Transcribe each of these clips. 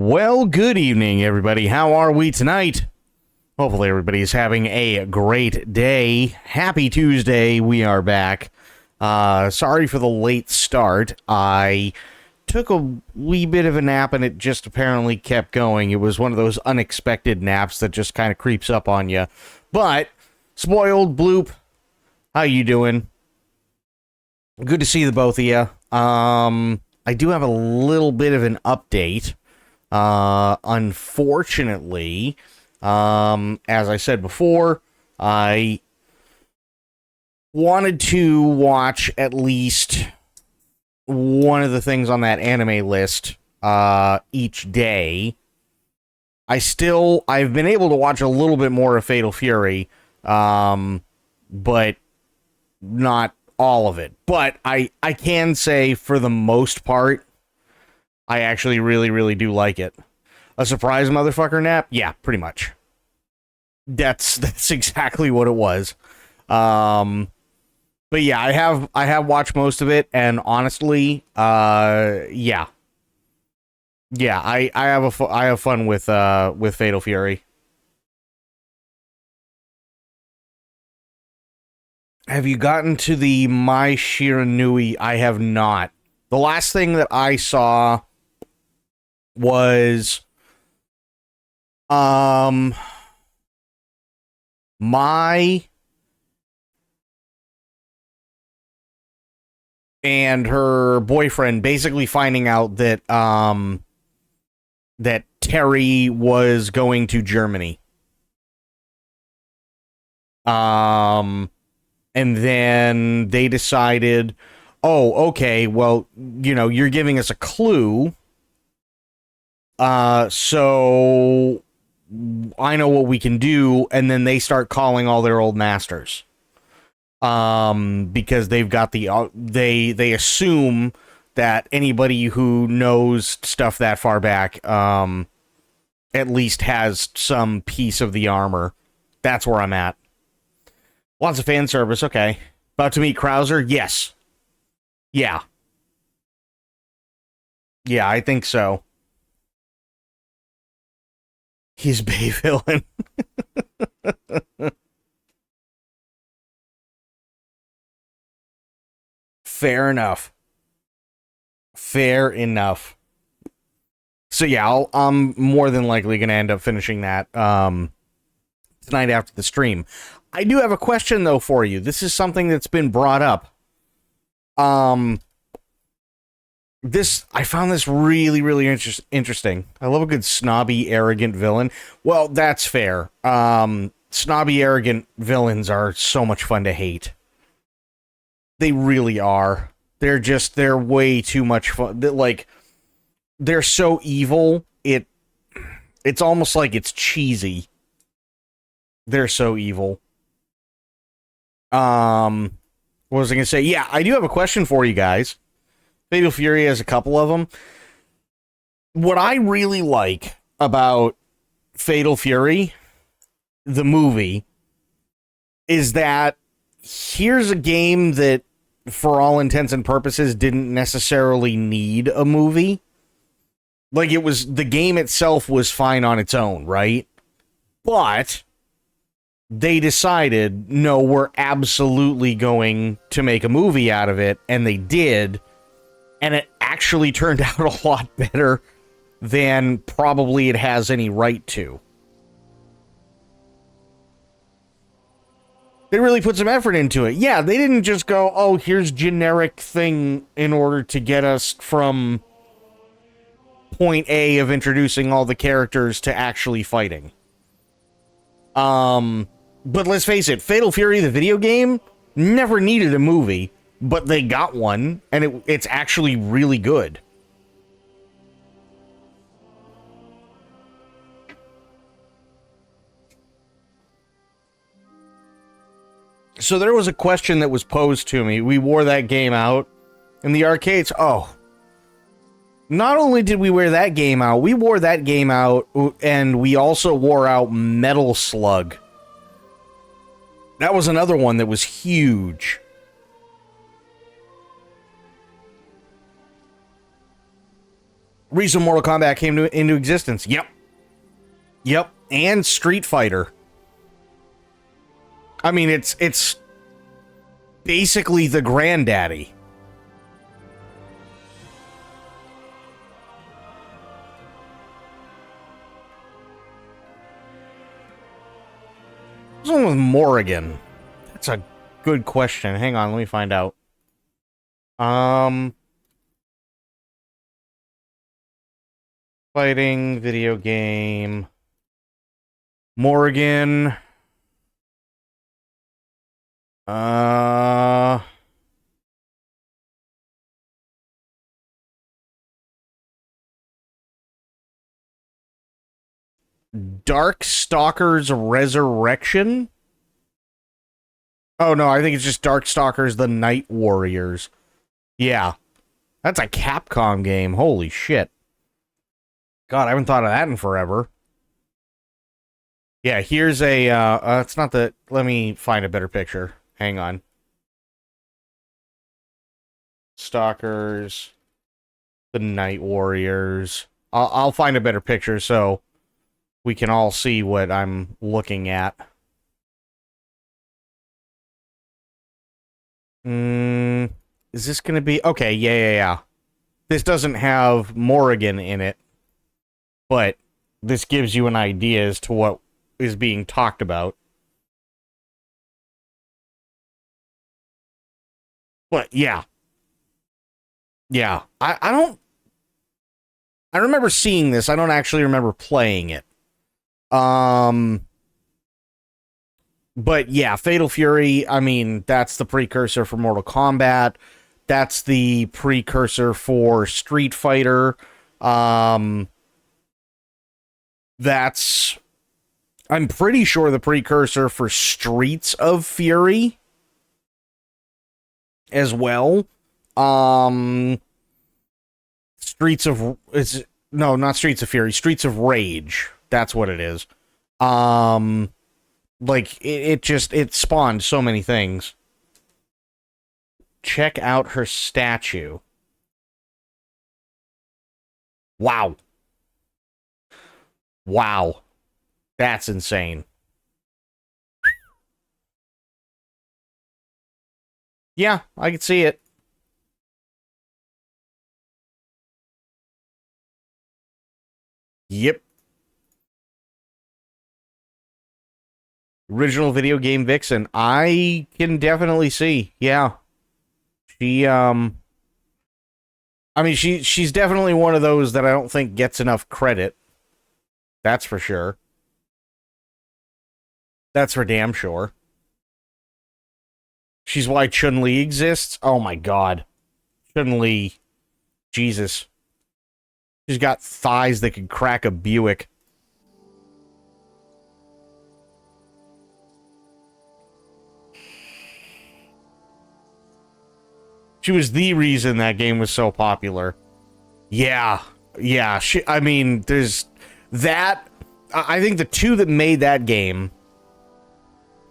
Well, good evening, everybody. How are we tonight? Hopefully, everybody is having a great day. Happy Tuesday. We are back. Sorry for the late start. I took a wee bit of a nap, and it just apparently kept going. It was one of those unexpected naps that just kind of creeps up on you. But, spoiled, bloop, how you doing? Good to see the both of you. I do have a little bit of an update. Unfortunately, as I said before, I wanted to watch at least one of the things on that anime list, each day. I've been able to watch a little bit more of Fatal Fury, but not all of it. But I can say, for the most part, I actually really, really do like it. A surprise motherfucker nap? Yeah, pretty much. That's exactly what it was. But yeah, I have watched most of it, and honestly, yeah. Yeah, I have fun with Fatal Fury. Have you gotten to the Mai Shiranui? I have not. The last thing that I saw was Mai and her boyfriend basically finding out that that Terry was going to Germany. And then they decided, oh, okay, well, you're giving us a clue. So I know what we can do, and then they start calling all their old masters. Because they've got they assume that anybody who knows stuff that far back, at least has some piece of the armor. That's where I'm at. Lots of fan service, okay. About to meet Krauser? Yes. Yeah. Yeah, I think so. He's Bay villain. Fair enough. Fair enough. So yeah, I'm more than likely going to end up finishing that tonight after the stream. I do have a question, though, for you. This is something that's been brought up. I found this really, really interesting. I love a good snobby, arrogant villain. Well, that's fair. Snobby, arrogant villains are so much fun to hate. They really are. They're way too much fun. They're so evil, it's almost like it's cheesy. They're so evil. What was I gonna say? Yeah, I do have a question for you guys. Fatal Fury has a couple of them. What I really like about Fatal Fury, the movie, is that here's a game that, for all intents and purposes, didn't necessarily need a movie. Like, the game itself was fine on its own, right? But they decided, no, we're absolutely going to make a movie out of it, and they did, and it actually turned out a lot better than probably it has any right to. They really put some effort into it. Yeah, they didn't just go, oh, here's generic thing in order to get us from point A of introducing all the characters to actually fighting. But let's face it, Fatal Fury, the video game, never needed a movie, but they got one, and it's actually really good. So there was a question that was posed to me. We wore that game out in the arcades. Oh, not only did we wear that game out, we wore that game out, and we also wore out Metal Slug. That was another one that was huge. reason Mortal Kombat came into existence. Yep. Yep. And Street Fighter. I mean, it's basically the granddaddy. What's wrong with Morrigan? That's a good question. Hang on, let me find out. Fighting video game. Morrigan. Darkstalkers Resurrection? Oh, no, I think it's just Darkstalkers the Night Warriors. Yeah. That's a Capcom game. Holy shit. God, I haven't thought of that in forever. Yeah, here's a, it's not the, let me find a better picture. Hang on. Stalkers, the Night Warriors. I'll find a better picture so we can all see what I'm looking at. Is this gonna be, okay, yeah. This doesn't have Morrigan in it, but this gives you an idea as to what is being talked about. But, yeah. Yeah. I remember seeing this. I don't actually remember playing it. But, yeah, Fatal Fury, I mean, that's the precursor for Mortal Kombat. That's the precursor for Street Fighter. That's, I'm pretty sure, the precursor for Streets of Fury as well. Streets of, no, not Streets of Fury, Streets of Rage. That's what it is. Like, it spawned so many things. Check out her statue. Wow. Wow. That's insane. Yeah, I can see it. Yep. Original video game vixen. I can definitely see. Yeah. She, I mean, she's definitely one of those that I don't think gets enough credit. That's for sure. That's for damn sure. She's why Chun-Li exists? Oh my god. Chun-Li. Jesus. She's got thighs that could crack a Buick. She was the reason that game was so popular. Yeah. Yeah. I mean, there's that. I think the two that made that game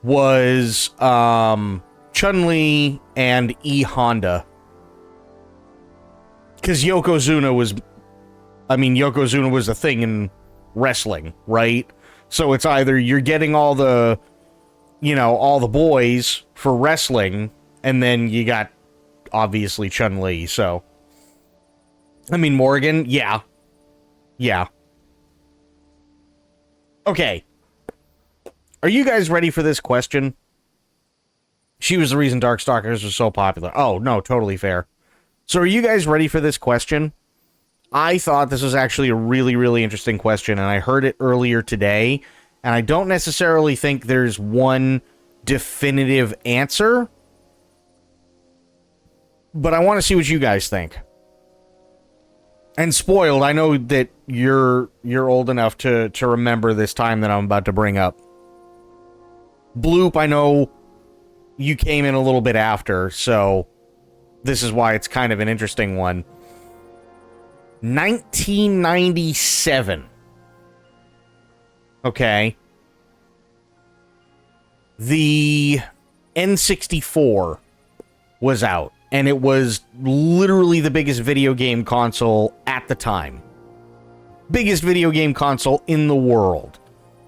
was Chun-Li and E Honda. Because Yokozuna was a thing in wrestling, right? So it's either you're getting all the boys for wrestling, and then you got, obviously, Chun-Li, so. I mean, Morrigan, yeah. Yeah. Okay. Are you guys ready for this question? She was the reason Darkstalkers was so popular. Oh, no, totally fair. So are you guys ready for this question? I thought this was actually a really, really interesting question, and I heard it earlier today, and I don't necessarily think there's one definitive answer, but I want to see what you guys think. And Spoiled, I know that you're old enough to remember this time that I'm about to bring up. Bloop, I know you came in a little bit after, so this is why it's kind of an interesting one. 1997. Okay. The N64 was out, and it was literally the biggest video game console at the time. biggest video game console in the world,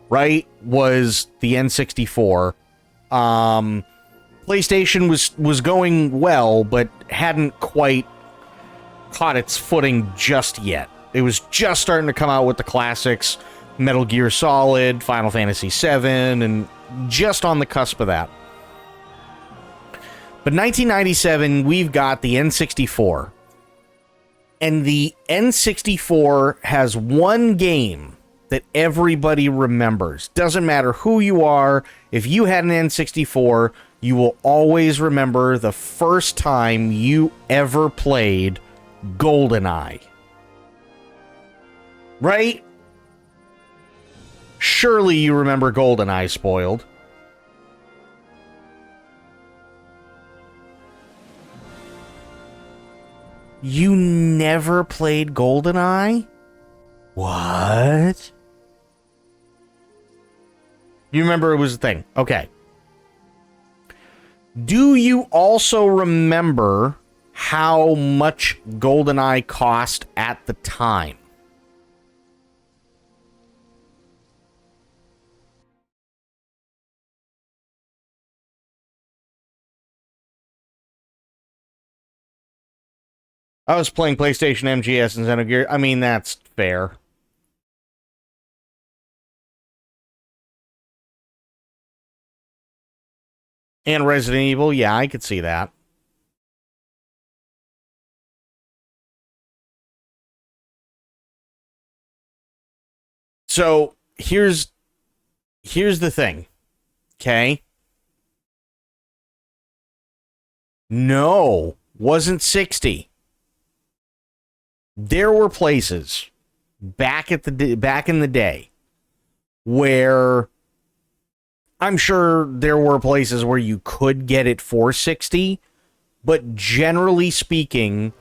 right, was the N64. PlayStation was going well, but hadn't quite caught its footing just yet. It was just starting to come out with the classics, Metal Gear Solid, Final Fantasy VII, and just on the cusp of that. But 1997, we've got the N64. And the N64 has one game that everybody remembers. Doesn't matter who you are, if you had an N64, you will always remember the first time you ever played GoldenEye. Right? Surely you remember GoldenEye, Spoiled. You never played GoldenEye? What? You remember it was a thing. Okay. Do you also remember how much GoldenEye cost at the time? I was playing PlayStation MGS and Xenogears. I mean, that's fair. And Resident Evil, yeah, I could see that. So, here's the thing, okay? No, wasn't 60. There were places back in the day where I'm sure there were places where you could get it for 60, but generally speaking,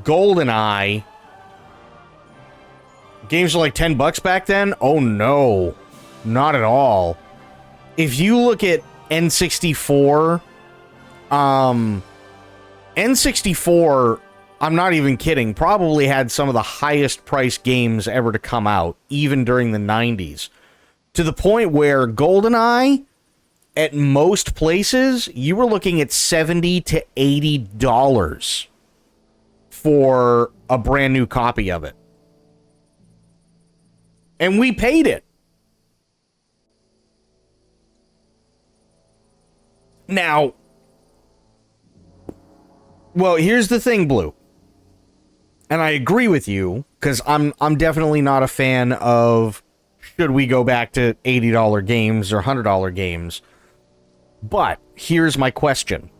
GoldenEye games were like $10 back then. Oh no, not at all. If you look at N64, N64, I'm not even kidding, probably had some of the highest priced games ever to come out, even during the 90s. To the point where GoldenEye, at most places, you were looking at $70 to $80 for a brand new copy of it. And we paid it. Now, well, here's the thing, Blue. And I agree with you, because I'm definitely not a fan of should we go back to $80 games or $100 games. But here's my question.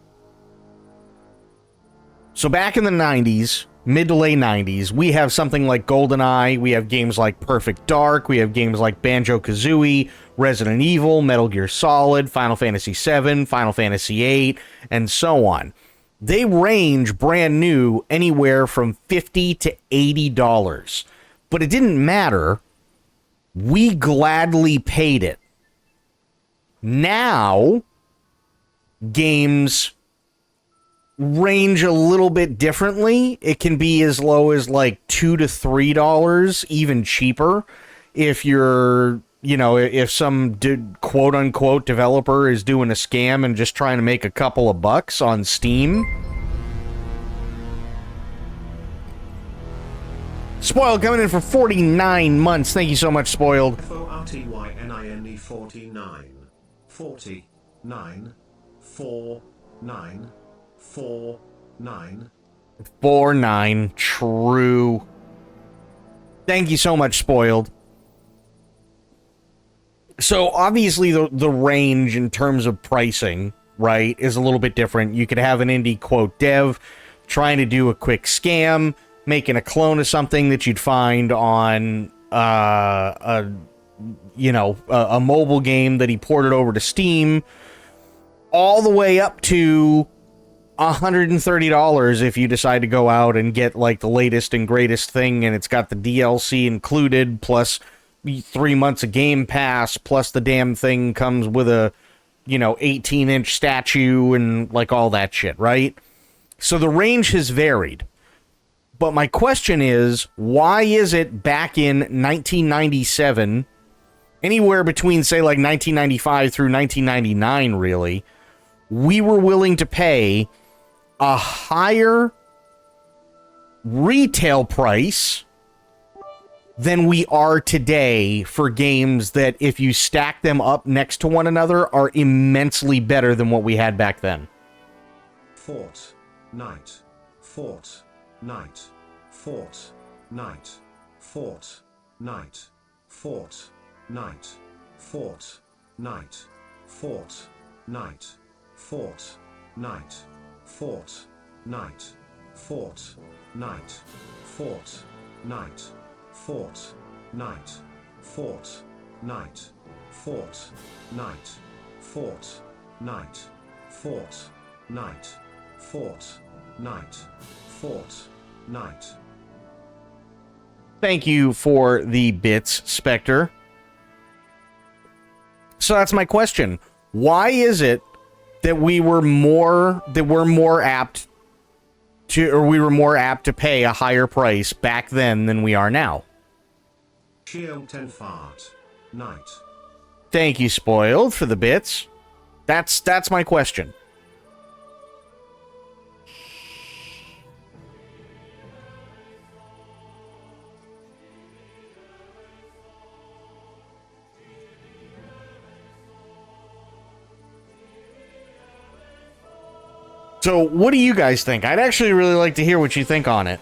So back in the 90s, mid to late 90s, we have something like GoldenEye, we have games like Perfect Dark, we have games like Banjo-Kazooie, Resident Evil, Metal Gear Solid, Final Fantasy VII, Final Fantasy VIII, and so on. They range brand new anywhere from $50 to $80. But it didn't matter. We gladly paid it. Now, games range a little bit differently. It can be as low as like $2 to $3, even cheaper. If you're, if some quote unquote developer is doing a scam and just trying to make a couple of bucks on Steam. Spoiled coming in for 49 months. Thank you so much, Spoiled. FORTYNINE 49. 49. 49. 49. 49. True. Thank you so much, Spoiled. So, obviously, the range in terms of pricing, right, is a little bit different. You could have an indie, quote, dev trying to do a quick scam, making a clone of something that you'd find on, a mobile game that he ported over to Steam, all the way up to $130 if you decide to go out and get, like, the latest and greatest thing, and it's got the DLC included, plus 3 months of Game Pass, plus the damn thing comes with a, 18-inch statue and, like, all that shit, right? So the range has varied. But my question is, why is it back in 1997, anywhere between, say, like 1995 through 1999, really, we were willing to pay a higher retail price than we are today for games that, if you stack them up next to one another, are immensely better than what we had back then? Fort, night, fort, night, fort, night, fort, night, fort, night, fort, night, fort, night, fort, night, fort, night, fort, night, fort, night, fort, night, fort, night, fort, night, fort, night, fort, night, fort, night, fort, night. Thank you for the bits, Spectre. So that's my question. Why is it that we were more apt to pay a higher price back then than we are now? Shield 10 fart, night. Thank you, Spoiled, for the bits. That's my question. So, what do you guys think? I'd actually really like to hear what you think on it.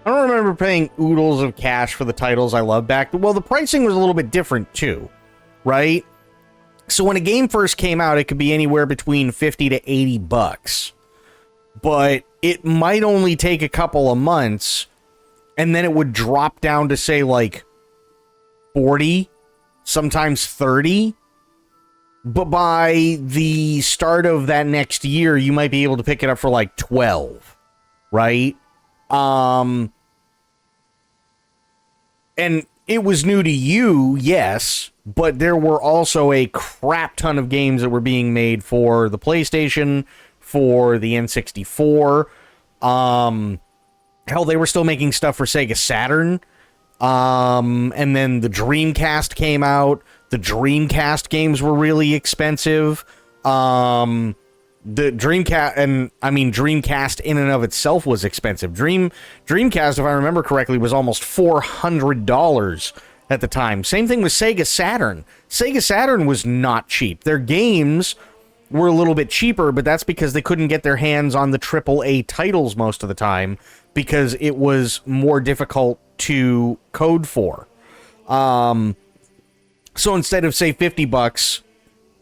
I don't remember paying oodles of cash for the titles I loved back. Well, the pricing was a little bit different too, right? So when a game first came out, it could be anywhere between 50 to 80 bucks. But it might only take a couple of months, and then it would drop down to, say, like 40, sometimes 30. But by the start of that next year, you might be able to pick it up for like 12, right? And it was new to you, yes, but there were also a crap ton of games that were being made for the PlayStation, for the N64. Hell, they were still making stuff for Sega Saturn. And then the Dreamcast came out. The Dreamcast games were really expensive. The Dreamcast, and I mean, Dreamcast in and of itself was expensive. Dreamcast, if I remember correctly, was almost $400 at the time. Same thing with Sega Saturn. Sega Saturn was not cheap. Their games were a little bit cheaper, but that's because they couldn't get their hands on the AAA titles most of the time because it was more difficult to code for. So instead of, say, 50 bucks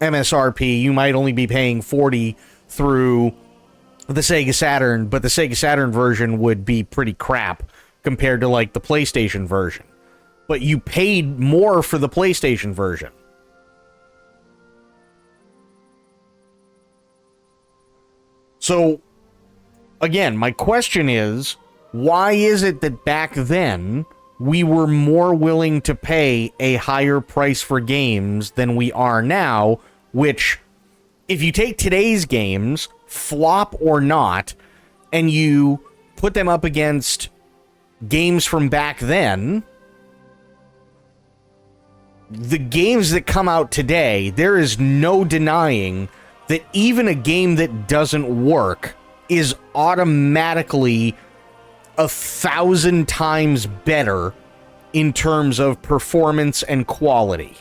MSRP, you might only be paying 40 through the Sega Saturn, but the Sega Saturn version would be pretty crap compared to, like, the PlayStation version. But you paid more for the PlayStation version. So, again, my question is, why is it that back then we were more willing to pay a higher price for games than we are now, which, if you take today's games, flop or not, and you put them up against games from back then, the games that come out today, there is no denying that even a game that doesn't work is automatically 1,000 times better in terms of performance and quality.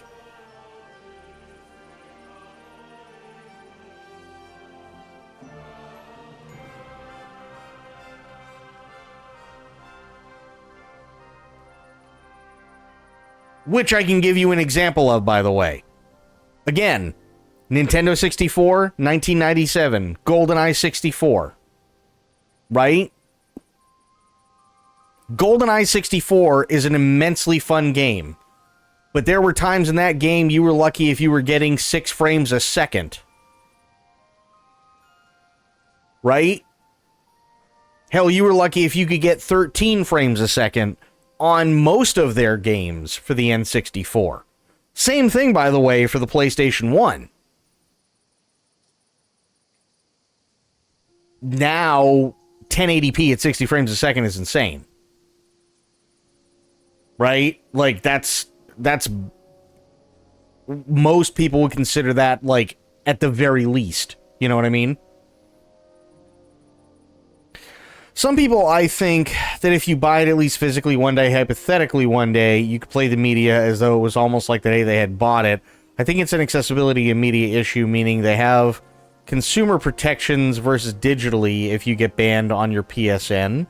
Which I can give you an example of, by the way. Again, Nintendo 64, 1997, GoldenEye 64. Right? GoldenEye 64 is an immensely fun game. But there were times in that game you were lucky if you were getting 6 frames a second. Right? Hell, you were lucky if you could get 13 frames a second on most of their games for the N64. Same thing, by the way, for the PlayStation 1. Now, 1080p at 60 frames a second is insane. Right? Like, that's most people would consider that, like, at the very least. You know what I mean? Some people, I think, that if you buy it at least physically one day, hypothetically one day, you could play the media as though it was almost like the day they had bought it. I think it's an accessibility and media issue, meaning they have consumer protections versus digitally if you get banned on your PSN.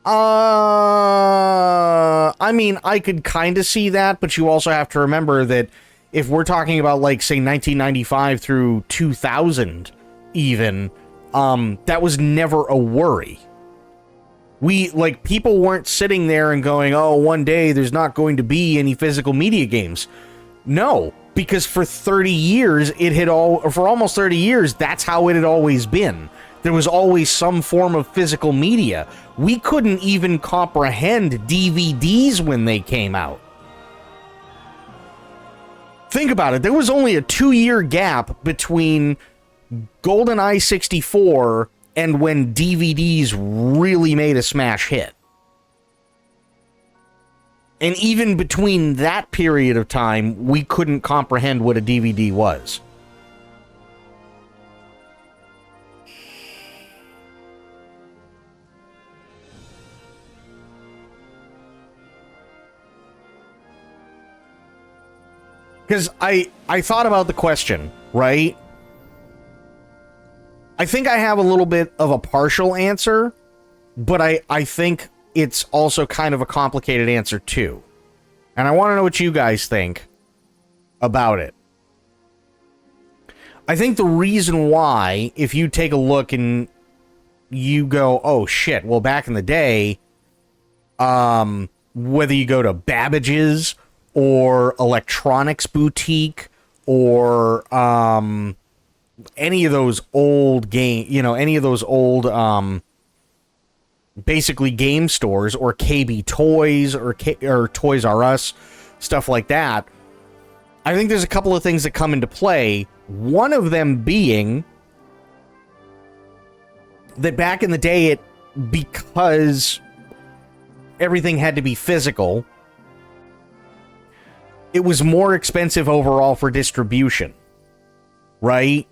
I mean, I could kind of see that, but you also have to remember that if we're talking about, like, say, 1995 through 2000, even, that was never a worry. People weren't sitting there and going, oh, one day there's not going to be any physical media games. No, because for 30 years, for almost 30 years, that's how it had always been. There was always some form of physical media. We couldn't even comprehend DVDs when they came out. Think about it. There was only a 2-year gap between GoldenEye 64 and when DVDs really made a smash hit. And even between that period of time, we couldn't comprehend what a DVD was. Because I thought about the question, right? I think I have a little bit of a partial answer, but I think it's also kind of a complicated answer too. And I want to know what you guys think about it. I think the reason why, if you take a look and you go, oh shit, well back in the day, whether you go to Babbage's or Electronics Boutique or any of those old basically game stores, or KB Toys or Toys R Us, stuff like that, I think there's a couple of things that come into play. One of them being that back in the day, because everything had to be physical, it was more expensive overall for distribution, right?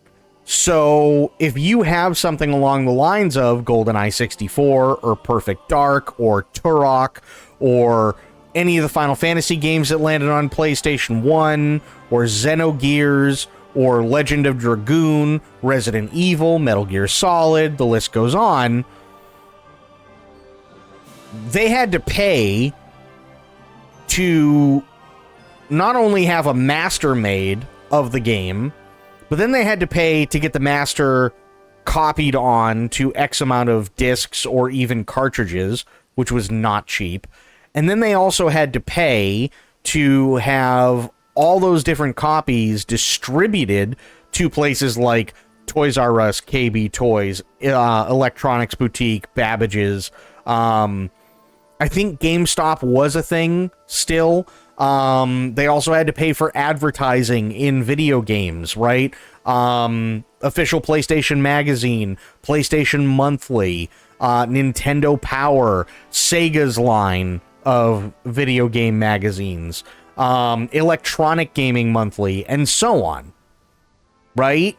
So if you have something along the lines of GoldenEye 64 or Perfect Dark or Turok or any of the Final Fantasy games that landed on PlayStation 1 or Xenogears or Legend of Dragoon, Resident Evil, Metal Gear Solid, the list goes on, they had to pay to not only have a master made of the game, but then they had to pay to get the master copied on to X amount of discs or even cartridges, which was not cheap. And then they also had to pay to have all those different copies distributed to places like Toys R Us, KB Toys, Electronics Boutique, Babbage's. I think GameStop was a thing still. They also had to pay for advertising in video games, right? Official PlayStation Magazine, PlayStation Monthly, Nintendo Power, Sega's line of video game magazines, Electronic Gaming Monthly, and so on, right?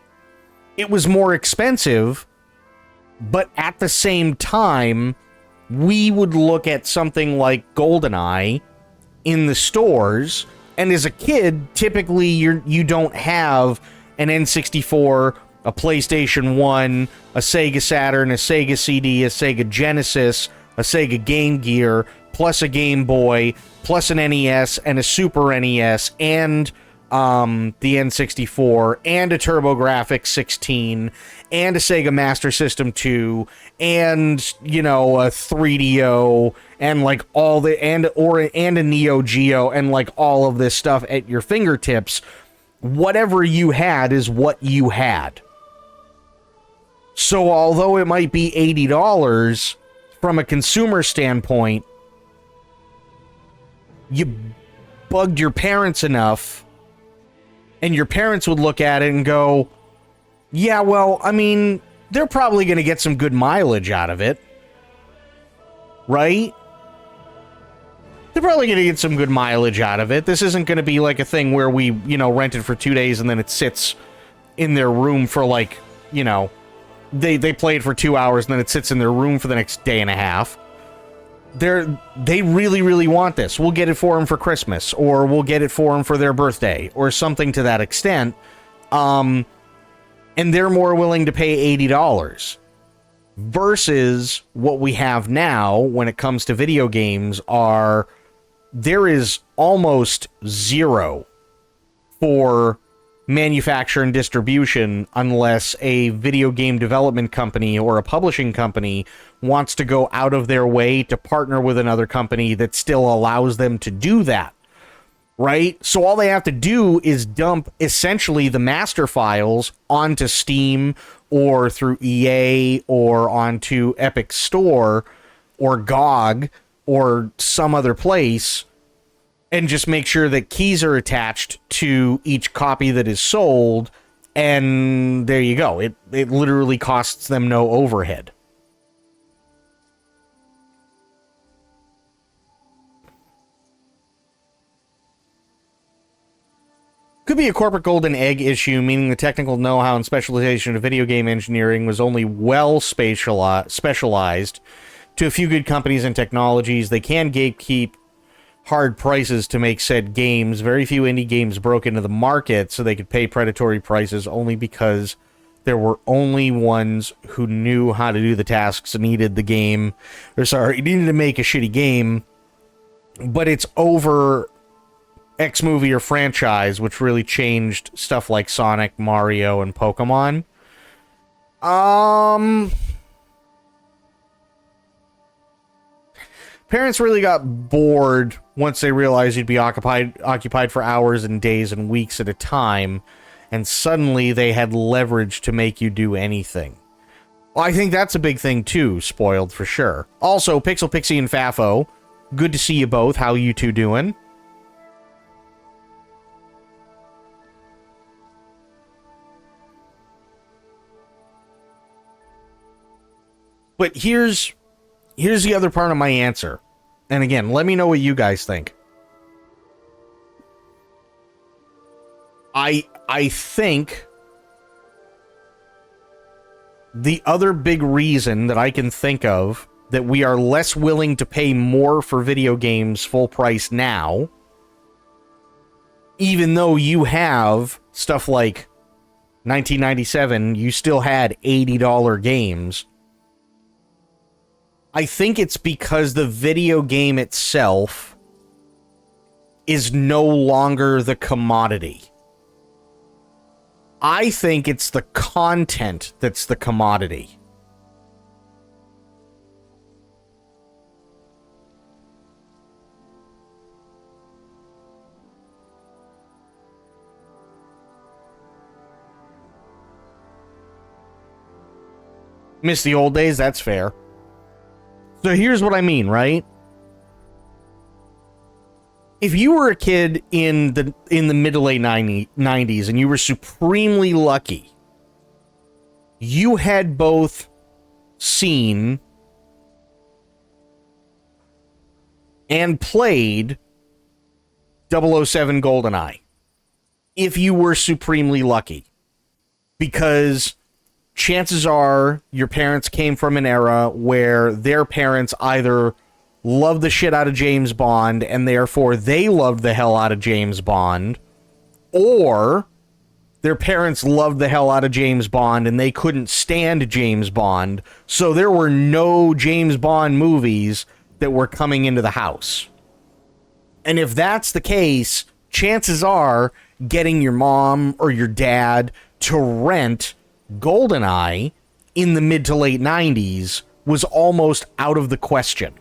It was more expensive, but at the same time, we would look at something like GoldenEye in the stores, and as a kid, typically you don't have an N64, a PlayStation 1, a Sega Saturn, a Sega CD, a Sega Genesis, a Sega Game Gear, plus a Game Boy, plus an NES and a Super NES, and the N64, and a TurboGrafx 16, and a Sega Master System 2, and, you know, a 3DO, and like all the and a Neo Geo, and like all of this stuff at your fingertips. Whatever you had is what you had. So although it might be $80 from a consumer standpoint, you bugged your parents enough, and your parents would look at it and go, yeah, well, I mean, they're probably going to get some good mileage out of it, right? They're probably going to get some good mileage out of it. This isn't going to be like a thing where we, rent it for 2 days and then it sits in their room for like, they play it for 2 hours and then it sits in their room for the next day and a half. They really, really want this. We'll get it for them for Christmas, or we'll get it for them for their birthday, or something to that extent. And they're more willing to pay $80 versus what we have now when it comes to video games there is almost zero for manufacture and distribution unless a video game development company or a publishing company wants to go out of their way to partner with another company that still allows them to do that, right? So all they have to do is dump essentially the master files onto Steam or through EA or onto Epic Store or GOG or some other place, and just make sure that keys are attached to each copy that is sold, and there you go. It literally costs them no overhead. Could be a corporate golden egg issue, meaning the technical know-how and specialization of video game engineering was only well specialized to a few good companies and technologies. They can gatekeep hard prices to make said games. Very few indie games broke into the market so they could pay predatory prices only because there were only ones who knew how to do the tasks and needed to make a shitty game. But it's over X movie or franchise, which really changed stuff like Sonic, Mario, and Pokemon. Parents really got bored once they realized you'd be occupied for hours and days and weeks at a time, and suddenly they had leverage to make you do anything. Well, I think that's a big thing too, spoiled for sure. Also, Pixel Pixie and Fafo, good to see you both. How you two doing? But here's the other part of my answer. And again, let me know what you guys think. I think the other big reason that I can think of that we are less willing to pay more for video games full price now, even though you have stuff like 1997, you still had $80 games. I think it's because the video game itself is no longer the commodity. I think it's the content that's the commodity. Miss the old days, that's fair. So here's what I mean, right? If you were a kid in the mid to late 90s and you were supremely lucky, you had both seen and played 007 GoldenEye. If you were supremely lucky. Because chances are your parents came from an era where their parents either loved the shit out of James Bond and therefore they loved the hell out of James Bond, or their parents loved the hell out of James Bond and they couldn't stand James Bond, so there were no James Bond movies that were coming into the house. And if that's the case, chances are getting your mom or your dad to rent GoldenEye in the mid to late 90s was almost out of the question.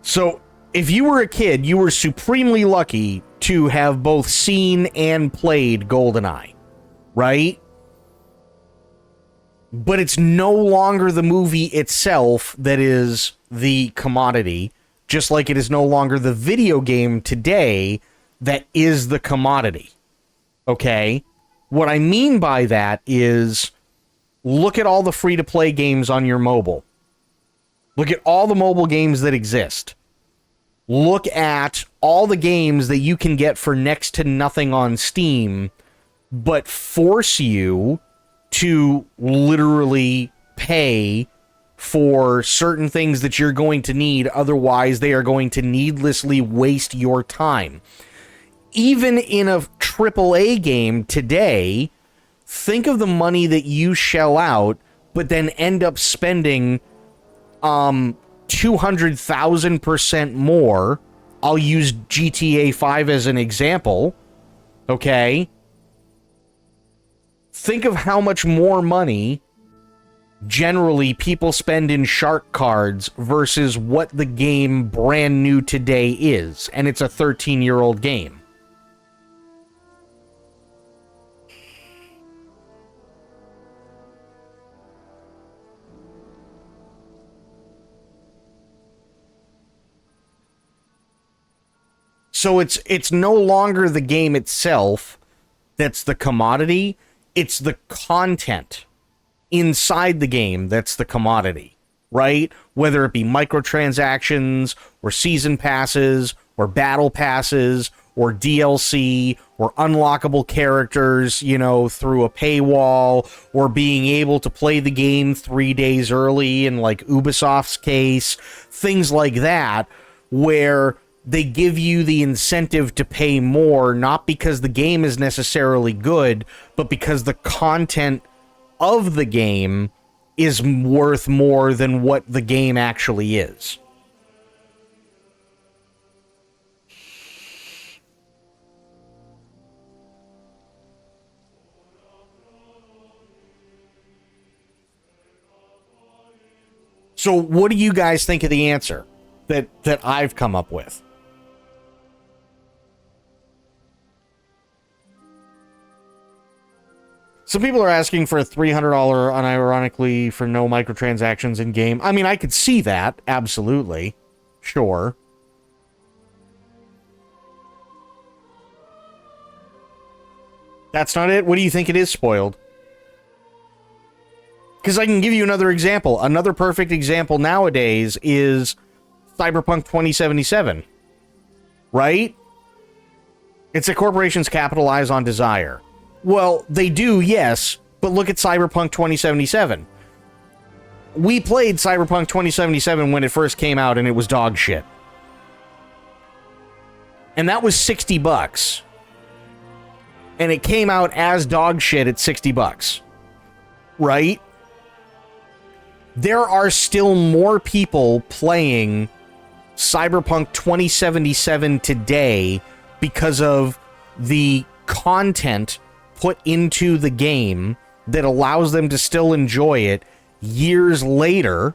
So if you were a kid, you were supremely lucky to have both seen and played GoldenEye, right? But it's no longer the movie itself that is the commodity, just like it is no longer the video game today that is the commodity. Okay? What I mean by that is look at all the free-to-play games on your mobile. Look at all the mobile games that exist. Look at all the games that you can get for next to nothing on Steam, but force you to literally pay for certain things that you're going to need. Otherwise, they are going to needlessly waste your time. Even in a AAA game today, think of the money that you shell out, but then end up spending 200,000% more. I'll use GTA 5 as an example. Okay? Think of how much more money generally people spend in shark cards versus what the game brand new today is. And it's a 13-year-old game. So it's no longer the game itself that's the commodity. It's the content inside the game that's the commodity, right? Whether it be microtransactions or season passes or battle passes or DLC or unlockable characters, you know, through a paywall, or being able to play the game 3 days early in like Ubisoft's case, things like that, where they give you the incentive to pay more, not because the game is necessarily good, but because the content of the game is worth more than what the game actually is. So what do you guys think of the answer that I've come up with? Some people are asking for a $300 unironically for no microtransactions in game. I mean, I could see that. Absolutely. Sure. That's not it? What do you think it is, Spoiled? Because I can give you another example. Another perfect example nowadays is Cyberpunk 2077. Right? It's that corporations capitalize on desire. Well, they do, yes, but look at Cyberpunk 2077. We played Cyberpunk 2077 when it first came out, and it was dog shit. And that was $60. And it came out as dog shit at $60. Right? There are still more people playing Cyberpunk 2077 today because of the content put into the game that allows them to still enjoy it years later.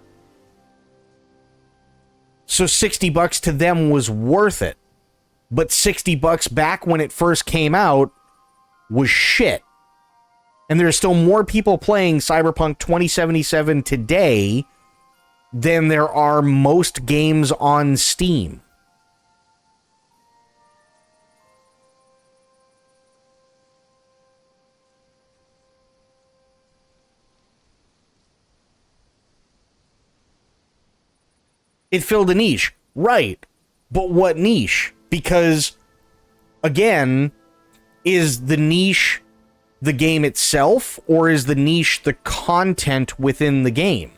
So $60 to them was worth it. But $60 back when it first came out was shit. And there are still more people playing Cyberpunk 2077 today than there are most games on Steam. It filled a niche. Right. But what niche? Because, again, is the niche the game itself, or is the niche the content within the game?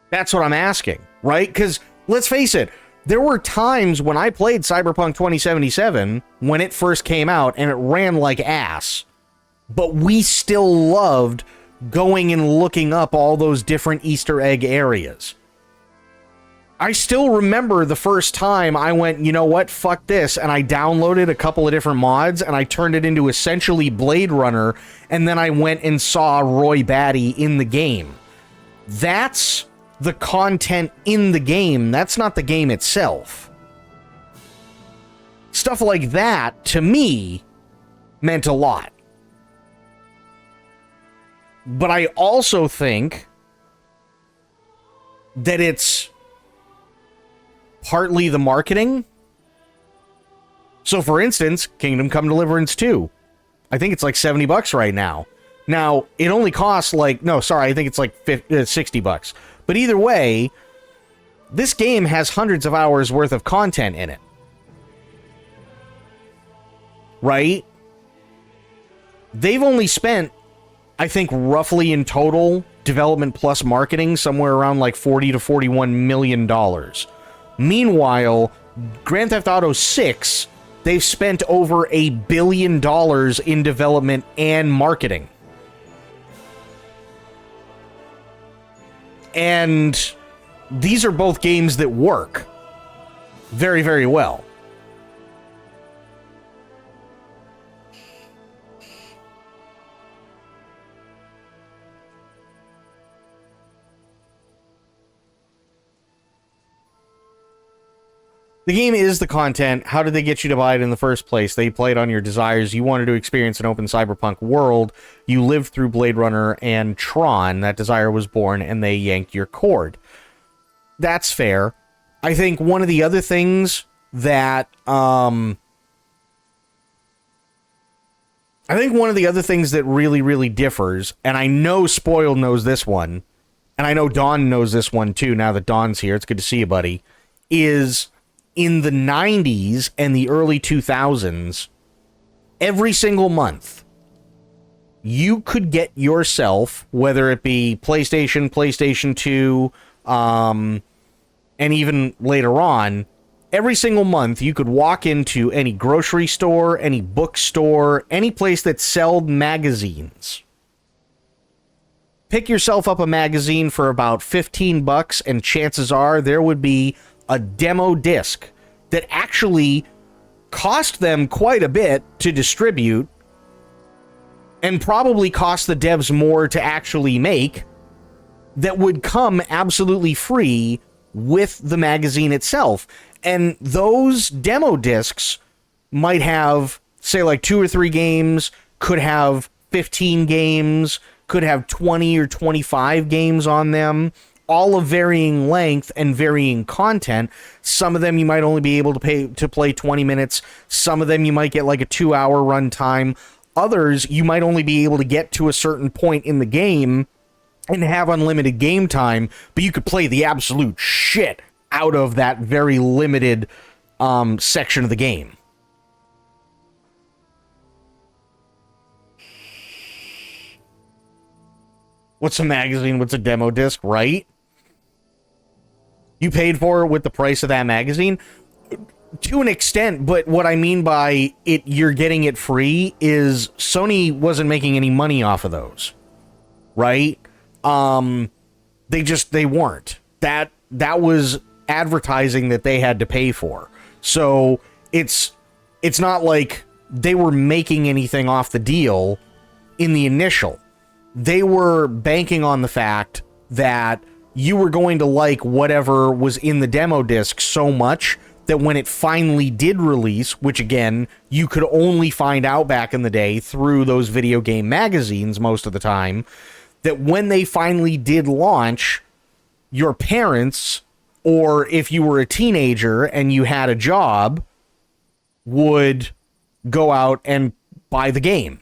That's what I'm asking, right? Because, let's face it, there were times when I played Cyberpunk 2077 when it first came out and it ran like ass. But we still loved going and looking up all those different Easter egg areas. I still remember the first time I went, you know what, fuck this, and I downloaded a couple of different mods and I turned it into essentially Blade Runner, and then I went and saw Roy Batty in the game. That's the content in the game. That's not the game itself. Stuff like that, to me, meant a lot. But I also think that it's partly the marketing. So, for instance, Kingdom Come Deliverance 2. I think it's like $70 right now. Now, it only costs like... No, sorry, I think it's like $60. But either way, this game has hundreds of hours worth of content in it. Right? They've only spent, I think, roughly in total, development plus marketing, somewhere around like $40 to $41 million. Meanwhile, Grand Theft Auto 6, they've spent over $1 billion in development and marketing. And these are both games that work very, very well. The game is the content. How did they get you to buy it in the first place? They played on your desires. You wanted to experience an open cyberpunk world. You lived through Blade Runner and Tron. That desire was born, and they yanked your cord. That's fair. I think one of the other things that... I think one of the other things that really, really differs, and I know Spoiled knows this one, and I know Dawn knows this one too, now that Dawn's here, it's good to see you, buddy, is... in the 90s and the early 2000s, every single month, you could get yourself, whether it be PlayStation, PlayStation 2, and even later on, every single month you could walk into any grocery store, any bookstore, any place that sold magazines. Pick yourself up a magazine for about $15, and chances are there would be a demo disc that actually cost them quite a bit to distribute and probably cost the devs more to actually make, that would come absolutely free with the magazine itself. And those demo discs might have, say, like 2 or 3 games, could have 15 games, could have 20 or 25 games on them, all of varying length and varying content. Some of them you might only be able to play 20 minutes. Some of them you might get like a 2-hour runtime. Others you might only be able to get to a certain point in the game and have unlimited game time, but you could play the absolute shit out of that very limited section of the game. What's a magazine? What's a demo disc, right? You paid for it with the price of that magazine? To an extent, but what I mean by it, you're getting it free, is Sony wasn't making any money off of those, right? They weren't. That was advertising that they had to pay for. So it's not like they were making anything off the deal in the initial. They were banking on the fact that you were going to like whatever was in the demo disc so much that when it finally did release, which again, you could only find out back in the day through those video game magazines most of the time, that when they finally did launch, your parents, or if you were a teenager and you had a job, would go out and buy the game.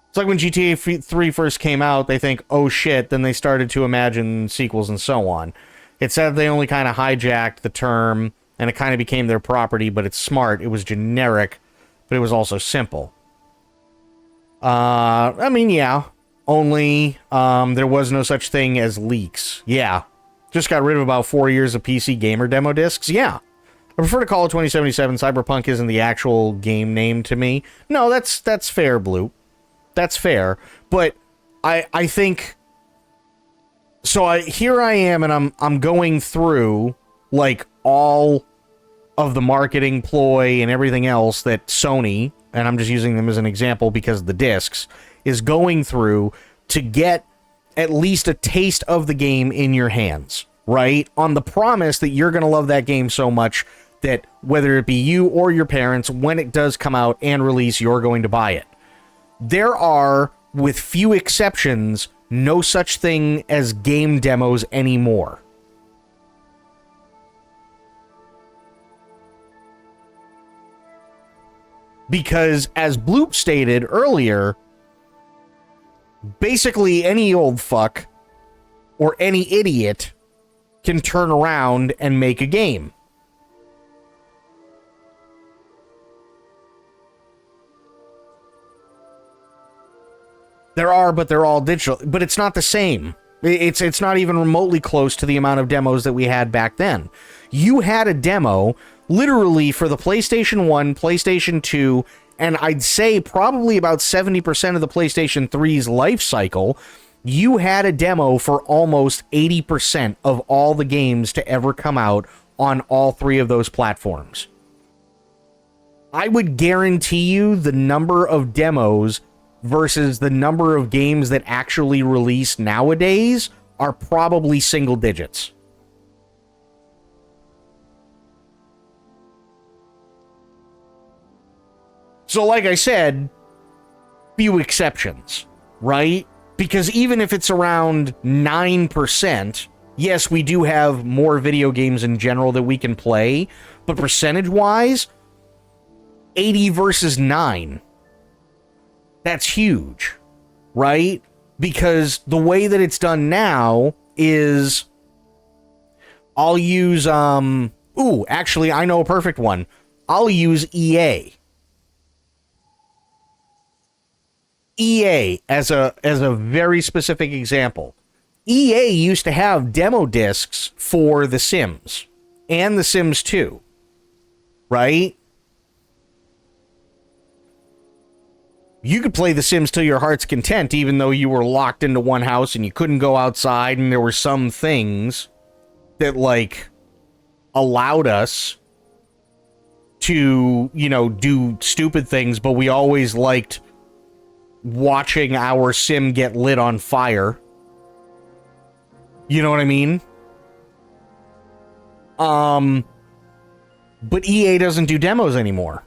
It's like when GTA 3 first came out, they think, oh shit, then they started to imagine sequels and so on. It said they only kind of hijacked the term, and it kind of became their property, but it's smart. It was generic, but it was also simple. I mean, yeah, only there was no such thing as leaks. Yeah. Just got rid of about 4 years of PC gamer demo discs. Yeah. I prefer to call it 2077. Cyberpunk isn't the actual game name to me. No, that's fair, Blue. That's fair, but I think so. Here I am, and I'm going through like all of the marketing ploy and everything else that Sony and I'm just using them as an example because of the discs, is going through to get at least a taste of the game in your hands, right? On the promise that you're going to love that game so much that whether it be you or your parents, when it does come out and release, you're going to buy it. There are, with few exceptions, no such thing as game demos anymore. Because, as Bloop stated earlier, basically any old fuck or any idiot can turn around and make a game. There are, but they're all digital. But it's not the same. It's not even remotely close to the amount of demos that we had back then. You had a demo literally for the PlayStation 1, PlayStation 2, and I'd say probably about 70% of the PlayStation 3's life cycle. You had a demo for almost 80% of all the games to ever come out on all three of those platforms. I would guarantee you the number of demos versus the number of games that actually release nowadays are probably single digits. So like I said, few exceptions, right? Because even if it's around 9%, yes, we do have more video games in general that we can play, but percentage-wise, 80 versus 9. That's huge, right? Because the way that it's done now is I'll use, actually, I know a perfect one. I'll use EA. EA as a very specific example. EA used to have demo discs for The Sims and The Sims 2, right? You could play The Sims to your heart's content, even though you were locked into one house and you couldn't go outside, and there were some things that, like, allowed us to, you know, do stupid things, but we always liked watching our sim get lit on fire. You know what I mean? But EA doesn't do demos anymore.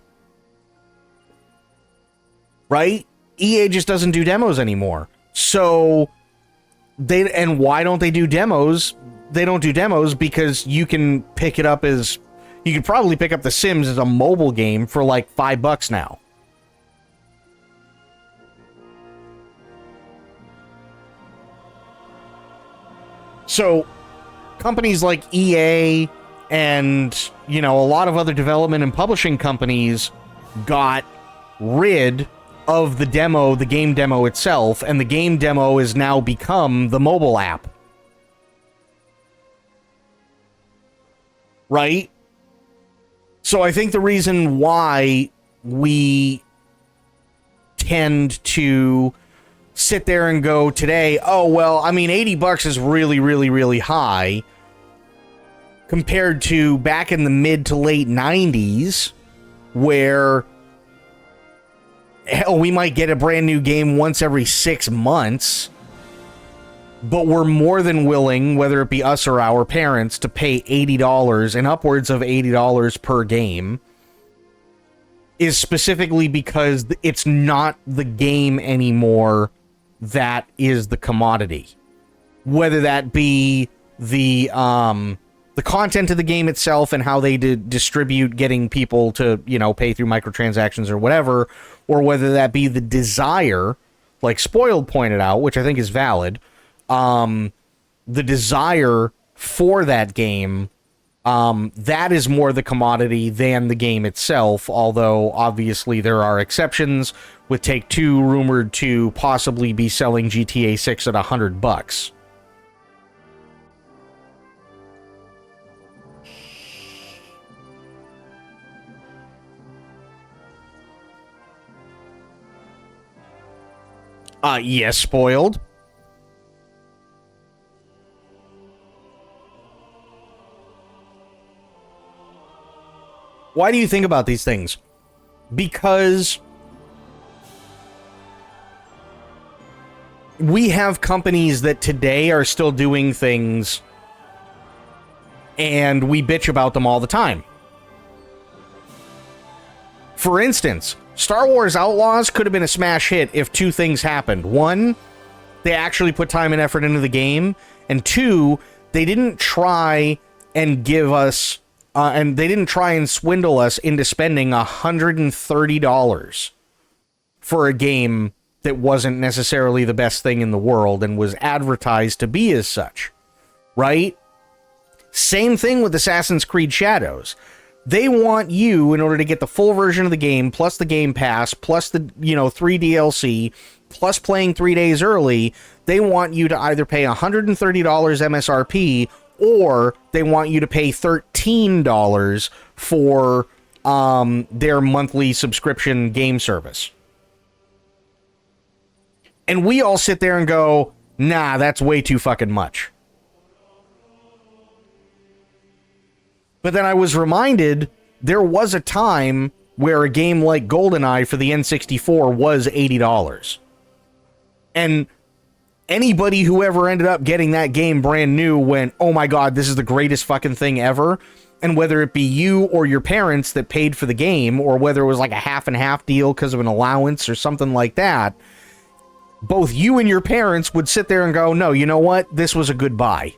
Right? EA just doesn't do demos anymore. So and why don't they do demos? They don't do demos because you can pick it up as, you could probably pick up The Sims as a mobile game for like $5 now. So companies like EA and, you know, a lot of other development and publishing companies got rid of the demo, the game demo itself, and the game demo has now become the mobile app. Right? So I think the reason why we tend to sit there and go today, oh, well, I mean, $80 is really, really, really high compared to back in the mid to late 90s, where hell, we might get a brand new game once every 6 months, but we're more than willing, whether it be us or our parents, to pay $80 and upwards of $80 per game, is specifically because it's not the game anymore that is the commodity. Whether that be the content of the game itself and how they distribute getting people to, you know, pay through microtransactions or whatever, or whether that be the desire, like Spoiled pointed out, which I think is valid, the desire for that game, that is more the commodity than the game itself, although obviously there are exceptions, with Take-Two rumored to possibly be selling GTA 6 at $100. Yes, Spoiled. Why do you think about these things? Because we have companies that today are still doing things, and we bitch about them all the time. For instance, Star Wars Outlaws could have been a smash hit if two things happened. One, they actually put time and effort into the game, and two, they didn't try and give us, and they didn't try and swindle us into spending $130 for a game that wasn't necessarily the best thing in the world and was advertised to be as such, right? Same thing with Assassin's Creed Shadows. They want you, in order to get the full version of the game, plus the Game Pass, plus the, 3 DLC, plus playing 3 days early, they want you to either pay $130 MSRP, or they want you to pay $13 for their monthly subscription game service. And we all sit there and go, nah, that's way too fucking much. But then I was reminded there was a time where a game like GoldenEye for the N64 was $80. And anybody who ever ended up getting that game brand new went, oh my god, this is the greatest fucking thing ever. And whether it be you or your parents that paid for the game, or whether it was like a half and half deal because of an allowance or something like that, both you and your parents would sit there and go, no, you know what? This was a good buy.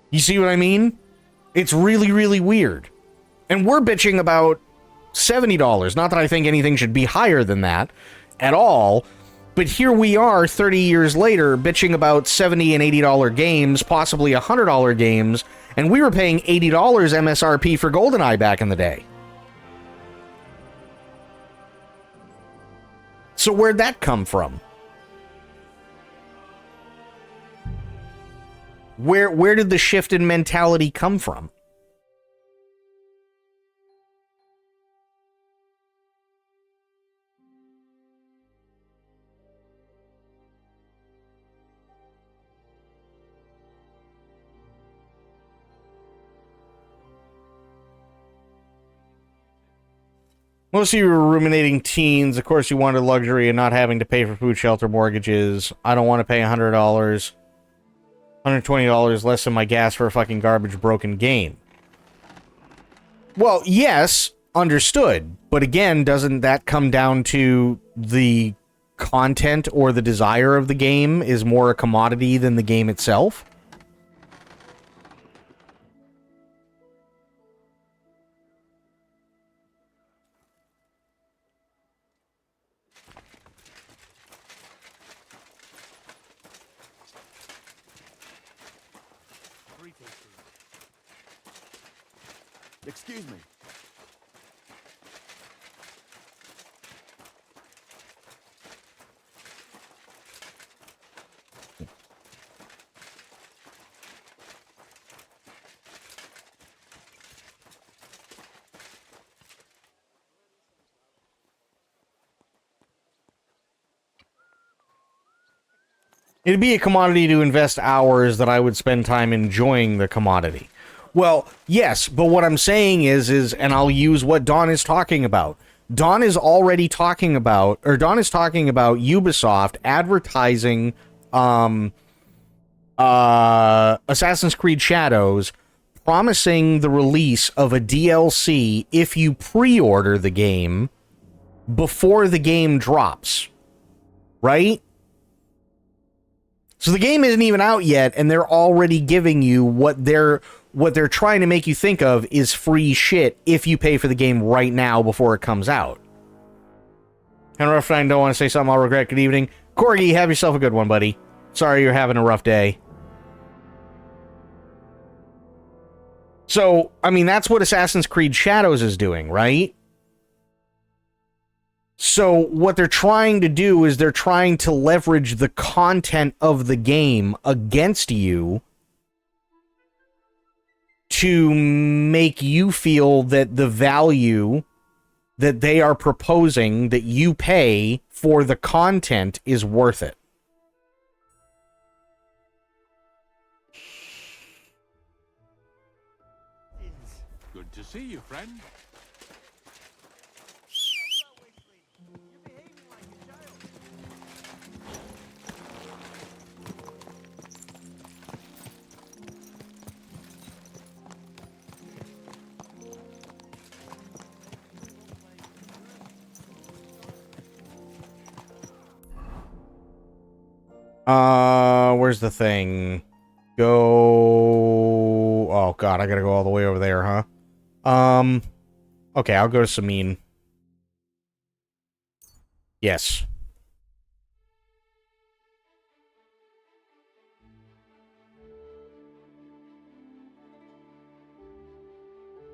You see what I mean? It's really, really weird. And we're bitching about $70. Not that I think anything should be higher than that at all. But here we are 30 years later bitching about $70 and $80 games, possibly $100 games, and we were paying $80 MSRP for GoldenEye back in the day. So where'd that come from? Where did the shift in mentality come from? Most of you were ruminating teens. Of course, you wanted luxury and not having to pay for food, shelter, mortgages. I don't want to pay $100. $120 less than my gas for a fucking garbage broken game. Well, yes, understood. But again, doesn't that come down to the content or the desire of the game is more a commodity than the game itself? Excuse me. It'd be a commodity to invest hours that I would spend time enjoying the commodity. Well, yes, but what I'm saying is, and I'll use what Don is talking about. Don is talking about Ubisoft advertising Assassin's Creed Shadows, promising the release of a DLC if you pre-order the game before the game drops. Right? So the game isn't even out yet, and they're already giving you what they're trying to make you think of is free shit if you pay for the game right now before it comes out. And rough night, don't want to say something I'll regret. Good evening. Corgi, have yourself a good one, buddy. Sorry you're having a rough day. So, I mean, that's what Assassin's Creed Shadows is doing, right? So what they're trying to do is they're trying to leverage the content of the game against you to make you feel that the value that they are proposing that you pay for the content is worth it. Good to see you, friend. Where's the thing? Go... Oh, God, I gotta go all the way over there, huh? Okay, I'll go to Samin. Yes.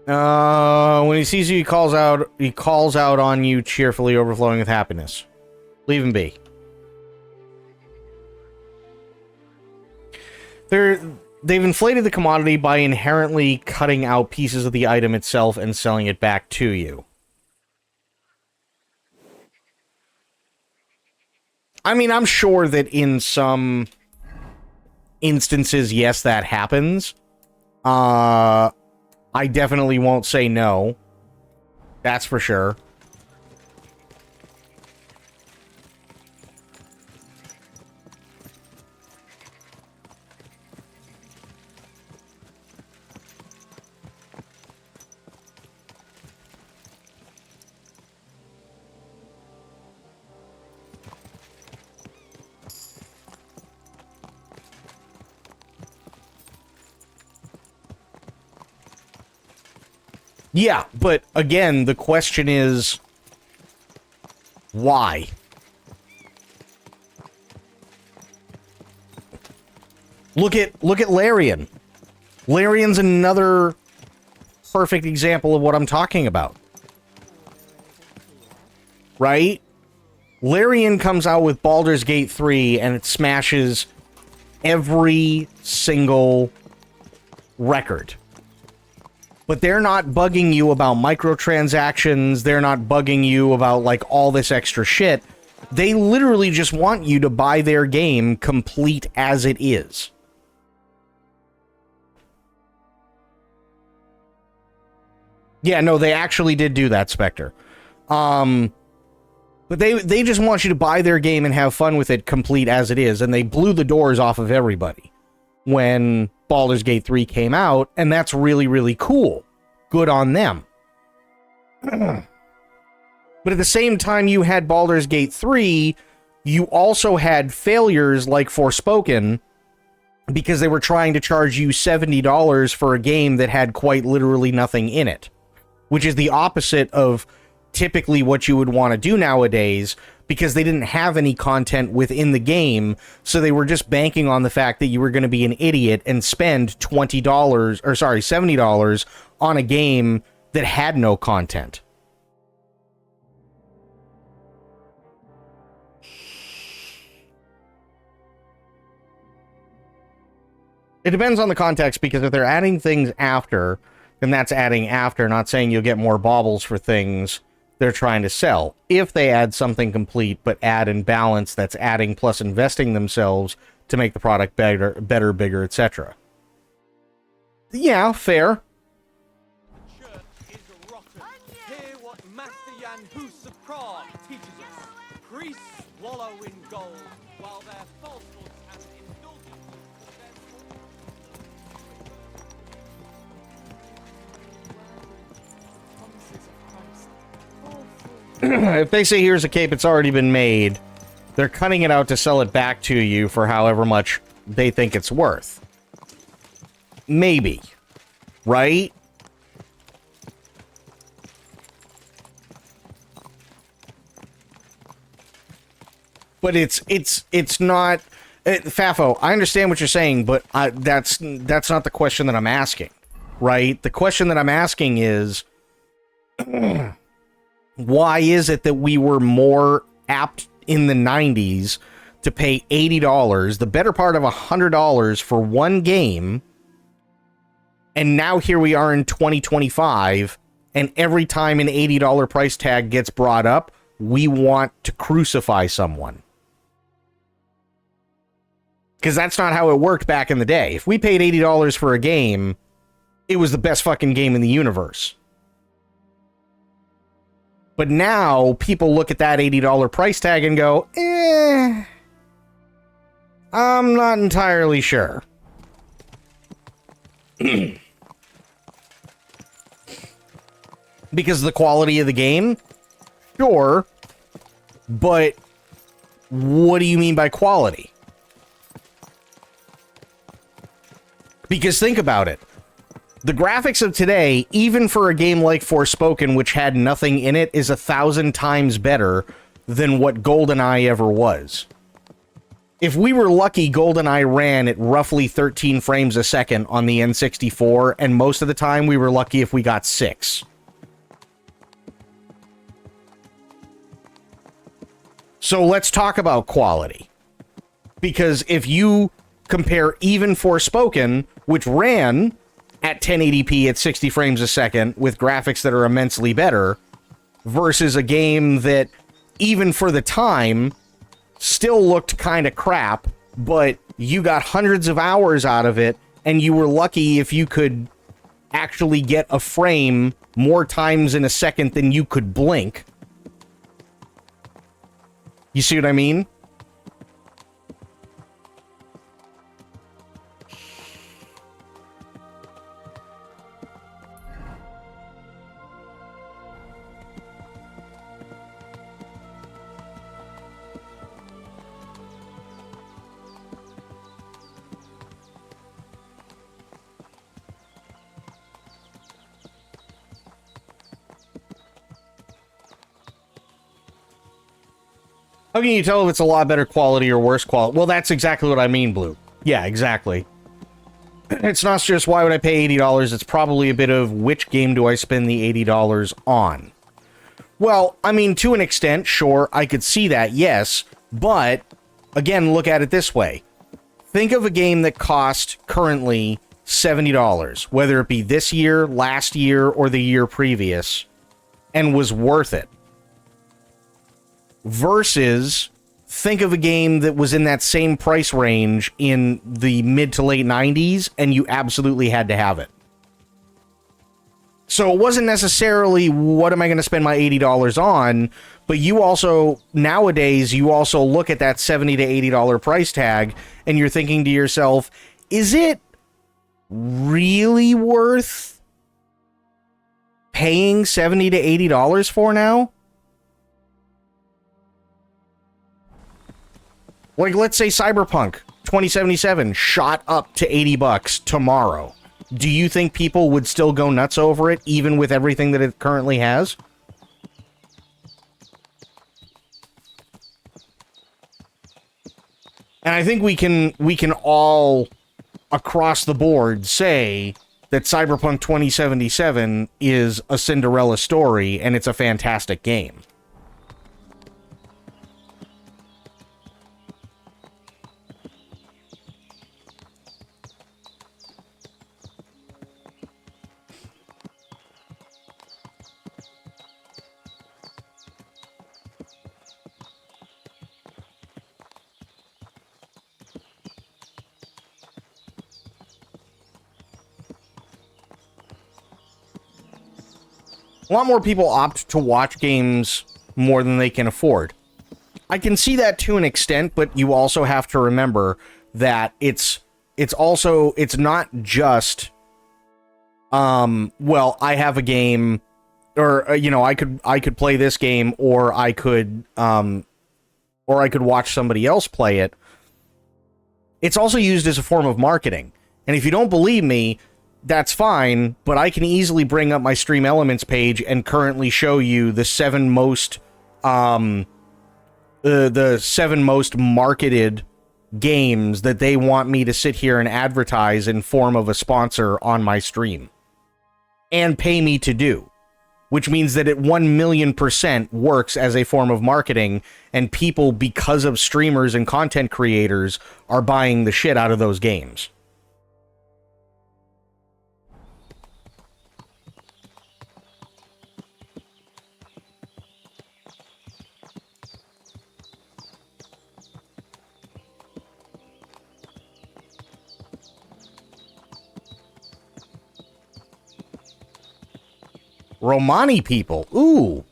When he sees you, he calls out on you, cheerfully overflowing with happiness. Leave him be. They've inflated the commodity by inherently cutting out pieces of the item itself and selling it back to you. I mean, I'm sure that in some instances, yes, that happens. I definitely won't say no. That's for sure. Yeah, but again, the question is, why? Look at Larian. Larian's another perfect example of what I'm talking about. Right? Larian comes out with Baldur's Gate 3 and it smashes every single record. But they're not bugging you about microtransactions, they're not bugging you about, like, all this extra shit. They literally just want you to buy their game complete as it is. Yeah, no, they actually did do that, Spectre. But they just want you to buy their game and have fun with it complete as it is, and they blew the doors off of everybody when Baldur's Gate 3 came out, and that's really, really cool. Good on them. But at the same time you had Baldur's Gate 3, you also had failures like Forspoken, because they were trying to charge you $70 for a game that had quite literally nothing in it. Which is the opposite of typically what you would want to do nowadays, because they didn't have any content within the game, so they were just banking on the fact that you were going to be an idiot and spend $70 on a game that had no content. It depends on the context, because if they're adding things after, then that's adding after, not saying you'll get more baubles for things they're trying to sell. If they add something complete, but add in balance, that's adding plus investing themselves to make the product better, bigger, etc. Yeah, fair. Church is rotten. Hear what Master Jan Hus of Prague teaches us. Priests wallow in gold, while their falsehoods and indulgences If they say here's a cape, it's already been made, they're cutting it out to sell it back to you for however much they think it's worth. Maybe. Right? But it's not... Fafo, I understand what you're saying, but that's not the question that I'm asking. Right? The question that I'm asking is... why is it that we were more apt in the 90s to pay $80, the better part of $100 for one game, and now here we are in 2025, and every time an $80 price tag gets brought up, we want to crucify someone? Because that's not how it worked back in the day. If we paid $80 for a game, it was the best fucking game in the universe. But now people look at that $80 price tag and go, I'm not entirely sure. Because of the quality of the game? Sure. But what do you mean by quality? Because think about it. The graphics of today, even for a game like Forspoken, which had nothing in it, is 1,000 times better than what GoldenEye ever was. If we were lucky, GoldenEye ran at roughly 13 frames a second on the N64, and most of the time we were lucky if we got 6. So let's talk about quality. Because if you compare even Forspoken, which ran at 1080p at 60 frames a second with graphics that are immensely better, versus a game that, even for the time, still looked kind of crap, but you got hundreds of hours out of it, and you were lucky if you could actually get a frame more times in a second than you could blink. You see what I mean? How can you tell if it's a lot better quality or worse quality? Well, that's exactly what I mean, Blue. Yeah, exactly. It's not just why would I pay $80, it's probably a bit of which game do I spend the $80 on. Well, I mean, to an extent, sure, I could see that, yes, but, again, look at it this way. Think of a game that cost currently $70, whether it be this year, last year, or the year previous, and was worth it. Versus, think of a game that was in that same price range in the mid to late 90s, and you absolutely had to have it. So it wasn't necessarily, what am I going to spend my $80 on, but you also, nowadays, you also look at that $70 to $80 price tag, and you're thinking to yourself, is it really worth paying $70 to $80 for now? Like, let's say Cyberpunk 2077 shot up to $80 tomorrow. Do you think people would still go nuts over it, even with everything that it currently has? And I think we can all, across the board, say that Cyberpunk 2077 is a Cinderella story, and it's a fantastic game. A lot more people opt to watch games more than they can afford. I can see that to an extent, but you also have to remember that it's not just well, I have a game, or I could play this game, or I could watch somebody else play it. It's also used as a form of marketing. And if you don't believe me, that's fine, but I can easily bring up my Stream Elements page and currently show you the 7 most the 7 most marketed games that they want me to sit here and advertise in form of a sponsor on my stream and pay me to do, which means that it 1,000,000% works as a form of marketing, and people, because of streamers and content creators, are buying the shit out of those games. Romani people. Ooh.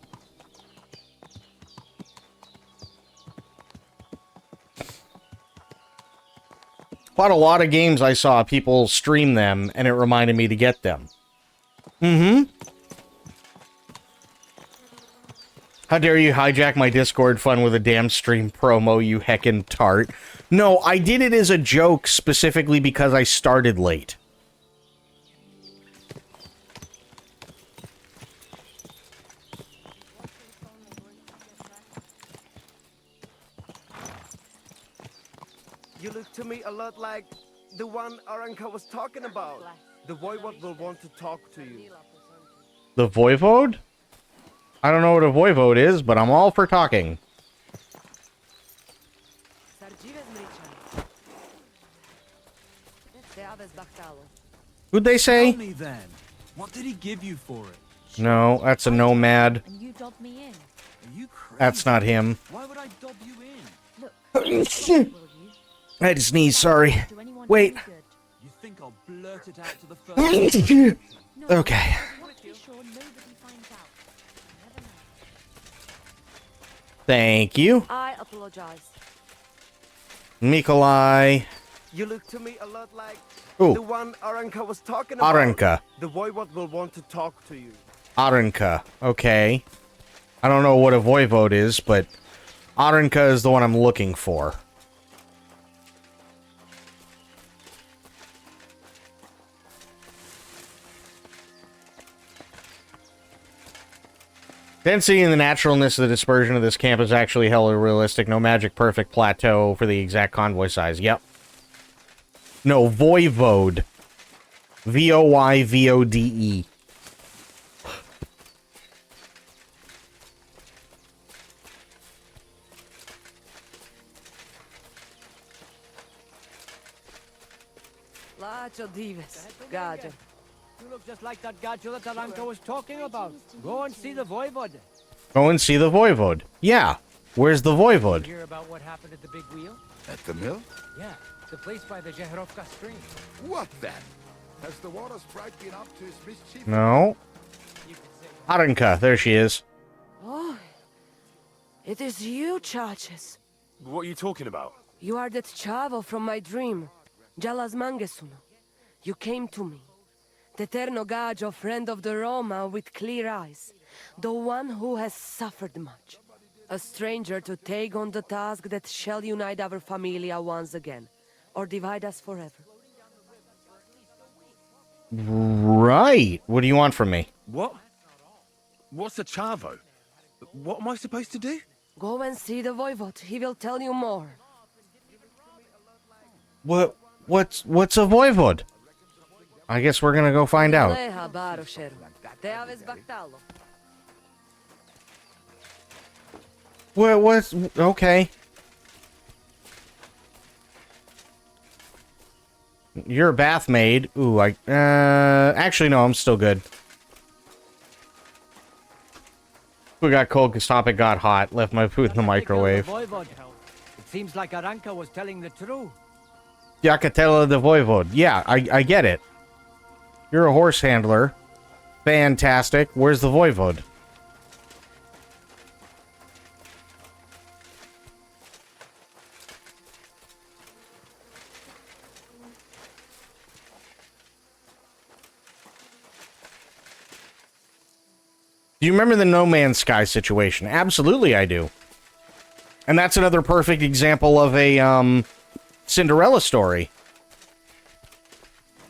Quite a lot of games I saw people stream them, and it reminded me to get them. Mm-hmm. How dare you hijack my Discord fun with a damn stream promo, you heckin' tart. No, I did it as a joke specifically because I started late. You look to me a lot like the one Aranka was talking about. The voivode will want to talk to you. The voivode? I don't know what a voivode is, but I'm all for talking. Who'd they say? Tell me then, what did he give you for it? No, that's a nomad. And you dobbed me in. Are you crazy? That's not him. Why would I dob you in? Look, will you? I had to sneeze, sorry. Do anyone Wait. any good? You think I'll blurt it out to the first? No, Okay. I want to be sure nobody finds out. Never know. Thank you. I apologize. Nikolai. You look to me a lot like Ooh. the one Aranka was talking about. Aranka. The voivode will want to talk to you. Aranka. Okay. I don't know what a voivode is, but Aranka is the one I'm looking for. Density and the naturalness of the dispersion of this camp is actually hella realistic. No magic perfect plateau for the exact convoy size. Yep. No, voivode. V-O-Y-V-O-D-E. Lacho dives. Gajo. You look just like that gadget that Aranka was talking about. Go and see the voivode. Go and see the voivode. Yeah. Where's the voivode? Hear about what happened at the big wheel? At the mill? Yeah, the place by the Jeherovka stream. What then? Has the water sprite been up to his mischief? No. You could say Aranka. There she is. Oh, it is you, Chaches. What are you talking about? You are that chavo from my dream. Jalas Mangesuno. You came to me. The Terno Gajo, friend of the Roma with clear eyes. The one who has suffered much. A stranger to take on the task that shall unite our familia once again. Or divide us forever. Right. What do you want from me? What? What's a chavo? What am I supposed to do? Go and see the voivode. He will tell you more. What's a voivode? I guess we're gonna go find out. Leha Barosheru. Te aves baktalo. What's okay? You're a bath maid. Ooh, actually no, I'm still good. We got cold because topic got hot. Left my food in the microwave. It seems like Aranka was telling the truth. Yakatela the voivode. Yeah, I get it. You're a horse handler. Fantastic. Where's the voivode? Do you remember the No Man's Sky situation? Absolutely I do. And that's another perfect example of a, Cinderella story.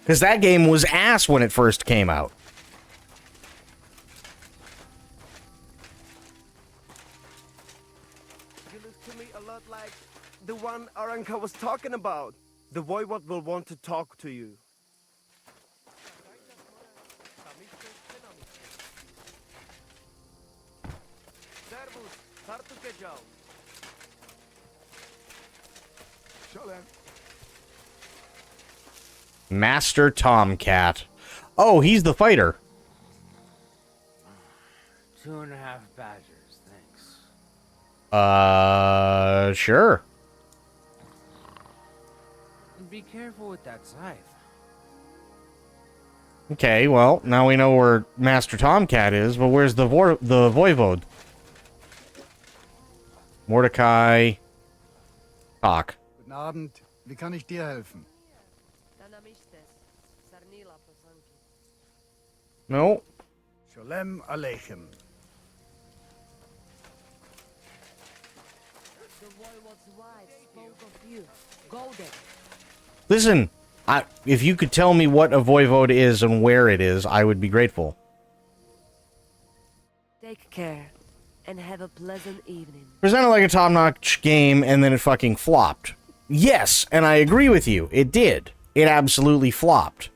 Because that game was ass when it first came out. You look to me a lot like the one Aranka was talking about. The voivode will want to talk to you. Servus, Tartuke Joe. Shalom. Master Tomcat. Oh, he's the fighter. 2.5 badgers, thanks. Sure. And be careful with that scythe. Okay, well, now we know where Master Tomcat is, but where's the voivode? Mordecai. Talk. Guten Abend, wie kann ich dir helfen? No. Shalem Aleichem. The Voivod's wife spoke of you. Go there. Listen, if you could tell me what a voivode is and where it is, I would be grateful. Take care, and have a pleasant evening. Presented like a top-notch game, and then it fucking flopped. Yes, and I agree with you. It did. It absolutely flopped.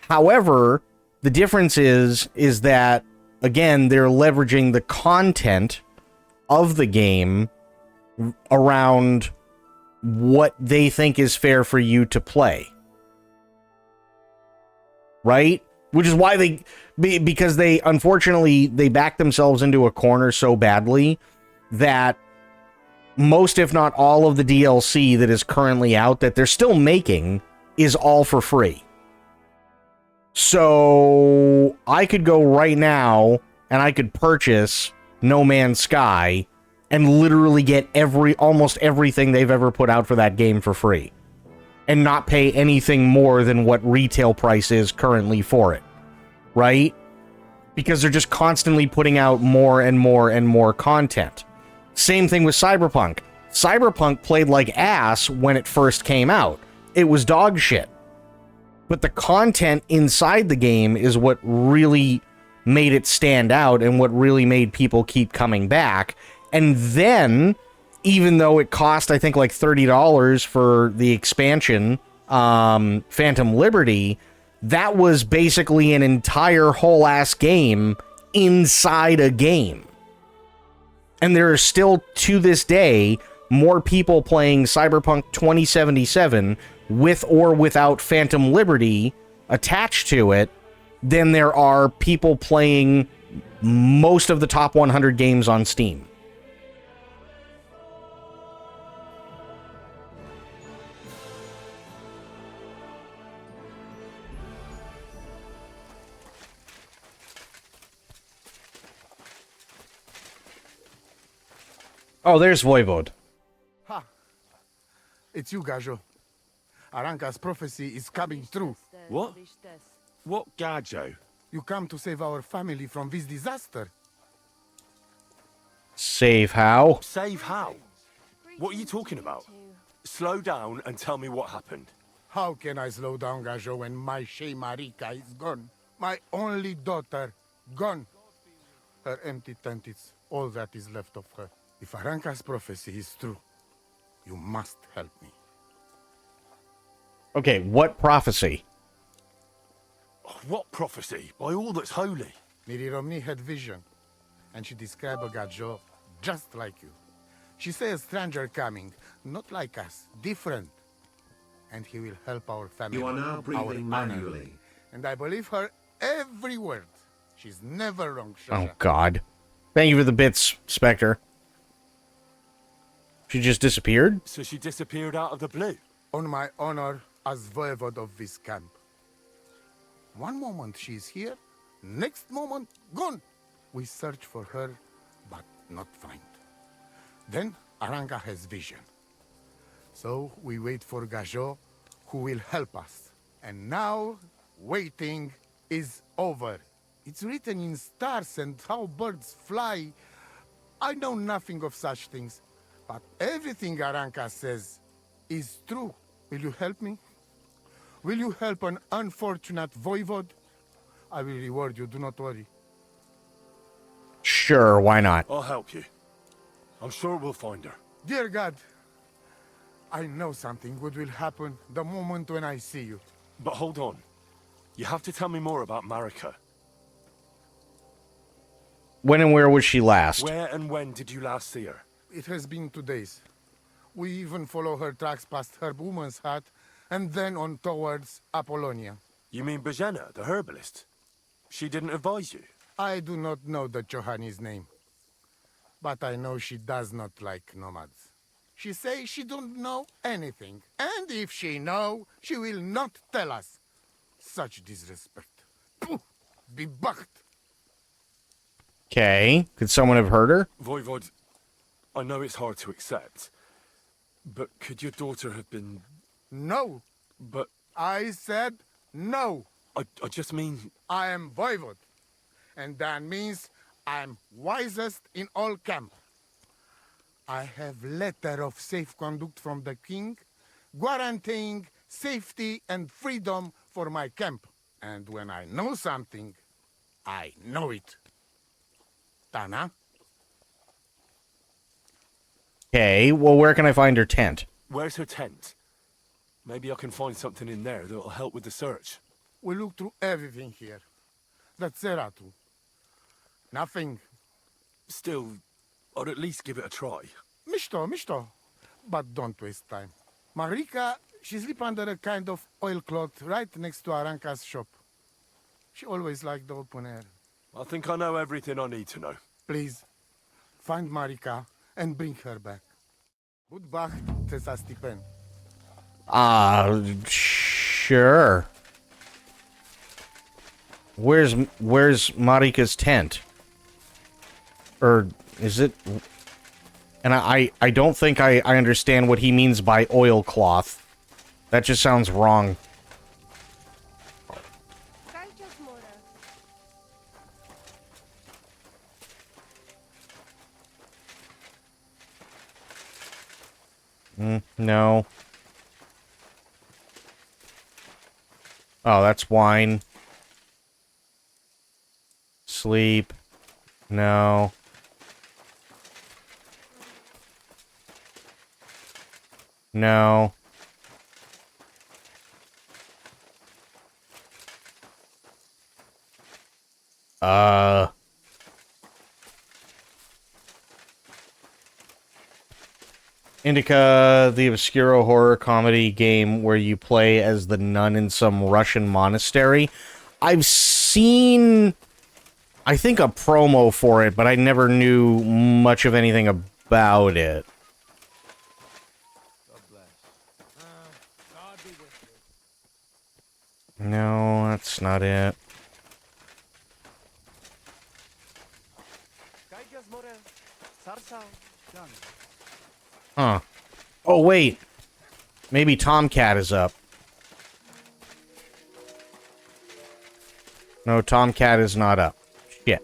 However, the difference is that, again, they're leveraging the content of the game around what they think is fair for you to play. Right? Which is why because they, unfortunately, they backed themselves into a corner so badly that most, if not all, of the DLC that is currently out that they're still making is all for free. So I could go right now and I could purchase No Man's Sky and literally get almost everything they've ever put out for that game for free, and not pay anything more than what retail price is currently for it, right? Because they're just constantly putting out more and more and more content. Same thing with Cyberpunk. Cyberpunk played like ass when it first came out. It was dog shit. But the content inside the game is what really made it stand out and what really made people keep coming back. And then, even though it cost, I think, like $30 for the expansion, Phantom Liberty, that was basically an entire whole-ass game inside a game. And there are still, to this day, more people playing Cyberpunk 2077 with or without Phantom Liberty attached to it than there are people playing most of the top 100 games on Steam. Oh, there's Voivode. Ha! It's you, Gajo. Aranka's prophecy is coming true. What? What Gajo? You come to save our family from this disaster. Save how? Save how? What are you talking about? Slow down and tell me what happened. How can I slow down, Gajo, when my Shea Marika is gone? My only daughter, gone. Her empty tent is all that is left of her. If Aranka's prophecy is true, you must help me. Okay, what prophecy? What prophecy? By all that's holy. Miri Romney had vision, and she described a Gajo just like you. She said a stranger coming, not like us, different. And he will help our family. You are now our breathing honor. manually. And I believe her every word. She's never wrong, Shasha. Oh, God. Thank you for the bits, Spectre. She just disappeared? So she disappeared out of the blue? On my honor as voivode of this camp. One moment she's here, next moment gone. We search for her, but not find. Then Aranka has vision. So we wait for Gajo, who will help us. And now, waiting is over. It's written in stars and how birds fly. I know nothing of such things, but everything Aranka says is true. Will you help me? Will you help an unfortunate voivode? I will reward you, do not worry. Sure, why not? I'll help you. I'm sure we'll find her. Dear God, I know something good will happen the moment when I see you. But hold on. You have to tell me more about Marika. When and where was she last? Where and when did you last see her? It has been 2 days. We even follow her tracks past her woman's hut and then on towards Apollonia. You mean Bajena, the herbalist? She didn't advise you? I do not know the Johanni's name, but I know she does not like nomads. She say she don't know anything, and if she know, she will not tell us. Such disrespect. Pooh! Be bucked. Okay. Could someone have heard her? Voivod, I know it's hard to accept, but could your daughter have been... No. But... I said no. I just mean... I am voivode. and that means I'm wisest in all camp. I have letter of safe conduct from the king, guaranteeing safety and freedom for my camp. And when I know something, I know it. Tana? Okay, well, where can I find her tent? Where's her tent? Maybe I can find something in there that'll help with the search. We look through everything here. That's Zeratu. Nothing. Still, I'd at least give it a try. Mishto. But don't waste time. Marika, she sleep under a kind of oilcloth right next to Aranka's shop. She always liked the open air. I think I know everything I need to know. Please, find Marika and bring her back. Good Bach, Tessa Stipen. Sure. Where's Marika's tent? Or is it... And I don't think I understand what he means by oilcloth. That just sounds wrong. No. Oh, that's wine. Sleep. No. No. Indica, the obscure horror comedy game where you play as the nun in some Russian monastery. I've seen, I think, a promo for it, but I never knew much of anything about it. No, that's not it. Huh. Oh, wait. Maybe Tomcat is up. No, Tomcat is not up. Shit.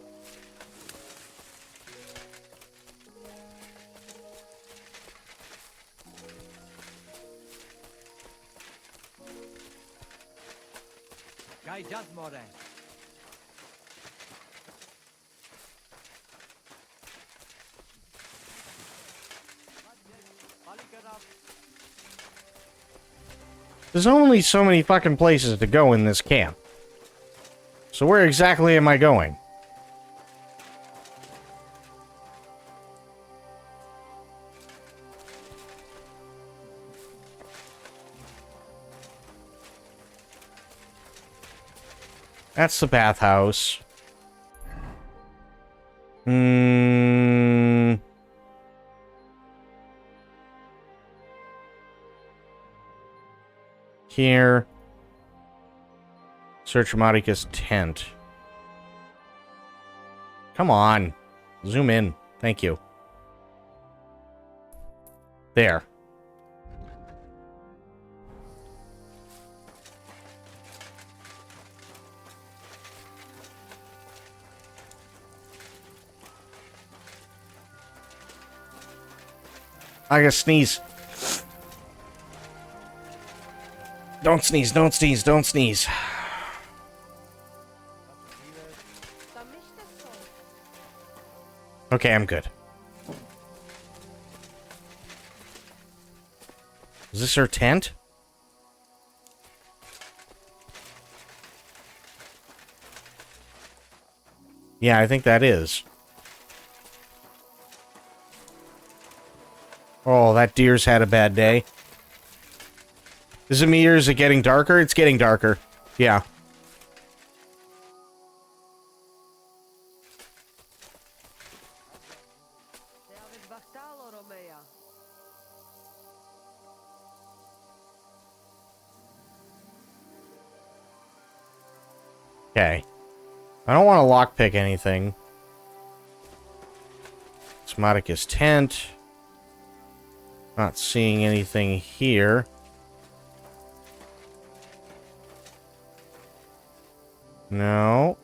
There's only so many fucking places to go in this camp. So where exactly am I going? That's the bathhouse. Here. Search Marika's tent. Come on. Zoom in. Thank you. There. I gotta sneeze. Don't sneeze, don't sneeze, don't sneeze. Okay, I'm good. Is this her tent? Yeah, I think that is. Oh, that deer's had a bad day. Is it me or is it getting darker? It's getting darker. Yeah. Okay. I don't want to lockpick anything. It's Marika's tent. Not seeing anything here. No.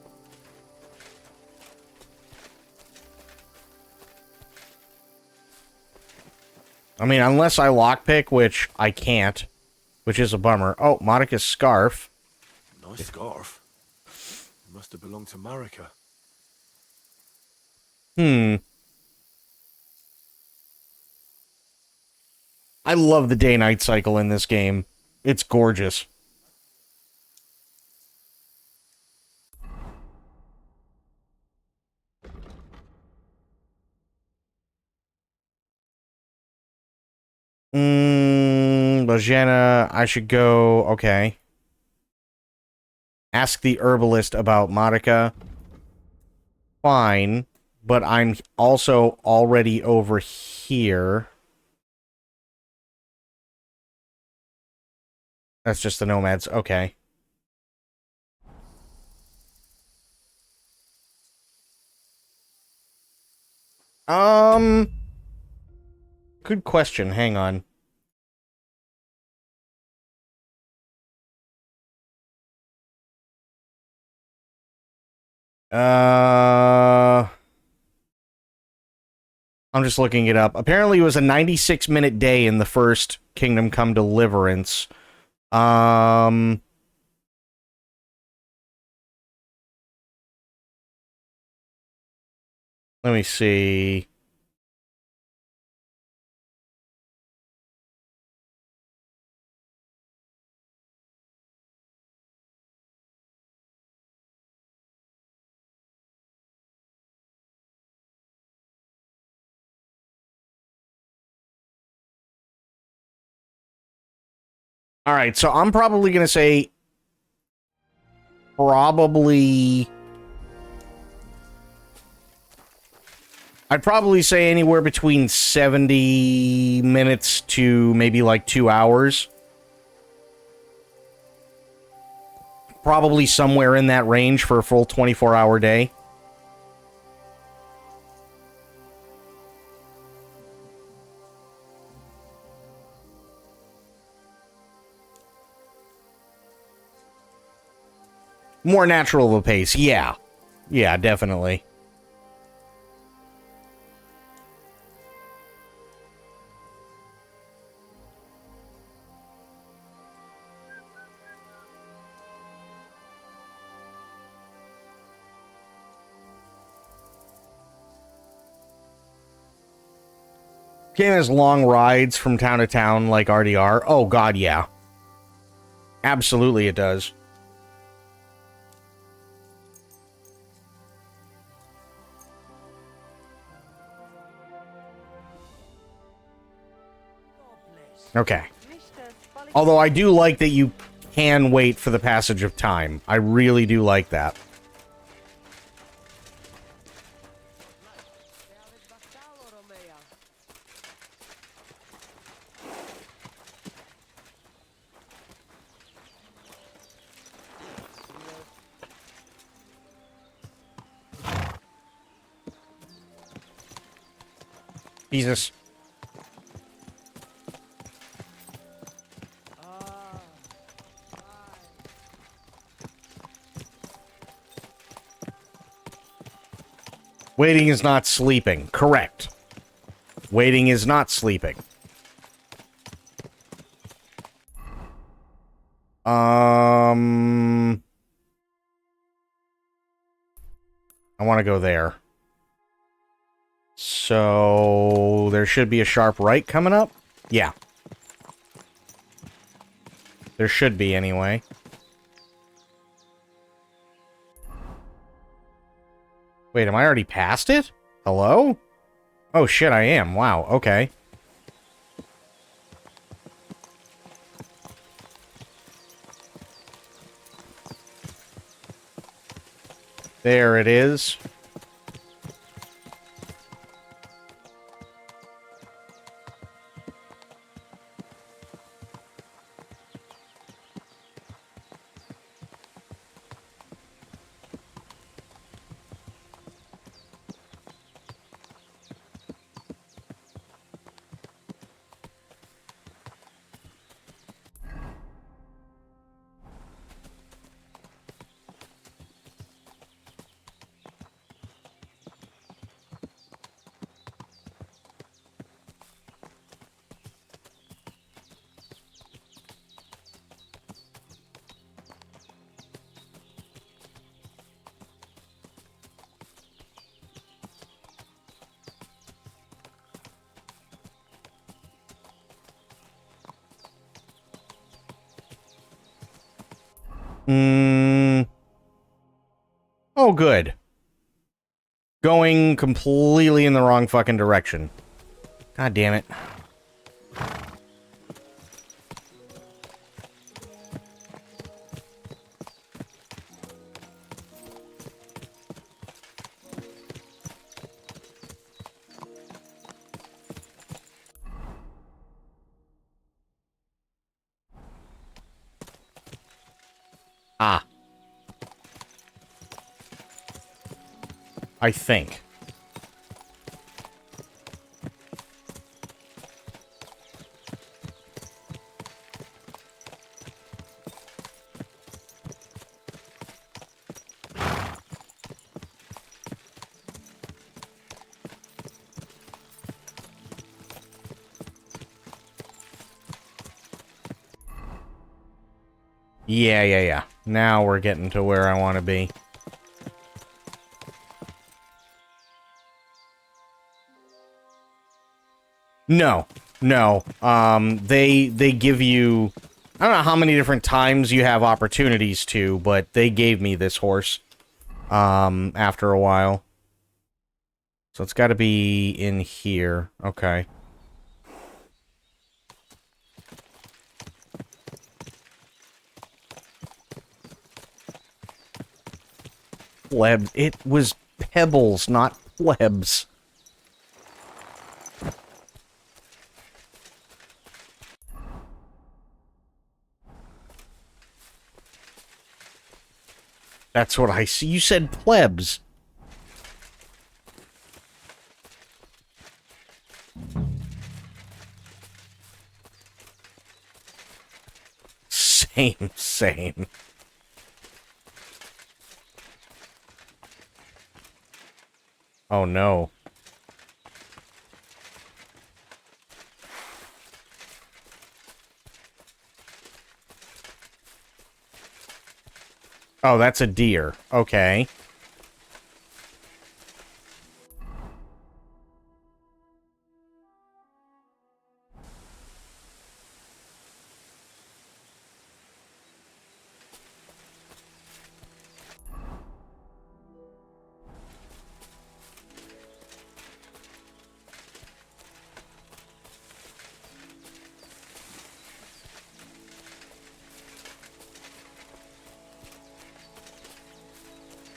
I mean, unless I lockpick, which I can't, which is a bummer. Oh, Monica's scarf. Nice scarf. Must have belonged to Marika. Hmm. I love the day-night cycle in this game. It's gorgeous. Bajana, I should go... Okay. Ask the herbalist about Marika. Fine. But I'm also already over here. That's just the nomads. Okay. Good question. Hang on. I'm just looking it up. Apparently it was a 96-minute day in the first Kingdom Come Deliverance. Let me see. All right, so I'm probably going to say I'd probably say anywhere between 70 minutes to maybe like 2 hours. Probably somewhere in that range for a full 24-hour day. More natural of a pace, yeah. Yeah, definitely. Game has long rides from town to town like RDR. Oh, God, yeah. Absolutely it does. Okay. Although I do like that you can wait for the passage of time. I really do like that. Jesus. Waiting is not sleeping. Correct. Waiting is not sleeping. I want to go there. So, there should be a sharp right coming up? Yeah. There should be, anyway. Wait, am I already past it? Hello? Oh shit, I am. Wow, okay. There it is. Mm. Oh, good. Going completely in the wrong fucking direction. God damn it. Ah. I think. Yeah. Now we're getting to where I want to be. No. They give you... I don't know how many different times you have opportunities to, but they gave me this horse, after a while. So it's got to be in here. Okay. Pleb. It was pebbles, not plebs. That's what I see. You said plebs. Same. Oh no. Oh, that's a deer. Okay.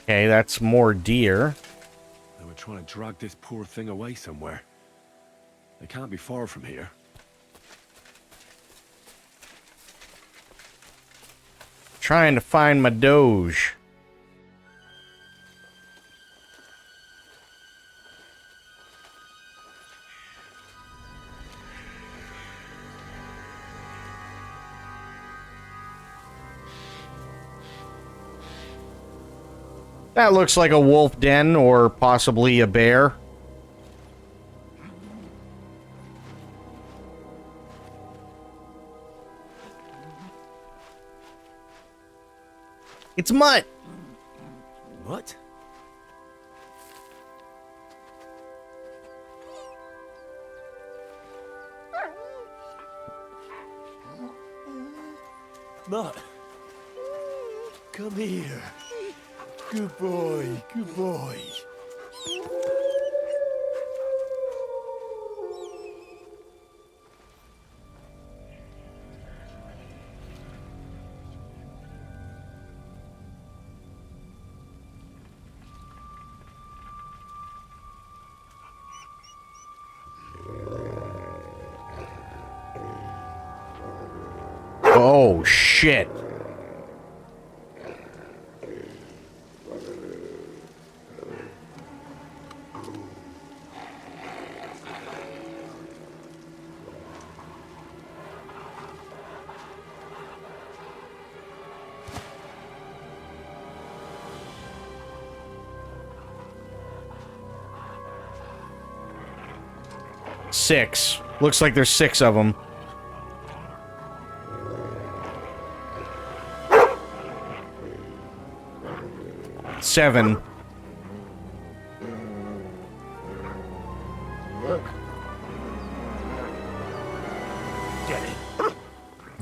Okay, that's more deer. They were trying to drag this poor thing away somewhere. They can't be far from here. Trying to find my Doge. That looks like a wolf den or possibly a bear. It's Mutt. What? Mutt. Come here. Good boy, good boy. Oh, shit. Six. Looks like there's 6 of them. Seven.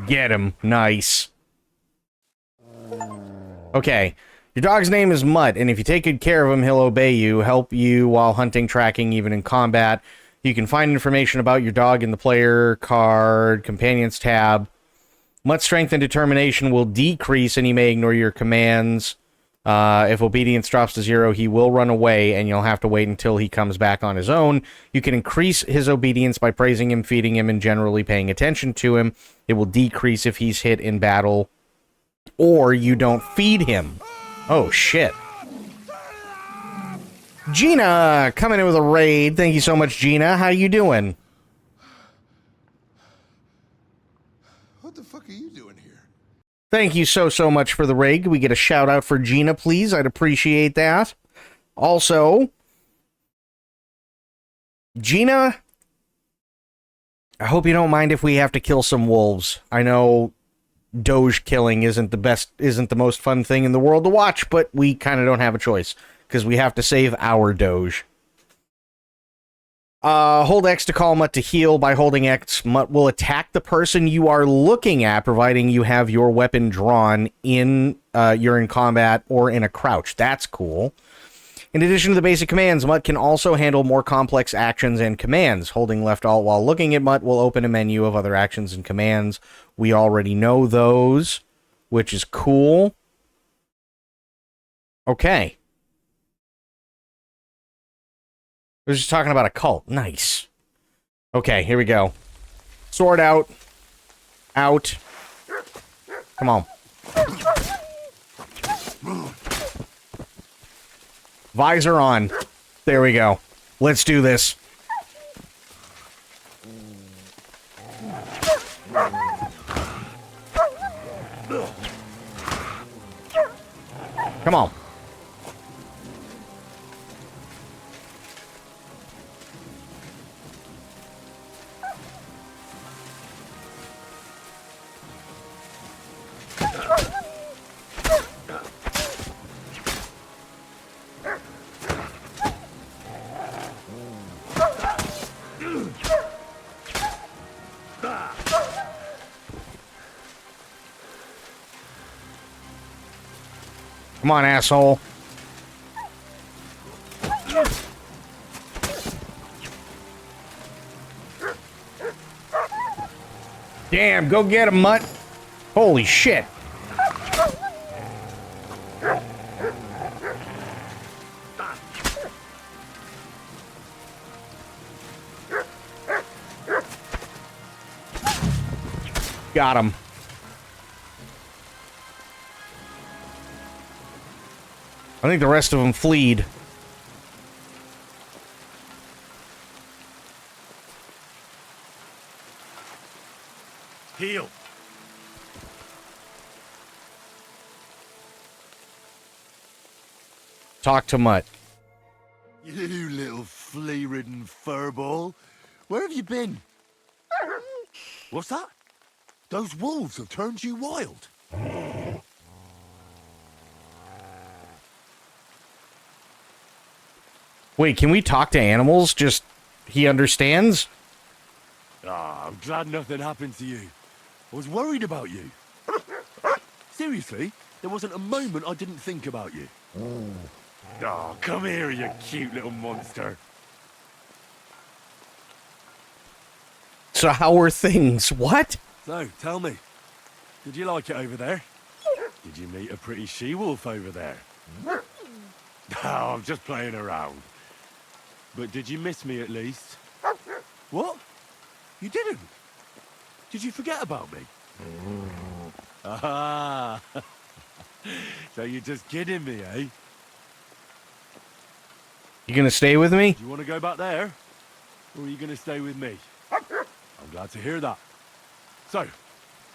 Get him. Nice. Okay. Your dog's name is Mutt, and if you take good care of him, he'll obey you, help you while hunting, tracking, even in combat. You can find information about your dog in the player card, companions tab. Mutt's strength and determination will decrease, and he may ignore your commands. If obedience drops to 0, he will run away, and you'll have to wait until he comes back on his own. You can increase his obedience by praising him, feeding him, and generally paying attention to him. It will decrease if he's hit in battle, or you don't feed him. Oh, shit. Gina, coming in with a raid. Thank you so much, Gina. How you doing? What the fuck are you doing here? Thank you so much for the raid. Can we get a shout out for Gina, please? I'd appreciate that. Also, Gina, I hope you don't mind if we have to kill some wolves. I know Doge killing isn't the most fun thing in the world to watch, but we kind of don't have a choice because we have to save our Doge. Hold X to call Mutt to heal. By holding X, Mutt will attack the person you are looking at, providing you have your weapon drawn in you're in combat or in a crouch. That's cool. In addition to the basic commands, Mutt can also handle more complex actions and commands. Holding left alt while looking at Mutt will open a menu of other actions and commands. We already know those, which is cool. Okay. I was just talking about a cult. Nice. Okay, here we go. Sword out. Out. Come on. Visor on. There we go. Let's do this. Come on. Come on, asshole. Damn, go get him, Mutt. Holy shit. Got him. I think the rest of them fleed. Heal. Talk to Mutt. You little flea-ridden furball. Where have you been? What's that? Those wolves have turned you wild. Wait, can we talk to animals? Just, he understands? Ah, I'm glad nothing happened to you. I was worried about you. Seriously, there wasn't a moment I didn't think about you. Oh, come here, you cute little monster. So how are things? What? So, tell me, did you like it over there? Did you meet a pretty she-wolf over there? Oh, I'm just playing around. But did you miss me at least? What? You didn't? Did you forget about me? Ah, so you're just kidding me, eh? You gonna stay with me? Do you want to go back there? Or are you going to stay with me? I'm glad to hear that. So,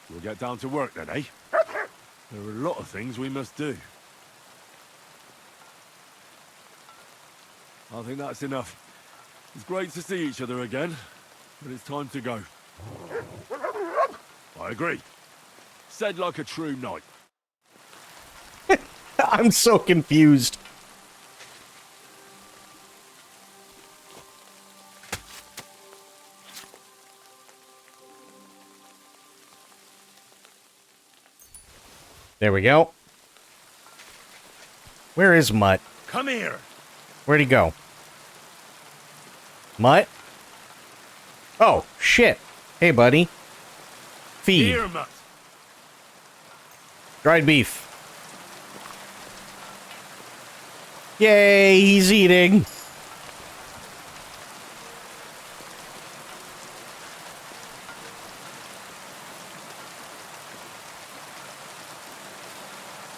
we'll get down to work then, eh? There are a lot of things we must do. I think that's enough. It's great to see each other again, but it's time to go. I agree. Said like a true knight. I'm so confused. There we go. Where is Mutt? Come here. Where'd he go? Mutt? Oh, shit. Hey, buddy. Feed. Here, Mutt. Dried beef. Yay, he's eating.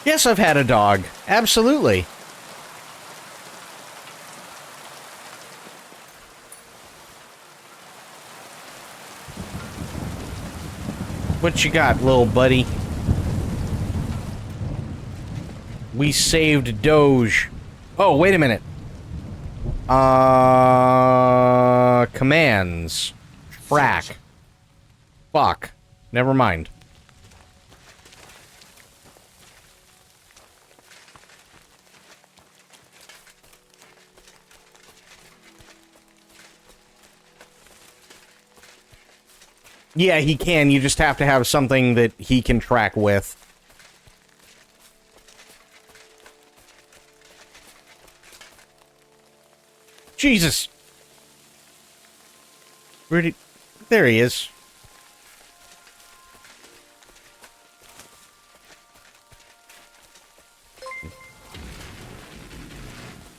Yes, I've had a dog. Absolutely. What you got, little buddy? We saved Doge. Oh, wait a minute. Commands. Frack. Fuck. Never mind. Yeah, he can. You just have to have something that he can track with. Jesus! Where did... There he is.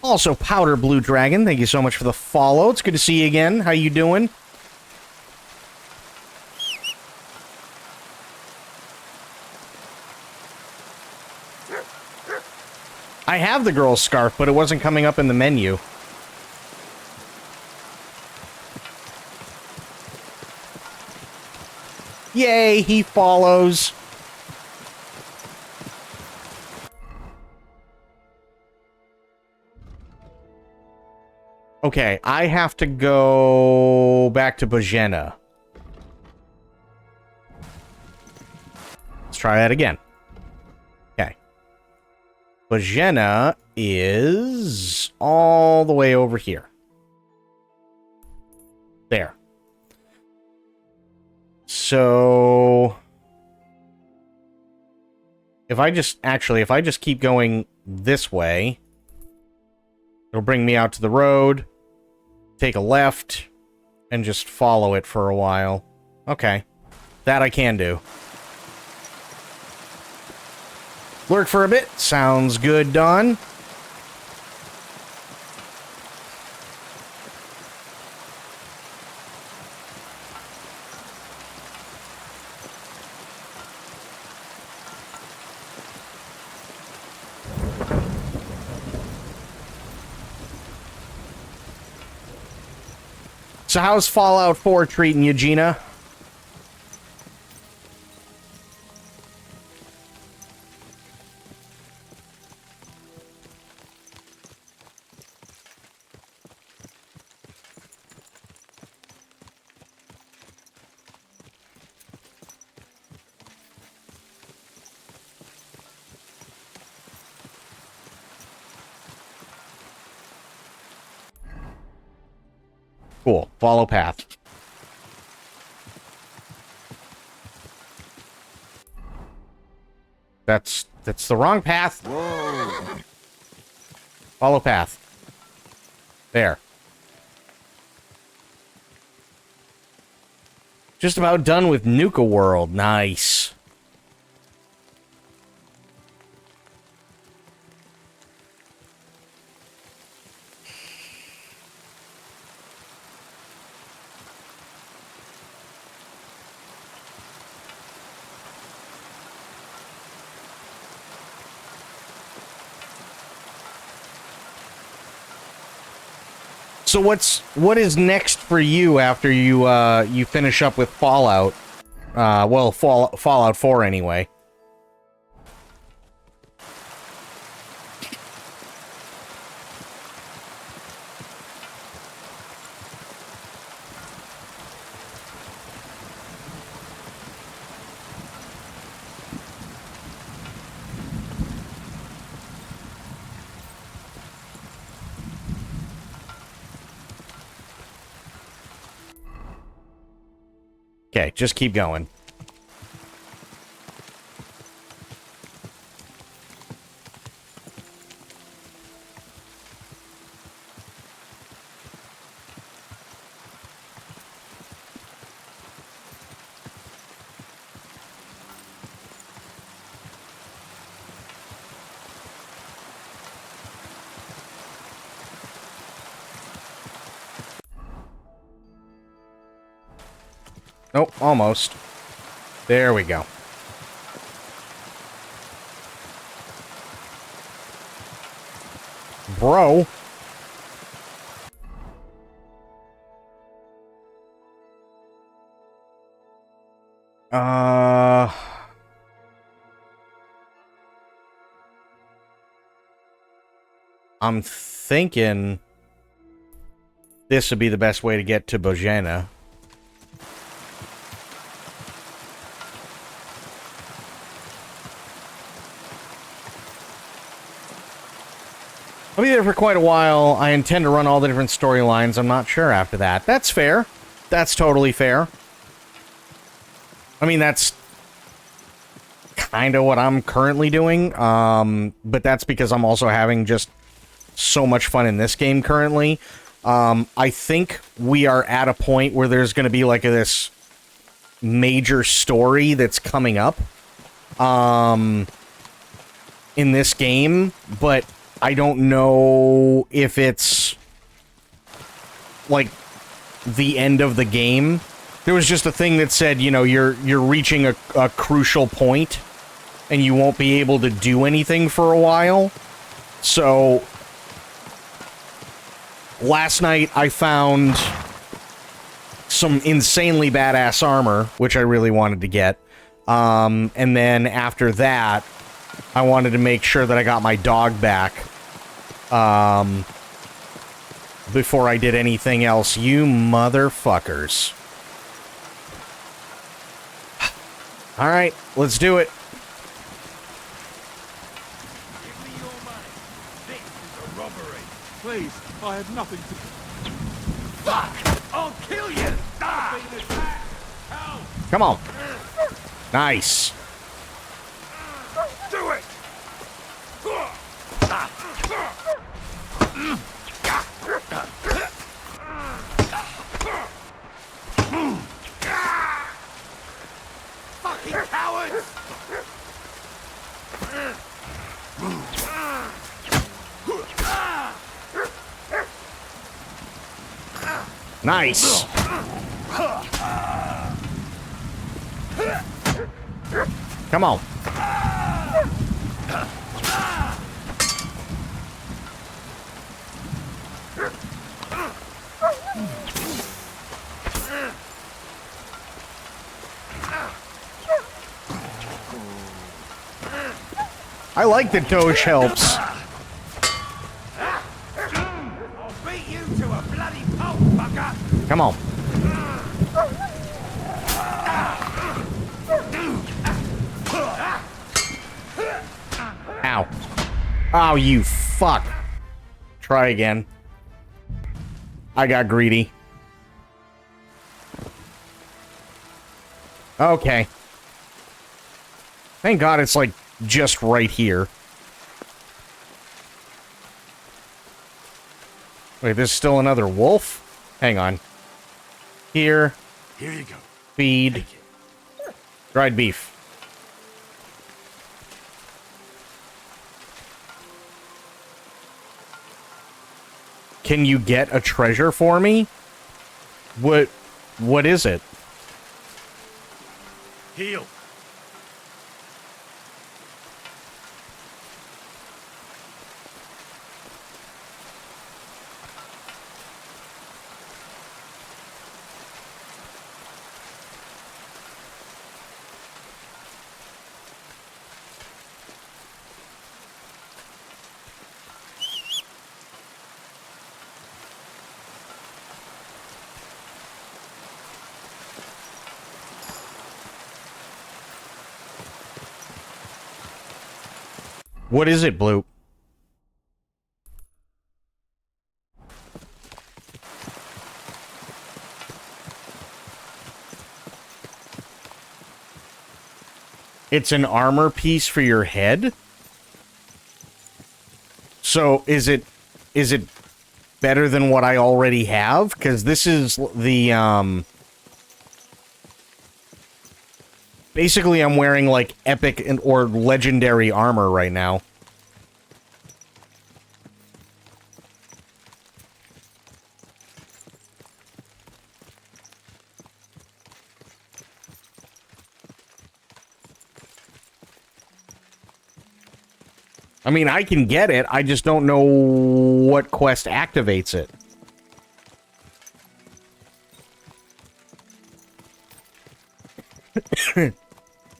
Also, Powder Blue Dragon, thank you so much for the follow. It's good to see you again. How you doing? I have the girl's scarf, but it wasn't coming up in the menu. Yay, he follows. Okay, I have to go back to Bojena. Let's try that again. Okay. Bojena is all the way over here. There. So... if I just keep going this way, it'll bring me out to the road, take a left, and just follow it for a while. Okay. That I can do. Lurk for a bit. Sounds good, Don. So how's Fallout 4 treating you, Gina? Cool. Follow path. That's the wrong path. Whoa. Follow path. There. Just about done with Nuka World. Nice. So what is next for you after you finish up with Fallout? Well, Fallout 4 anyway. Okay, just keep going. Nope, almost. There we go. Bro. I'm thinking this would be the best way to get to Bojana. I'll be there for quite a while. I intend to run all the different storylines. I'm not sure after that. That's fair. That's totally fair. I mean, that's kind of what I'm currently doing. But that's because I'm also having just so much fun in this game currently. I think we are at a point where there's going to be like this major story that's coming up in this game, but I don't know if it's like the end of the game. There was just a thing that said, you know, you're reaching a crucial point and you won't be able to do anything for a while. So last night I found some insanely badass armor, which I really wanted to get. And then after that, I wanted to make sure that I got my dog back before I did anything else. You motherfuckers. Alright, let's do it. Give me your money. This is a robbery. Please, I have nothing to... Fuck! I'll kill you! Ah! Help! Come on. Nice. Do it! Fucking cowards! Nice. Come on. I like that Doge helps. I'll beat you to a bloody pulp, fucker! Come on. Ow. Oh, you fuck. Try again. I got greedy. Okay. Thank God it's, like, just right here. Wait, there's still another wolf? Hang on. Here. Here you go. Feed. Dried beef. Can you get a treasure for me? What is it? Heal. What is it, Blue? It's an armor piece for your head? So, is it better than what I already have? Because this is the, basically, I'm wearing, like, epic or legendary armor right now. I mean, I can get it. I just don't know what quest activates it.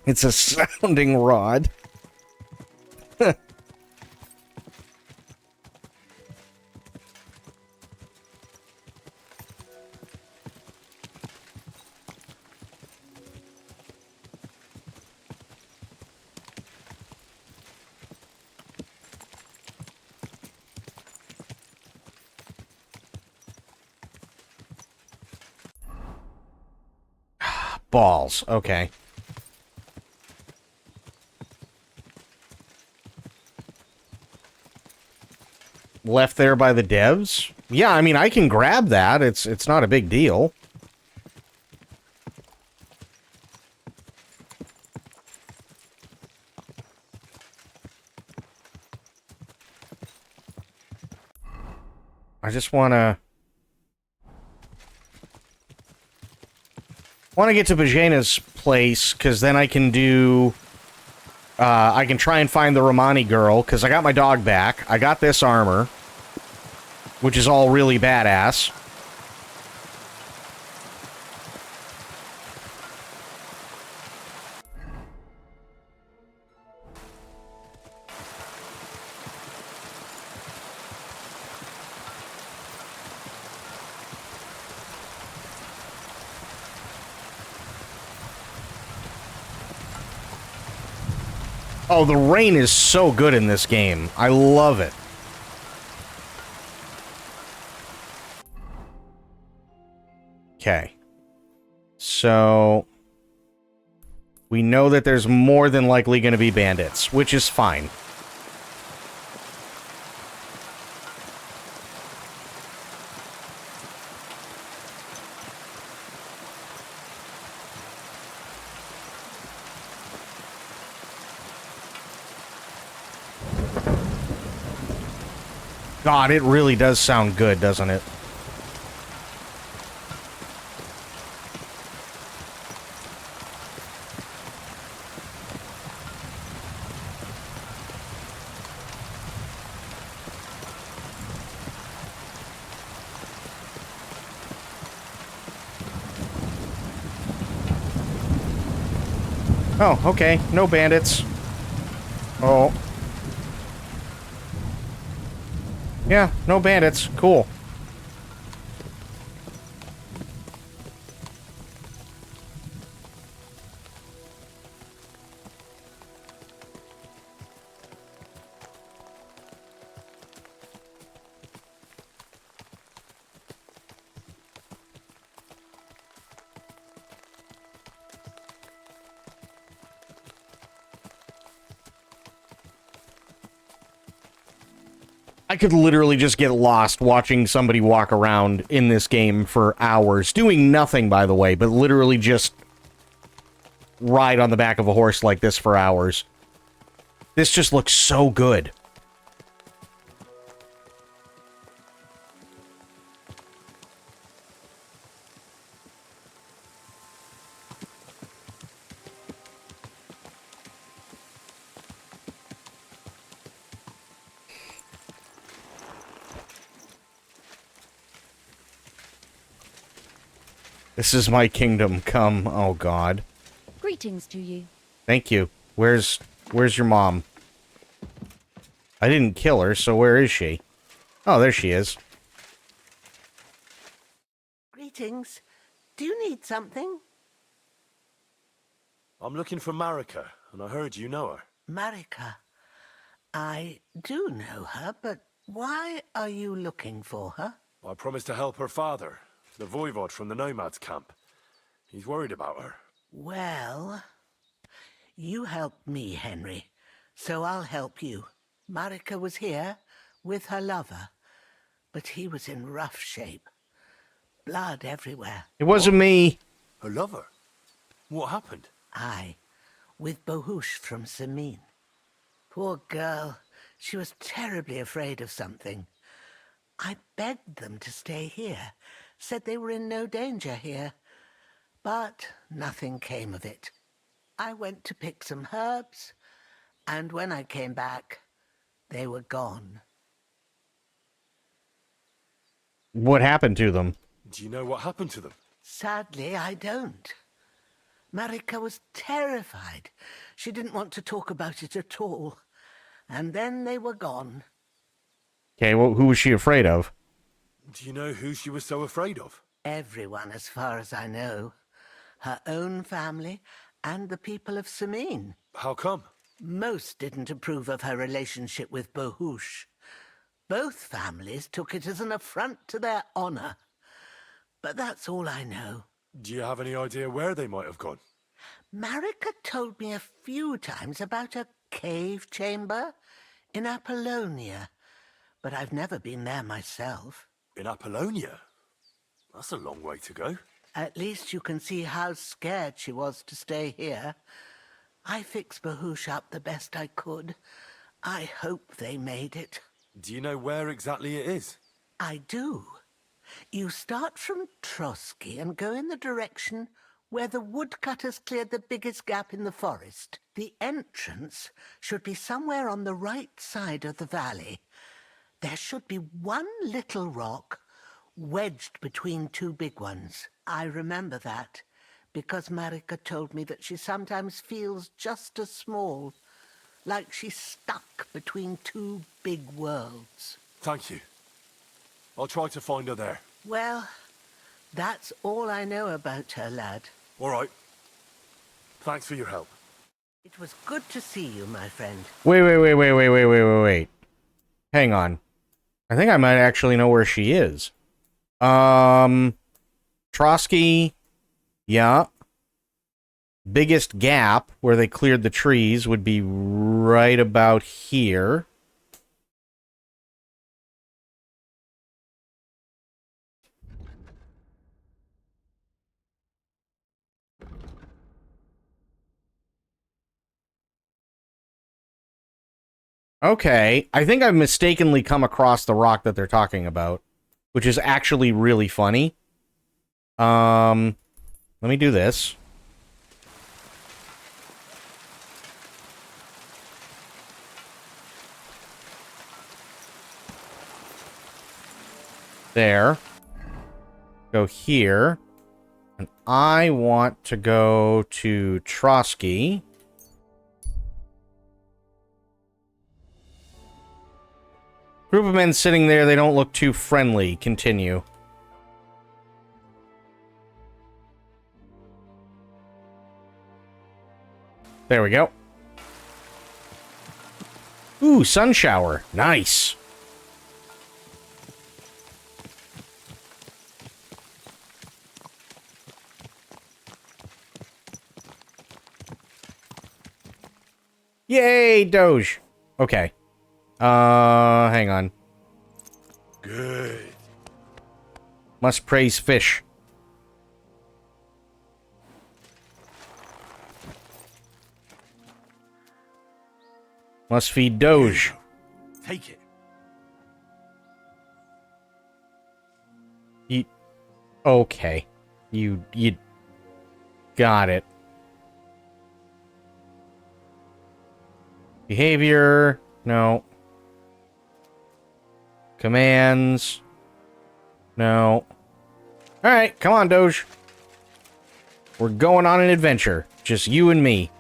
It's a sounding rod. Balls. Okay. Left there by the devs? Yeah, I mean, I can grab that. It's not a big deal. I just want to get to Bajena's place, because then I can do... I can try and find the Romani girl, because I got my dog back. I got this armor, which is all really badass. Oh, the rain is so good in this game. I love it. Okay. So... we know that there's more than likely going to be bandits, which is fine. God, it really does sound good, doesn't it? Oh, okay. No bandits. Oh. Yeah, no bandits. Cool. I could literally just get lost watching somebody walk around in this game for hours. Doing nothing, by the way, but literally just ride on the back of a horse like this for hours. This just looks so good. This is my kingdom come. Oh, God. Greetings to you. Thank you. Where's your mom? I didn't kill her, so where is she? Oh, there she is. Greetings. Do you need something? I'm looking for Marika, and I heard you know her. Marika. I do know her, but why are you looking for her? I promised to help her father, the voivod from the nomads camp. He's worried about her. Well, you helped me, Henry, so I'll help you. Marika was here with her lover, but he was in rough shape. Blood everywhere. It wasn't me. Her lover? What happened? I, with Bohush from Samin. Poor girl, she was terribly afraid of something. I begged them to stay here, said they were in no danger here, but nothing came of it. I went to pick some herbs, and when I came back, They were gone. What happened to them? Do you know what happened to them? Sadly, I don't. Marika was terrified. She didn't want to talk about it at all. And then they were gone. Okay, well, who was she afraid of? Do you know who she was so afraid of? Everyone, as far as I know. Her own family and the people of Samin. How come? Most didn't approve of her relationship with Bohush. Both families took it as an affront to their honor. But that's all I know. Do you have any idea where they might have gone? Marika told me a few times about a cave chamber in Apollonia, but I've never been there myself. In Apollonia? That's a long way to go. At least you can see how scared she was to stay here. I fixed Bahush up the best I could. I hope they made it. Do you know where exactly it is? I do. You start from Trotsky and go in the direction where the woodcutters cleared the biggest gap in the forest. The entrance should be somewhere on the right side of the valley. There should be one little rock wedged between two big ones. I remember that because Marika told me that she sometimes feels just as small, like she's stuck between two big worlds. Thank you. I'll try to find her there. Well, that's all I know about her, lad. All right. Thanks for your help. It was good to see you, my friend. Wait. Hang on. I think I might actually know where she is. Trotsky, yeah. Biggest gap where they cleared the trees would be right about here. Okay, I think I've mistakenly come across the rock that they're talking about, which is actually really funny. Let me do this. There. Go here. And I want to go to Trotsky. Group of men sitting there, they don't look too friendly. Continue. There we go. Ooh, sun shower. Nice. Yay, Doge. Okay. Hang on. Good. Must praise fish. Must feed Doge. Take it. Okay. You got it. Behavior. No. Commands. No. Alright, come on, Doge. We're going on an adventure. Just you and me.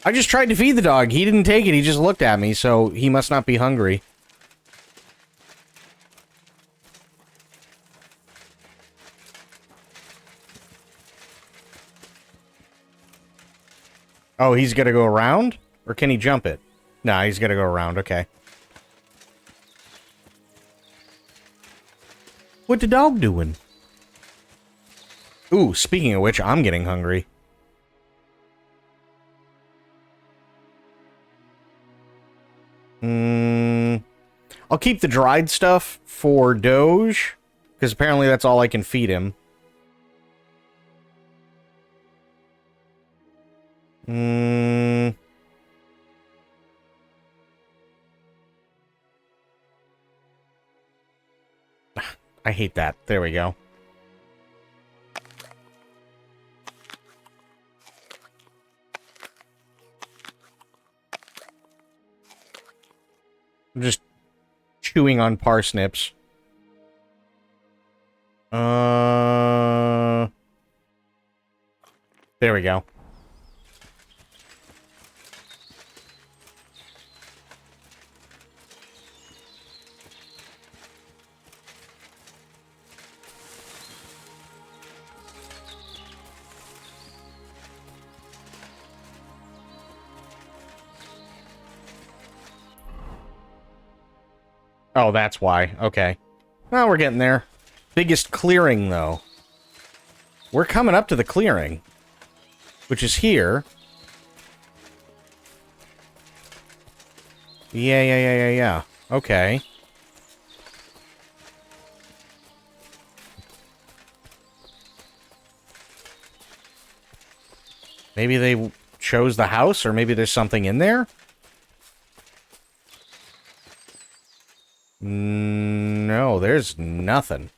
I just tried to feed the dog. He didn't take it. He just looked at me, so he must not be hungry. Oh, he's gonna go around? Or can he jump it? Nah, he's gonna go around. Okay. What the dog doing? Ooh, speaking of which, I'm getting hungry. I'll keep the dried stuff for Doge, because apparently that's all I can feed him. I hate that. There we go. I'm just chewing on parsnips. There we go. Oh, that's why. Okay. Well, we're getting there. Biggest clearing, though. We're coming up to the clearing, which is here. Yeah. Okay. Maybe they chose the house, or maybe there's something in there? No, there's nothing.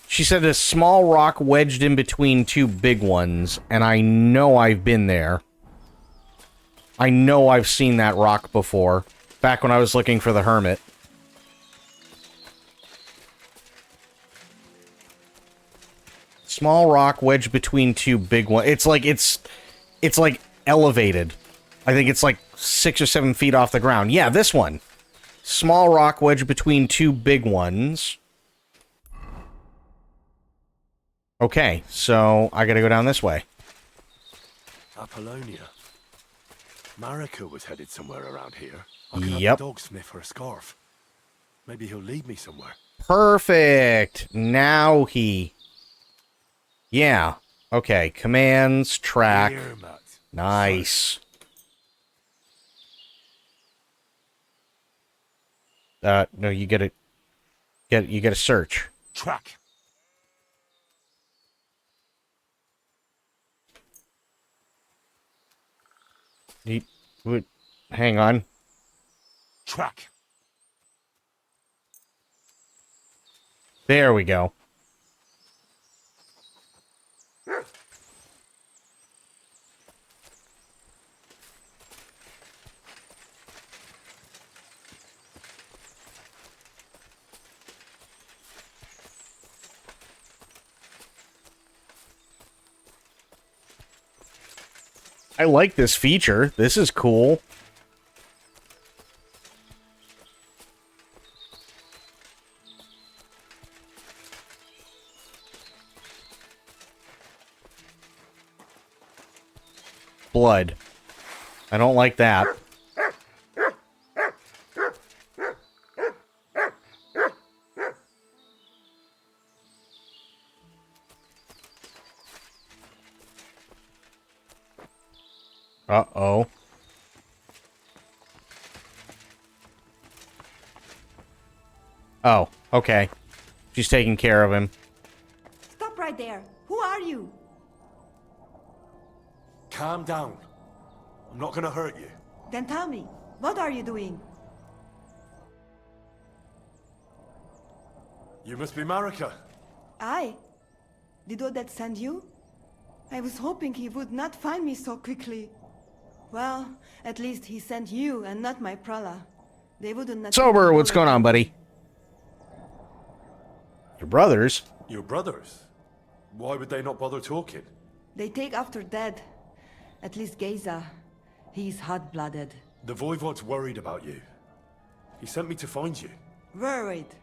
She said a small rock wedged in between two big ones, and I know I've been there. I know I've seen that rock before, back when I was looking for the hermit. Small rock wedged between two big ones. It's like elevated. I think it's like 6 or 7 feet off the ground. Yeah, this one. Small rock wedged between two big ones. Okay, so I gotta go down this way. Apollonia. Marika was headed somewhere around here. I can have Yep. the dog sniff her scarf. Maybe he'll lead me somewhere. Perfect. Now he... Yeah. Okay, commands, track. Here, Matt. Nice. No, you gotta search. Track. Hang on. Track. There we go. I like this feature. This is cool. Blood. I don't like that. Uh-oh. Oh, okay. She's taking care of him. Stop right there. Who are you? Calm down. I'm not gonna hurt you. Then tell me, what are you doing? You must be Marika. I? Did Odette send you? I was hoping he would not find me so quickly. Well, at least he sent you and not my prala. They wouldn't... Sober, what's going on, buddy? Your brothers? Your brothers? Why would they not bother talking? They take after dead. At least Geza. He's hot-blooded. The Voivod's worried about you. He sent me to find you. Worried.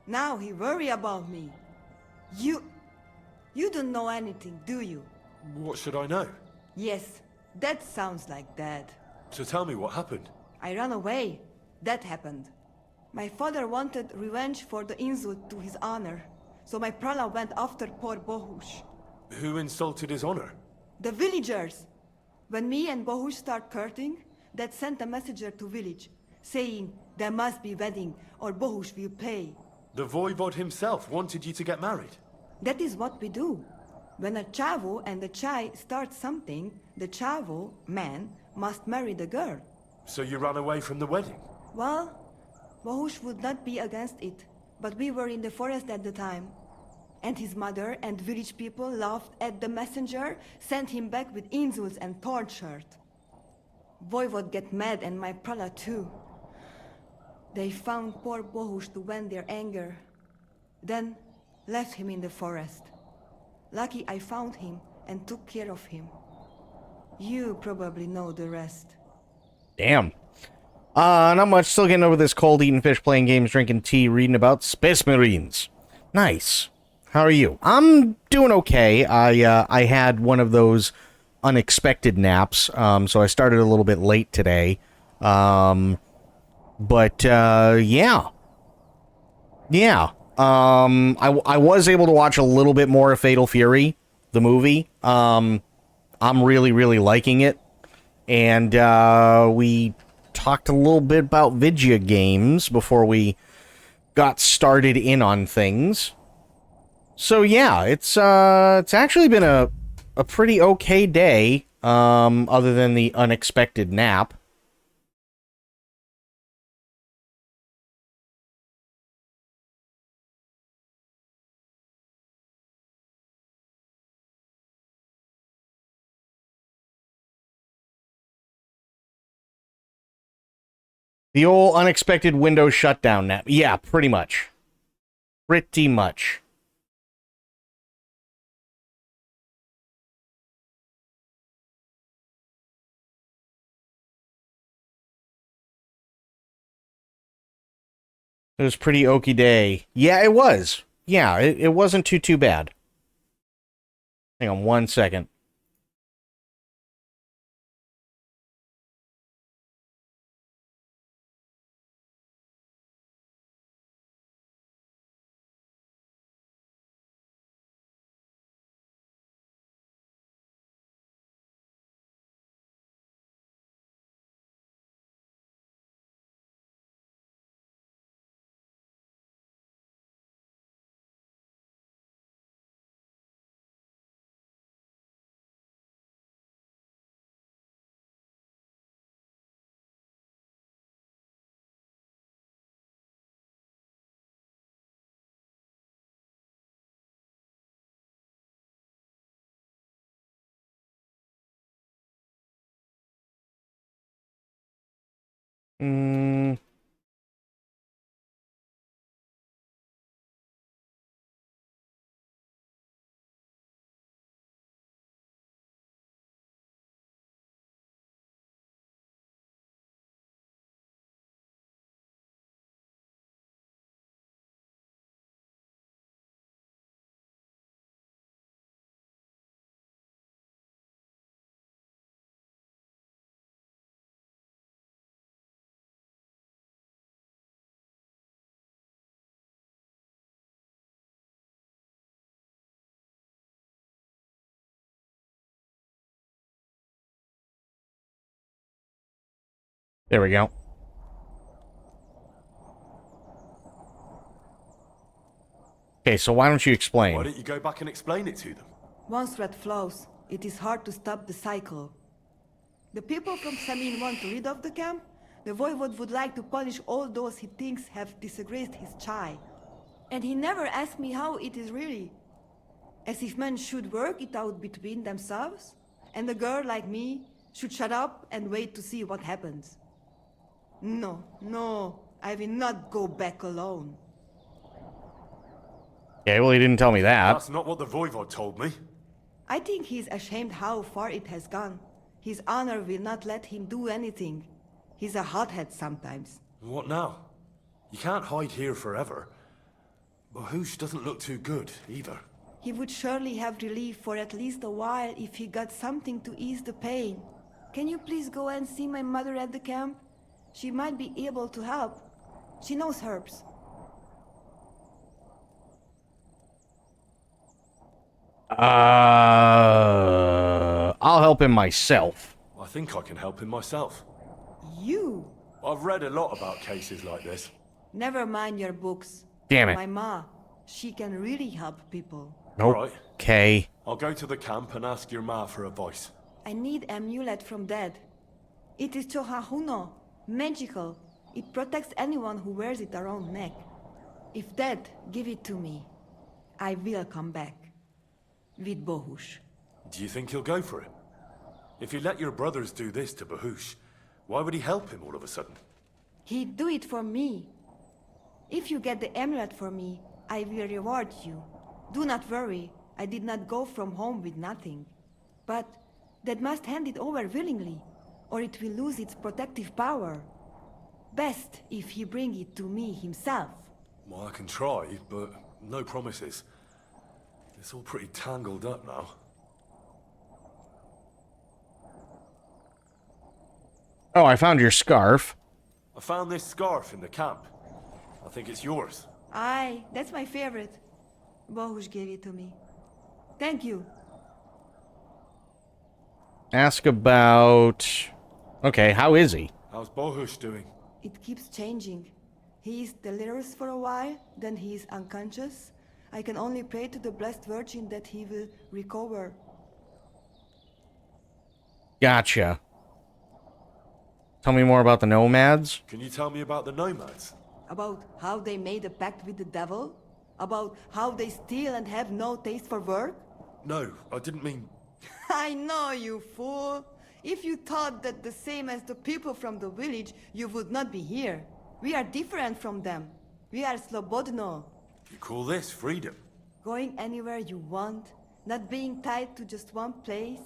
Now he worry about me. You don't know anything, do you? What should I know? Yes, that sounds like Dad. So tell me what happened. I ran away. That happened. My father wanted revenge for the insult to his honor. So my prala went after poor Bohush. Who insulted his honor? The villagers! When me and Bohush start courting, Dad sent a messenger to village, saying there must be wedding or Bohush will pay. The Voivod himself wanted you to get married. That is what we do. When a chavo and a chai start something, the chavo, man, must marry the girl. So you ran away from the wedding? Well, Bohush would not be against it, but we were in the forest at the time. And his mother and village people laughed at the messenger, sent him back with insults and tortured. Voivod get mad and my prala too. They found poor Bohush to vent their anger. Then left him in the forest. Lucky I found him and took care of him. You probably know the rest. Damn. Not much. Still getting over this cold, eating fish, playing games, drinking tea, reading about Space Marines. Nice. How are you? I'm doing okay. I had one of those unexpected naps, so I started a little bit late today. Yeah. Yeah. I was able to watch a little bit more of Fatal Fury, the movie. I'm really, really liking it. And, we talked a little bit about Vidya games before we got started in on things. So yeah, it's actually been a pretty okay day, other than the unexpected nap. The old unexpected Windows shutdown nap. Yeah, pretty much. Pretty much. It was pretty okie day. Yeah, it was. Yeah, it wasn't too bad. Hang on one second. There we go. Okay, so why don't you explain? Why don't you go back and explain it to them? Once red flows, it is hard to stop the cycle. The people from Samin want to rid of the camp. The voivode would like to punish all those he thinks have disgraced his chai. And he never asked me how it is really. As if men should work it out between themselves, and a girl like me should shut up and wait to see what happens. No, I will not go back alone. Okay, well, he didn't tell me that. That's not what the Voivod told me. I think he's ashamed how far it has gone. His honor will not let him do anything. He's a hothead sometimes. What now? You can't hide here forever. Bahush doesn't look too good, either. He would surely have relief for at least a while if he got something to ease the pain. Can you please go and see my mother at the camp? She might be able to help. She knows herbs. I'll help him myself. I think I can help him myself. You? I've read a lot about cases like this. Never mind your books. Damn it. My ma, she can really help people. Nope. All right. Okay. I'll go to the camp and ask your ma for advice. I need an amulet from Dad. It is Chohahuno, magical. It protects anyone who wears it around neck. If Dad, give it to me. I will come back. With Bohush. Do you think he'll go for it? If you let your brothers do this to Bahush, why would he help him all of a sudden? He'd do it for me. If you get the amulet for me, I will reward you. Do not worry, I did not go from home with nothing. But that must hand it over willingly, or it will lose its protective power. Best if he bring it to me himself. Well, I can try, but no promises. It's all pretty tangled up now. Oh, I found your scarf. I found this scarf in the camp. I think it's yours. Aye, that's my favorite. Bohush gave it to me. Thank you. Ask about... Okay, how is he? How's Bahush doing? It keeps changing. He is delirious for a while, then he is unconscious. I can only pray to the Blessed Virgin that he will recover. Gotcha. Tell me more about the nomads. Can you tell me about the nomads? About how they made a pact with the devil? About how they steal and have no taste for work? No, I didn't mean... I know, you fool! If you thought that the same as the people from the village, you would not be here. We are different from them. We are Slobodno. You call this freedom? Going anywhere you want, not being tied to just one place,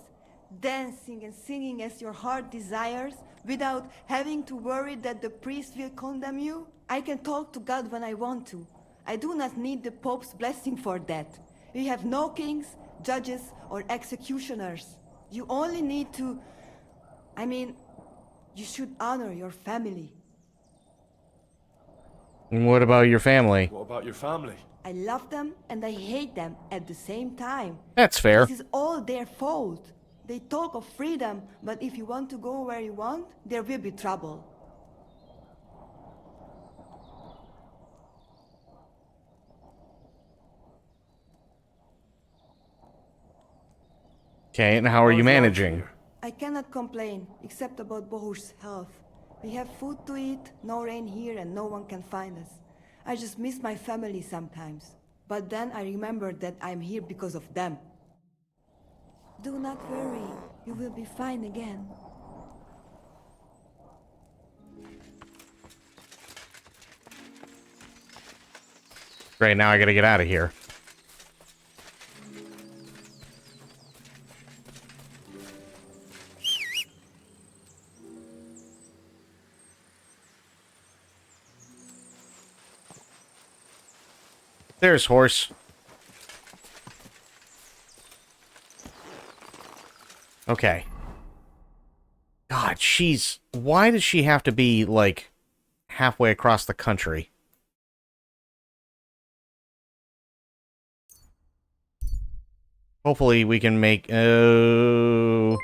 dancing and singing as your heart desires, without having to worry that the priest will condemn you. I can talk to God when I want to. I do not need the Pope's blessing for that. We have no kings, judges, or executioners. You only need to... I mean, you should honor your family. And what about your family? What about your family? I love them and I hate them at the same time. That's fair. This is all their fault. They talk of freedom, but if you want to go where you want, there will be trouble. Okay, and how are you managing? I cannot complain, except about Bohush's health. We have food to eat, no rain here, and no one can find us. I just miss my family sometimes. But then I remember that I'm here because of them. Do not worry, you will be fine again. Great, now I gotta get out of here. There's horse. Okay. God, she's... Why does she have to be, like, halfway across the country? Hopefully we can make... Oh...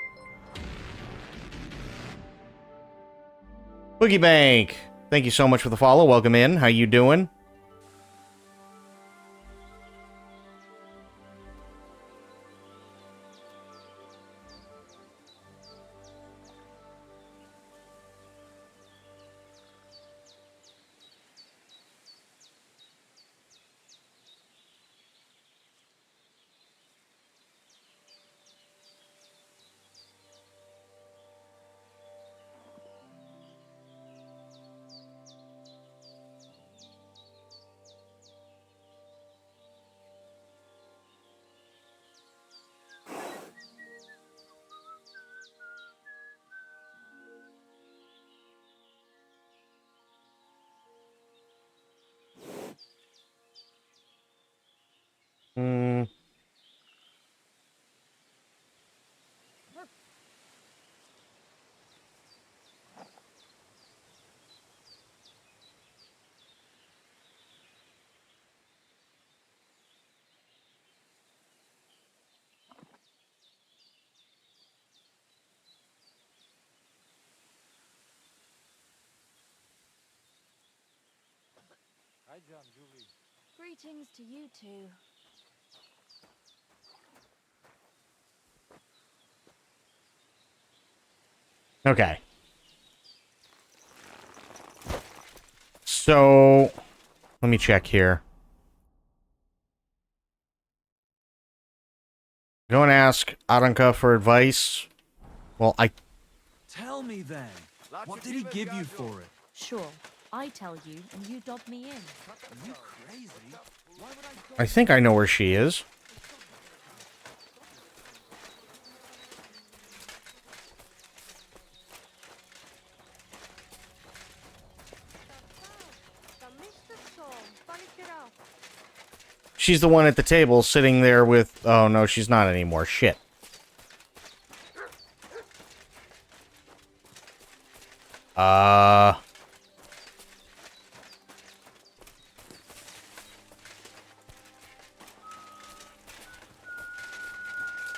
Boogie Bank! Thank you so much for the follow. Welcome in. How you doing? Hmm... Hi, John, Julie. Greetings to you two. Okay. So, let me check here. Don't ask Aranka for advice. Well, Tell me then. What did he give you for it? Sure, I tell you and you dob me in. Are you crazy? Why would I think I know where she is. She's the one at the table sitting there with... Oh, no, she's not anymore. Shit.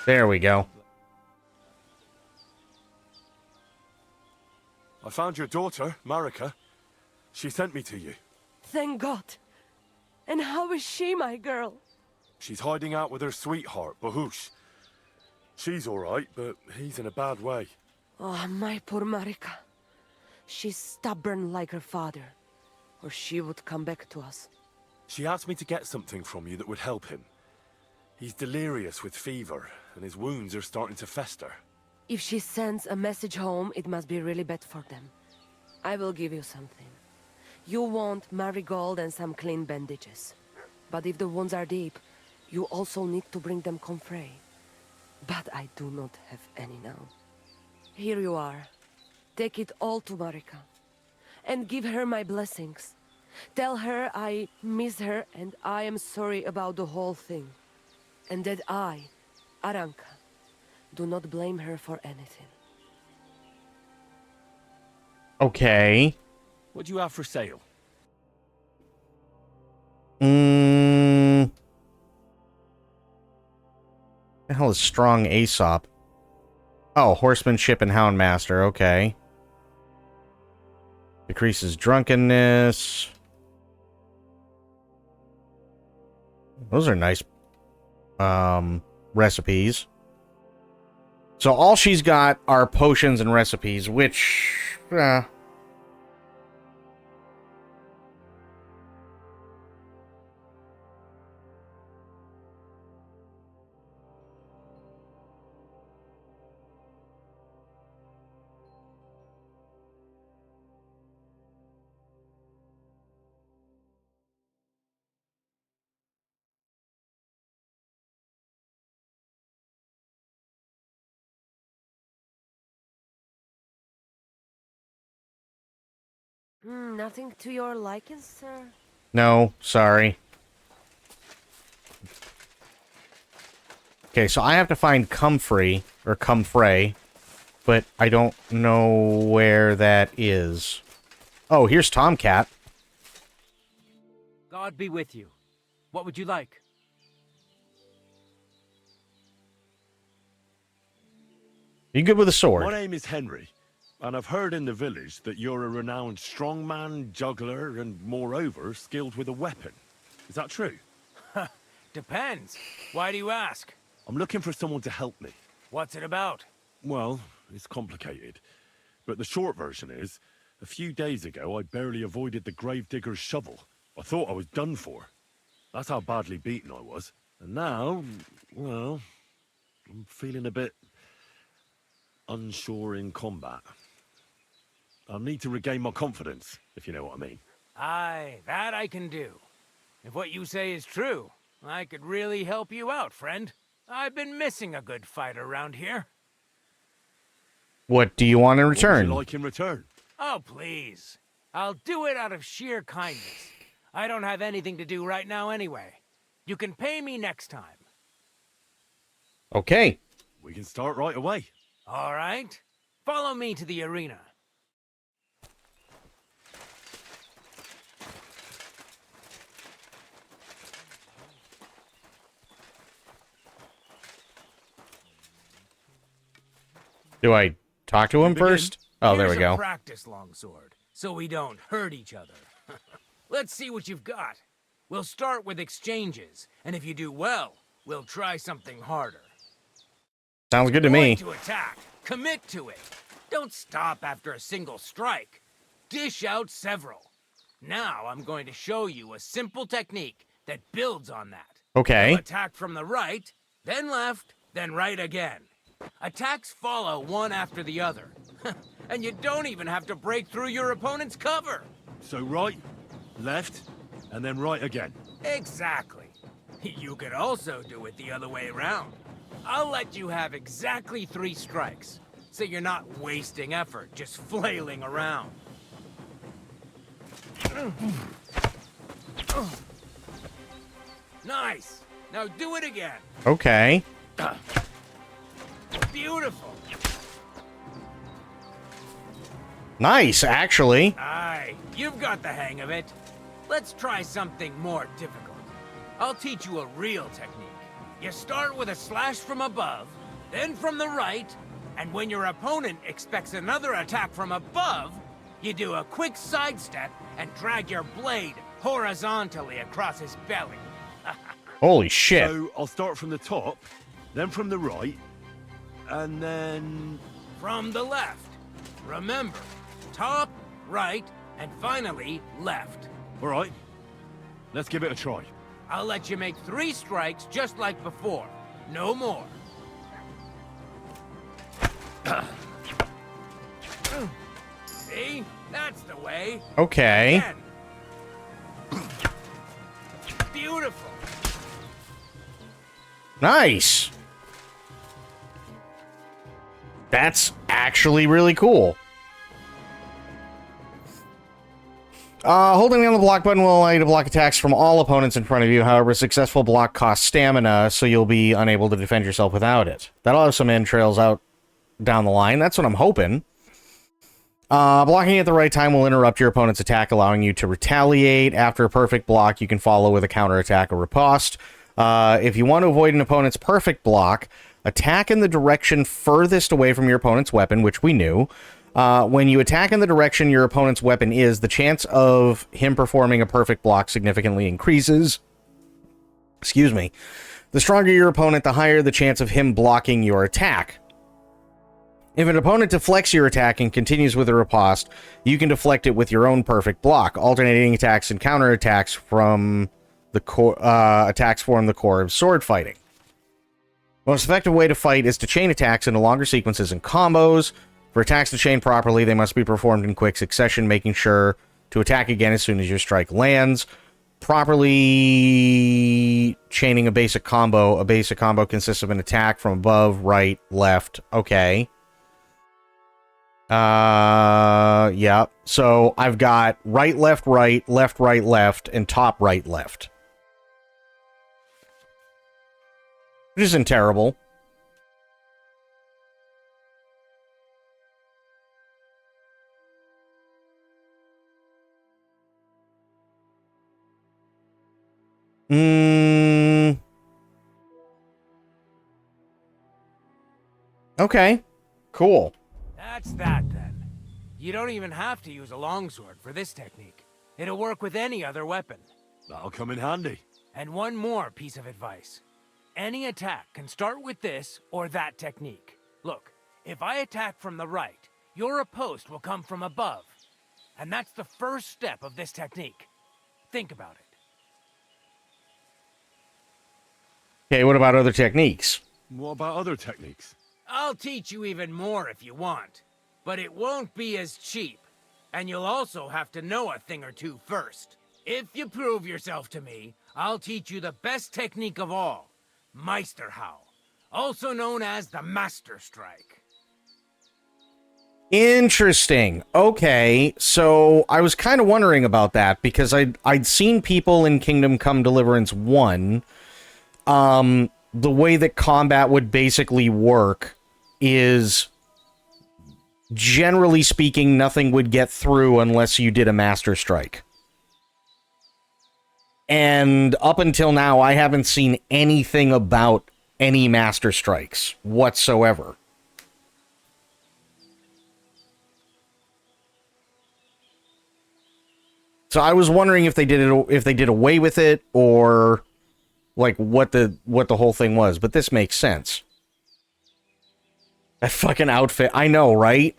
There we go. I found your daughter, Marika. She sent me to you. Thank God. And how is she, my girl? She's hiding out with her sweetheart, Bahush. She's all right, but he's in a bad way. Oh, my poor Marika. She's stubborn like her father, or she would come back to us. She asked me to get something from you that would help him. He's delirious with fever, and his wounds are starting to fester. If she sends a message home, it must be really bad for them. I will give you something. You want marigold and some clean bandages. But if the wounds are deep, you also need to bring them comfrey. But I do not have any now. Here you are. Take it all to Marika. And give her my blessings. Tell her I miss her and I am sorry about the whole thing. And that I, Aranka, do not blame her for anything. Okay. What do you have for sale? The hell is strong Aesop? Oh, horsemanship and houndmaster. Okay. Decreases drunkenness. Those are nice recipes. So all she's got are potions and recipes, which Nothing to your liking, sir? no, sorry. Okay, so I have to find comfrey, or comfrey, but I don't know where that is. Oh, here's Tomcat. God be with you. What would you like? You good with a sword? My name is Henry, and I've heard in the village that you're a renowned strongman, juggler, and moreover, skilled with a weapon. Is that true? Depends. Why do you ask? I'm looking for someone to help me. What's it about? Well, it's complicated. But the short version is, a few days ago, I barely avoided the gravedigger's shovel. I thought I was done for. That's how badly beaten I was. And now, well, I'm feeling a bit unsure in combat. I'll need to regain my confidence, if you know what I mean. Aye, that I can do. If what you say is true, I could really help you out, friend. I've been missing a good fight around here. What do you want in return? What would you like in return? Oh, please. I'll do it out of sheer kindness. I don't have anything to do right now anyway. You can pay me next time. Okay. We can start right away. All right. Follow me to the arena. Do I talk to him first? Oh, there we go. Practice longsword, so we don't hurt each other. Let's see what you've got. We'll start with exchanges, and if you do well, we'll try something harder. Sounds good to me. To attack. Commit to it. Don't stop after a single strike. Dish out several. Now I'm going to show you a simple technique that builds on that. Okay. You'll attack from the right, then left, then right again. Attacks follow one after the other. And you don't even have to break through your opponent's cover. So right, left, and then right again. Exactly. You could also do it the other way around. I'll let you have exactly 3 strikes, so you're not wasting effort just flailing around. Nice! Now do it again! Okay. Beautiful! Nice, actually. Aye, you've got the hang of it. Let's try something more difficult. I'll teach you a real technique. You start with a slash from above, then from the right, and when your opponent expects another attack from above, you do a quick sidestep and drag your blade horizontally across his belly. Holy shit. So I'll start from the top, then from the right, and then... From the left. Remember, top, right, and finally, left. All right, let's give it a try. I'll let you make 3 strikes just like before. No more. See? That's the way. Okay. Again. Beautiful. Nice. That's actually really cool. Holding down the block button will allow you to block attacks from all opponents in front of you. However, a successful block costs stamina, so you'll be unable to defend yourself without it. That'll have some entrails out down the line. That's what I'm hoping. Blocking at the right time will interrupt your opponent's attack, allowing you to retaliate. After a perfect block, you can follow with a counterattack or riposte. If you want to avoid an opponent's perfect block, attack in the direction furthest away from your opponent's weapon, which we knew. When you attack in the direction your opponent's weapon is, the chance of him performing a perfect block significantly increases. Excuse me. The stronger your opponent, the higher the chance of him blocking your attack. If an opponent deflects your attack and continues with a riposte, you can deflect it with your own perfect block. Alternating attacks and counterattacks from the attacks form the core of sword fighting. Most effective way to fight is to chain attacks into longer sequences and combos. For attacks to chain properly, they must be performed in quick succession, making sure to attack again as soon as your strike lands. Properly chaining a basic combo. A basic combo consists of an attack from above, right, left. Okay. Yeah. So I've got right, left, left, and top, right, left. Which isn't terrible. Okay. Cool. That's that, then. You don't even have to use a longsword for this technique. It'll work with any other weapon. That'll come in handy. And one more piece of advice. Any attack can start with this or that technique. Look, if I attack from the right, your riposte will come from above. And that's the first step of this technique. Think about it. Okay, what about other techniques? What about other techniques? I'll teach you even more if you want. But it won't be as cheap. And you'll also have to know a thing or two first. If you prove yourself to me, I'll teach you the best technique of all. Meisterhau, also known as the Master Strike. Interesting. Okay, so I was kind of wondering about that because I'd seen people in Kingdom Come Deliverance 1. The way that combat would basically work is, generally speaking, nothing would get through unless you did a Master Strike. And up until now, I haven't seen anything about any Master Strikes whatsoever. So I was wondering if they did away with it, or like what the whole thing was. But this makes sense. That fucking outfit, I know, right?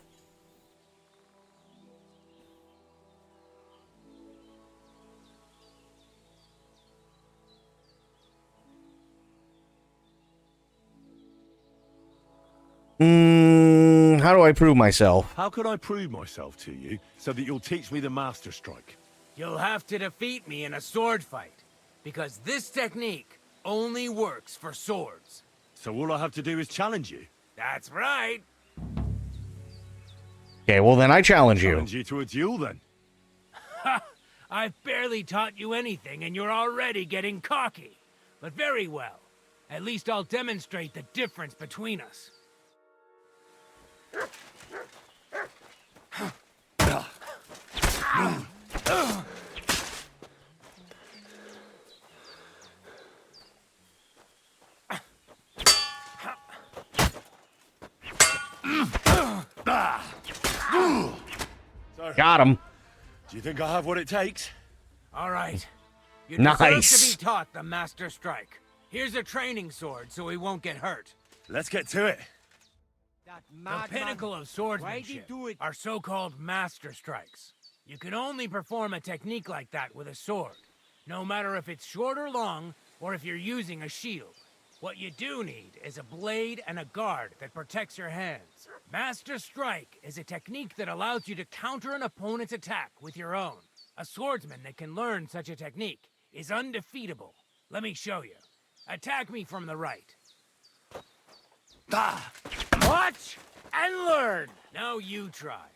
How do I prove myself? How can I prove myself to you so that you'll teach me the Master Strike? You'll have to defeat me in a sword fight, because this technique only works for swords. So all I have to do is challenge you? That's right. Okay, well then I challenge you. Challenge you to a duel then? Ha! I've barely taught you anything and you're already getting cocky. But very well. At least I'll demonstrate the difference between us. Got him. Do you think I have what it takes? All right. You Nice. deserve to be taught the Master Strike. Here's a training sword so he won't get hurt. Let's get to it. The pinnacle of swordsmanship are so-called Master Strikes. You can only perform a technique like that with a sword, no matter if it's short or long, or if you're using a shield. What you do need is a blade and a guard that protects your hands. Master Strike is a technique that allows you to counter an opponent's attack with your own. A swordsman that can learn such a technique is undefeatable. Let me show you. Attack me from the right. Watch and learn! Now you try.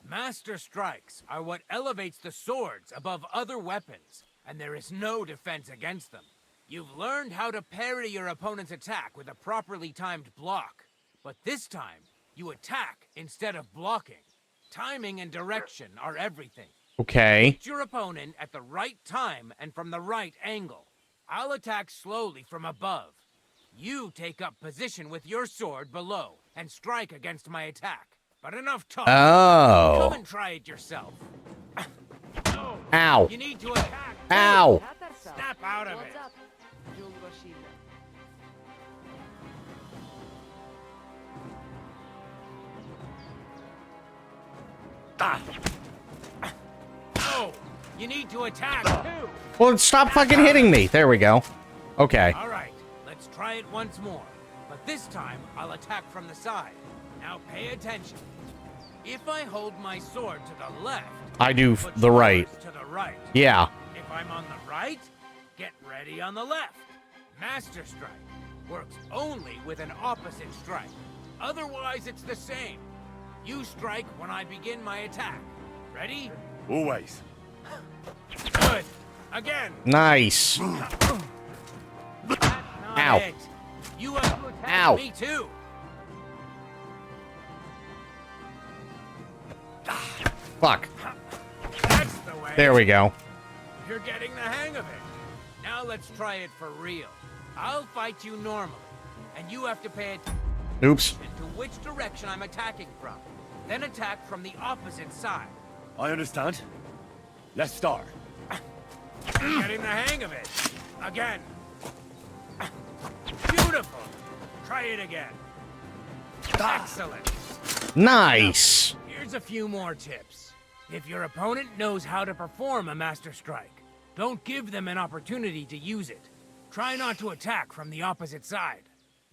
Master Strikes are what elevates the swords above other weapons, and there is no defense against them. You've learned how to parry your opponent's attack with a properly timed block. But this time, you attack instead of blocking. Timing and direction are everything. Okay. Hit your opponent at the right time and from the right angle. I'll attack slowly from above. You take up position with your sword below and strike against my attack. But enough talk. Oh. Come and try it yourself. Ow. You need to attack. Ow. Snap out of it. Oh, you need to attack too. Well, stop fucking hitting me. There we go. Okay. All right, let's try it once more. But this time, I'll attack from the side. Now pay attention. If I hold my sword to the left, I do put the right. yours to the right. Yeah. If I'm on the right, get ready on the left. Master Strike works only with an opposite strike. Otherwise, it's the same. You strike when I begin my attack. Ready? Always. Good. Again. Nice. That's not Ow. it. You have to attack Ow. me too. Fuck. That's the way. There we go. You're getting the hang of it. Now let's try it for real. I'll fight you normally, and you have to pay attention Oops. to which direction I'm attacking from. Then attack from the opposite side. I understand. Let's start. You're getting the hang of it. Again. Beautiful. Try it again. Excellent. Nice. Here's a few more tips. If your opponent knows how to perform a Master Strike, don't give them an opportunity to use it. Try not to attack from the opposite side.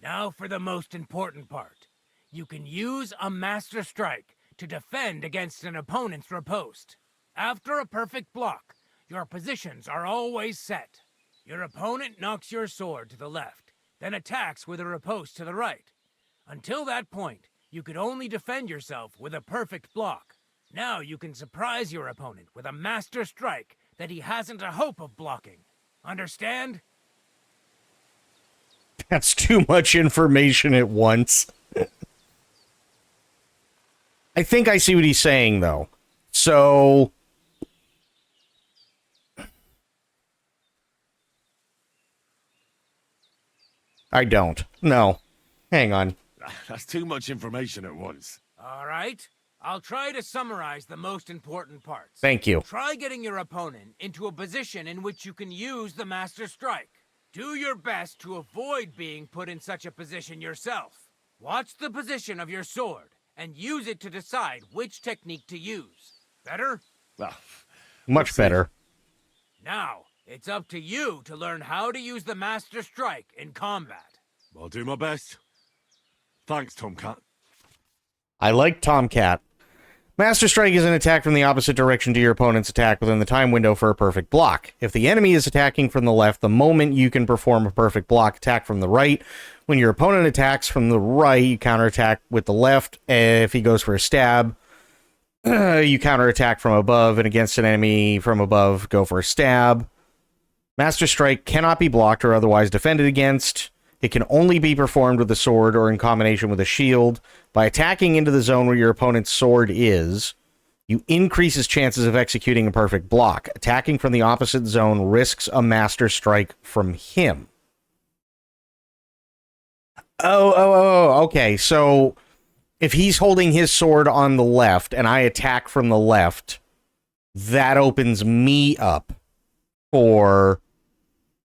Now for the most important part. You can use a Master Strike to defend against an opponent's riposte. After a perfect block, your positions are always set. Your opponent knocks your sword to the left, then attacks with a riposte to the right. Until that point, you could only defend yourself with a perfect block. Now you can surprise your opponent with a Master Strike that he hasn't a hope of blocking. Understand? That's too much information at once. I think I see what he's saying, though. So... I don't. No. Hang on. That's too much information at once. All right. I'll try to summarize the most important parts. Thank you. Try getting your opponent into a position in which you can use the Master Strike. Do your best to avoid being put in such a position yourself. Watch the position of your sword and use it to decide which technique to use. Better? Well, Much better. Now, it's up to you to learn how to use the Master Strike in combat. I'll do my best. Thanks, Tomcat. I like Tomcat. Master Strike is an attack from the opposite direction to your opponent's attack within the time window for a perfect block. If the enemy is attacking from the left, the moment you can perform a perfect block attack from the right. When your opponent attacks from the right, you counterattack with the left. If he goes for a stab, you counterattack from above, and against an enemy from above, go for a stab. Master Strike cannot be blocked or otherwise defended against. It can only be performed with a sword or in combination with a shield. By attacking into the zone where your opponent's sword is, you increase his chances of executing a perfect block. Attacking from the opposite zone risks a Master Strike from him. Okay, so if he's holding his sword on the left and I attack from the left, that opens me up for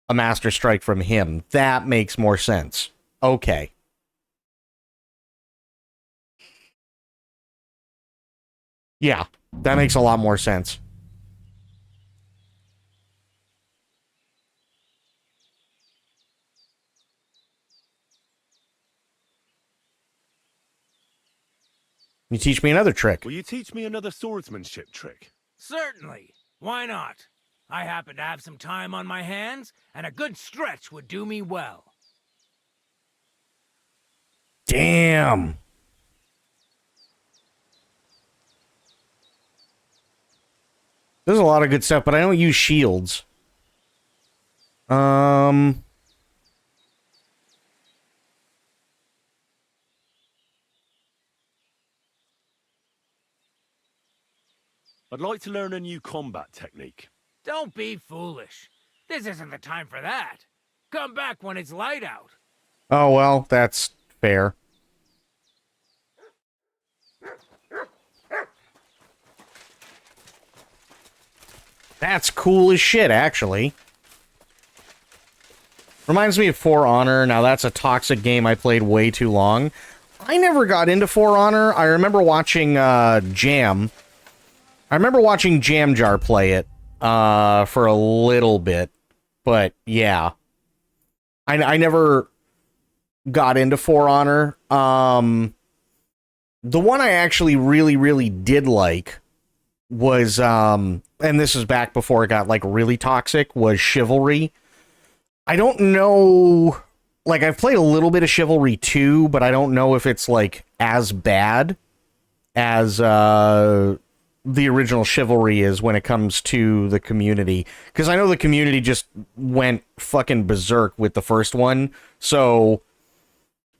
a Master Strike from him. That makes more sense. Okay. Yeah, that makes a lot more sense. You teach me another trick. Will you teach me another swordsmanship trick? Certainly. Why not? I happen to have some time on my hands, and a good stretch would do me well. Damn. There's a lot of good stuff, but I don't use shields. I'd like to learn a new combat technique. Don't be foolish. This isn't the time for that. Come back when it's light out. Oh, well, that's fair. That's cool as shit, actually. Reminds me of For Honor. Now, that's a toxic game I played way too long. I never got into For Honor. I remember watching Jam. I remember watching Jam Jar play it for a little bit. But, yeah. I never got into For Honor. The one I actually really, really did like was, and this is back before it got, like, really toxic, was Chivalry. I don't know, like, I've played a little bit of Chivalry 2, but I don't know if it's, like, as bad as, the original Chivalry is when it comes to the community. Because I know the community just went fucking berserk with the first one, so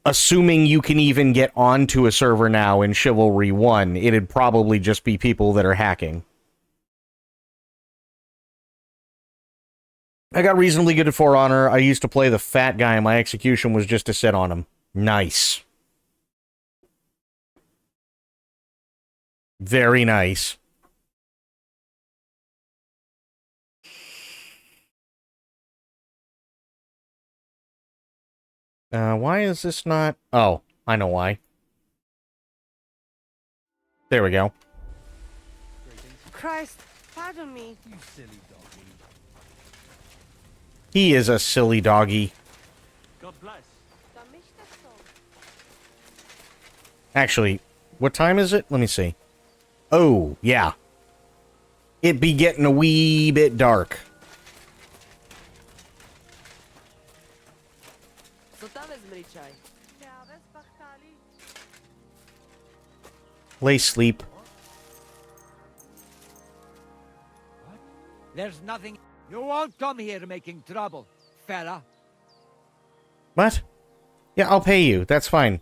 assuming you can even get onto a server now in Chivalry 1, it'd probably just be people that are hacking. I got reasonably good at For Honor. I used to play the fat guy, and my execution was just to sit on him. Nice. Very nice. Why is this not... Oh, I know why. There we go. Christ, pardon me. You silly doggy. He is a silly doggy. God bless. Actually, what time is it? Let me see. Oh, yeah. It be getting a wee bit dark. Lay sleep. There's nothing... You won't come here making trouble, fella. What? Yeah, I'll pay you. That's fine.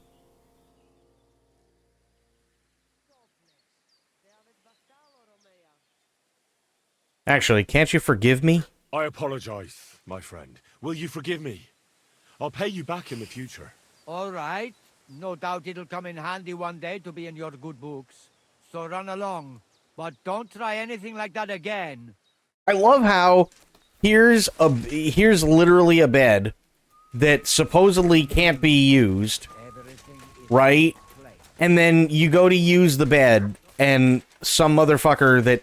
Actually, can't you forgive me? I apologize, my friend. Will you forgive me? I'll pay you back in the future. All right. No doubt it'll come in handy one day to be in your good books. So run along. But don't try anything like that again. I love how here's literally a bed that supposedly can't be used, right? And then you go to use the bed, and some motherfucker that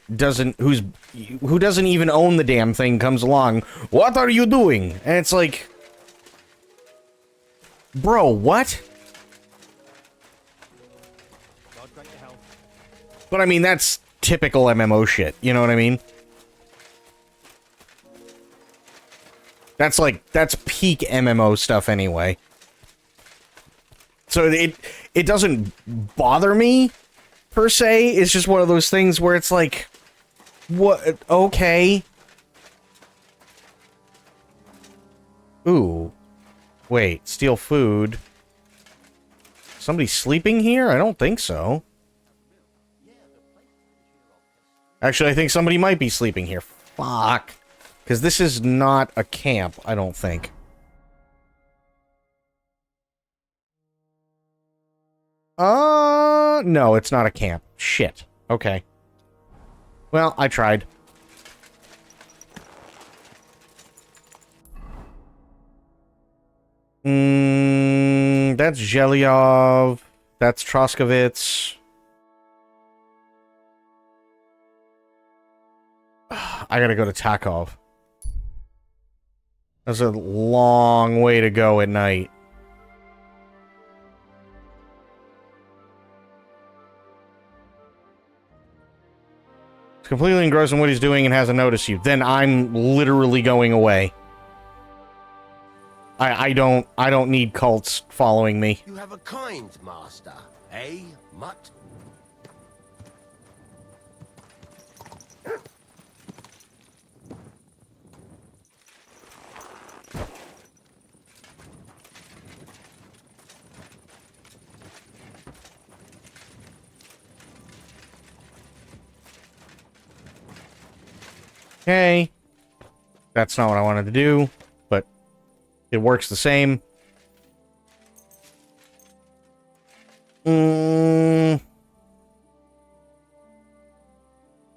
who doesn't even own the damn thing comes along. What are you doing? And it's like, bro, what? But I mean, that's typical MMO shit. You know what I mean? That's peak MMO stuff anyway. So it doesn't bother me, per se. It's just one of those things where it's like, what? Okay. Ooh. Wait, steal food. Somebody sleeping here? I don't think so. Actually, I think somebody might be sleeping here. Fuck. Because this is not a camp, I don't think. No, it's not a camp. Shit. Okay. Well, I tried. That's Zhelyov. That's Troskovitz. I gotta go to Takov. That's a long way to go at night. He's completely engrossed in what he's doing and hasn't noticed you. Then I'm literally going away. I don't need cults following me. You have a kind master, eh, Mutt? Okay. That's not what I wanted to do, but it works the same.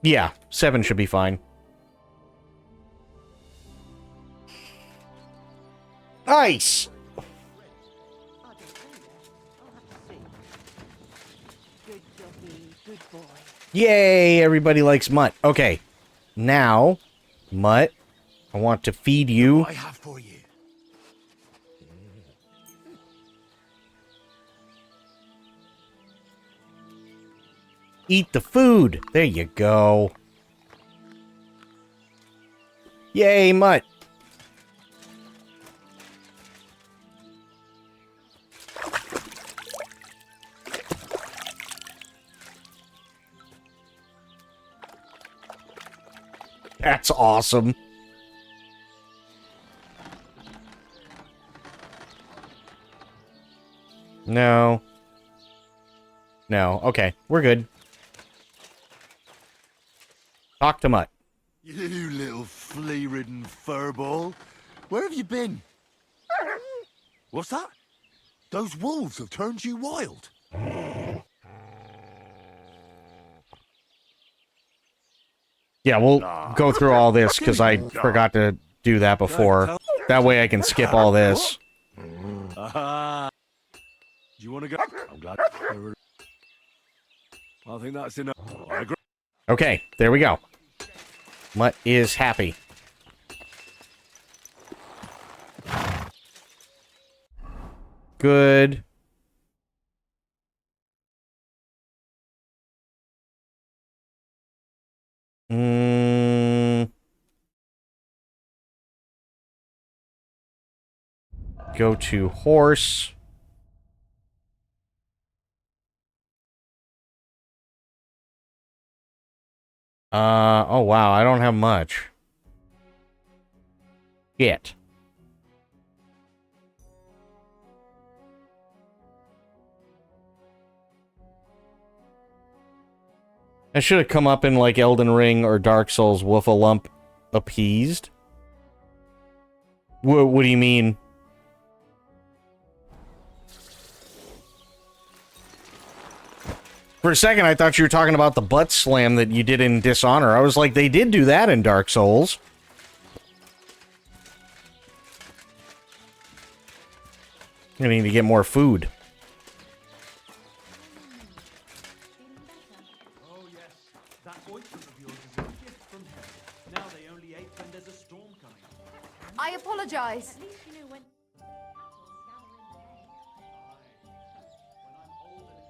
Yeah, 7 should be fine. Nice! Yay, everybody likes Mutt. Okay, now, Mutt, I want to feed you. What I have for you. Eat the food. There you go. Yay, Mutt. That's awesome. No. No. Okay, we're good. Talk to Mutt. You little flea-ridden furball. Where have you been? What's that? Those wolves have turned you wild. Yeah, we'll go through all this, because I forgot to do that before. That way I can skip all this. Do you want to go? I'm glad. I think that's enough. I agree. Okay, there we go. Mutt is happy. Good. Go to horse. Oh wow, I don't have much. Shit. I should have come up in like Elden Ring or Dark Souls with a lump appeased. What do you mean? For a second, I thought you were talking about the butt slam that you did in Dishonor. I was like, they did do that in Dark Souls. I need to get more food. Oh yes, that ointment of yours is a gift from heaven. Now they only ache when there's a storm coming. I apologize.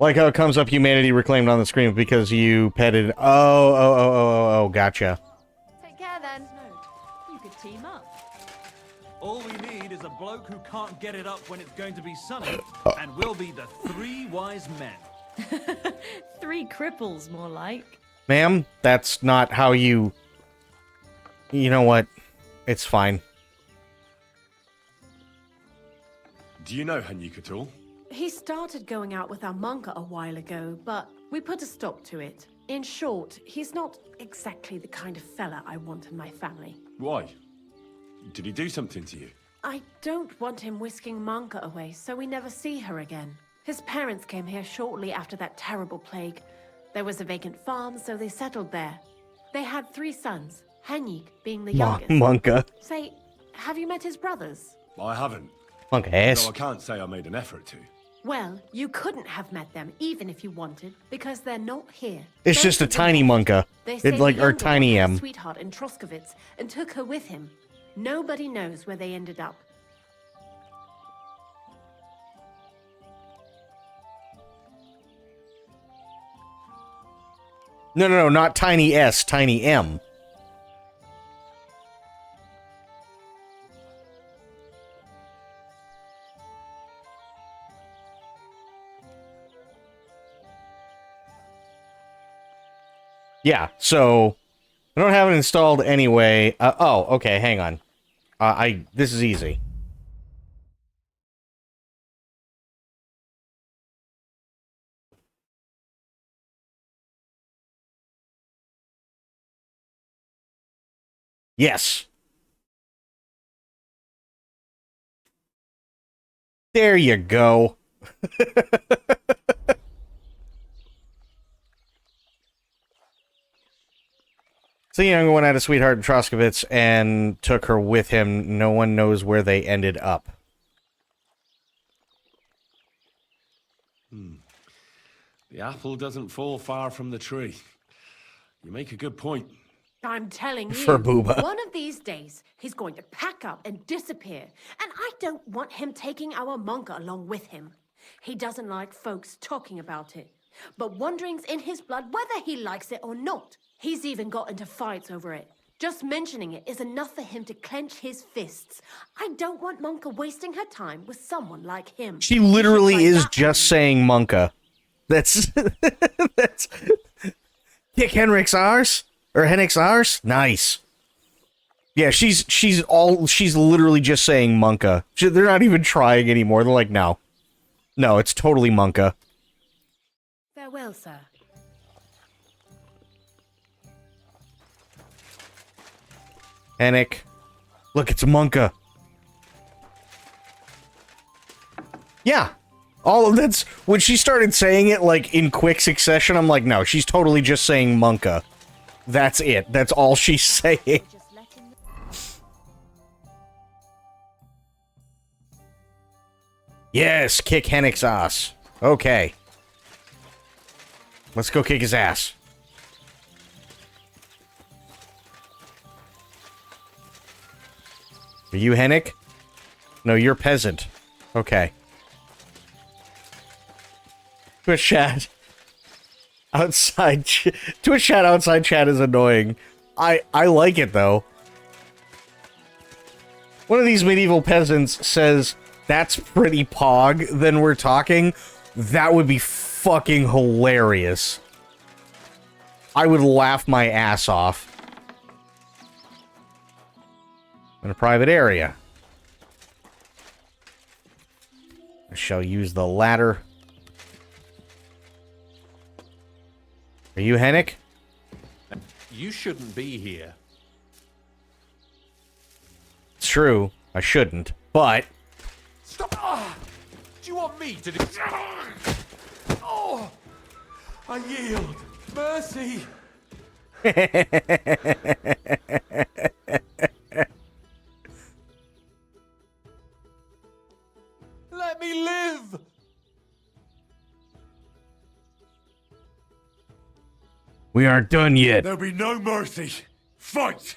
Like how it comes up humanity reclaimed on the screen because you petted... Oh, gotcha. Take care then. You could team up. All we need is a bloke who can't get it up when it's going to be sunny, and we'll be the three wise men. 3 cripples, more like. Ma'am, that's not how you... You know what? It's fine. Do you know Hanyuk at all? He started going out with our monka a while ago, but we put a stop to it. In short, he's not exactly the kind of fella I want in my family. Why? Did he do something to you? I don't want him whisking Manka away, so we never see her again. His parents came here shortly after that terrible plague. There was a vacant farm, so they settled there. They had 3 sons, Hanyik being the youngest. Monka. Say, have you met his brothers? I haven't. Monka ass. Though I can't say I made an effort to. Well, you couldn't have met them, even if you wanted, because they're not here. It's Both just a of them tiny left. Monka. They say It's like the our younger tiny one had a M. sweetheart in Troskovitz and took her with him. Nobody knows where they ended up. No, not tiny S, tiny M. Yeah, so I don't have it installed anyway. Oh, okay, hang on. This is easy. Yes. There you go. So the young one had a sweetheart in Troskovitz and took her with him. No one knows where they ended up. The apple doesn't fall far from the tree. You make a good point. I'm telling you, For Booba. one of these days, he's going to pack up and disappear. And I don't want him taking our monka along with him. He doesn't like folks talking about it. But wandering's in his blood whether he likes it or not. He's even got into fights over it. Just mentioning it is enough for him to clench his fists. I don't want Monka wasting her time with someone like him. She literally is just saying Monka. That's... that's... Kick Henrik's arse? Or Henrik's arse? Nice. Yeah, she's literally just saying Monka. They're not even trying anymore. They're like, no. No, it's totally Monka. Farewell, sir. Henrik. Look, it's Monka. Yeah. All of that's... When she started saying it, like, in quick succession, I'm like, no, she's totally just saying Monka. That's it. That's all she's saying. Yes, kick Hennik's ass. Okay. Let's go kick his ass. Are you Hennik? No, you're peasant. Okay. Twitch chat. Twitch chat outside chat is annoying. I like it, though. One of these medieval peasants says, that's pretty pog, then we're talking. That would be fucking hilarious. I would laugh my ass off. In a private area. I shall use the ladder. Are you Hennik? You shouldn't be here. It's true. I shouldn't. But... Stop! Ah! Do you want me to do... Oh! I yield. Mercy! Let me live! We aren't done yet. There'll be no mercy. Fight!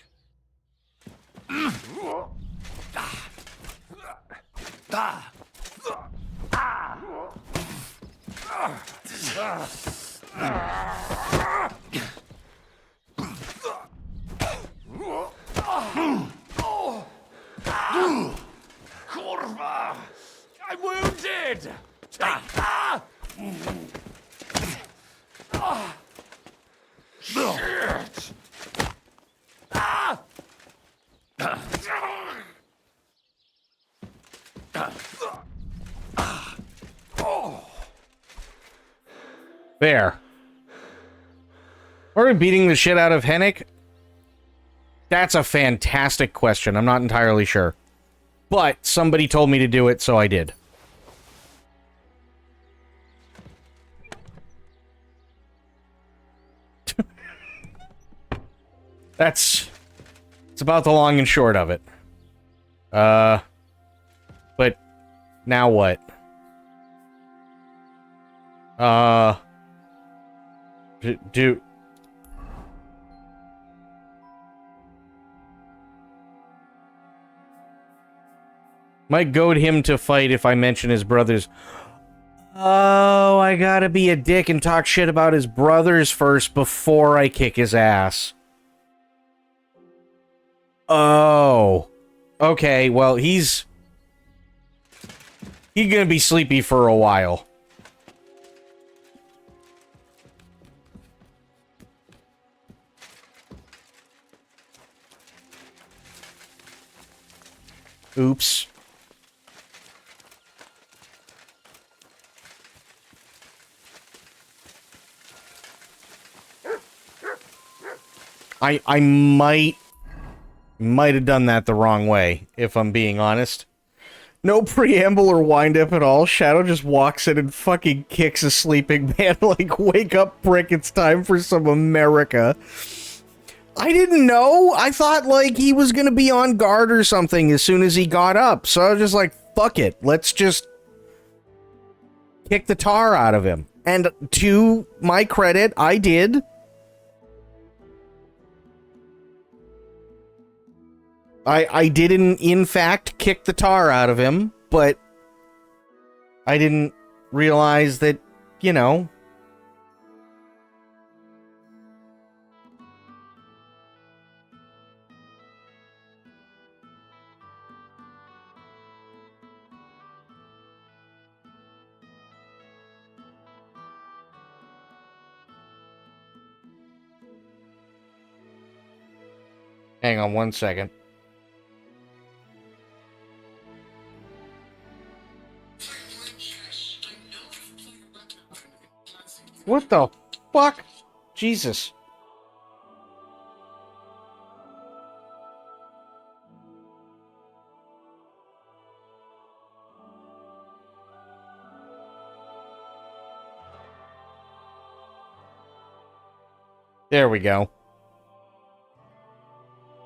Kurva! I'm wounded! Shit! There. Are we beating the shit out of Hennick? That's a fantastic question. I'm not entirely sure. But somebody told me to do it, so I did. It's about the long and short of it. But now what? Do might goad him to fight if I mention his brothers. Oh, I gotta be a dick and talk shit about his brothers first before I kick his ass. Oh. Okay, well, he's gonna be sleepy for a while. Oops. I might have done that the wrong way, if I'm being honest. No preamble or wind-up at all. Shadow just walks in and fucking kicks a sleeping man like, wake up, prick, it's time for some America. I didn't know. I thought, like, he was gonna be on guard or something as soon as he got up. So I was just like, fuck it. Let's just kick the tar out of him. And to my credit, I did. I did in fact kick the tar out of him, but I didn't realize that, you know. Hang on one second. What the fuck? Jesus. There we go.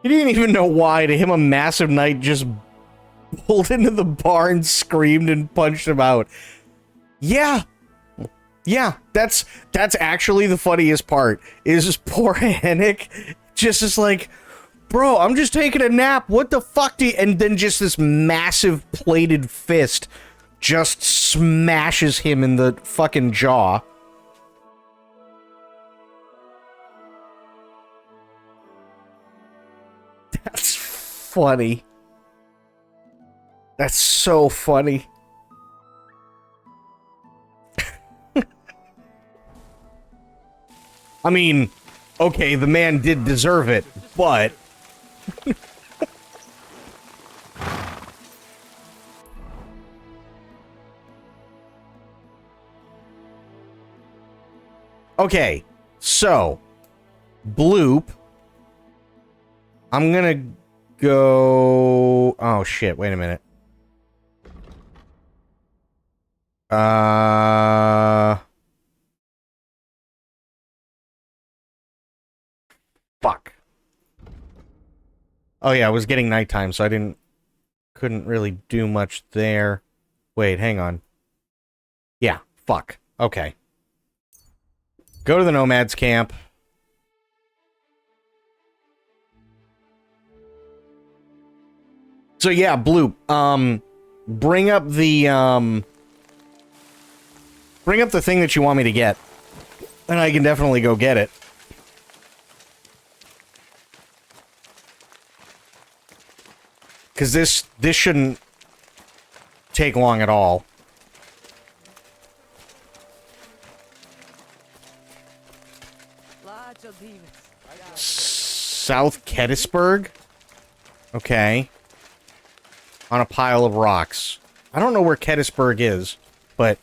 He didn't even know why. To him, a massive knight just pulled into the barn, screamed, and punched him out. Yeah. Yeah, that's actually the funniest part, is this poor Hennick just is like, bro, I'm just taking a nap, what the fuck do you... And then just this massive plated fist just smashes him in the fucking jaw. That's funny. That's so funny. I mean, okay, the man did deserve it, but... Okay, so... Bloop. I'm gonna go... Oh, shit, wait a minute. Fuck. Oh yeah, it was getting nighttime, so couldn't really do much there. Wait, hang on. Yeah, fuck. Okay. Go to the Nomads camp. So yeah, Bloop, bring up the, Bring up the thing that you want me to get. And I can definitely go get it. Because this shouldn't take long at all. South Gettysburg? Okay. On a pile of rocks. I don't know where Gettysburg is, but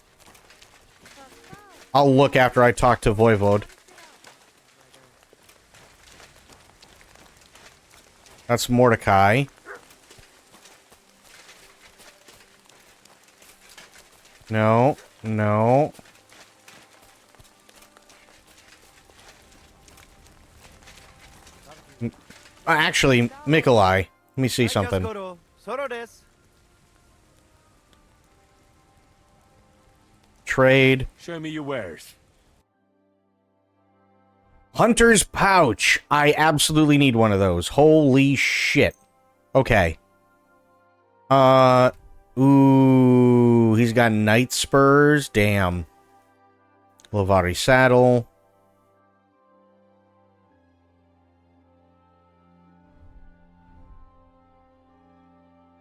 I'll look after I talk to Voivode. That's Mordecai. No, no. Actually, Mikolai. Let me see something. Trade. Show me your wares. Hunter's pouch. I absolutely need one of those. Holy shit. Okay. Ooh, he's got knight spurs. Damn. Lovari saddle.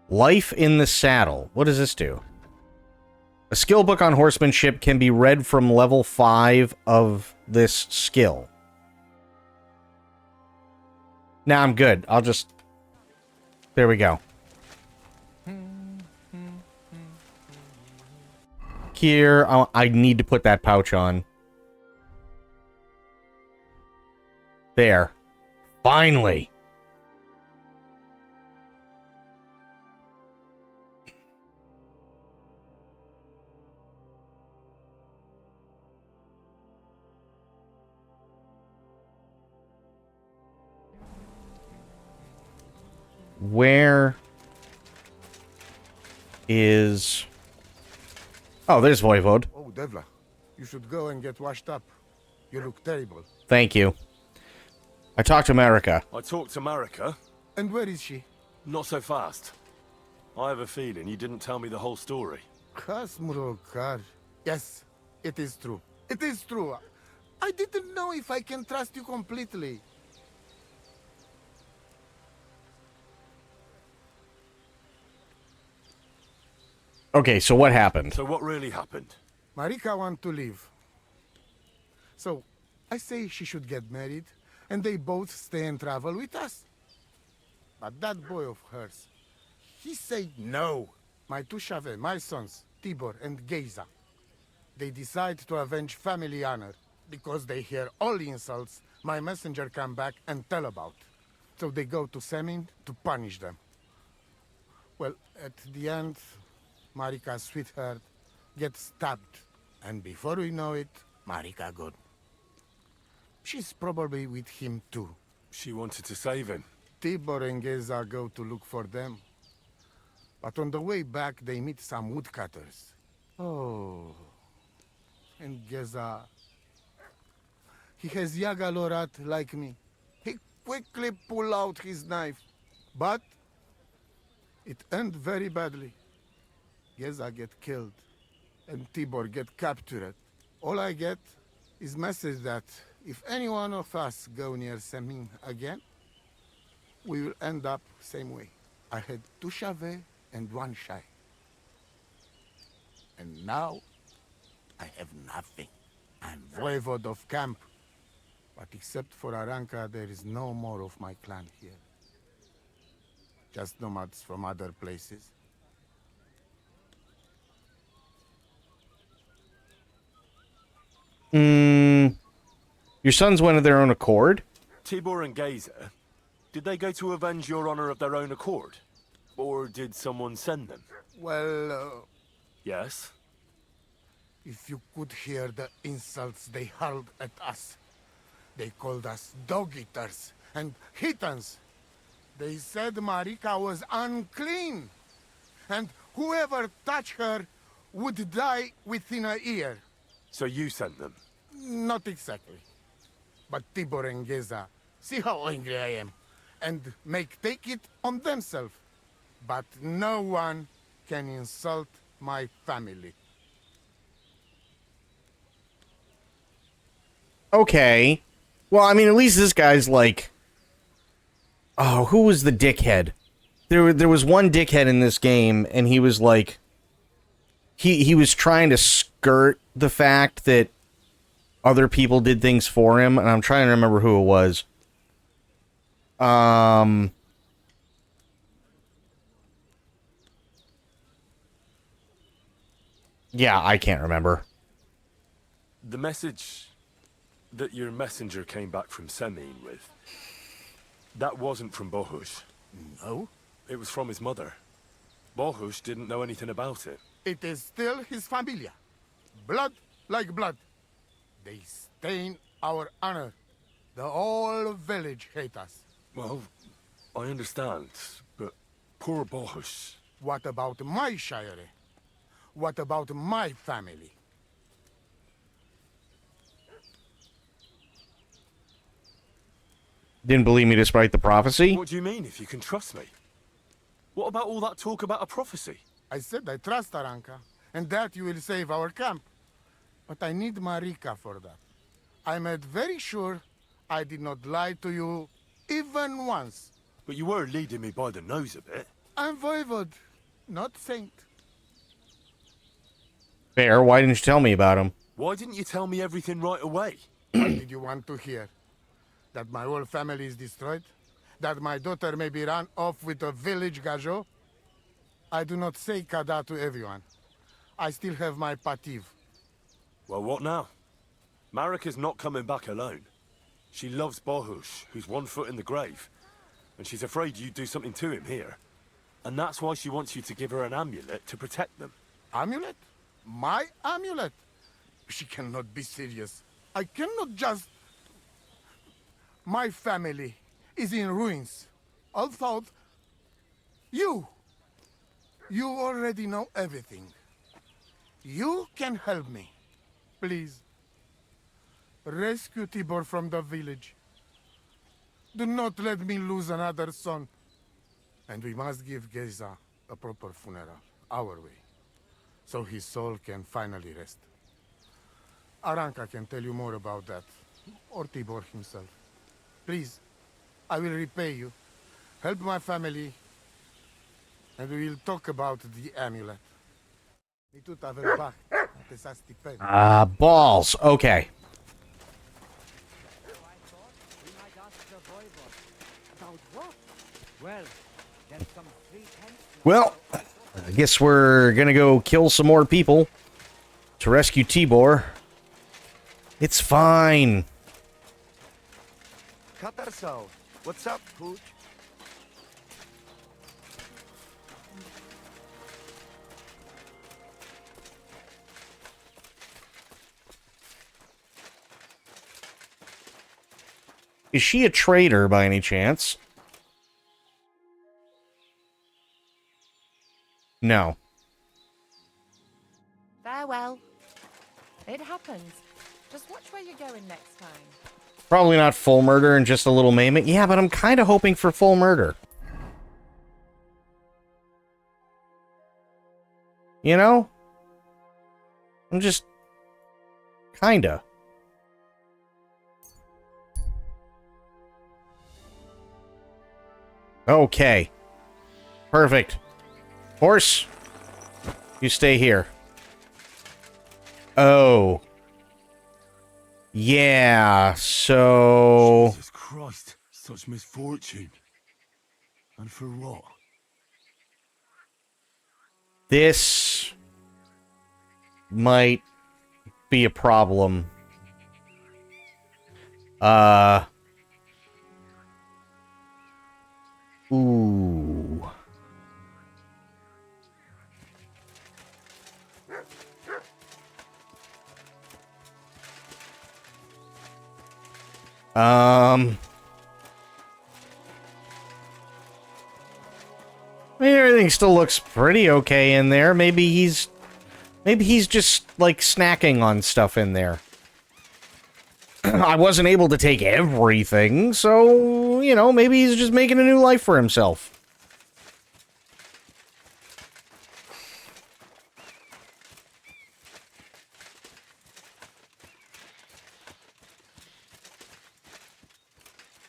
Life in the saddle. What does this do? A skill book on horsemanship can be read from level 5 of this skill. Nah, I'm good. I'll just... There we go. Here, I need to put that pouch on. There. Finally. Where is... Oh, there's Voivode. Oh, Devla, you should go and get washed up. You look terrible. Thank you. I talked to Marika. I talked to Marika. And where is she? Not so fast. I have a feeling you didn't tell me the whole story. Kasmurokar. Yes, it is true. It is true. I didn't know if I can trust you completely. Okay, so what happened? So what really happened? Marika wants to leave. So, I say she should get married, and they both stay and travel with us. But that boy of hers, he said no. My two Chave, my sons, Tibor and Geza, they decide to avenge family honor, because they hear all insults my messenger come back and tell about. So they go to Semin to punish them. Well, at the end, Marika's sweetheart gets stabbed. And before we know it, Marika gone. She's probably with him too. She wanted to save him. Tibor and Geza go to look for them. But on the way back, they meet some woodcutters. Oh. And Geza... He has Yaga Lorat like me. He quickly pull out his knife. But... it end very badly. Geza get killed, and Tibor get captured. All I get is message that if any one of us go near Semin again, we will end up same way. I had 2 Chave and 1 Shai. And now, I have nothing. I'm voivode of camp. But except for Aranka, there is no more of my clan here. Just nomads from other places. Your sons went of their own accord? Tibor and Geza, did they go to avenge your honor of their own accord? Or did someone send them? Well, Yes? if you could hear the insults they hurled at us. They called us dog-eaters and hitans. They said Marika was unclean. And whoever touched her would die within a year. So you sent them? Not exactly. But Tibor and Geza, see how angry I am, and take it on themselves. But no one can insult my family. Okay. Well, I mean, at least this guy's like... Oh, who was the dickhead? There was one dickhead in this game, and he was like... He was trying to skirt the fact that other people did things for him, and I'm trying to remember who it was. Yeah, I can't remember. The message that your messenger came back from Semine with, that wasn't from Bohush. No? It was from his mother. Bohush didn't know anything about it. It is still his familia. Blood like blood. They stain our honor. The whole village hate us. Well, I understand, but poor Bohush. What about my shire? What about my family? Didn't believe me despite the prophecy? What do you mean, if you can trust me? What about all that talk about a prophecy? I said I trust Aranka, and that you will save our camp. But I need Marika for that. I made very sure I did not lie to you even once. But you were leading me by the nose a bit. I'm voivod, not saint. Fair, why didn't you tell me about him? Why didn't you tell me everything right away? What did you want to hear? That my whole family is destroyed? That my daughter may be run off with a village gajo? I do not say kada to everyone. I still have my pativ. Well, what now? Marika's not coming back alone. She loves Bohush, who's 1 foot in the grave. And she's afraid you'd do something to him here. And that's why she wants you to give her an amulet to protect them. Amulet? My amulet? She cannot be serious. I cannot just... My family is in ruins. Although... You already know everything. You can help me. Please. Rescue Tibor from the village. Do not let me lose another son. And we must give Geza a proper funeral, our way, so his soul can finally rest. Aranka can tell you more about that, or Tibor himself. Please, I will repay you. Help my family, and we will talk about the amulet. Balls. Okay. Well, I guess we're gonna go kill some more people to rescue Tibor. It's fine. Katarso, what's up, Pooch? Is she a traitor by any chance? No. Farewell. It happens. Just watch where you're going next time. Probably not full murder and just a little maiming. Yeah, but I'm kind of hoping for full murder. You know? I'm just... kinda. Okay. Perfect. Horse, you stay here. Oh. Yeah, so... Jesus Christ, such misfortune. And for what? This might be a problem. Ooh. I mean, everything still looks pretty okay in there. Maybe he's just, like, snacking on stuff in there. I wasn't able to take everything, so, you know, maybe he's just making a new life for himself.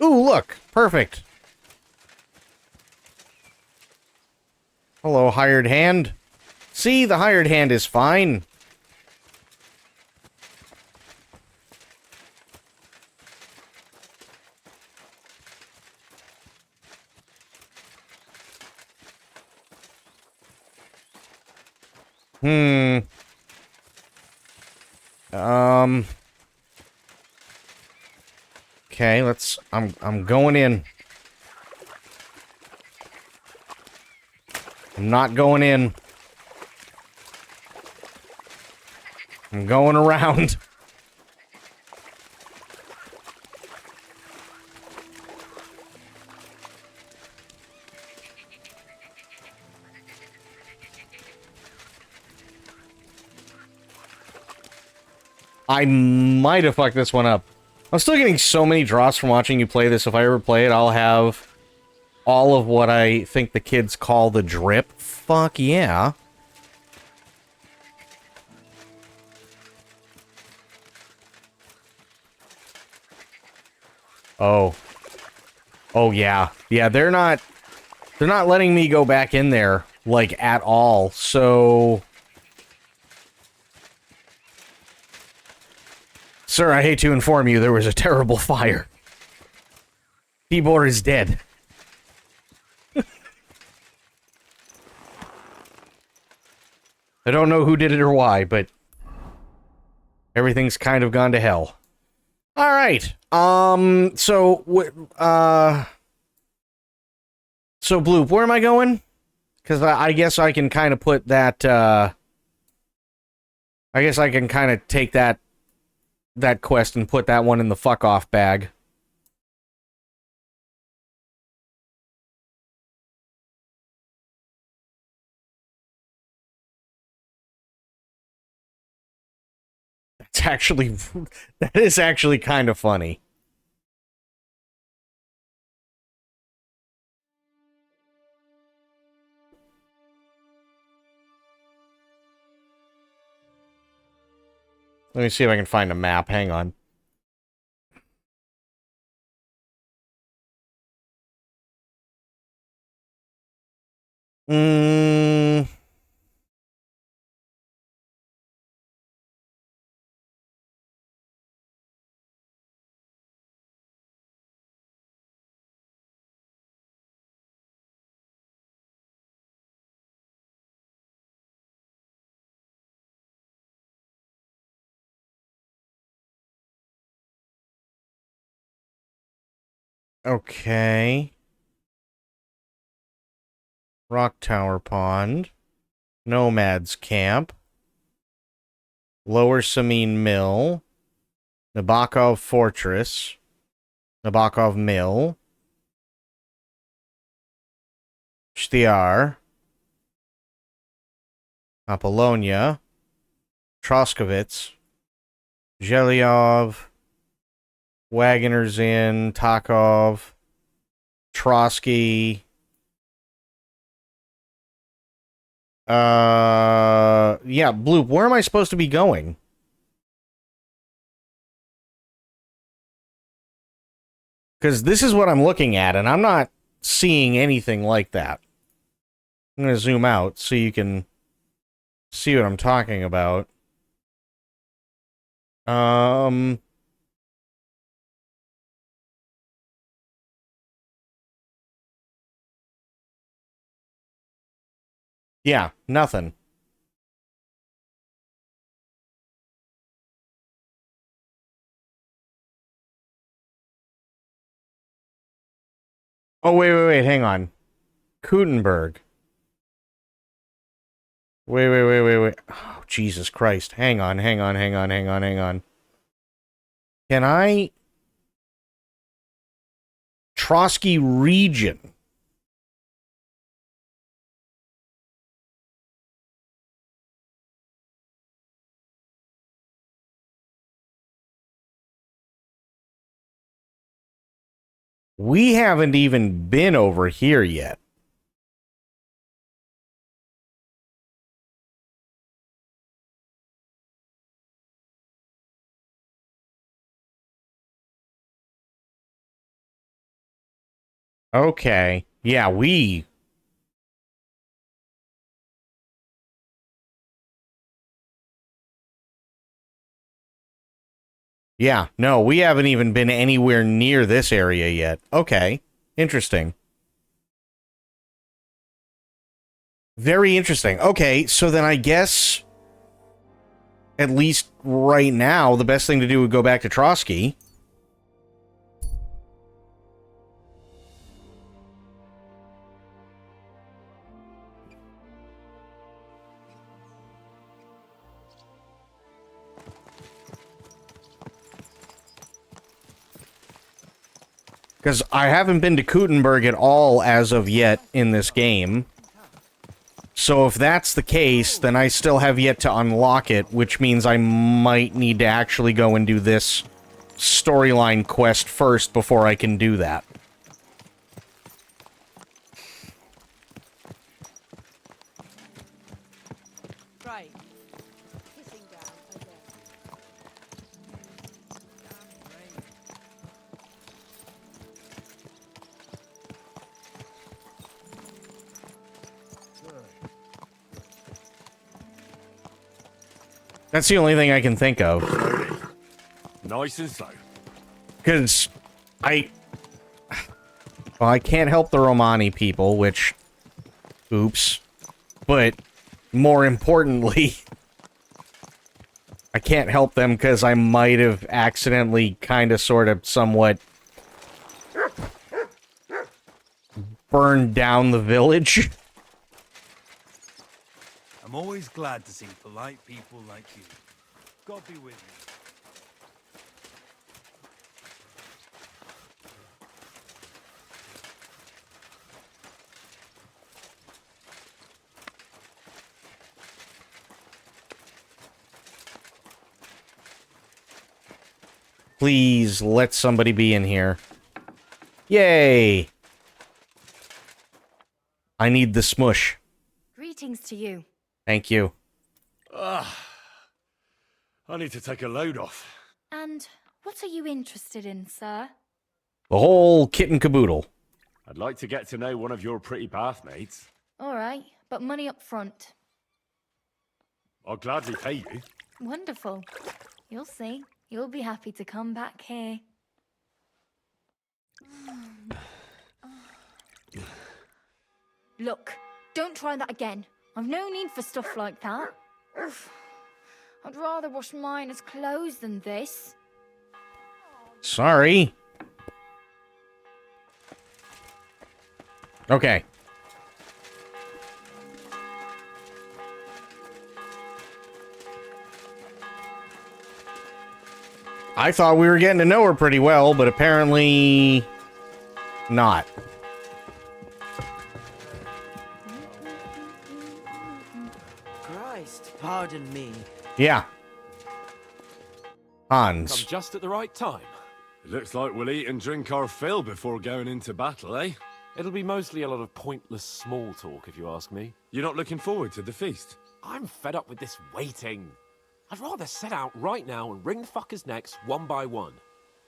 Ooh, look. Perfect. Hello, hired hand. See, the hired hand is fine. Hmm. Okay, I'm going in. I'm not going in. I'm going around. I might have fucked this one up. I'm still getting so many drops from watching you play this. If I ever play it, I'll have all of what I think the kids call the drip. Fuck yeah. Oh. Oh yeah. Yeah, they're not letting me go back in there, like, at all, so... Sir, I hate to inform you, there was a terrible fire. Tibor is dead. I don't know who did it or why, but... everything's kind of gone to hell. Alright, so, so, Bloop, where am I going? Because I guess I can kind of put that, I guess I can kind of take that quest and put that one in the fuck-off bag. That's actually... that is actually kind of funny. Let me see if I can find a map. Hang on. Okay. Rock Tower Pond. Nomad's Camp. Lower Samin Mill. Nabokov Fortress. Nabokov Mill. Shtiar. Apollonia. Troskovitz. Zhelyov. Wagoner's Inn. Takov. Trotsky. Yeah, Bloop, where am I supposed to be going? Because this is what I'm looking at, and I'm not seeing anything like that. I'm going to zoom out so you can see what I'm talking about. Yeah, nothing. Oh, wait, hang on. Kutenberg. Wait. Oh, Jesus Christ. Hang on. Can I... Trotsky region. We haven't even been over here yet. Okay. Yeah, we... Yeah, no, we haven't even been anywhere near this area yet. Okay. Interesting. Very interesting. Okay, so then I guess... At least right now, the best thing to do would go back to Trotsky. Because I haven't been to Kuttenberg at all as of yet in this game. So if that's the case, then I still have yet to unlock it, which means I might need to actually go and do this storyline quest first before I can do that. Right. That's the only thing I can think of. Nice and slow. Because well, I can't help the Romani people, which... Oops. But, more importantly... I can't help them because I might have accidentally, kind of, sort of, somewhat... burned down the village. I'm always glad to see polite people like you. God be with you. Please, let somebody be in here. Yay! I need the smush. Greetings to you. Thank you. I need to take a load off. And what are you interested in, sir? The whole kit and caboodle. I'd like to get to know one of your pretty bathmates. All right, but money up front. I'll gladly pay you. Wonderful. You'll see. You'll be happy to come back here. Look, don't try that again. I've no need for stuff like that. Oof. I'd rather wash mine as clothes than this. Sorry. Okay. I thought we were getting to know her pretty well, but apparently not. Christ, pardon me. Yeah. Hans. Come just at the right time. It looks like we'll eat and drink our fill before going into battle, eh? It'll be mostly a lot of pointless small talk, if you ask me. You're not looking forward to the feast? I'm fed up with this waiting. I'd rather set out right now and wring the fuckers' necks one by one.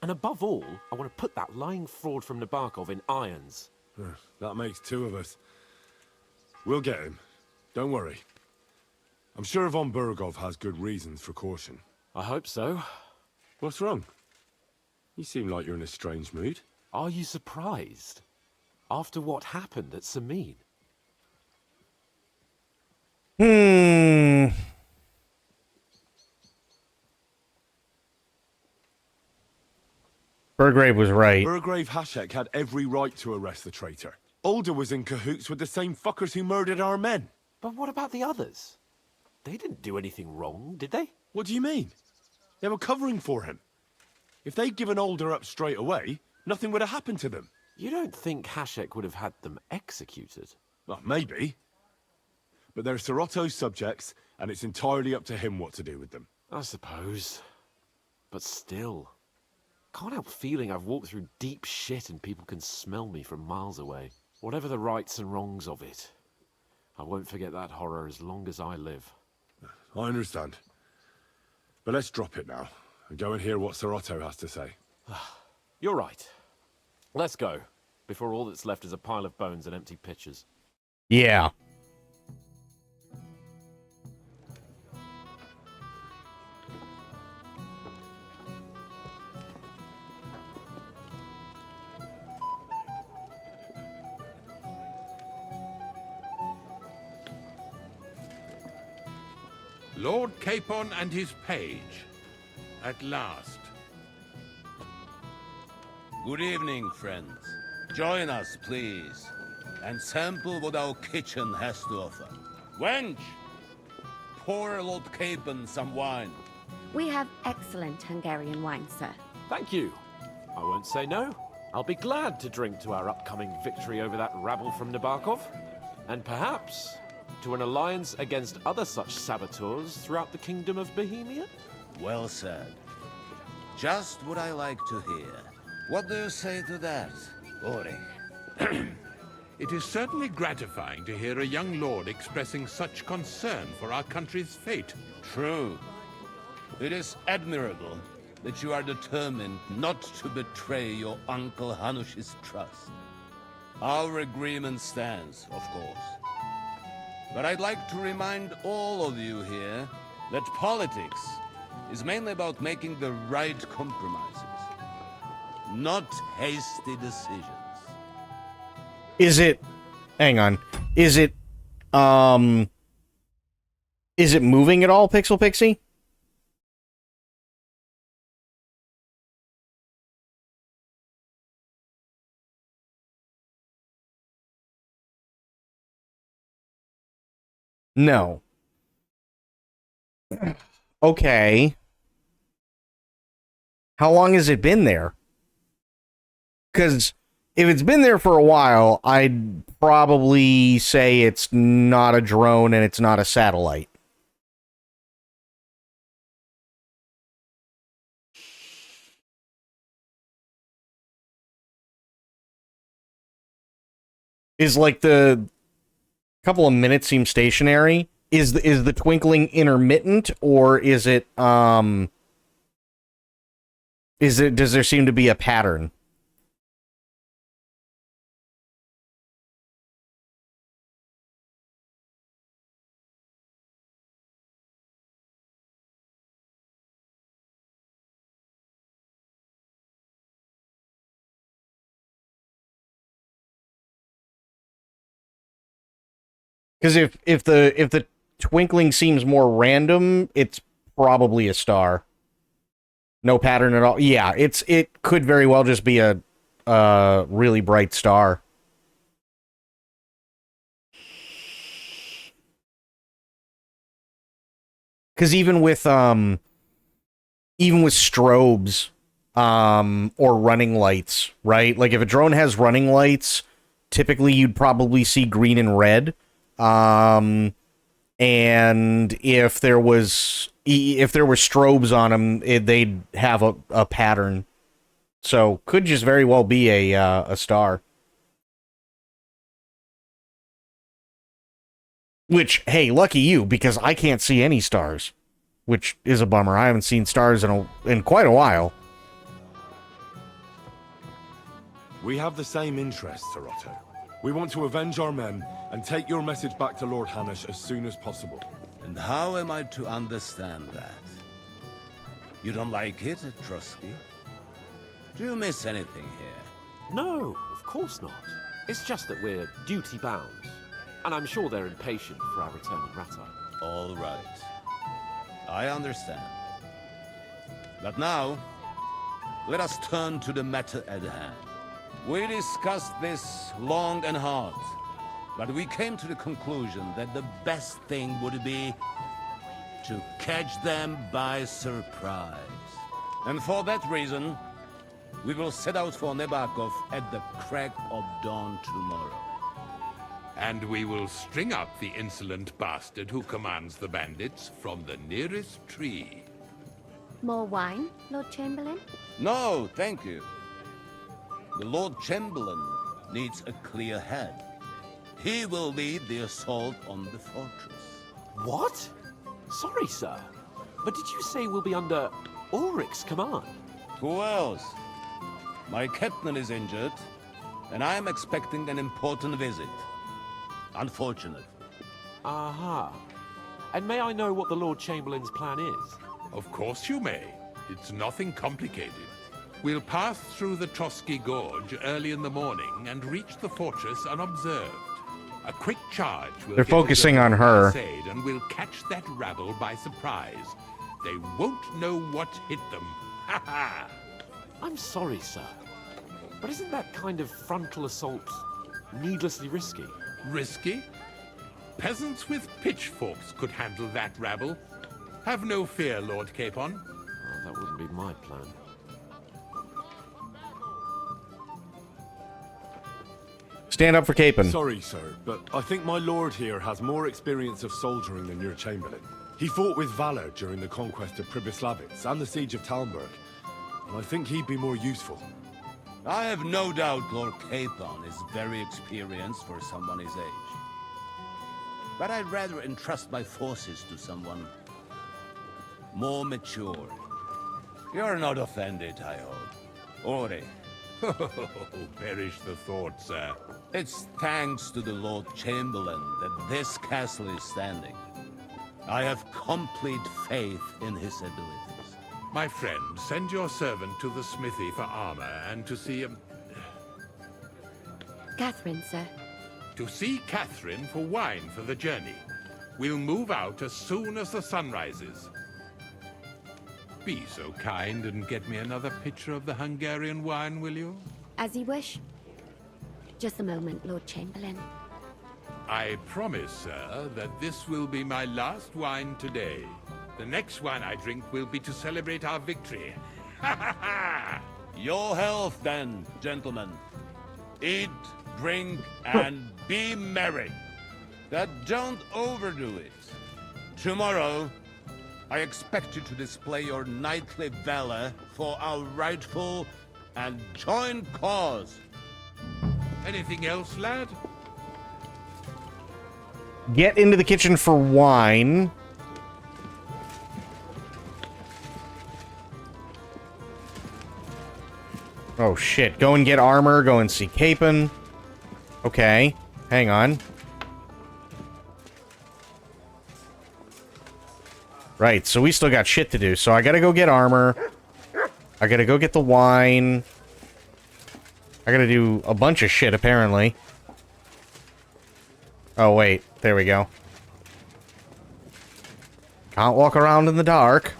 And above all, I want to put that lying fraud from Nabokov in irons. That makes two of us. We'll get him. Don't worry. I'm sure Von Burgov has good reasons for caution. I hope so. What's wrong? You seem like you're in a strange mood. Are you surprised? After what happened at Samin? Burgrave was right. Burgrave Hashek had every right to arrest the traitor. Alder was in cahoots with the same fuckers who murdered our men. But what about the others? They didn't do anything wrong, did they? What do you mean? They were covering for him. If they'd given Alder up straight away, nothing would have happened to them. You don't think Hashek would have had them executed? Well, maybe. But they're Sorotto's subjects, and it's entirely up to him what to do with them. I suppose. But still. Can't help feeling I've walked through deep shit and people can smell me from miles away. Whatever the rights and wrongs of it, I won't forget that horror as long as I live. I understand. But let's drop it now, and go and hear what Sorotto has to say. You're right. Let's go. before all that's left is a pile of bones and empty pitchers. Yeah. Lord Capon and his page. At last. Good evening, friends. Join us, please, and sample what our kitchen has to offer. Wench, pour Lord Capon some wine. We have excellent Hungarian wine, sir. Thank you. I won't say no. I'll be glad to drink to our upcoming victory over that rabble from Nabokov. And perhaps to an alliance against other such saboteurs throughout the Kingdom of Bohemia? Well said. Just what I like to hear. What do you say to that, Ori? It is certainly gratifying to hear a young lord expressing such concern for our country's fate. True. It is admirable that you are determined not to betray your Uncle Hanush's trust. Our agreement stands, of course. But I'd like to remind all of you here that politics is mainly about making the right compromises, not hasty decisions. Is it... Hang on. Is it moving at all, Pixel Pixie? No. Okay. How long has it been there? Because if it's been there for a while, I'd probably say it's not a drone and it's not a satellite. Is like the couple of minutes seem stationary? Is the twinkling intermittent, or is it does there seem to be a pattern? Because if the twinkling seems more random, it's probably a star. No pattern at all. Yeah, it could very well just be a really bright star. Because even with strobes or running lights, right? Like if a drone has running lights, typically you'd probably see green and red. And if there were strobes on them, they'd have a pattern. So could just very well be a star. Which, hey, lucky you, because I can't see any stars, which is a bummer. I haven't seen stars in quite a while. We have the same interests, Sir Otto. We want to avenge our men and take your message back to Lord Hanush as soon as possible. And how am I to understand that? You don't like it, Trusky? Do you miss anything here? No, of course not. It's just that we're duty-bound. And I'm sure they're impatient for our return in Rattay. All right. I understand. But now, let us turn to the matter at hand. We discussed this long and hard, but we came to the conclusion that the best thing would be to catch them by surprise. And for that reason, we will set out for Nebakov at the crack of dawn tomorrow. And we will string up the insolent bastard who commands the bandits from the nearest tree. More wine, Lord Chamberlain? No, thank you. The Lord Chamberlain needs a clear head. He will lead the assault on the fortress. What? Sorry, sir. But did you say we'll be under Ulrich's command? Who else? My captain is injured, and I am expecting an important visit. Unfortunate. Aha. And may I know what the Lord Chamberlain's plan is? Of course you may. It's nothing complicated. We'll pass through the Trotsky Gorge early in the morning and reach the fortress unobserved. A quick charge will They're get the focusing girls on her. palisade, and we'll catch that rabble by surprise. They won't know what hit them. Ha ha! I'm sorry, sir. But isn't that kind of frontal assault needlessly risky? Risky? Peasants with pitchforks could handle that rabble. Have no fear, Lord Capon. Oh, that wouldn't be my plan. Stand up for Capon. Sorry, sir, but I think my lord here has more experience of soldiering than your Chamberlain. He fought with valor during the conquest of Pribyslavitz and the siege of Talmberg, and I think he'd be more useful. I have no doubt Lord Capon is very experienced for someone his age. But I'd rather entrust my forces to someone more mature. You're not offended, I hope. Ori. Perish the thought, sir. It's thanks to the Lord Chamberlain that this castle is standing. I have complete faith in his abilities. My friend, send your servant to the smithy for armor and to see Catherine, sir. To see Catherine for wine for the journey. We'll move out as soon as the sun rises. Be so kind and get me another pitcher of the Hungarian wine, will you? As you wish. Just a moment, Lord Chamberlain. I promise, sir, that this will be my last wine today. The next wine I drink will be to celebrate our victory. Ha ha ha! Your health, then, gentlemen. Eat, drink, and be merry. But don't overdo it. Tomorrow, I expect you to display your knightly valor for our rightful and joint cause. Anything else, lad? Get into the kitchen for wine. Oh shit. Go and get armor. Go and see Capon. Okay. Hang on. Right, so we still got shit to do. So I gotta go get armor. I gotta go get the wine. I gotta do a bunch of shit, apparently. Oh, wait. There we go. Can't walk around in the dark.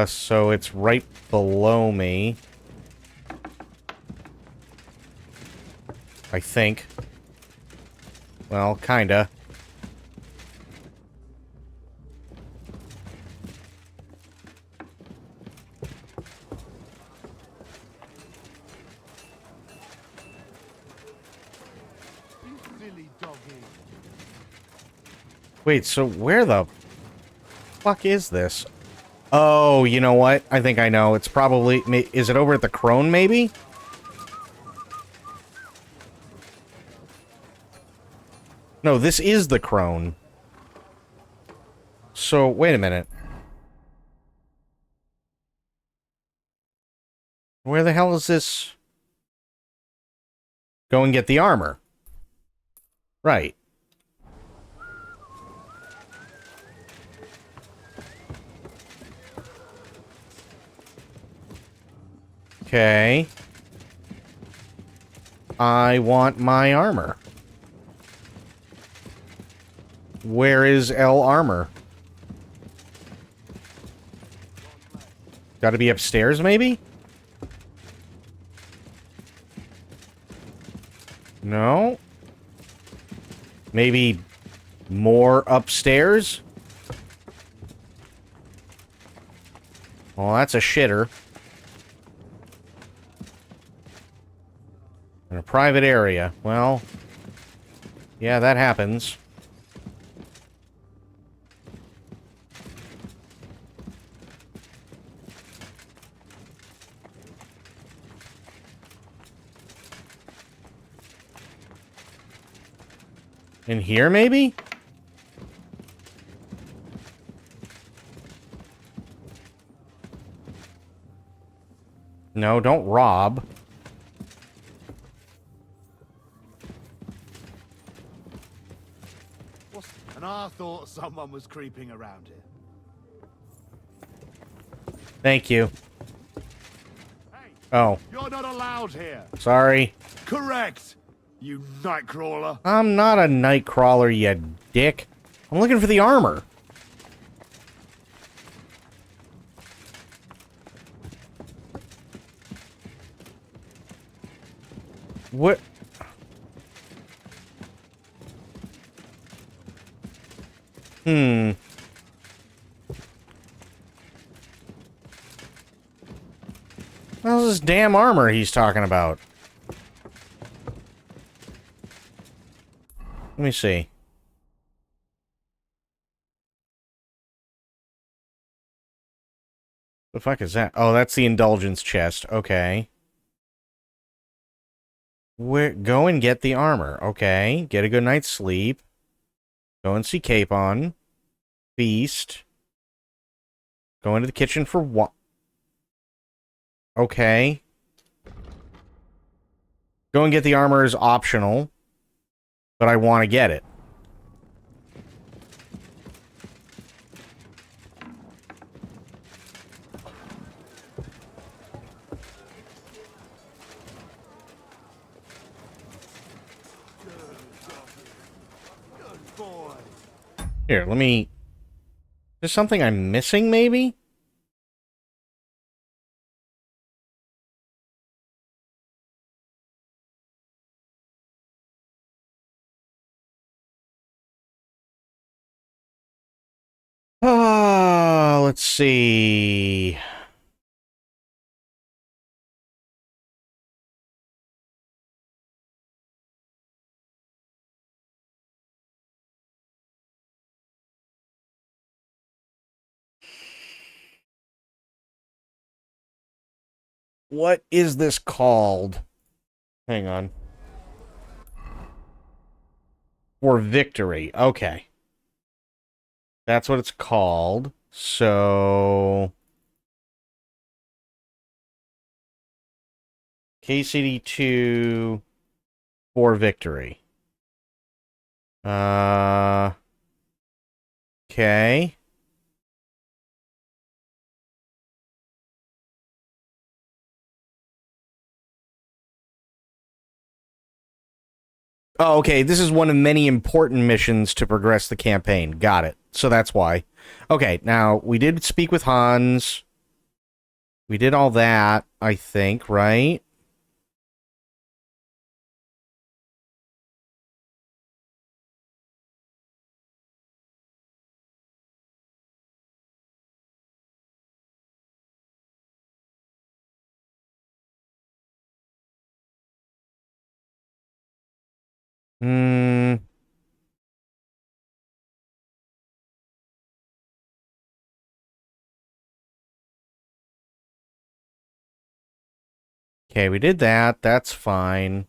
So it's right below me. I think. Well, kinda. Wait, so where the fuck is this? Oh, you know what? I think I know. It's probably... Is it over at the Crone, maybe? No, this is the Crone. So, wait a minute. Where the hell is this? Go and get the armor. Right. Okay. I want my armor. Where is L armor? Gotta be upstairs, maybe? No? Maybe more upstairs? Well, that's a shitter. In a private area. Well, yeah, that happens. In here, maybe? No, don't rob. And I thought someone was creeping around here. Thank you. Oh, You're not allowed here. sorry. Correct, you nightcrawler. I'm not a night crawler, you dick. I'm looking for the armor. What? How's this damn armor he's talking about? Let me see. The fuck is that? Oh, that's the indulgence chest. Okay. Go and get the armor. Okay. Get a good night's sleep. Go and see Capon. Feast. Go into the kitchen for what? Okay. Go and get the armor is optional. But I want to get it. Here, let me... There's something I'm missing, maybe? Let's see... What is this called? Hang on. For victory. Okay. That's what it's called. So... KCD2 for victory. Okay. Oh, okay. This is one of many important missions to progress the campaign. Got it. So that's why. Okay, now, we did speak with Hans. We did all that, I think, right? Hmm... Okay, we did that. That's fine.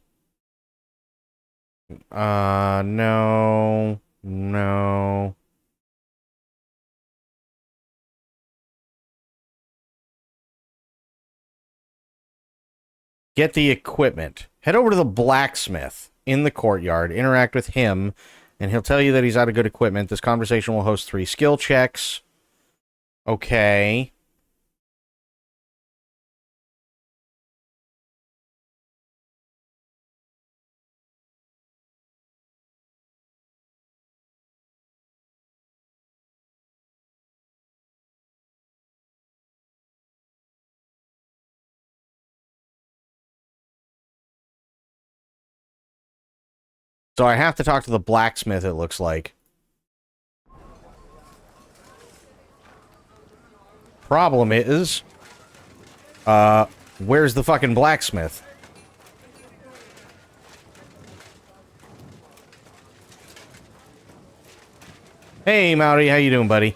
No. No. Get the equipment. Head over to the blacksmith in the courtyard. Interact with him, and he'll tell you that he's out of good equipment. This conversation will host 3 skill checks. Okay. So I have to talk to the blacksmith, it looks like. Problem is... where's the fucking blacksmith? Hey, Mowdy, how you doing, buddy?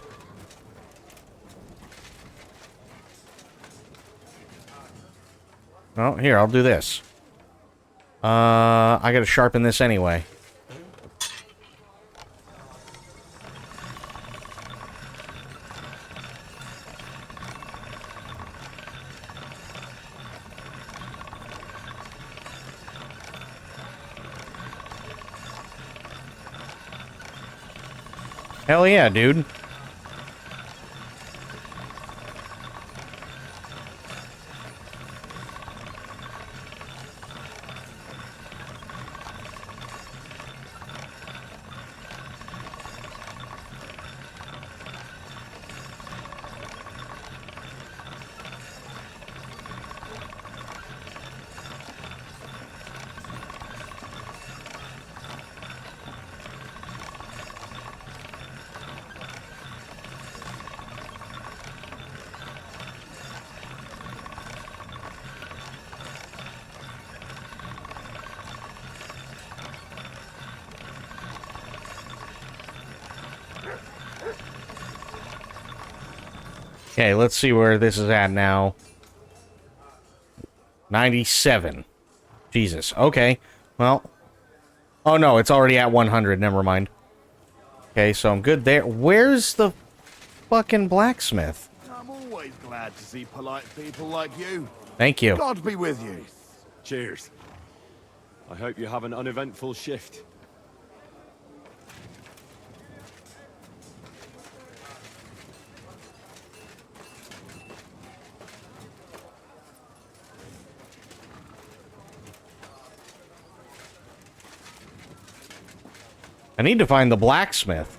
Oh, here, I'll do this. I gotta sharpen this anyway. Hell yeah, dude. Okay, let's see where this is at now. 97. Jesus. Okay. Well. Oh, no. It's already at 100. Never mind. Okay, so I'm good there. Where's the fucking blacksmith? I'm always glad to see polite people like you. Thank you. God be with you. Cheers. I hope you have an uneventful shift. I need to find the blacksmith.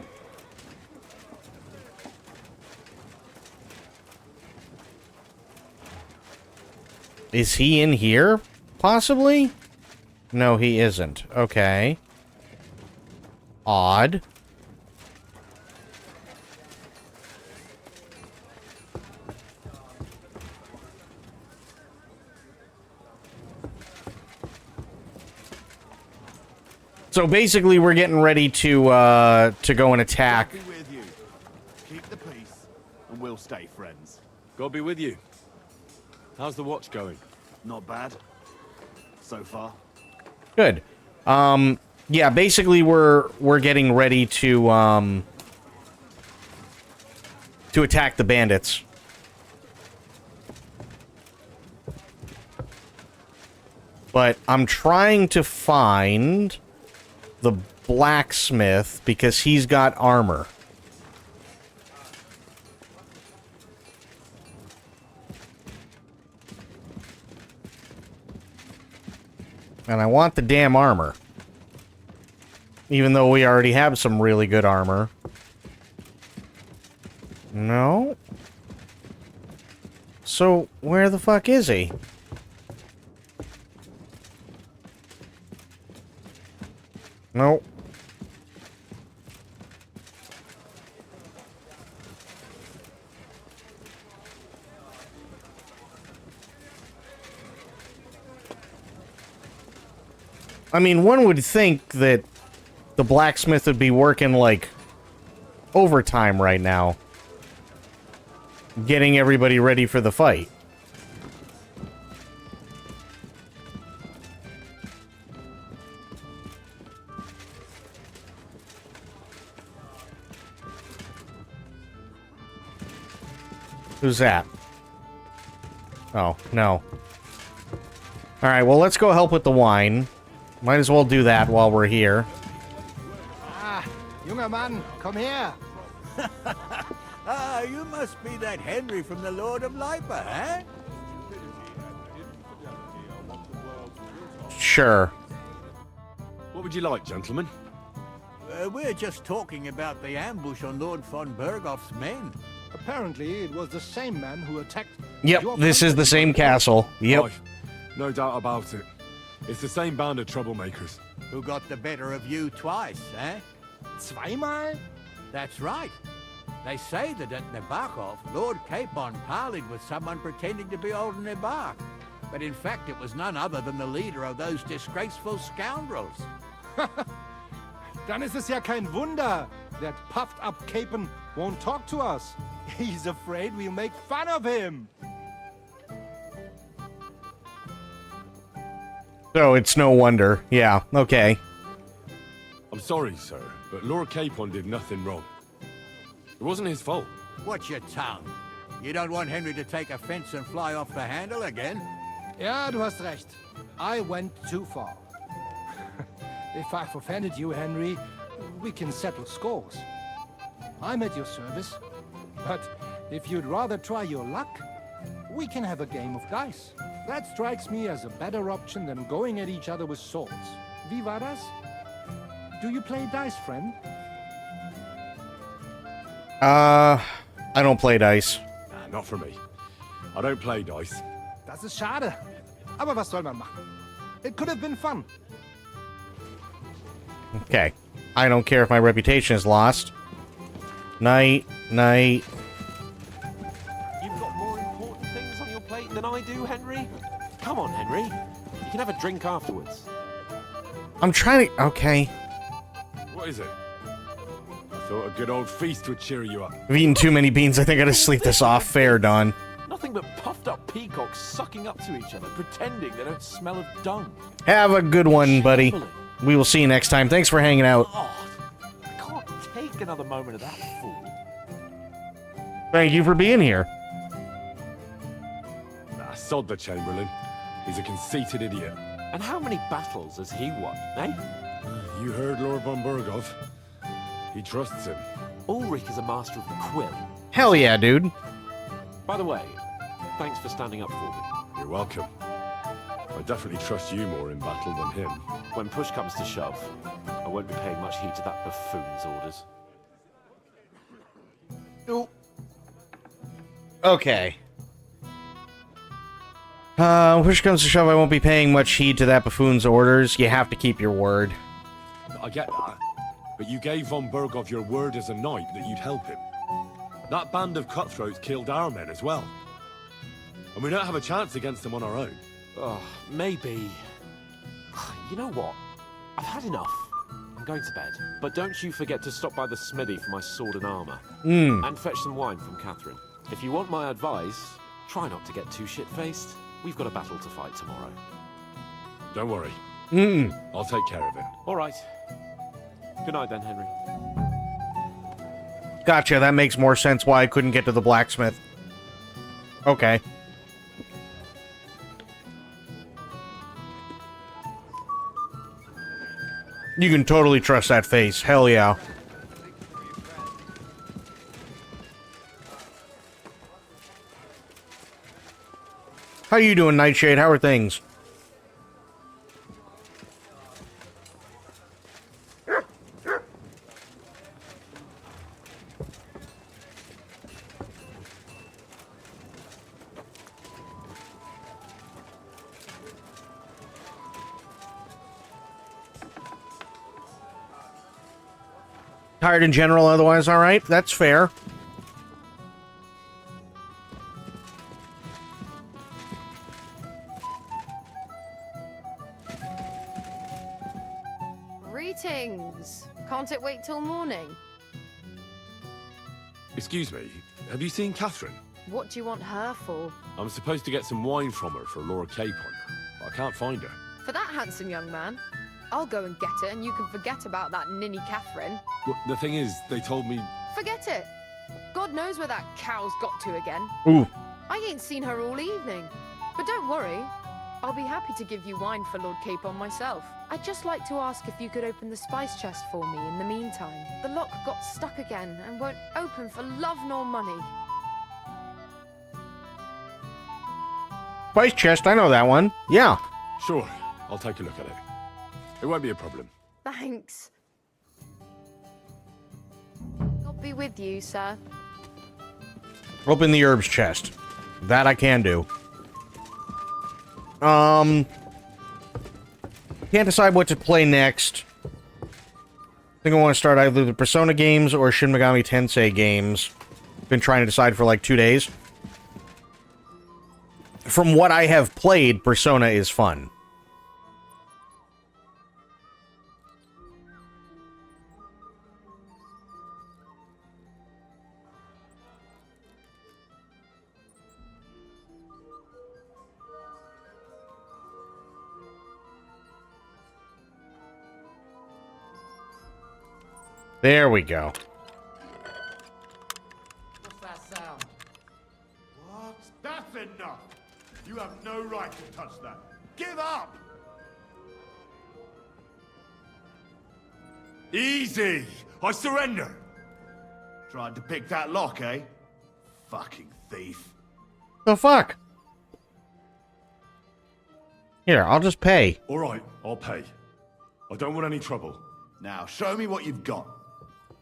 Is he in here? Possibly? No, he isn't. Okay. Odd. So basically, we're getting ready to go and attack. God be with you. Keep the peace, and we'll stay friends. God be with you. How's the watch going? Not bad. So far. Good. Yeah, basically we're getting ready to attack the bandits. But I'm trying to find the blacksmith because he's got armor. And I want the damn armor. Even though we already have some really good armor. No? So, where the fuck is he? Nope. I mean, one would think that the blacksmith would be working, like, overtime right now. Getting everybody ready for the fight. Who's that? Oh, no. Alright, well, let's go help with the wine. Might as well do that while we're here. Ah, junger Mann, komm her. Ah, you must be that Henry from the Lord of Lipa, eh? Sure. What would you like, gentlemen? We're just talking about the ambush on Lord von Bergoff's men. Apparently, it was the same man who attacked... Yep, this is the same castle. Yep. Right. No doubt about it. It's the same band of troublemakers. Who got the better of you twice, eh? Zweimal? That's right. They say that at Nebakov, Lord Capon parleyed with someone pretending to be old Nebak. But in fact, it was none other than the leader of those disgraceful scoundrels. Dann ist es ja kein Wunder. That puffed-up Capon won't talk to us. He's afraid we'll make fun of him. So it's no wonder. Yeah, okay. I'm sorry, sir, but Lord Capon did nothing wrong. It wasn't his fault. Watch your tongue. You don't want Henry to take offense and fly off the handle again? Ja, du hast recht. I went too far. If I've offended you, Henry, we can settle scores. I'm at your service. But if you'd rather try your luck, we can have a game of dice. That strikes me as a better option than going at each other with swords. Vivaras? Do you play dice, friend? I don't play dice. Nah, not for me. I don't play dice. Das ist schade. Aber was soll man machen? It could have been fun. Okay. I don't care if my reputation is lost. Night, night. You've got more important things on your plate than I do, Henry? Come on, Henry. You can have a drink afterwards. I'm trying to... Okay. What is it? I thought a good old feast would cheer you up. I've eaten too many beans. I think I gotta sleep this off. Fair, Don. Nothing but puffed up peacocks sucking up to each other, pretending they don't smell of dung. Have a good one, buddy. We will see you next time. Thanks for hanging out. God, I can't take another moment of that fool. Thank you for being here. Nah, sod the Chamberlain. He's a conceited idiot. And how many battles has he won, eh? You heard Lord von Burgov. He trusts him. Ulrich is a master of the quill. Hell yeah, dude. By the way, thanks for standing up for me. You're welcome. I definitely trust you more in battle than him. When push comes to shove, I won't be paying much heed to that buffoon's orders. Okay. Push comes to shove, I won't be paying much heed to that buffoon's orders. You have to keep your word. I get that. But you gave von Burgov your word as a knight that you'd help him. That band of cutthroats killed our men as well. And we don't have a chance against them on our own. Oh, maybe. You know what? I've had enough. I'm going to bed. But don't you forget to stop by the smithy for my sword and armor. And fetch some wine from Catherine. If you want my advice, try not to get too shit-faced. We've got a battle to fight tomorrow. Don't worry. I'll take care of it. All right. Good night then, Henry. Gotcha, that makes more sense why I couldn't get to the blacksmith. Okay. You can totally trust that face. Hell yeah. How you doing, Nightshade? How are things? Tired in general, otherwise alright? That's fair. Greetings. Can't it wait till morning? Excuse me, have you seen Catherine? What do you want her for? I'm supposed to get some wine from her for Lord Capon, but I can't find her. For that handsome young man? I'll go and get it, and you can forget about that ninny Catherine. Well, the thing is, they told me... Forget it. God knows where that cow's got to again. Ooh. I ain't seen her all evening. But don't worry. I'll be happy to give you wine for Lord Capon myself. I'd just like to ask if you could open the spice chest for me in the meantime. The lock got stuck again and won't open for love nor money. Spice chest, I know that one. Yeah. Sure, I'll take a look at it. It won't be a problem. Thanks. God be with you, sir. Open the herbs chest. That I can do. Can't decide what to play next. I think I want to start either the Persona games or Shin Megami Tensei games. Been trying to decide for like 2 days. From what I have played, Persona is fun. There we go. What's that sound? What? That's enough! You have no right to touch that. Give up! Easy! I surrender! Tried to pick that lock, eh? Fucking thief. The fuck? Here, I'll just pay. All right, I'll pay. I don't want any trouble. Now, show me what you've got.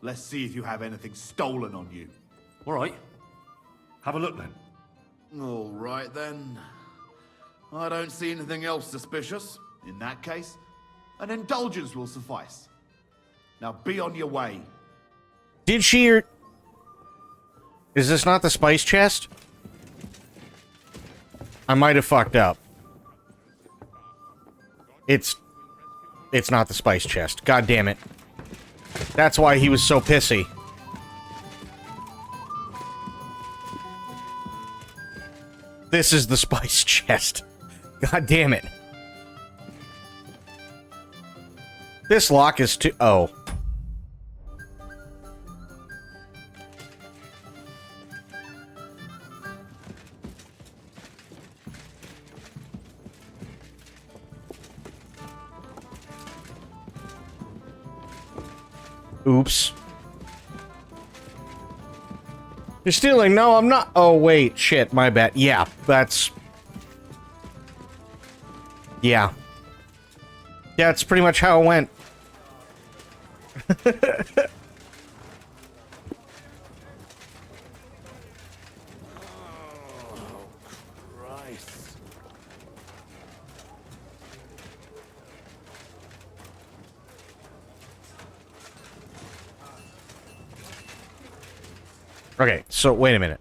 Let's see if you have anything stolen on you. All right. Have a look then. All right, then. I don't see anything else suspicious. In that case, an indulgence will suffice. Now be on your way. Did she or... Is this not the spice chest? I might have fucked up. It's not the spice chest. God damn it. That's why he was so pissy. This is the spice chest. God damn it. This lock is too... Oh. Oops. You're stealing. No, I'm not. Oh, wait. Shit, my bad. Yeah, that's... Yeah. That's pretty much how it went. Okay, so wait a minute.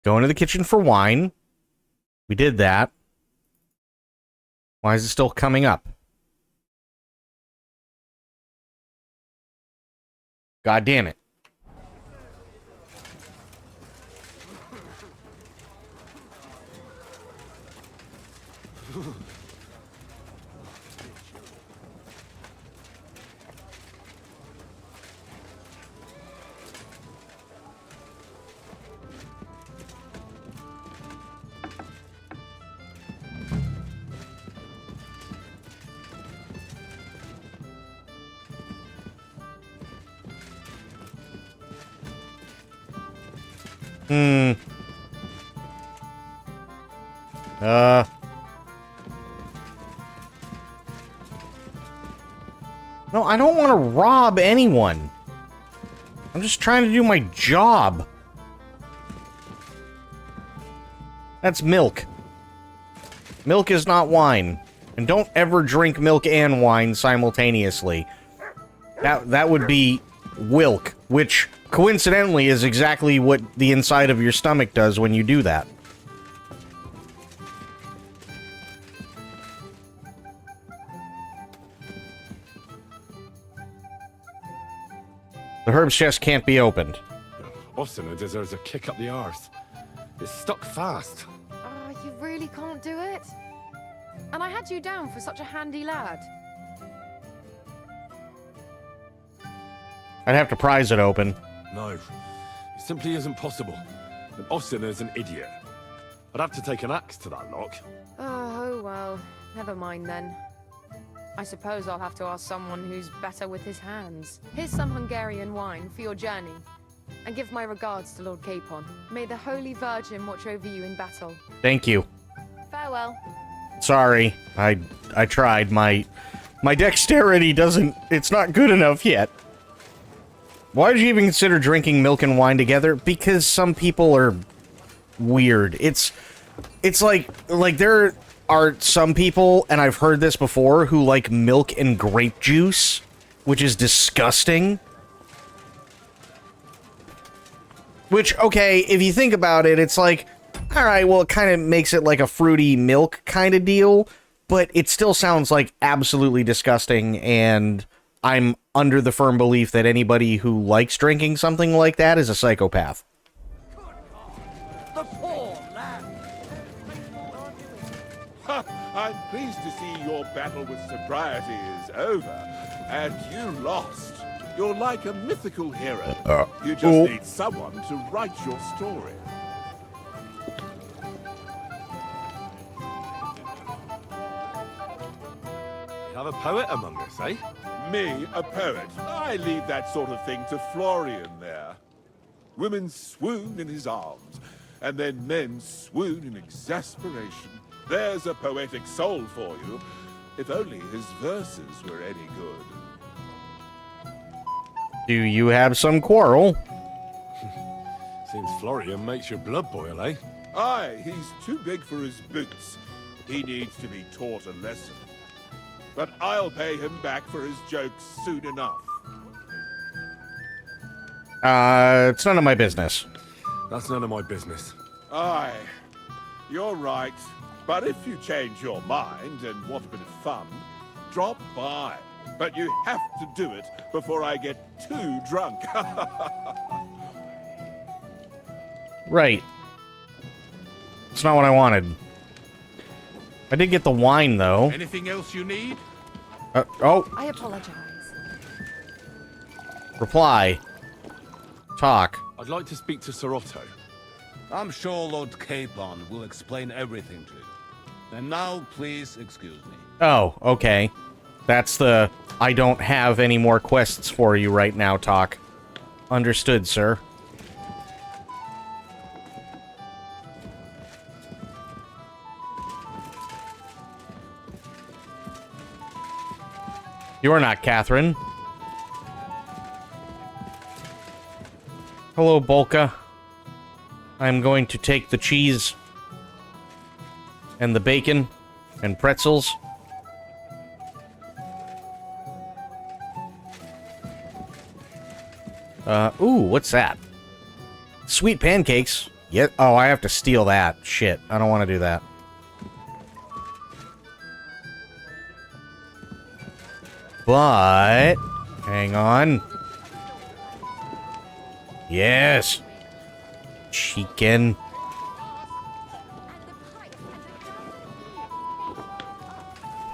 Go into the kitchen for wine. We did that. Why is it still coming up? God damn it. No, I don't want to rob anyone. I'm just trying to do my job. That's milk. Milk is not wine. And don't ever drink milk and wine simultaneously. That would be wilk, which coincidentally is exactly what the inside of your stomach does when you do that. The herbs chest can't be opened. Austin deserves a kick up the arse. It's stuck fast. Oh, you really can't do it? And I had you down for such a handy lad. I'd have to prise it open. No, it simply isn't possible. And Austin is an idiot. I'd have to take an axe to that lock. Oh, well, never mind then. I suppose I'll have to ask someone who's better with his hands. Here's some Hungarian wine for your journey. And give my regards to Lord Capon. May the Holy Virgin watch over you in battle. Thank you. Farewell. Sorry, I tried. My dexterity doesn't... It's not good enough yet. Why did you even consider drinking milk and wine together? Because some people are weird. It's like there are some people, and I've heard this before, who like milk and grape juice, which is disgusting. Which, okay, if you think about it, it's like, alright, well, it kind of makes it like a fruity milk kind of deal, but it still sounds like absolutely disgusting, and I'm under the firm belief that anybody who likes drinking something like that is a psychopath. The poor lad! I'm pleased to see your battle with sobriety is over, and you lost. You're like a mythical hero. You just need someone to write your story. We have a poet among us, eh? Me, a poet. I leave that sort of thing to Florian there. Women swoon in his arms, and then men swoon in exasperation. There's a poetic soul for you. If only his verses were any good. Do you have some quarrel? Seems Florian makes your blood boil, eh? Aye, he's too big for his boots. He needs to be taught a lesson. But I'll pay him back for his jokes soon enough. It's none of my business. That's none of my business. Aye, you're right. But if you change your mind and want a bit of fun, drop by. But you have to do it before I get too drunk. Right. It's not what I wanted. I did get the wine, though. Anything else you need? Oh. I apologize. Reply. Talk. I'd like to speak to Sir Otto. I'm sure Lord Capon will explain everything to you. And now, please excuse me. Oh, okay. That's the I don't have any more quests for you right now talk. Understood, sir. You're not Catherine. Hello, Bolka. I'm going to take the cheese and the bacon and pretzels. Ooh, what's that? Sweet pancakes. Yeah. Oh, I have to steal that. Shit, I don't want to do that. But hang on. Yes. Chicken.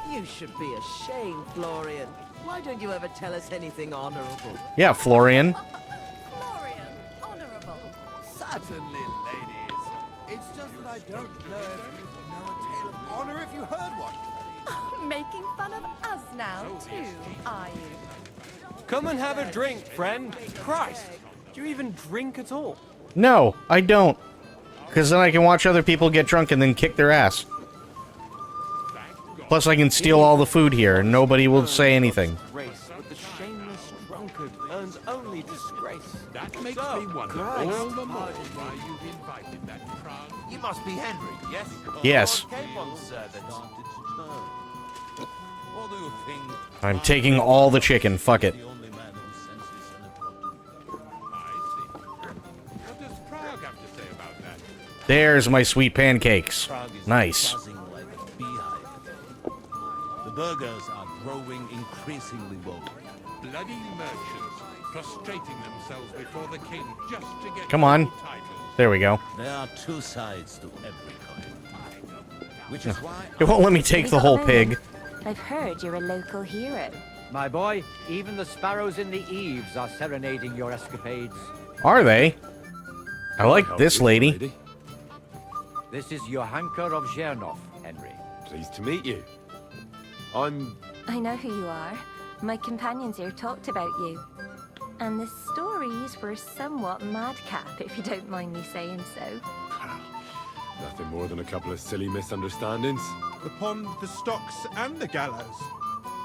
You should be ashamed, Florian. Why don't you ever tell us anything honorable? Yeah, Florian. Florian, honorable. Certainly, ladies. It's just that I don't know if you know a tale of honor if you heard one. Making fun of us now, too, are you? Come and have a drink, friend. Christ, do you even drink at all? No, I don't. Because then I can watch other people get drunk and then kick their ass. Plus, I can steal all the food here, and nobody will say anything. Race with the shameless drunkard earns only disgrace. That makes So, me wonder Christ. all the more why you've invited that crowd. You must be Henry, yes? Yes. Lord Capon's servant. What do you think? I'm taking all the chicken. Fuck it. What does Prague have to say about that? There's my sweet pancakes. Nice. Buzzing like a beehive. The burgers are growing increasingly bold. Bloody merchants prostrating themselves before the king just to get Come on. titles. There we go. There are two sides to every coin. Which is why It won't let me take the whole pig. I've heard you're a local hero. My boy, even the sparrows in the eaves are serenading your escapades. Are they? I like this lady. This is Johanka of Zhernov, Henry. Pleased to meet you. I know who you are. My companions here talked about you. And the stories were somewhat madcap, if you don't mind me saying so. Nothing more than a couple of silly misunderstandings. The pond, the stocks, and the gallows.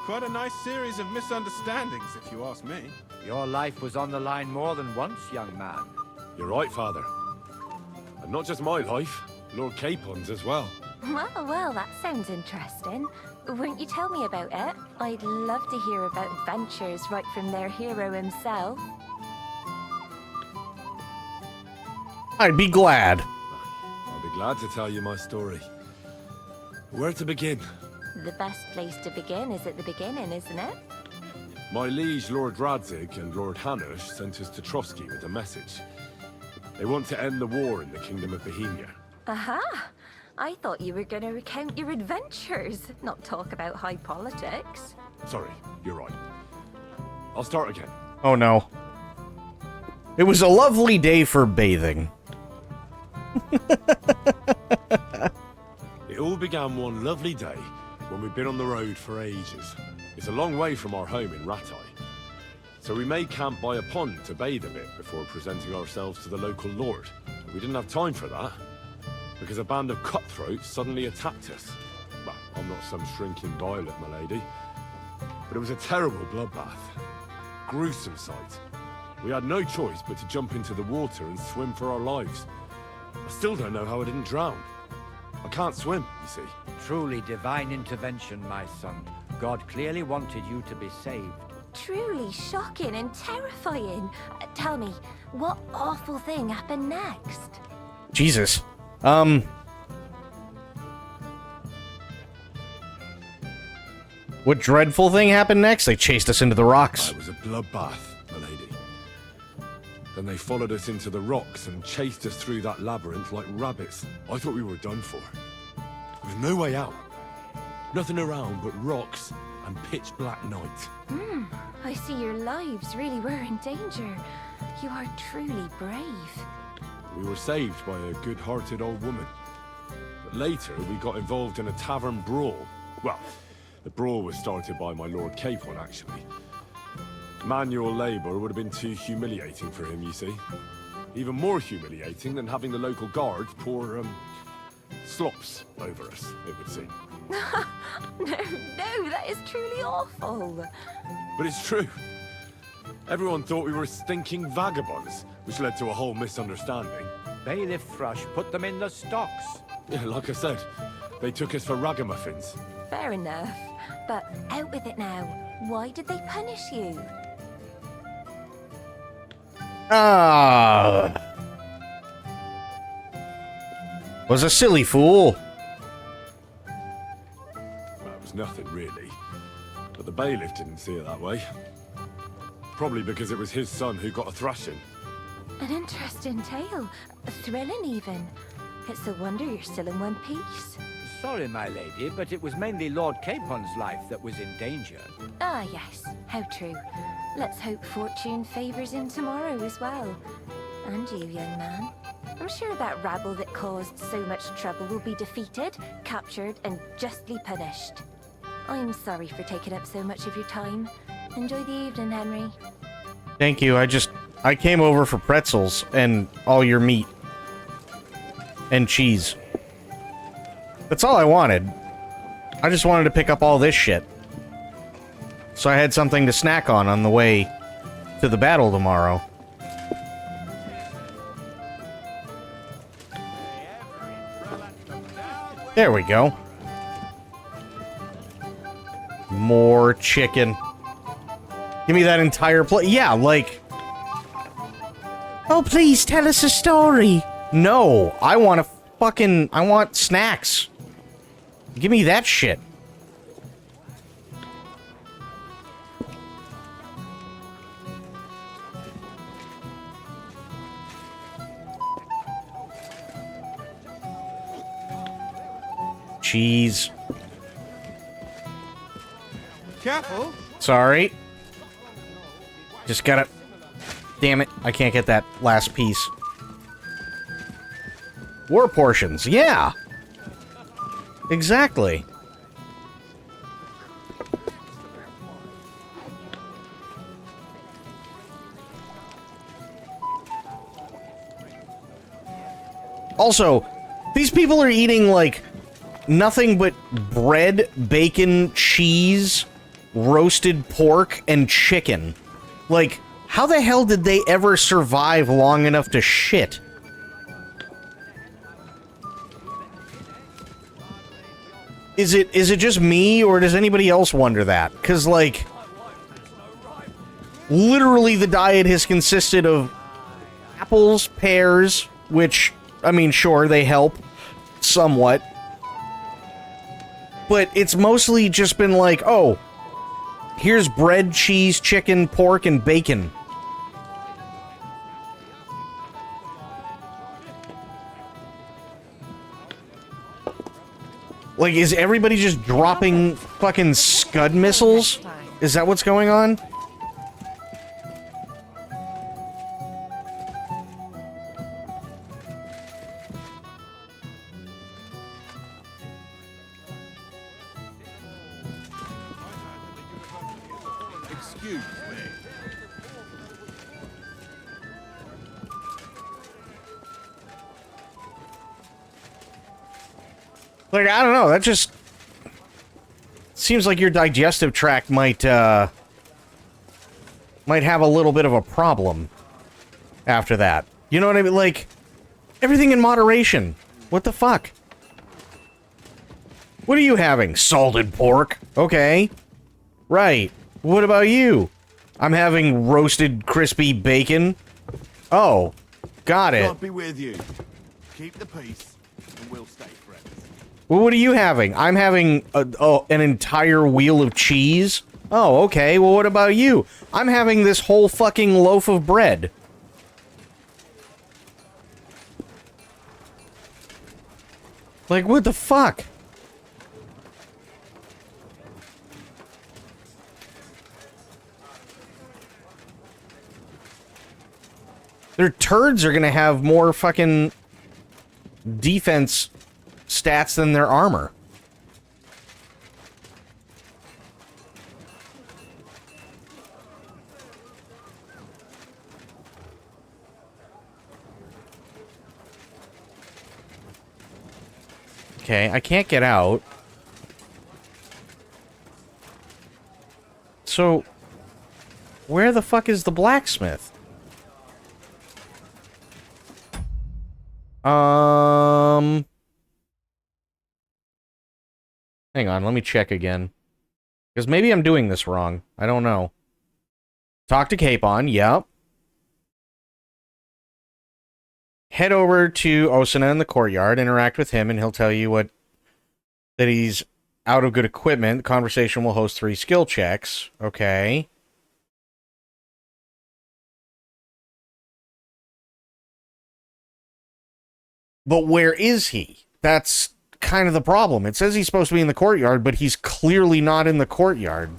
Quite a nice series of misunderstandings, if you ask me. Your life was on the line more than once, young man. You're right, Father. And not just my life, Lord Capon's as well. Well, that sounds interesting. Won't you tell me about it? I'd love to hear about adventures right from their hero himself. I'd be glad. I'll be glad to tell you my story. Where to begin? The best place to begin is at the beginning, isn't it? My liege, Lord Radzig, and Lord Hanush sent us to Trotsky with a message. They want to end the war in the Kingdom of Bohemia. Aha! I thought you were going to recount your adventures, not talk about high politics. Sorry, you're right. I'll start again. Oh no. It was a lovely day for bathing. It all began one lovely day when we'd been on the road for ages. It's a long way from our home in Rattay. So we made camp by a pond to bathe a bit before presenting ourselves to the local lord. But we didn't have time for that, because a band of cutthroats suddenly attacked us. Well, I'm not some shrinking violet, my lady. But it was a terrible bloodbath. Gruesome sight. We had no choice but to jump into the water and swim for our lives. I still don't know how I didn't drown. I can't swim, you see. Truly divine intervention, my son. God clearly wanted you to be saved. Truly shocking and terrifying. Tell me, what awful thing happened next? Jesus. What dreadful thing happened next? They chased us into the rocks. It was a bloodbath, my lady. Then they followed us into the rocks and chased us through that labyrinth like rabbits. I thought we were done for. There was no way out. Nothing around but rocks and pitch black night. I see your lives really were in danger. You are truly brave. We were saved by a good-hearted old woman. But later, we got involved in a tavern brawl. Well, the brawl was started by my Lord Capon, actually. Manual labor would have been too humiliating for him, you see. Even more humiliating than having the local guards pour, slops over us, it would seem. No, that is truly awful. But it's true. Everyone thought we were stinking vagabonds, which led to a whole misunderstanding. Bailiff Thrush put them in the stocks. Yeah, like I said, they took us for ragamuffins. Fair enough. But out with it now. Why did they punish you? Was a silly fool. Well, it was nothing, really. But the bailiff didn't see it that way. Probably because it was his son who got a thrashing. An interesting tale. Thrilling, even. It's a wonder you're still in one piece. Sorry, my lady, but it was mainly Lord Capon's life that was in danger. Ah, yes. How true. Let's hope fortune favors him tomorrow as well. And you, young man. I'm sure that rabble that caused so much trouble will be defeated, captured, and justly punished. I'm sorry for taking up so much of your time. Enjoy the evening, Henry. Thank you. I came over for pretzels and all your meat. And cheese. That's all I wanted. I just wanted to pick up all this shit. So I had something to snack on the way to the battle tomorrow. There we go. More chicken. Give me that entire plate. Yeah, like... Oh, please tell us a story. No, I want I want snacks. Give me that shit. Cheese. Careful. Sorry. Just gotta... Damn it, I can't get that last piece. War portions, yeah! Exactly. Also, these people are eating, like, nothing but bread, bacon, cheese, roasted pork, and chicken. Like, how the hell did they ever survive long enough to shit? Is it just me, or does anybody else wonder that? Because, like, literally the diet has consisted of apples, pears, which, I mean, sure, they help somewhat. But it's mostly just been like, oh, here's bread, cheese, chicken, pork, and bacon. Like, is everybody just dropping fucking Scud missiles? Is that what's going on? Excuse me. Like, I don't know, that just seems like your digestive tract might have a little bit of a problem after that. You know what I mean? Like, everything in moderation. What the fuck? What are you having? Salted pork? Okay. Right. What about you? I'm having roasted crispy bacon. Oh. Got it. God be with you. Keep the peace, and we'll stay friends. Well, what are you having? I'm having an entire wheel of cheese. Oh, okay. Well, what about you? I'm having this whole fucking loaf of bread. Like, what the fuck? Their turds are gonna have more fucking defense stats than their armor. Okay, I can't get out. So, where the fuck is the blacksmith? Hang on, let me check again. Because maybe I'm doing this wrong. I don't know. Talk to Capon, yep. Head over to Osuna in the courtyard, interact with him, and he'll tell you that he's out of good equipment. The conversation will host 3 skill checks. Okay. But where is he? That's kind of the problem. It says he's supposed to be in the courtyard, but he's clearly not in the courtyard.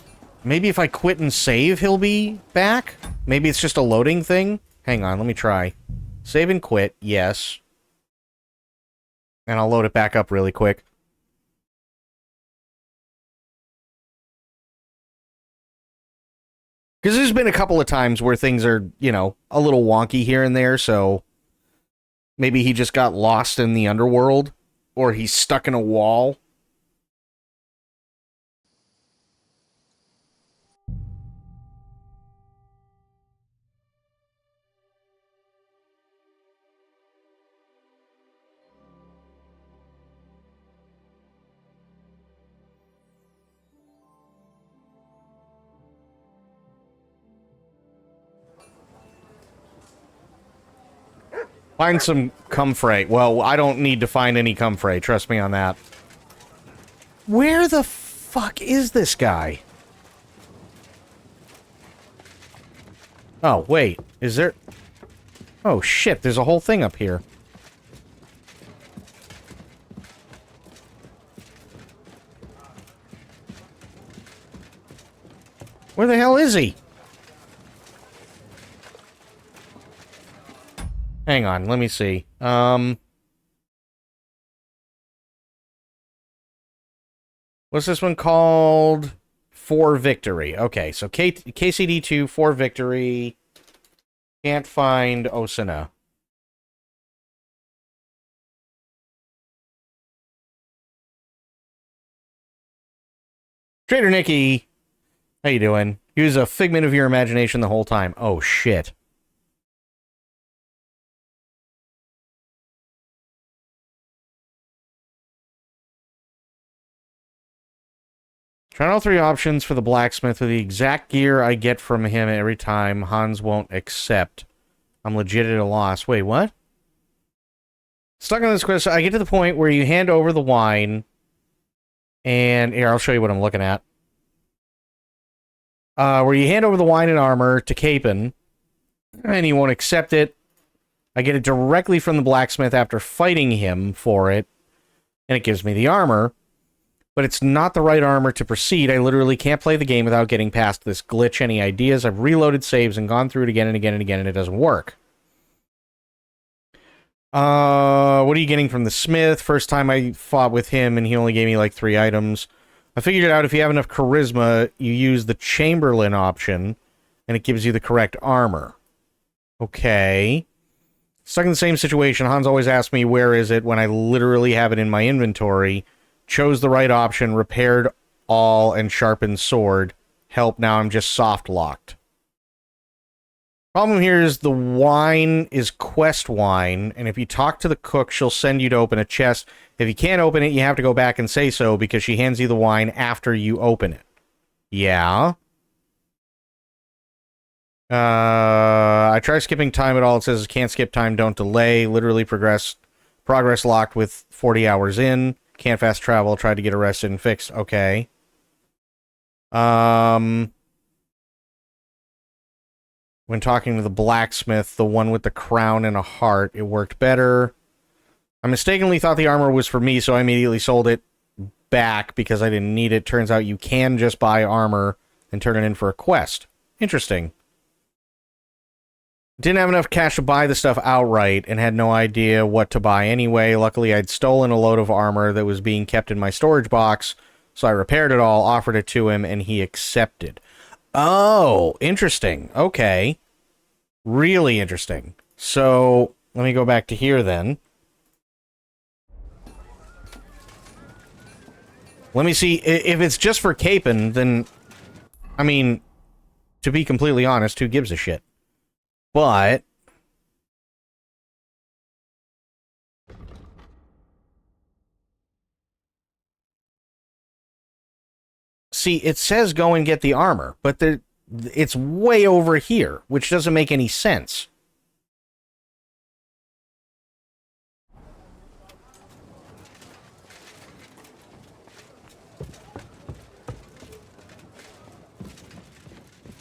Maybe if I quit and save, he'll be back? Maybe it's just a loading thing? Hang on, let me try. Save and quit, yes. And I'll load it back up really quick. Because there's been a couple of times where things are, you know, a little wonky here and there, so maybe he just got lost in the underworld, or he's stuck in a wall. Find some comfrey. Well, I don't need to find any comfrey. Trust me on that. Where the fuck is this guy? Oh, wait. Is there... Oh, shit. There's a whole thing up here. Where the hell is he? Hang on, let me see. What's this one called? For Victory. Okay, so KCD2 for Victory. Can't find Osuna. Trader Nikki, how you doing? He was a figment of your imagination the whole time. Oh, shit. Trying all 3 options for the blacksmith with the exact gear I get from him every time. Hans won't accept. I'm legit at a loss. Wait, what? Stuck on this quest, I get to the point where you hand over the wine, and here, I'll show you what I'm looking at. Where you hand over the wine and armor to Capon, and he won't accept it. I get it directly from the blacksmith after fighting him for it, and it gives me the armor. But it's not the right armor to proceed. I literally can't play the game without getting past this glitch. Any ideas? I've reloaded saves and gone through it again and again and again, and it doesn't work. What are you getting from the smith? First time I fought with him, and he only gave me like 3 items. I figured it out. If you have enough charisma, you use the Chamberlain option, and it gives you the correct armor. Okay. Stuck in the same situation. Hans always asks me, where is it, when I literally have it in my inventory. Chose the right option, repaired all, and sharpened sword. Help, now I'm just soft-locked. Problem here is the wine is quest wine, and if you talk to the cook, she'll send you to open a chest. If you can't open it, you have to go back and say so, because she hands you the wine after you open it. Yeah. I try skipping time at all. It says can't skip time, don't delay. Literally progress locked with 40 hours in. Can't fast travel. Tried to get arrested and fixed. Okay. When talking to the blacksmith, the one with the crown and a heart, it worked better. I mistakenly thought the armor was for me, so I immediately sold it back because I didn't need it. Turns out you can just buy armor and turn it in for a quest. Interesting. Didn't have enough cash to buy the stuff outright and had no idea what to buy anyway. Luckily, I'd stolen a load of armor that was being kept in my storage box, so I repaired it all, offered it to him, and he accepted. Oh, interesting. Okay. Really interesting. So, let me go back to here then. Let me see. If it's just for Capon, then, I mean, to be completely honest, who gives a shit? But see, it says go and get the armor, but it's way over here, which doesn't make any sense.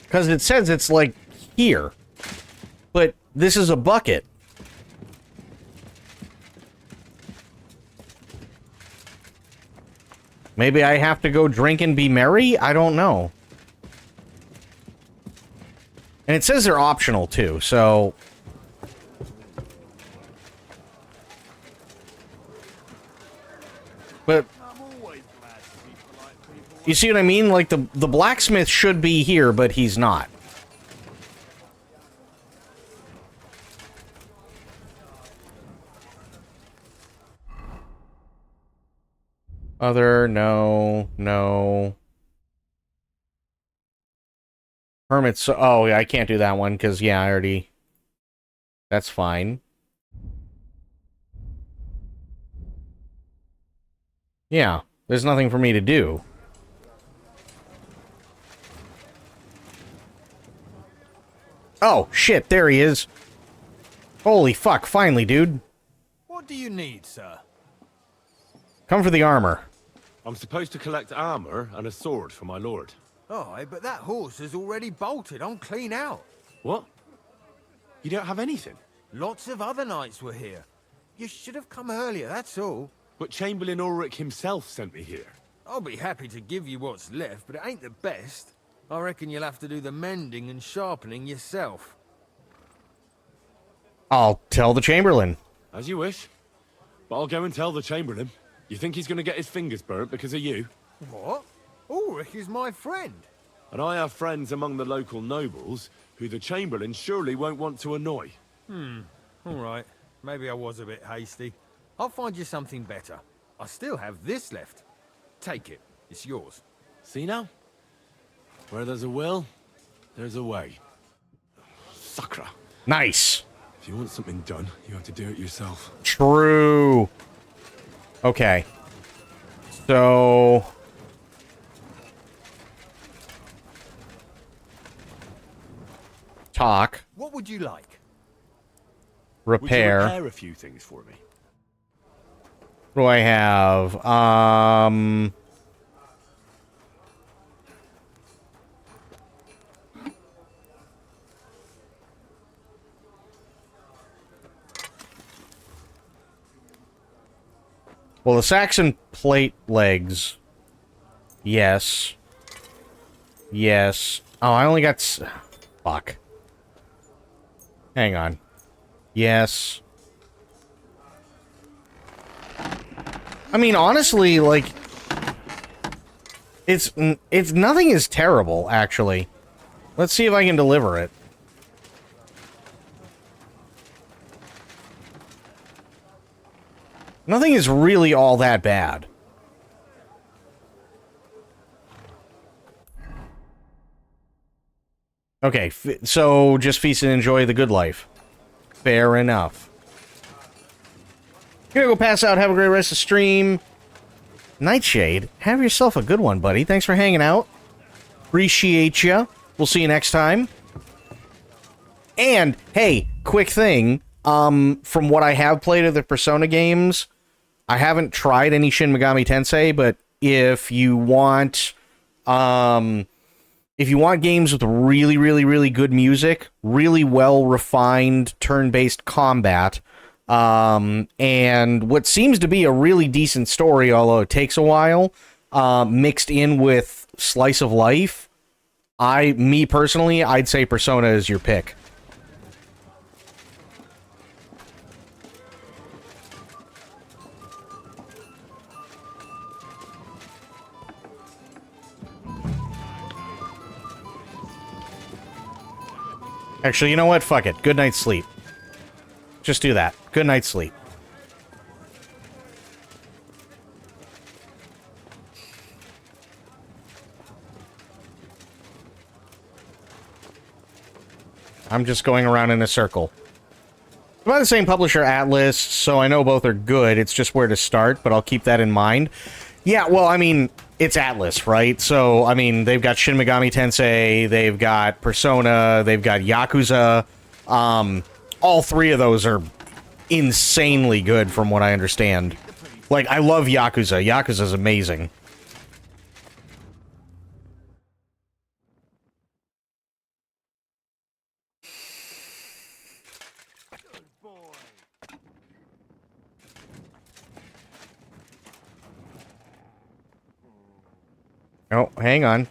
Because it says it's like here. But this is a bucket. Maybe I have to go drink and be merry? I don't know. And it says they're optional, too, so... But... You see what I mean? Like, the blacksmith should be here, but he's not. Other, no. Hermits, oh, yeah, I can't do that one, because, yeah, I already... That's fine. Yeah, there's nothing for me to do. Oh, shit, there he is. Holy fuck, finally, dude. What do you need, sir? Come for the armor. I'm supposed to collect armor and a sword for my lord. Oh, but that horse is already bolted. I'm clean out. What? You don't have anything? Lots of other knights were here. You should have come earlier, that's all. But Chamberlain Ulrich himself sent me here. I'll be happy to give you what's left, but it ain't the best. I reckon you'll have to do the mending and sharpening yourself. I'll tell the Chamberlain. As you wish. But I'll go and tell the Chamberlain. You think he's going to get his fingers burnt because of you? What? Ulrich is my friend. And I have friends among the local nobles who the Chamberlain surely won't want to annoy. All right. Maybe I was a bit hasty. I'll find you something better. I still have this left. Take it. It's yours. See now? Where there's a will, there's a way. Sakra. Nice. If you want something done, you have to do it yourself. True. Okay. So... Talk. What would you like? Repair. Would you repair a few things for me? What do I have? Well, the Saxon plate legs. Yes. Yes. Oh, I only got... Fuck. Hang on. Yes. I mean, honestly, like... It's nothing is terrible, actually. Let's see if I can deliver it. Nothing is really all that bad. Okay, so just feast and enjoy the good life. Fair enough. Gonna go pass out, have a great rest of the stream. Nightshade, have yourself a good one, buddy. Thanks for hanging out. Appreciate ya. We'll see you next time. And, hey, quick thing. From what I have played of the Persona games, I haven't tried any Shin Megami Tensei, but if you want, games with really, really, really good music, really well-refined turn-based combat, and what seems to be a really decent story, although it takes a while, mixed in with slice of life, me personally, I'd say Persona is your pick. Actually, you know what? Fuck it. Good night's sleep. Just do that. Good night's sleep. I'm just going around in a circle. By the same publisher, Atlas, so I know both are good. It's just where to start, but I'll keep that in mind. Yeah, well, I mean, it's Atlas, right? So, I mean, they've got Shin Megami Tensei, they've got Persona, they've got Yakuza. All three of those are insanely good from what I understand. Like, I love Yakuza. Yakuza's amazing. Oh, hang on.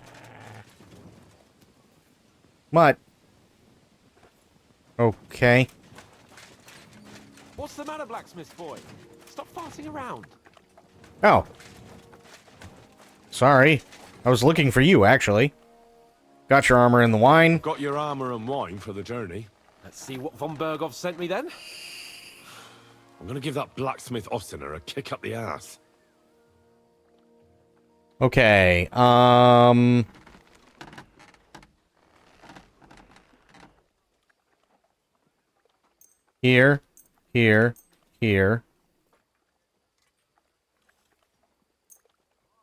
What? Okay. What's the matter, blacksmith boy? Stop farting around. Oh. Sorry. I was looking for you, actually. Got your armor and the wine. Got your armor and wine for the journey. Let's see what von Berghoff sent me then. I'm gonna give that blacksmith Ostener a kick up the ass. Okay, Here, here, here.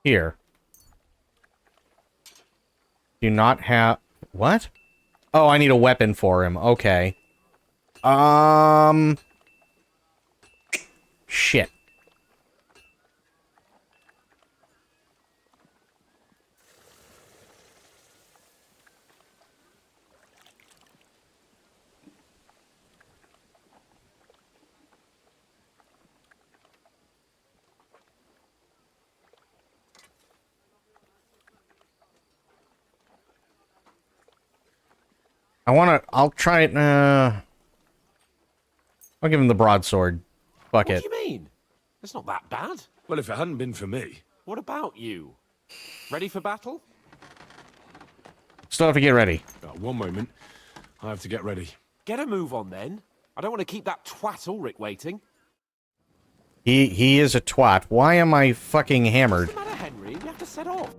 Here. Do not have... What? Oh, I need a weapon for him. Okay. Shit. I'll try it, I'll give him the broadsword. Fuck it. What do you mean? It's not that bad. Well, if it hadn't been for me. What about you? Ready for battle? Still have to get ready. One moment. I have to get ready. Get a move on, then. I don't want to keep that twat Ulrich waiting. He is a twat. Why am I fucking hammered? What's the matter, Henry? We have to set off.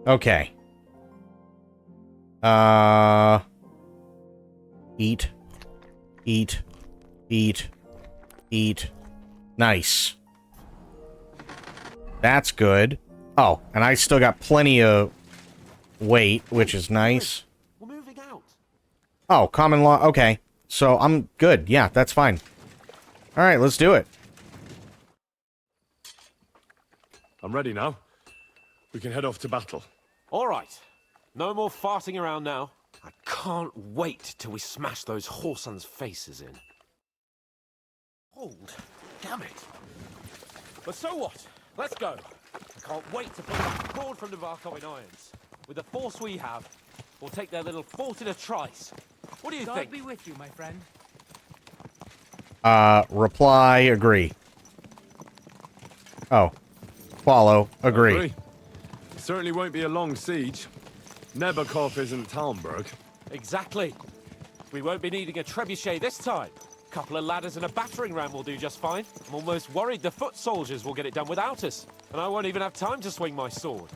Okay. Eat. Eat. Eat. Eat. Nice. That's good. Oh, and I still got plenty of weight, which is nice. We're moving out. Oh, common law. Okay. So I'm good. Yeah, that's fine. All right, let's do it. I'm ready now. We can head off to battle. All right. No more farting around now. I can't wait till we smash those whoresons' faces in. Hold. Damn it. But so what? Let's go. I can't wait to put that cord from the Varkov in irons. With the force we have, we'll take their little fort in a trice. What do you God think? be with you, my friend. Reply, agree. Oh. Follow, agree. It certainly won't be a long siege. Nebakov isn't Talmberg. Exactly. We won't be needing a trebuchet this time. A couple of ladders and a battering ram will do just fine. I'm almost worried the foot soldiers will get it done without us. And I won't even have time to swing my sword.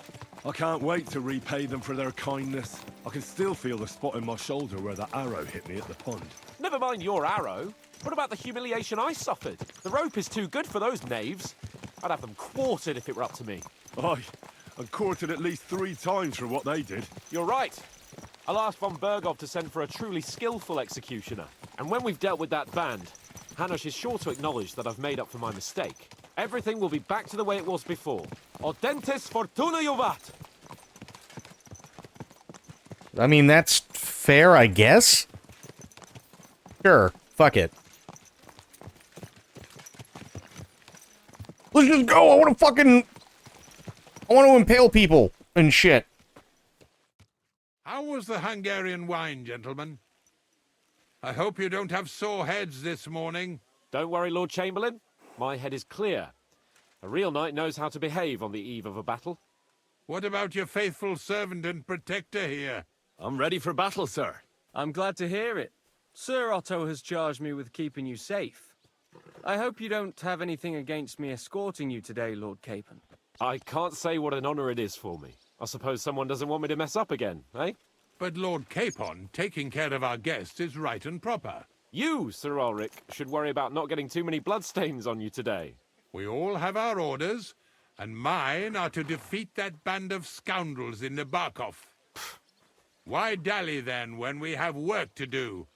I can't wait to repay them for their kindness. I can still feel the spot in my shoulder where the arrow hit me at the pond. Never mind your arrow. What about the humiliation I suffered? The rope is too good for those knaves. I'd have them quartered if it were up to me. Aye, and quartered at least 3 times for what they did. You're right. I'll ask von Bergov to send for a truly skillful executioner. And when we've dealt with that band, Hanush is sure to acknowledge that I've made up for my mistake. Everything will be back to the way it was before. Audentes fortuna juvat! I mean, that's fair, I guess? Sure. Fuck it. Let's just go! I want to impale people and shit. How was the Hungarian wine, gentlemen? I hope you don't have sore heads this morning. Don't worry, Lord Chamberlain. My head is clear. A real knight knows how to behave on the eve of a battle. What about your faithful servant and protector here? I'm ready for battle, sir. I'm glad to hear it. Sir Otto has charged me with keeping you safe. I hope you don't have anything against me escorting you today, Lord Capon. I can't say what an honor it is for me. I suppose someone doesn't want me to mess up again, eh? But Lord Capon, taking care of our guests is right and proper. You, Sir Ulrich, should worry about not getting too many bloodstains on you today. We all have our orders, and mine are to defeat that band of scoundrels in Nebakov. Why dally, then, when we have work to do?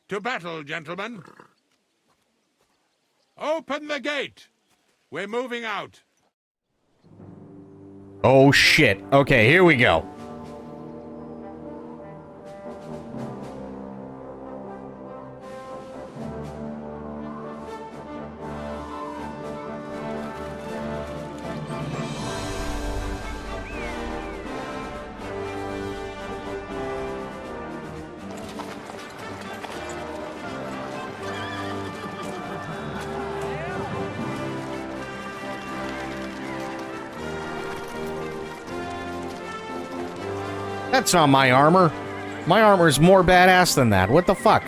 To battle, gentlemen! Open the gate! We're moving out. Oh shit. Okay, here we go. That's not my armor. My armor is more badass than that. What the fuck?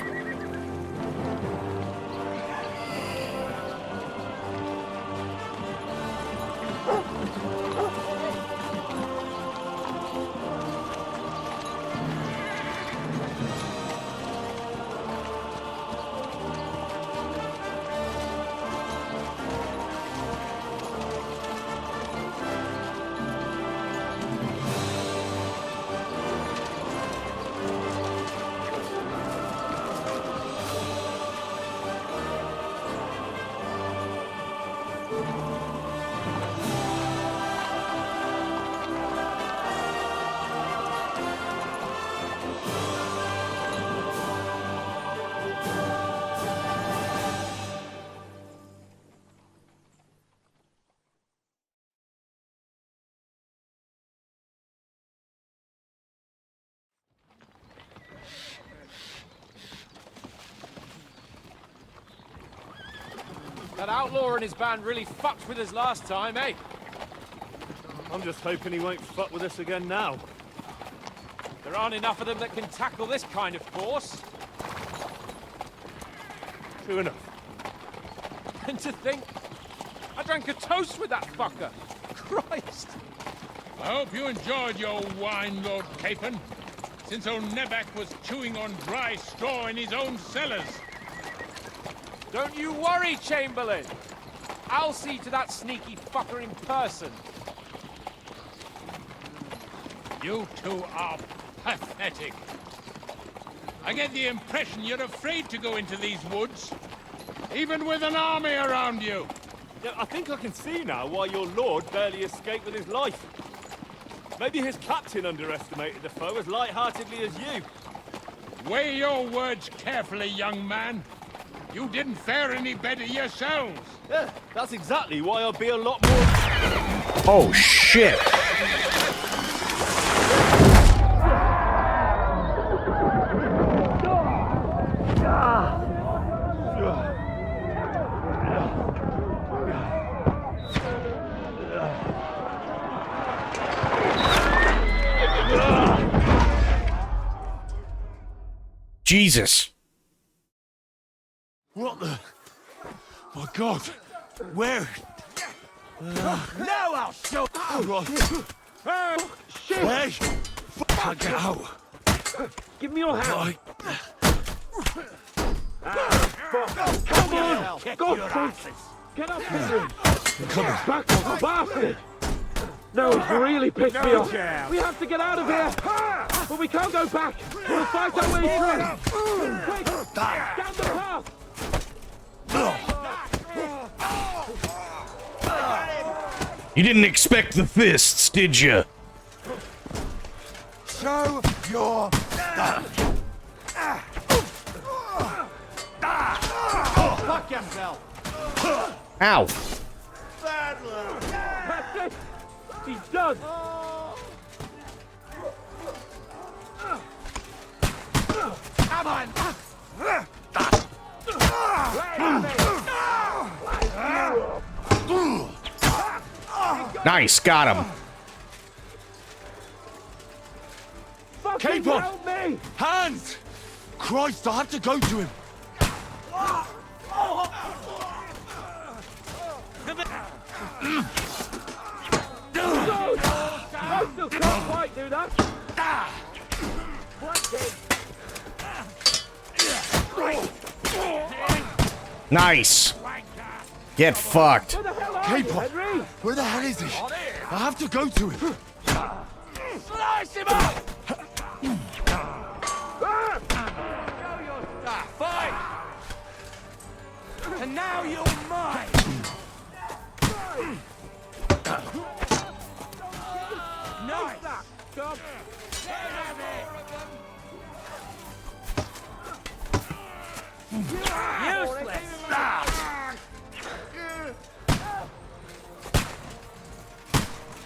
That outlaw and his band really fucked with us last time, eh? I'm just hoping he won't fuck with us again now. There aren't enough of them that can tackle this kind of force. True enough. And to think, I drank a toast with that fucker. Christ. I hope you enjoyed your wine, Lord Capon, since old Nebak was chewing on dry straw in his own cellars. Don't you worry, Chamberlain. I'll see to that sneaky fucker in person. You two are pathetic. I get the impression you're afraid to go into these woods, even with an army around you. Yeah, I think I can see now why your lord barely escaped with his life. Maybe his captain underestimated the foe as light-heartedly as you. Weigh your words carefully, young man. You didn't fare any better yourselves. Yeah, that's exactly why I'll be a lot more... Oh, shit. Jesus. What the? My God. Where? Now I'll show. Shit! Hey! Can't get out. Give me your hand. Come on! Go, your son. asses. Get up here. Back off, bastard. No, it's really pissed me off. We have to get out of here. But we can't go back. We'll fight our way through. Quick, down the path. You didn't expect the fists, did you? Show your Fuck himself. Ow. That's it. He's done. Come on. Nice, got him. Keep on! Hands! Christ, I have to go to him. I still can't quite do that. Nice. Get fucked. Keep on! Where the hell is he? I have to go to him. Slice him up! Show your stuff. Fight! And now you're mine! No, that! Stop! Useless!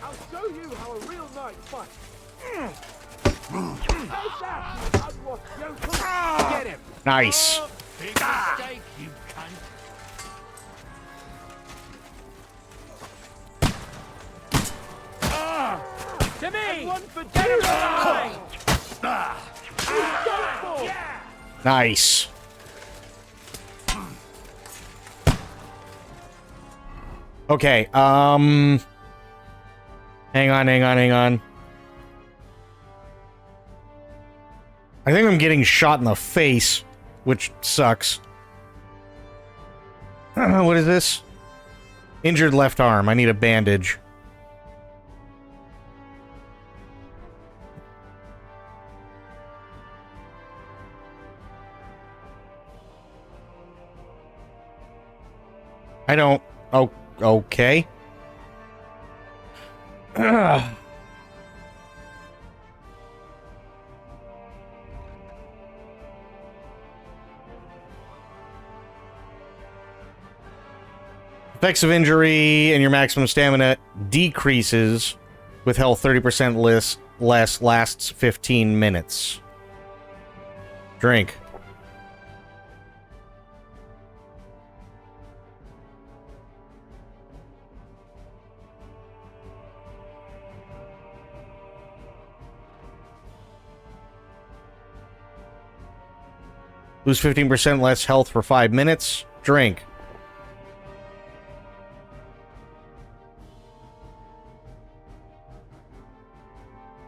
I'll show you how a real knight fights. Take that, you unwashed yokel. Get him! Nice. Big mistake, you cunt! To me! One for Nice. Okay, hang on. I think I'm getting shot in the face, which sucks. What is this? Injured left arm. I need a bandage. I don't... Oh, okay. Effects of injury and your maximum stamina decreases with health 30% less lasts 15 minutes. Drink. Lose 15% less health for 5 minutes. Drink.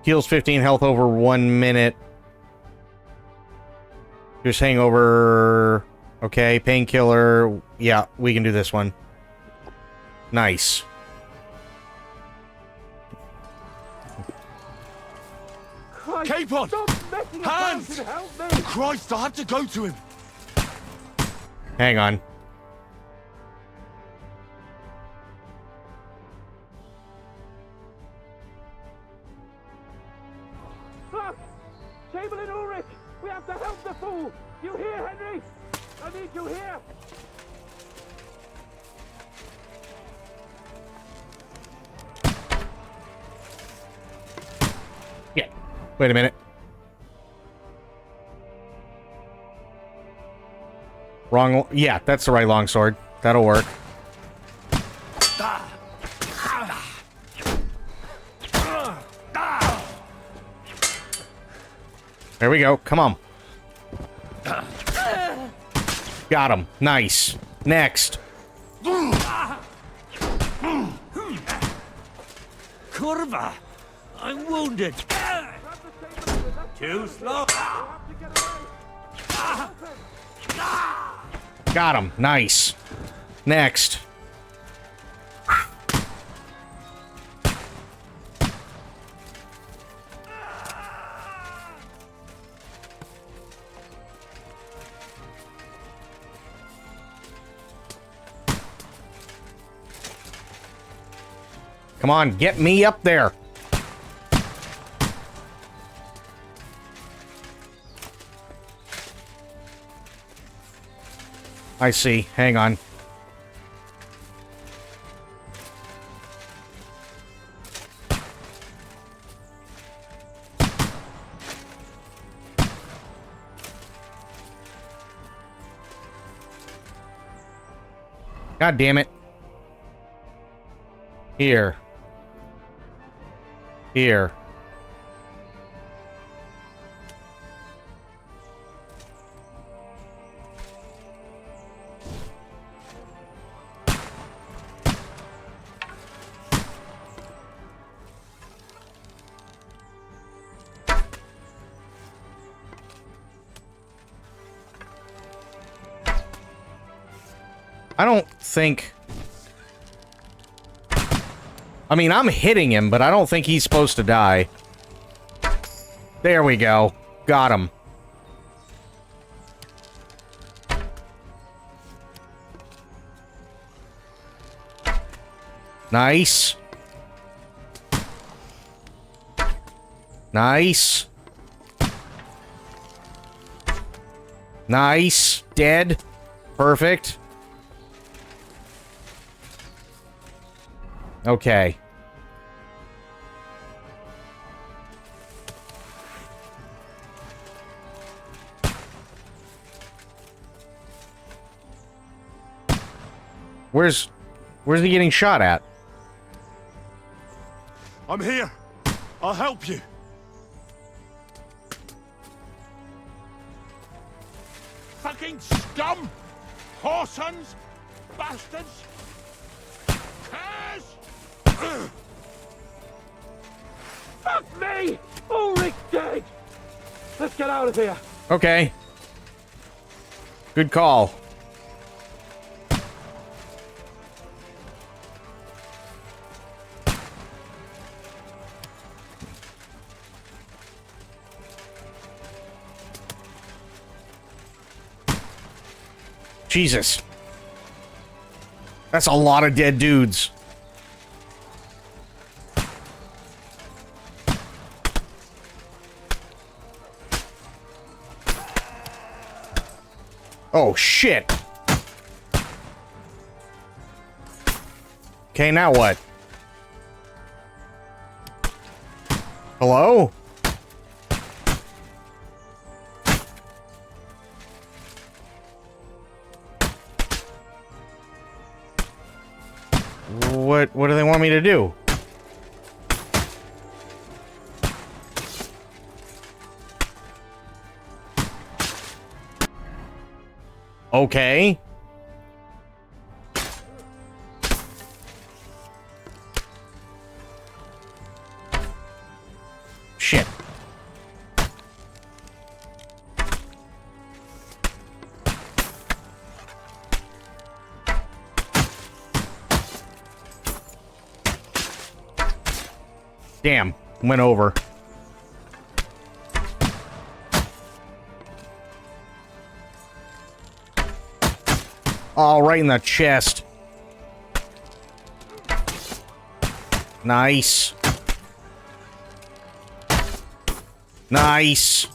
Heals 15 health over 1 minute. Just hangover. Okay, painkiller. Yeah, we can do this one. Nice. Keep on! Hands! Christ, I have to go to him. Hang on. Fuck! Chamberlain Ulrich! We have to help the fool! You hear, Henry? I need you here! Yeah. Wait a minute. Wrong. Yeah, that's the right longsword. That'll work. There we go. Come on. Got him. Nice. Next. Curva! I'm wounded. Too slow. Got him. Nice. Next. Come on, get me up there. I see. Hang on. God damn it. Here. Here. I don't think... I mean, I'm hitting him, but I don't think he's supposed to die. There we go. Got him. Nice. Nice. Nice. Dead. Perfect. Okay. Where's he getting shot at? I'm here. I'll help you. Fucking scum! Whoresons! Bastards! Curs! Fuck me! Ulrich's dead! Let's get out of here. Okay. Good call. Jesus. That's a lot of dead dudes. Oh, shit. Okay, now what? Hello? What do they want me to do? Okay. Shit. Damn, went over. Oh, right in the chest. Nice. Nice.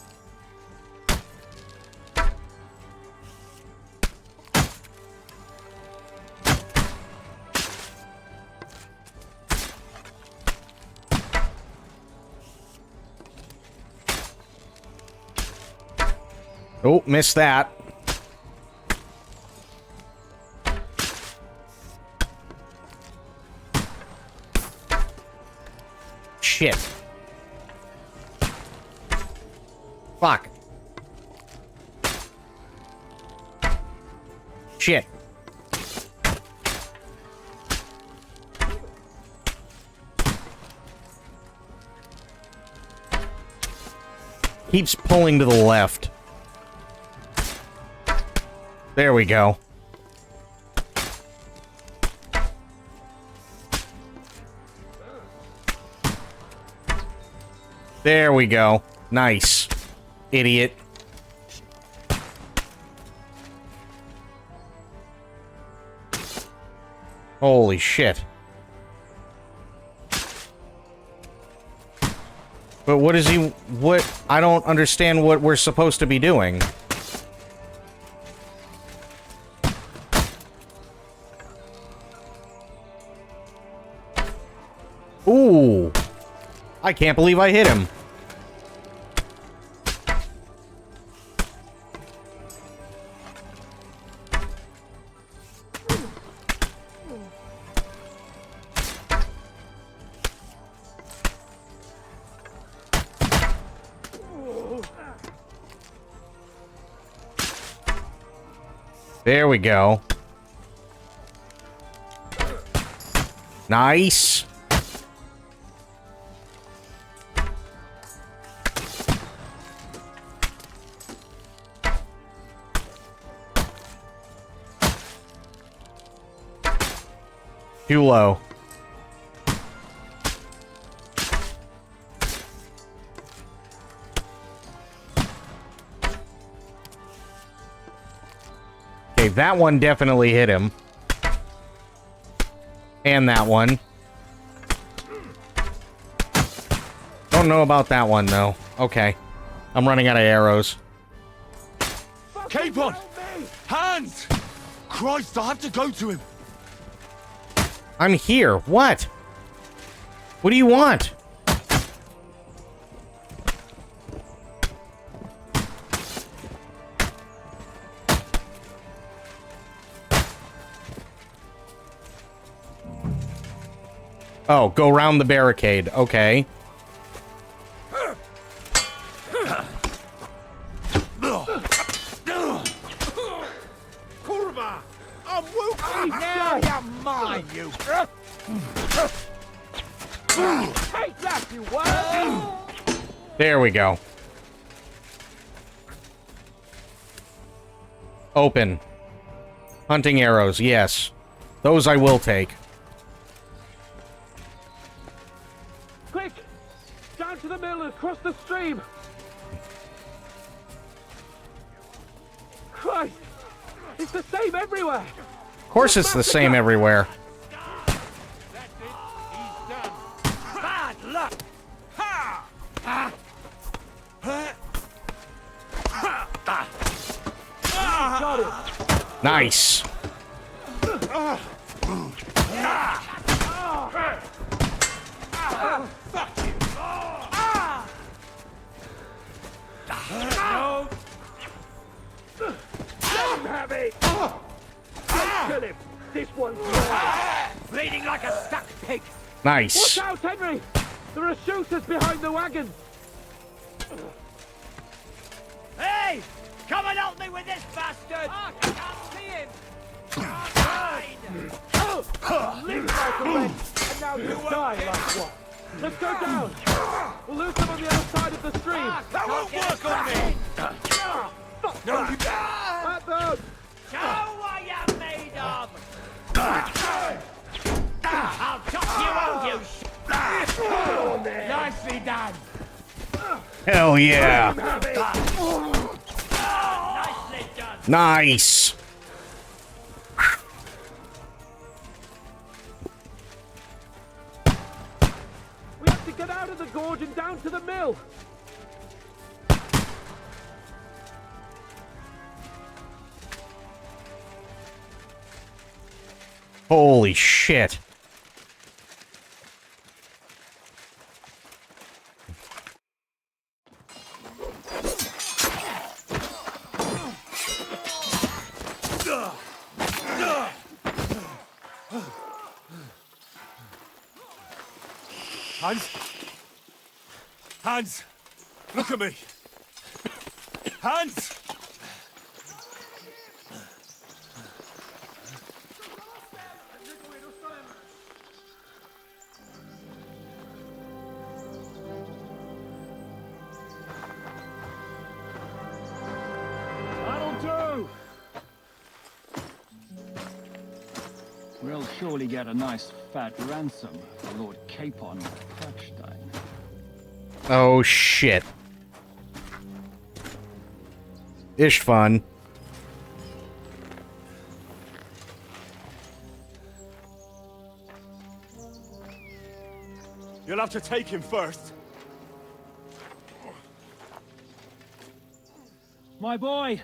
Oh, missed that. Shit. Fuck. Shit. Keeps pulling to the left. There we go. There we go. Nice. Idiot. Holy shit. But what is he... What... I don't understand what we're supposed to be doing. Ooh. I can't believe I hit him. There we go. Nice. Too low. Okay, that one definitely hit him. And that one. Don't know about that one, though. Okay. I'm running out of arrows. Capon! Hands! Christ, I have to go to him. I'm here. What? What do you want? Oh, go round the barricade. Okay. Kurva! I'm whooping! Now you're mine, you. Take that, you worm! There we go. Open. Hunting arrows, yes. Those I will take. Quick! Down to the mill and across the stream! Christ! It's the same everywhere! Of course it's the same everywhere. Bad luck. Ha! Ha! Got it! Nice. Fuck you! No! Let him have it! Kill him! This one's yours! Bleeding like a stuck pig! Nice. Watch out, Henry! There are shooters behind the wagon! Hey! Come and help me with this bastard! I can't see him! Live like a wretch, and now you die like one! Let's go down! We'll lose them on the other side of the stream! That won't work on me! Fuck No, you... that bird! Show what you're made of! I'll chop you out, you Nicely done! Hell yeah. Nicely done! Nice. We have to get out of the gorge and down to the mill! Holy shit. Hans? Hans! Look at me! Hans! We'll surely get a nice fat ransom for Lord Capon Crackstein. Oh, shit. Ish fun. You'll have to take him first. My boy,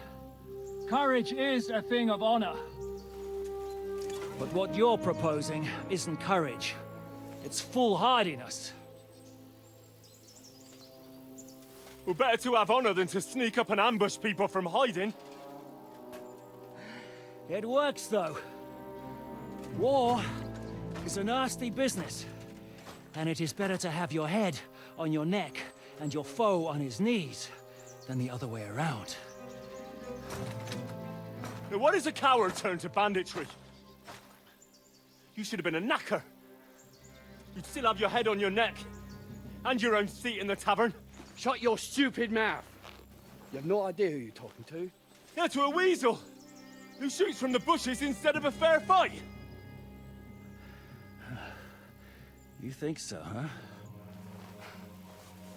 courage is a thing of honor. But what you're proposing isn't courage. It's foolhardiness. Well, better to have honor than to sneak up and ambush people from hiding. It works, though. War is a nasty business. And it is better to have your head on your neck and your foe on his knees than the other way around. Now, what is a coward turned to banditry? You should have been a knacker. You'd still have your head on your neck. And your own seat in the tavern. Shut your stupid mouth. You have no idea who you're talking to. Yeah, to a weasel. Who shoots from the bushes instead of a fair fight. You think so, huh?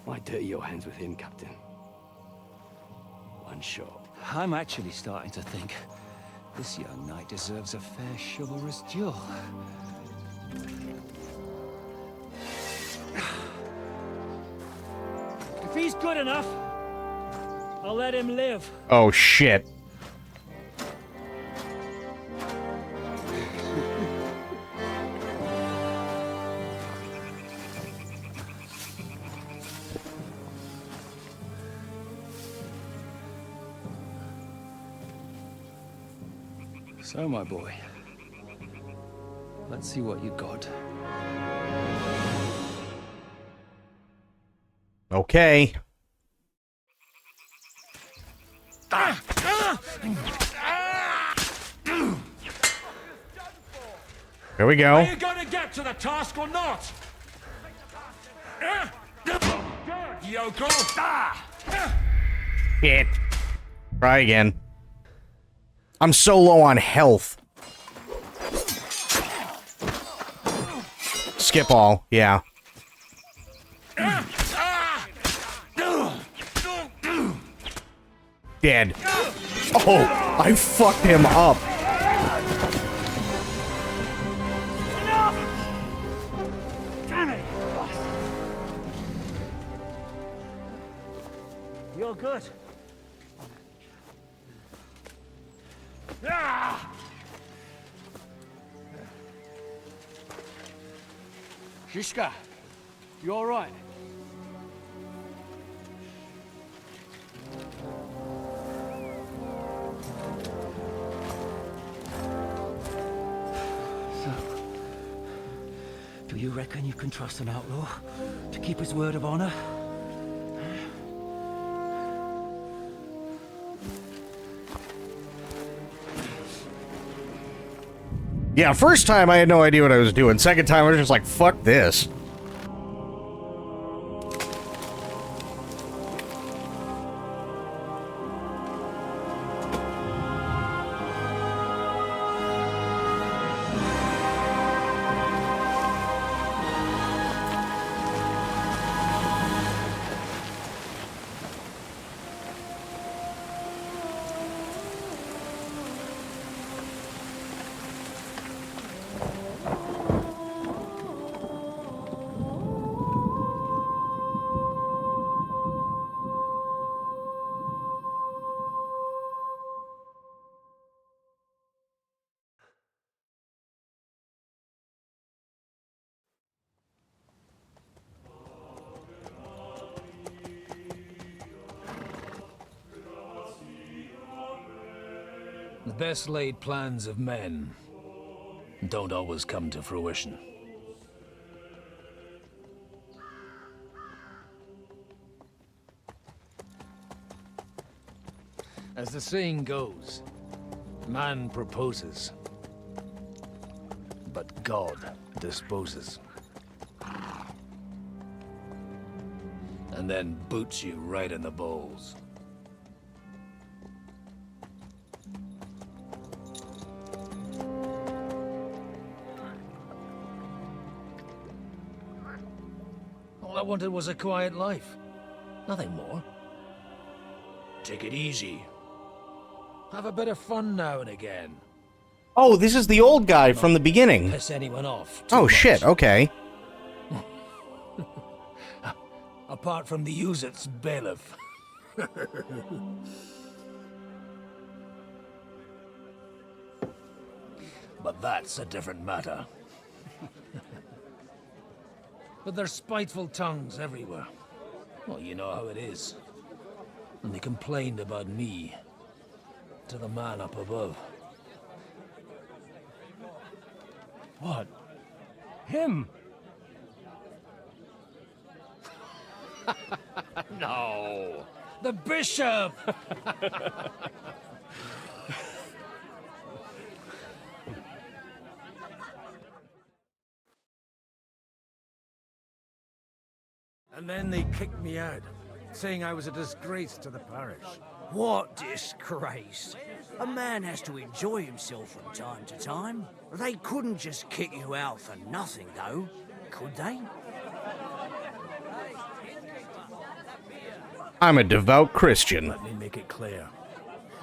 Why dirty your hands with him, Captain? One shot. I'm actually starting to think this young knight deserves a fair chivalrous duel. If he's good enough, I'll let him live. Oh, shit. So, my boy, let's see what you got. Okay. Here we go. Are you going to get to the task or not? Yokel! Shit. Try again. I'm so low on health. Skip all, yeah. Dead. Oh, I fucked him up. Damn it! You're good. Shishka, you all right? So, do you reckon you can trust an outlaw to keep his word of honor? Yeah, first time I had no idea what I was doing. Second time I was just like, fuck this. The best laid plans of men don't always come to fruition. As the saying goes, man proposes, but God disposes. And then boots you right in the balls. I wanted was a quiet life. Nothing more. Take it easy. Have a bit of fun now and again. Oh, this is the old guy from the beginning. Piss anyone off. Oh, shit, okay. Apart from the use-its bailiff. But that's a different matter. But there's spiteful tongues everywhere. Well, you know how it is. And they complained about me to the man up above. What? Him? No! The bishop! And then they kicked me out, saying I was a disgrace to the parish. What disgrace? A man has to enjoy himself from time to time. They couldn't just kick you out for nothing, though, could they? I'm a devout Christian. Let me make it clear.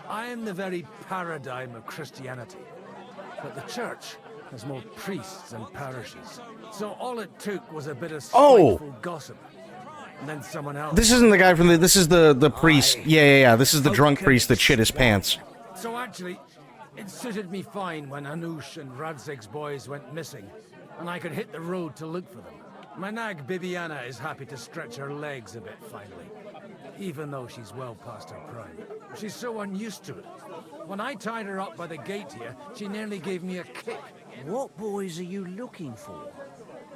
I am the very paradigm of Christianity. But the church has more priests and parishes. So all it took was a bit of spiteful gossip. And then someone else... This isn't the guy from the... This is the priest. Yeah. This is the drunk priest that shit his pants. So actually, it suited me fine when Anush and Radzig's boys went missing, and I could hit the road to look for them. My nag Bibiana is happy to stretch her legs a bit finally, even though she's well past her prime. She's so unused to it. When I tied her up by the gate here, she nearly gave me a kick. What boys are you looking for,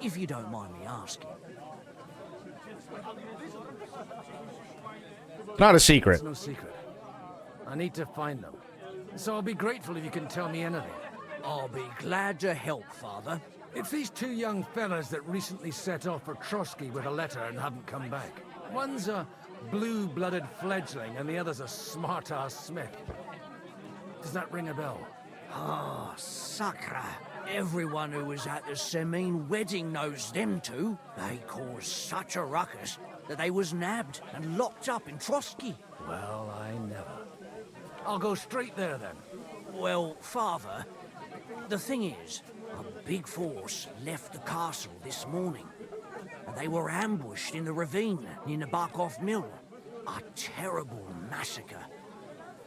if you don't mind me asking? Not a secret. It's no secret. I need to find them. So I'll be grateful if you can tell me anything. I'll be glad to help, Father. It's these two young fellas that recently set off for Trotsky with a letter and haven't come back. One's a blue-blooded fledgling and the other's a smart-ass smith. Does that ring a bell? Ah, Sakra. Everyone who was at the Semine wedding knows them two. They caused such a ruckus that they was nabbed and locked up in Trotsky. Well, I never. I'll go straight there, then. Well, Father, the thing is, a big force left the castle this morning, and they were ambushed in the ravine near the Barkov Mill. A terrible massacre.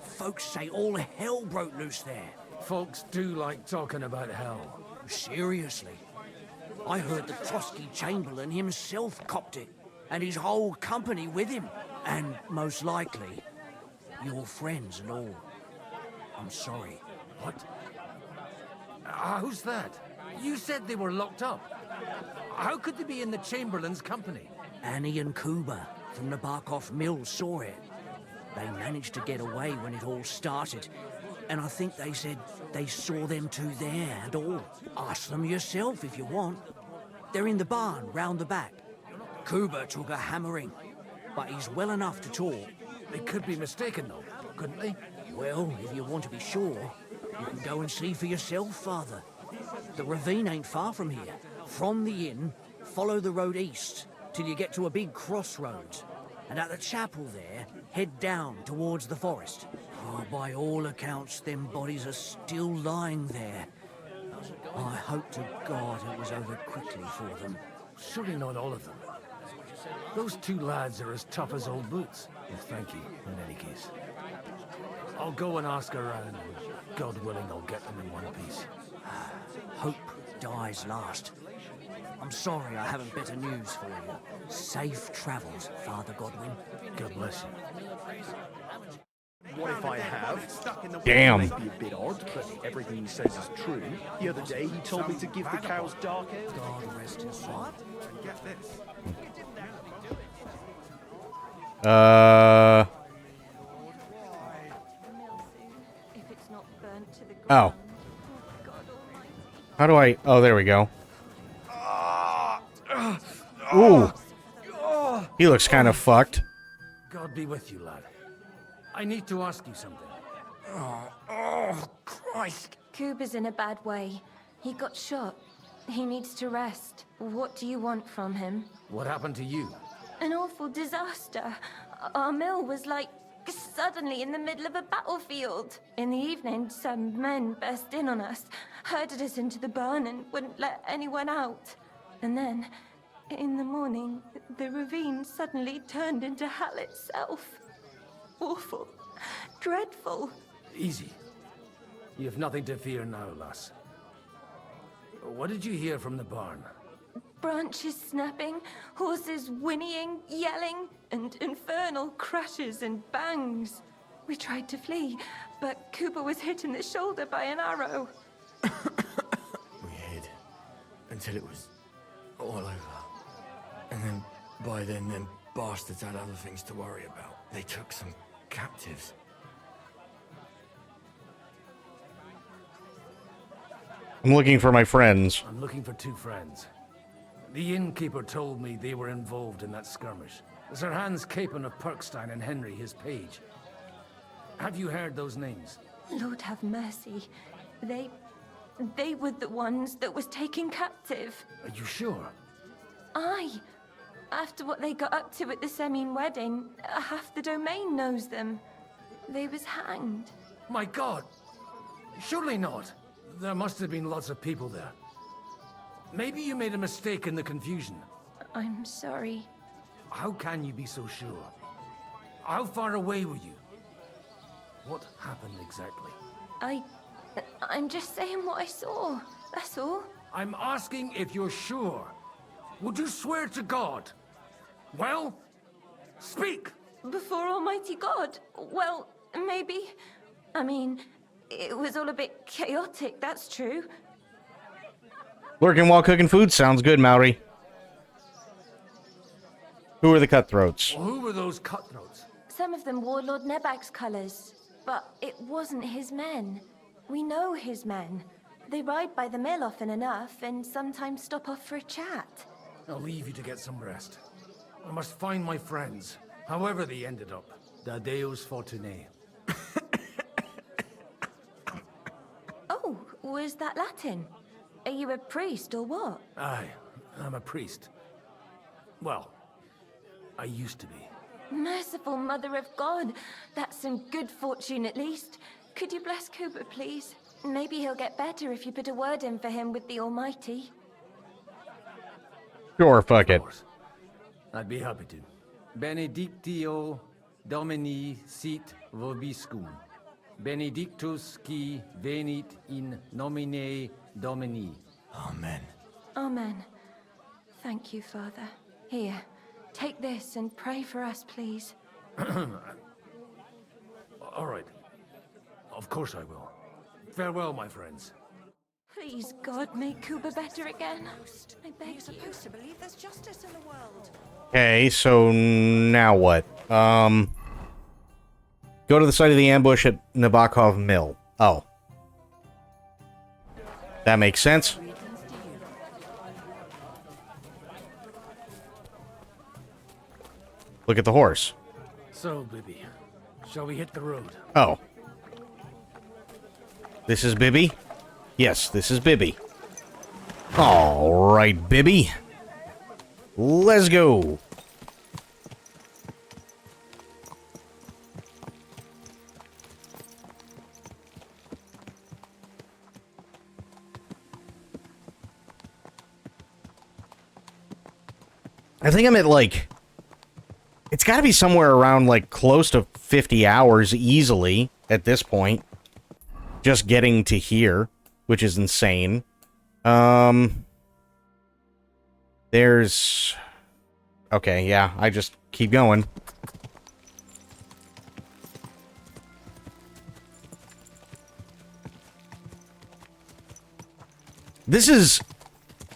Folks say all hell broke loose there. Folks do like talking about hell. Seriously. I heard the Trotsky Chamberlain himself copped it, and his whole company with him. And most likely, your friends and all. I'm sorry. What? Who's that? You said they were locked up. How could they be in the Chamberlain's company? Annie and Kuba from the Barkov Mill saw it. They managed to get away when it all started, and I think they said they saw them two there and all. Ask them yourself if you want. They're in the barn round the back. Kuba took a hammering, but he's well enough to talk. They could be mistaken, though, couldn't they? Well, if you want to be sure, you can go and see for yourself, Father. The ravine ain't far from here. From the inn, follow the road east till you get to a big crossroads. And at the chapel there, head down towards the forest. Oh, by all accounts, them bodies are still lying there. I hope to God it was over quickly for them. Surely not all of them. Those two lads are as tough as old boots. Well, thank you, in any case. I'll go and ask around, and God willing, I'll get them in one piece. Hope dies last. I'm sorry I haven't better news for you. Safe travels, Father Godwin. God bless you. What if I have? Damn. It may be a bit odd, but everything he says is true. The other day he told me to give the cows dark ale. God rest his soul. Get this. Oh. How do I... Oh, there we go. Ooh. He looks kind of fucked. God be with you, lad. I need to ask you something. Oh, Christ. Kuba's in a bad way. He got shot. He needs to rest. What do you want from him? What happened to you? An awful disaster. Our mill was like suddenly in the middle of a battlefield. In the evening, some men burst in on us, herded us into the barn and wouldn't let anyone out. And then, in the morning, the ravine suddenly turned into hell itself. Awful. Dreadful. Easy. You have nothing to fear now, lass. What did you hear from the barn? Branches snapping, horses whinnying, yelling, and infernal crashes and bangs. We tried to flee, but Cooper was hit in the shoulder by an arrow. We hid until it was all over. And then, by then, them bastards had other things to worry about. They took some captives. I'm looking for my friends. I'm looking for 2 friends. The innkeeper told me they were involved in that skirmish. Sir Hans Capon of Perkstein and Henry, his page. Have you heard those names? Lord have mercy. They were the ones that was taken captive. Are you sure? Aye. After what they got up to at the Semine wedding, half the domain knows them. They was hanged. My God! Surely not. There must have been lots of people there. Maybe you made a mistake in the confusion. I'm sorry. How can you be so sure? How far away were you? What happened exactly? I'm just saying what I saw. That's all. I'm asking if you're sure. Would you swear to God? Well, speak! Before Almighty God? Well, maybe. I mean, it was all a bit chaotic, that's true. Lurking while cooking food sounds good, Maori. Who are the cutthroats? Well, who were those cutthroats? Some of them wore Lord Nebag's colours, but it wasn't his men. We know his men. They ride by the mill often enough, and sometimes stop off for a chat. I'll leave you to get some rest. I must find my friends, however they ended up. Da Deus Fortunae. Oh, was that Latin? Are you a priest or what? Aye, I'm a priest. Well, I used to be. Merciful Mother of God. That's some good fortune at least. Could you bless Cooper, please? Maybe he'll get better if you put a word in for him with the Almighty. Sure, fuck it. I'd be happy to. Benedictio Domini sit vobiscum. Benedictus qui venit in nomine Domini. Amen. Amen. Thank you, Father. Here, take this and pray for us, please. All right. Of course I will. Farewell, my friends. Please, God, make Cooper better again. I beg You're you. supposed to believe there's justice in the world. Okay, so now what? Go to the site of the ambush at Nabokov Mill. Oh. That makes sense. Look at the horse. So, Bibby, shall we hit the road? Oh. This is Bibby? Yes, this is Bibby. Alright, Bibby. Let's go. I think I'm at, like... It's gotta be somewhere around, like, close to 50 hours easily at this point. Just getting to here, which is insane. There's... Okay, yeah, I just keep going. This is...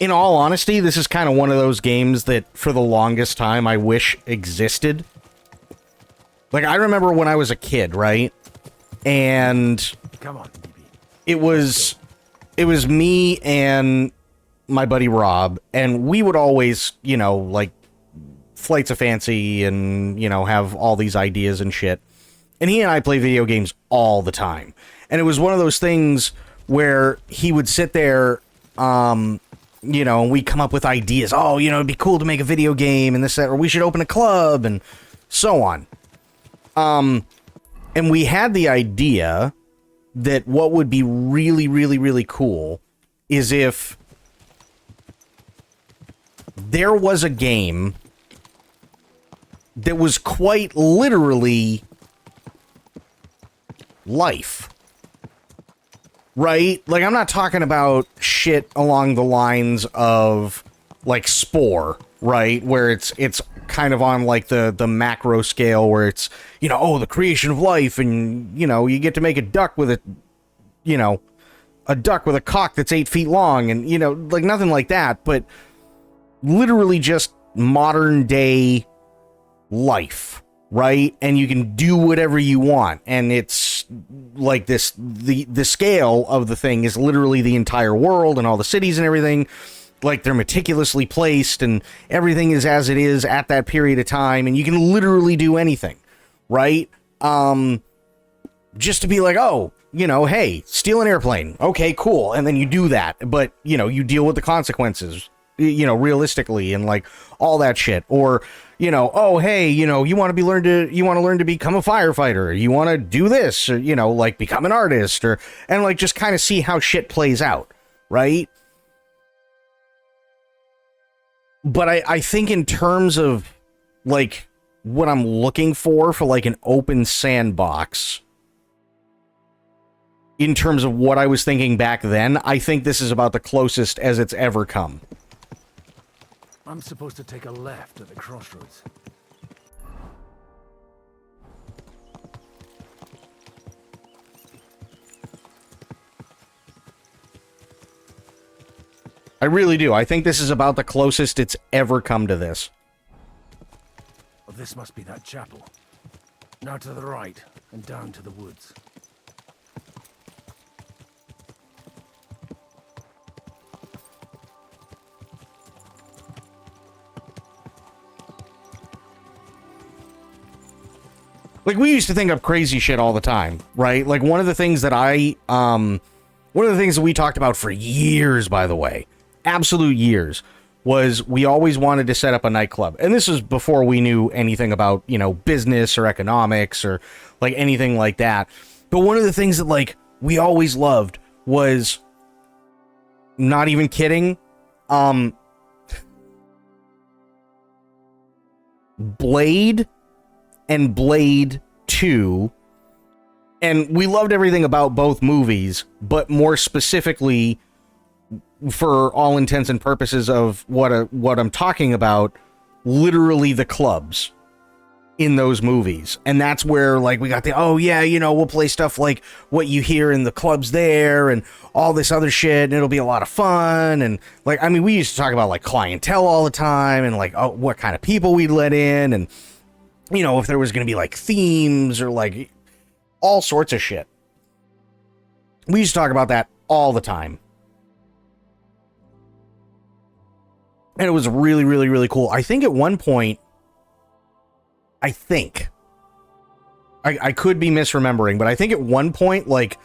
In all honesty, this is kind of one of those games that, for the longest time, I wish existed. Like, I remember when I was a kid, right? And... Come on, it was me and my buddy Rob, and we would always, you know, like, Flights of Fancy and, you know, have all these ideas and shit. And he and I play video games all the time. And it was one of those things where he would sit there, you know, we come up with ideas. Oh, you know, it'd be cool to make a video game and this, that, or we should open a club and so on. And we had the idea that what would be really, really, really cool is if there was a game that was quite literally life. Right? Like, I'm not talking about shit along the lines of, like, Spore, right? Where it's kind of on, like, the macro scale where it's, you know, oh, the creation of life, and, you know, you get to make a duck with a, you know, a duck with a cock that's 8 feet long, and, you know, like, nothing like that, but literally just modern day life, right? And you can do whatever you want, and it's like this, the scale of the thing is literally the entire world and all the cities and everything, like they're meticulously placed and everything is as it is at that period of time, and you can literally do anything, right? Just to be like, oh, you know, hey, steal an airplane, okay, cool, and then you do that, but, you know, you deal with the consequences, you know, realistically, and like all that shit. Or, you know, oh, hey, you know, you want to learn to become a firefighter, you want to do this, or, you know, like become an artist, or, and like just kind of see how shit plays out, right? But I think in terms of like what I'm looking for like an open sandbox, in terms of what I was thinking back then, I think this is about the closest as it's ever come. I'm supposed to take a left at the crossroads. I really do. I think this is about the closest it's ever come to this. Well, this must be that chapel. Now to the right, and down to the woods. Like, we used to think of crazy shit all the time, right? Like, one of the things that one of the things that we talked about for years, by the way, absolute years, was we always wanted to set up a nightclub. And this was before we knew anything about, you know, business or economics or, like, anything like that. But one of the things that, like, we always loved was, not even kidding, Blade and Blade 2, and we loved everything about both movies, but more specifically, for all intents and purposes of what I'm talking about, literally the clubs in those movies. And that's where, like, we got the, oh yeah, you know, we'll play stuff like what you hear in the clubs there and all this other shit, and it'll be a lot of fun. And, like, I mean, we used to talk about, like, clientele all the time, and, like, oh, what kind of people we'd let in, and, you know, if there was going to be, like, themes or, like, all sorts of shit. We used to talk about that all the time. And it was really, really, really cool. I think at one point, I could be misremembering, but I think at one point, like,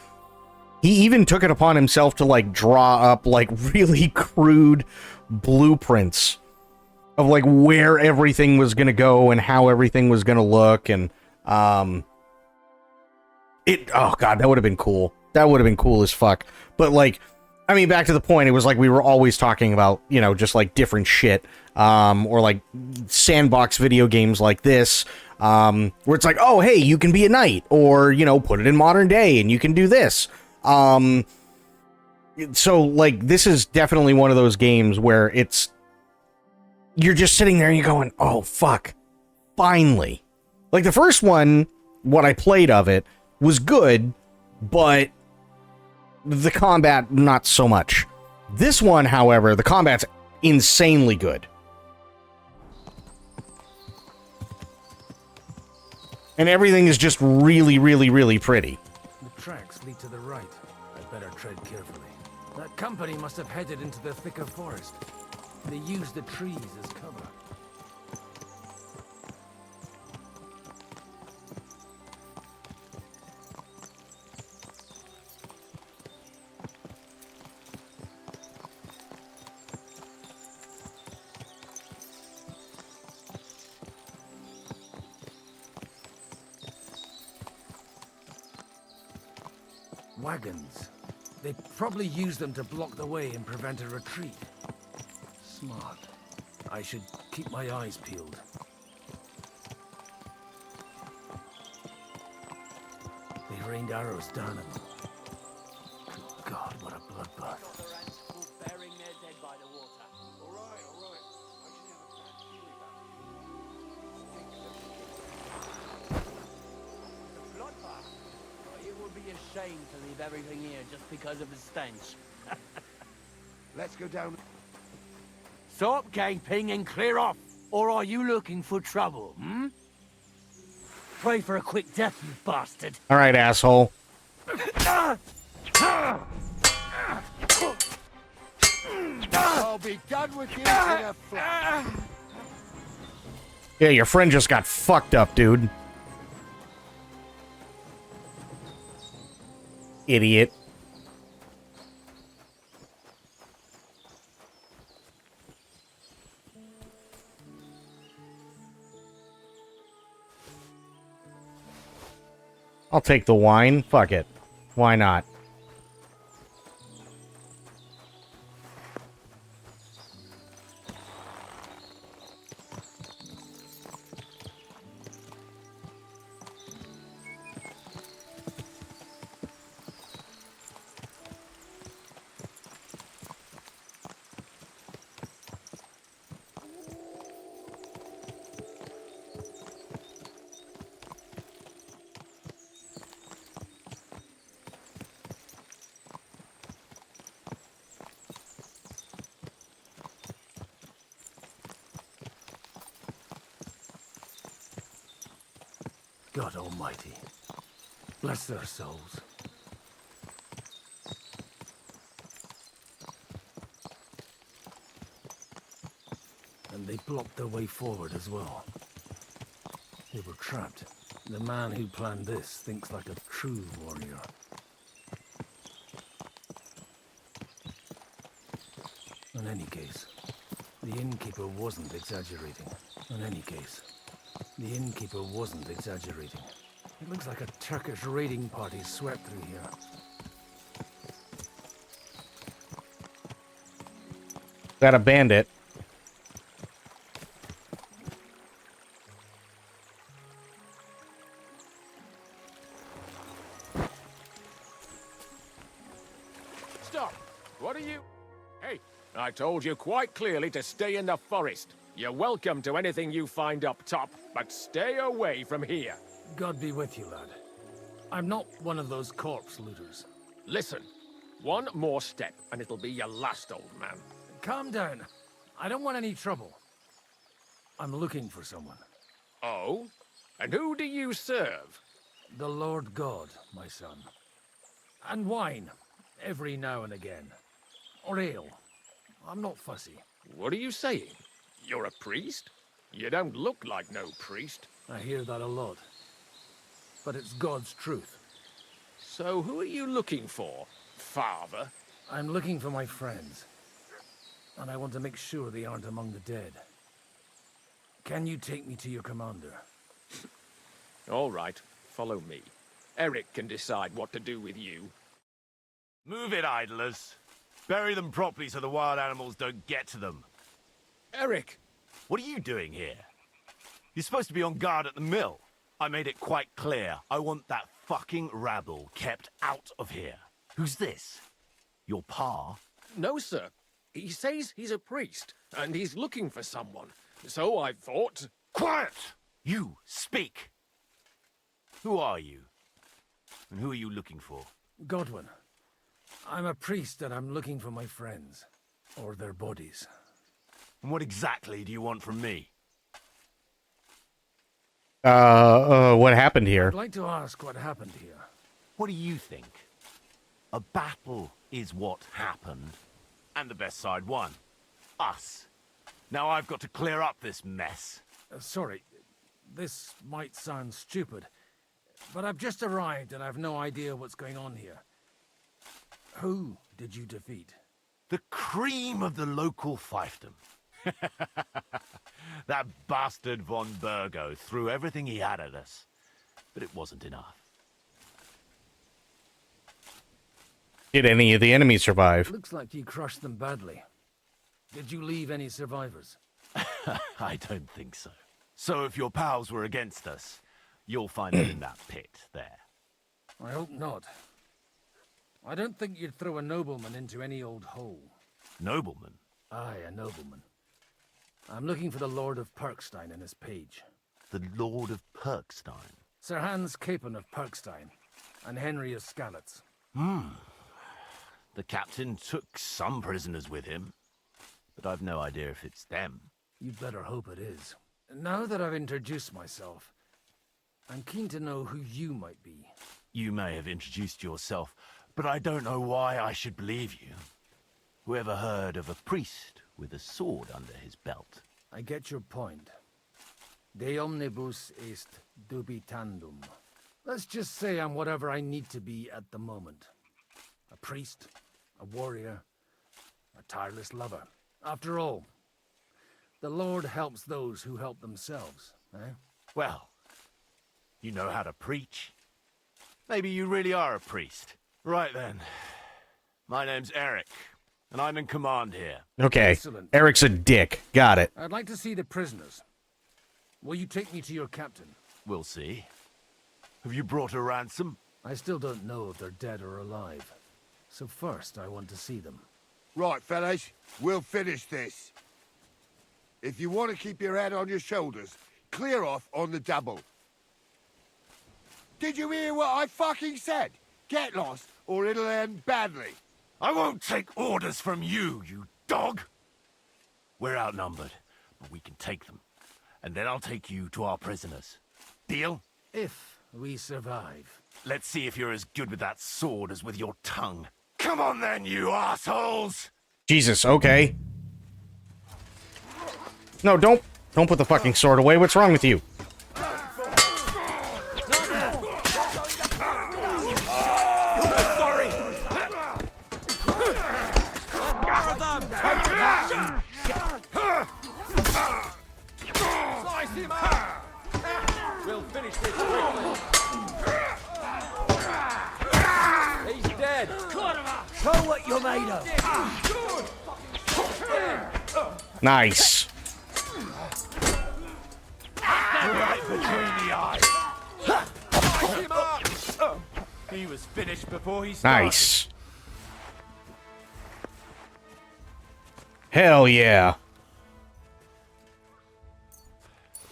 he even took it upon himself to, like, draw up, like, really crude blueprints of, like, where everything was going to go and how everything was going to look. And, oh God, that would have been cool. That would have been cool as fuck. But, like, I mean, back to the point, it was like we were always talking about, you know, just, like, different shit, or, like, sandbox video games like this, where it's like, oh, hey, you can be a knight, or, you know, put it in modern day, and you can do this. So, like, this is definitely one of those games where you're just sitting there and you're going, oh, fuck, finally. Like, the first one, what I played of it, was good, but the combat, not so much. This one, however, the combat's insanely good. And everything is just really, really, really pretty. The tracks lead to the right. I'd better tread carefully. That company must have headed into the thicker forest. They used the trees as cover. Wagons. They probably used them to block the way and prevent a retreat. Smart. I should keep my eyes peeled. They rained arrows down at them. Good God, what a bloodbath. Burying their dead by the water. All right, all right. The bloodbath. Oh, it would be a shame to leave everything here just because of the stench. Let's go down. Stop gaping and clear off. Or are you looking for trouble, hmm? Pray for a quick death, you bastard. All right, asshole. I'll be done with you in a flash. Yeah, your friend just got fucked up, dude. Idiot. I'll take the wine. Fuck it. Why not? God Almighty, bless their souls. And they blocked their way forward as well. They were trapped. The man who planned this thinks like a true warrior. In any case, the innkeeper wasn't exaggerating. In any case, the innkeeper wasn't exaggerating. It looks like a Turkish raiding party swept through here. That a bandit. Stop! What are you... Hey, I told you quite clearly to stay in the forest. You're welcome to anything you find up top, but stay away from here. God be with you, lad. I'm not one of those corpse looters. Listen, one more step and it'll be your last, old man. Calm down. I don't want any trouble. I'm looking for someone. Oh? And who do you serve? The Lord God, my son. And wine, every now and again. Or ale. I'm not fussy. What are you saying? You're a priest? You don't look like no priest. I hear that a lot. But it's God's truth. So who are you looking for, father? I'm looking for my friends. And I want to make sure they aren't among the dead. Can you take me to your commander? All right, follow me. Eric can decide what to do with you. Move it, idlers. Bury them properly so the wild animals don't get to them. Eric! What are you doing here? You're supposed to be on guard at the mill. I made it quite clear. I want that fucking rabble kept out of here. Who's this? Your pa? No, sir. He says he's a priest, and he's looking for someone. So I thought... Quiet! You, speak! Who are you? And who are you looking for? Godwin. I'm a priest and I'm looking for my friends. Or their bodies. And what exactly do you want from me? What happened here? I'd like to ask what happened here. What do you think? A battle is what happened, and the best side won. Us. Now I've got to clear up this mess. Sorry, this might sound stupid, but I've just arrived and I've no idea what's going on here. Who did you defeat? The cream of the local fiefdom. That bastard von Burgo threw everything he had at us, but it wasn't enough. Did any of the enemies survive? Looks like you crushed them badly. Did you leave any survivors? I don't think so. So if your pals were against us, you'll find them in that pit there. I hope not. I don't think you'd throw a nobleman into any old hole. Nobleman? Aye, a nobleman. I'm looking for the Lord of Perkstein and his page. The Lord of Perkstein? Sir Hans Capon of Perkstein, and Henry of Skalitz. The captain took some prisoners with him, but I've no idea if it's them. You'd better hope it is. Now that I've introduced myself, I'm keen to know who you might be. You may have introduced yourself, but I don't know why I should believe you. Whoever heard of a priest with a sword under his belt? I get your point. De omnibus est dubitandum. Let's just say I'm whatever I need to be at the moment. A priest, a warrior, a tireless lover. After all, the Lord helps those who help themselves, eh? Well, you know how to preach. Maybe you really are a priest. Right then. My name's Eric, and I'm in command here. Okay. Excellent. Eric's a dick. Got it. I'd like to see the prisoners. Will you take me to your captain? We'll see. Have you brought a ransom? I still don't know if they're dead or alive. So first, I want to see them. Right, fellas, we'll finish this. If you want to keep your head on your shoulders, clear off on the double. Did you hear what I fucking said? Get lost, or it'll end badly. I won't take orders from you, you dog! We're outnumbered, but we can take them. And then I'll take you to our prisoners. Deal? If we survive. Let's see if you're as good with that sword as with your tongue. Come on then, you assholes! Jesus, okay. No, don't put the fucking sword away. What's wrong with you? We'll finish this quickly. He's dead. Show what you're made of. Nice. Right between the eyes. He was finished before he started. Nice. Hell yeah.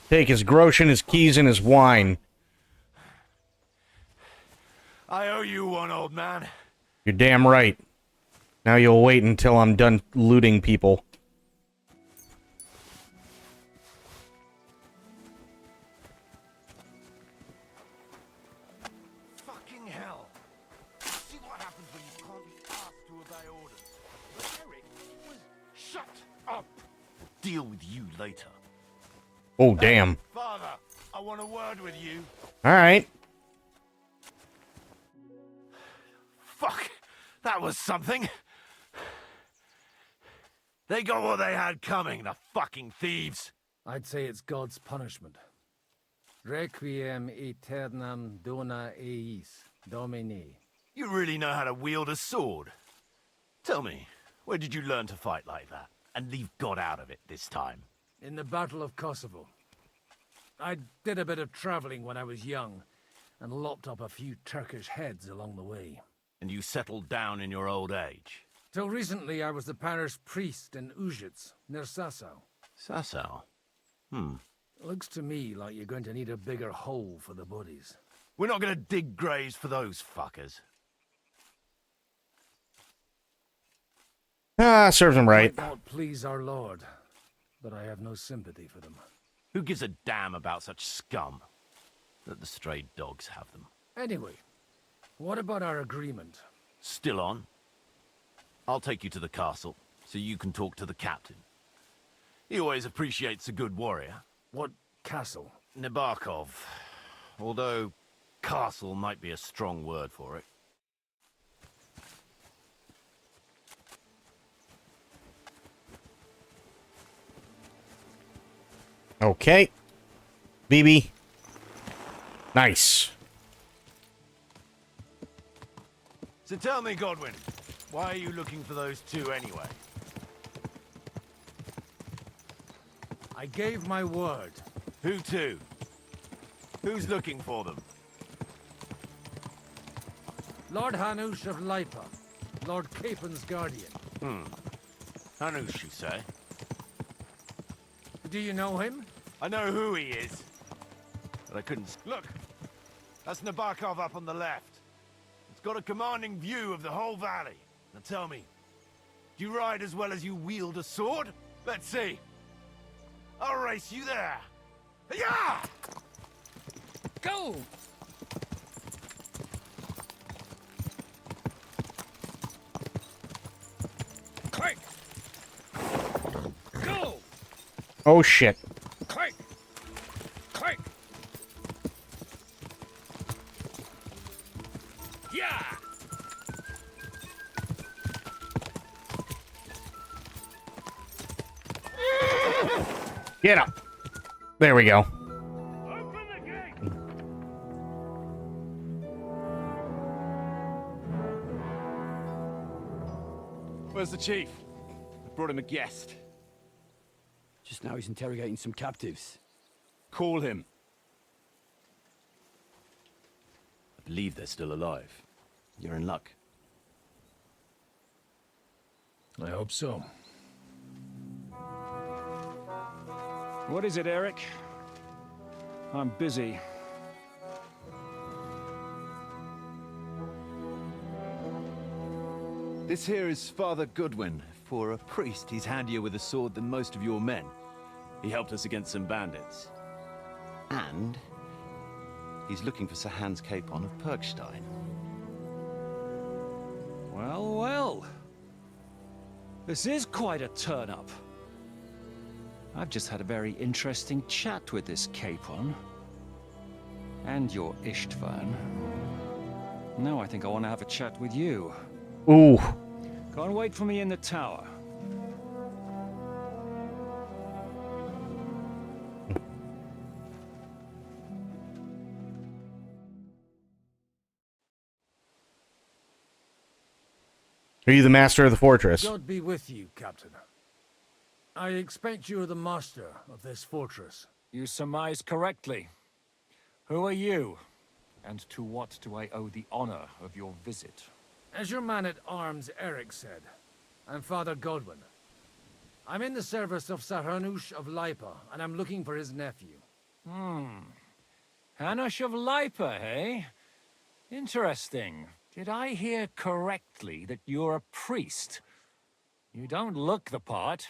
Take his groschen, his keys, and his wine. I owe you one, old man. You're damn right. Now you'll wait until I'm done looting people. Fucking hell. See what happens when you can't be asked to obey orders. But Eric was... Shut up! We'll deal with you later. Oh, damn. Father, I want a word with you. Alright. Fuck! That was something. They got what they had coming, the fucking thieves. I'd say it's God's punishment. Requiem aeternam dona eis, Domini. You really know how to wield a sword. Tell me, where did you learn to fight like that? And leave God out of it this time? In the Battle of Kosovo. I did a bit of traveling when I was young, and lopped up a few Turkish heads along the way. And you settled down in your old age? Till recently, I was the parish priest in Ujits, near Sasau. Sasau? Looks to me like you're going to need a bigger hole for the bodies. We're not going to dig graves for those fuckers. Ah, serves him right. Might not please our Lord, but I have no sympathy for them. Who gives a damn about such scum? Let the stray dogs have them. Anyway, what about our agreement? Still on? I'll take you to the castle, so you can talk to the captain. He always appreciates a good warrior. What castle? Nabokov. Although, castle might be a strong word for it. Okay. BB. Nice. So tell me, Godwin, why are you looking for those two anyway? I gave my word. Who to? Who's looking for them? Lord Hanush of Lipa, Lord Capon's guardian. Hanush, you say? Do you know him? I know who he is. But I couldn't... Look! That's Nabokov up on the left. It's got a commanding view of the whole valley. Now tell me, do you ride as well as you wield a sword? Let's see. I'll race you there. Yeah! Go! Quick! Go! Oh shit. Quick! Quick! Yeah! Get up. There we go. Where's the chief? I brought him a guest. Just now he's interrogating some captives. Call him. I believe they're still alive. You're in luck. I hope so. What is it, Eric? I'm busy. This here is Father Goodwin. For a priest, he's handier with a sword than most of your men. He helped us against some bandits. And he's looking for Sir Hans Capon of Perkstein. Well, well. This is quite a turn-up. I've just had a very interesting chat with this Capon. And your Istvan. Now I think I want to have a chat with you. Ooh. Go and wait for me in the tower. Are you the master of the fortress? God be with you, Captain. I expect you are the master of this fortress. You surmise correctly. Who are you? And to what do I owe the honor of your visit? As your man-at-arms Eric said, I'm Father Godwin. I'm in the service of Sir Hanush of Lipa, and I'm looking for his nephew. Hanush of Lipa, eh? Interesting. Did I hear correctly that you're a priest? You don't look the part.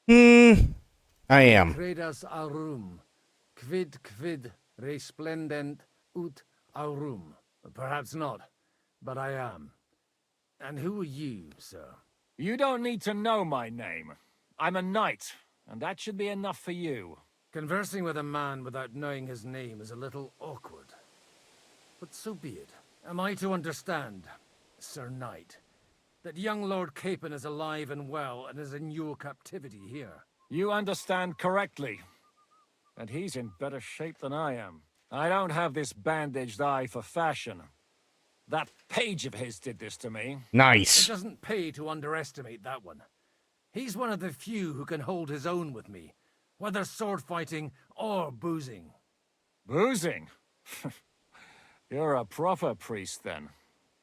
I am. Credas aurum, quid resplendent ut aurum. Perhaps not, but I am. And who are you, sir? You don't need to know my name. I'm a knight, and that should be enough for you. Conversing with a man without knowing his name is a little awkward. But so be it. Am I to understand, Sir Knight, that young Lord Capon is alive and well and is in your captivity here? You understand correctly. And he's in better shape than I am. I don't have this bandaged eye for fashion. That page of his did this to me. Nice. It doesn't pay to underestimate that one. He's one of the few who can hold his own with me, whether sword fighting or boozing. Boozing? You're a proper priest, then.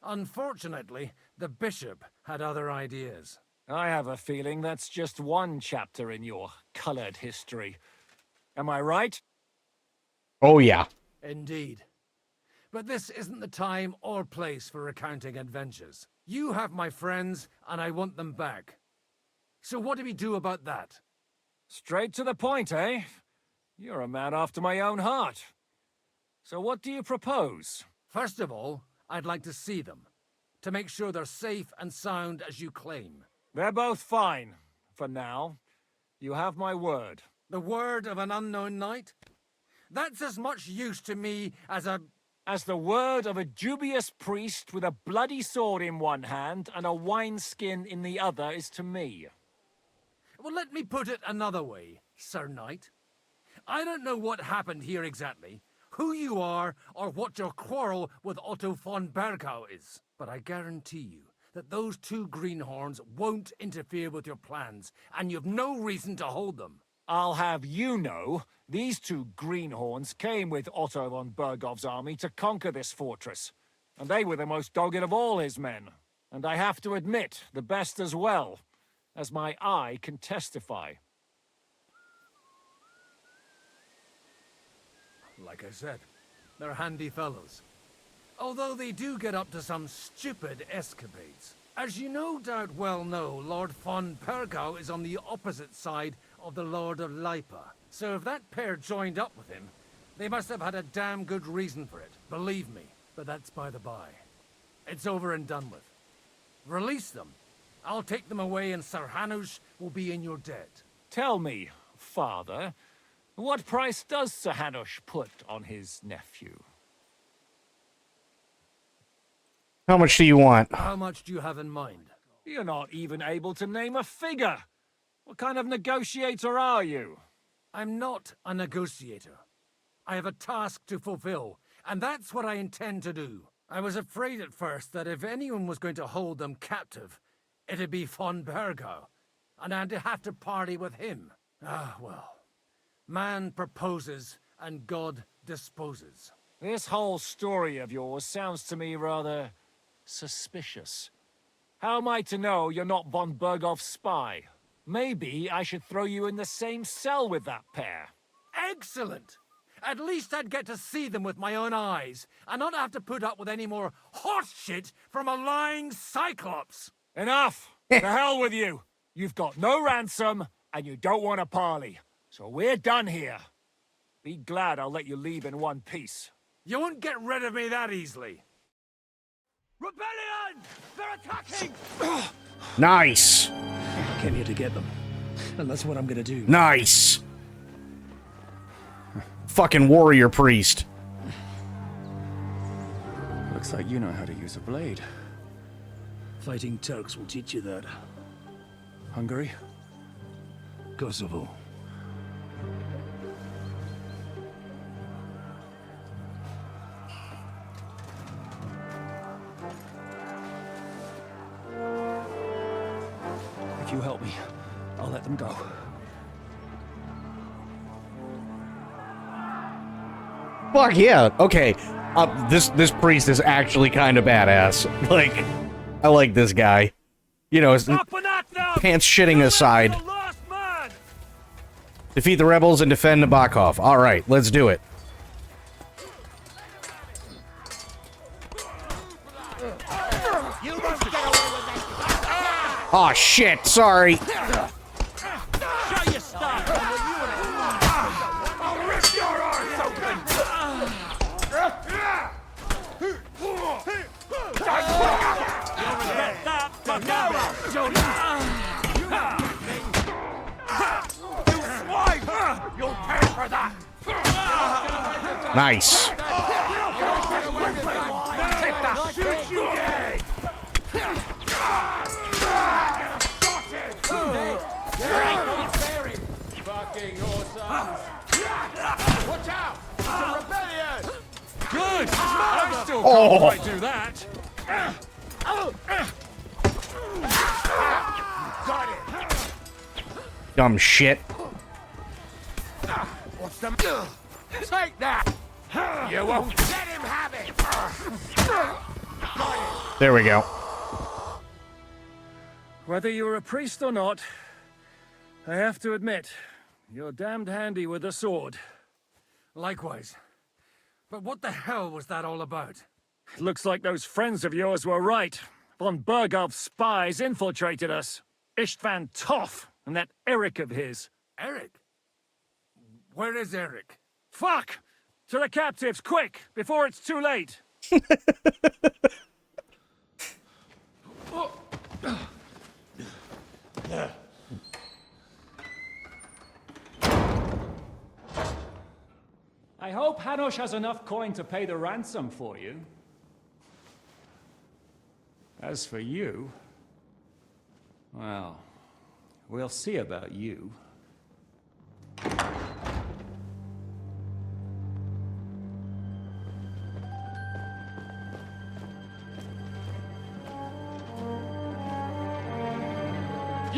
Unfortunately, the bishop had other ideas. I have a feeling that's just one chapter in your colored history. Am I right? Oh, yeah. Indeed. But this isn't the time or place for recounting adventures. You have my friends, and I want them back. So what do we do about that? Straight to the point, eh? You're a man after my own heart. So what do you propose? First of all, I'd like to see them, to make sure they're safe and sound as you claim. They're both fine, for now. You have my word. The word of an unknown knight? That's as much use to me as the word of a dubious priest with a bloody sword in one hand and a wineskin in the other is to me. Well, let me put it another way, Sir Knight. I don't know what happened here exactly, who you are or what your quarrel with Otto von Bergau is. But I guarantee you that those two greenhorns won't interfere with your plans, and you've no reason to hold them. I'll have you know, these two greenhorns came with Otto von Bergov's army to conquer this fortress. And they were the most dogged of all his men. And I have to admit, the best as well, as my eye can testify. Like I said, they're handy fellows. Although they do get up to some stupid escapades. As you no doubt well know, Lord von Bergau is on the opposite side of the Lord of Lipa. So if that pair joined up with him, they must have had a damn good reason for it. Believe me. But that's by the by. It's over and done with. Release them. I'll take them away and Sir Hanush will be in your debt. Tell me, father, what price does Sir Hanush put on his nephew? How much do you want? How much do you have in mind? You're not even able to name a figure. What kind of negotiator are you? I'm not a negotiator. I have a task to fulfill, and that's what I intend to do. I was afraid at first that if anyone was going to hold them captive, it'd be von Bergau, and I'd have to party with him. Ah, well. Man proposes, and God disposes. This whole story of yours sounds to me rather suspicious. How am I to know you're not von Bergov's spy? Maybe I should throw you in the same cell with that pair. Excellent! At least I'd get to see them with my own eyes, and not have to put up with any more horse shit from a lying cyclops! Enough! To hell with you! You've got no ransom, and you don't want a parley. So we're done here. Be glad I'll let you leave in one piece. You won't get rid of me that easily. Rebellion! They're attacking! Nice. I came here to get them, and that's what I'm gonna do. Nice. Fucking warrior priest. Looks like you know how to use a blade. Fighting Turks will teach you that. Hungary? Kosovo. If you help me, I'll let them go. Fuck yeah. Okay. This priest is actually kind of badass. Like, I like this guy. You know, pants shitting aside. Defeat the rebels and defend Nabokov. Alright, let's do it. Aw, shit, sorry. Show your stuff. I'll rip your arse open. You'll regret that, but never. You swine! You'll pay for that. Nice. Take that. Shoot you dead. Fucking awesome. Watch out! It's a rebellion! Good! I still Oh. can't quite do that. Got it! Dumb shit. What's the... Take that! You won't let him have it! There we go. Whether you're a priest or not, I have to admit, you're damned handy with a sword. Likewise. But what the hell was that all about? It looks like those friends of yours were right. Von Bergov's spies infiltrated us. Istvan Toff and that Eric of his. Eric? Where is Eric? Fuck! To the captives, quick, before it's too late! I hope Hanush has enough coin to pay the ransom for you. As for you, well, we'll see about you.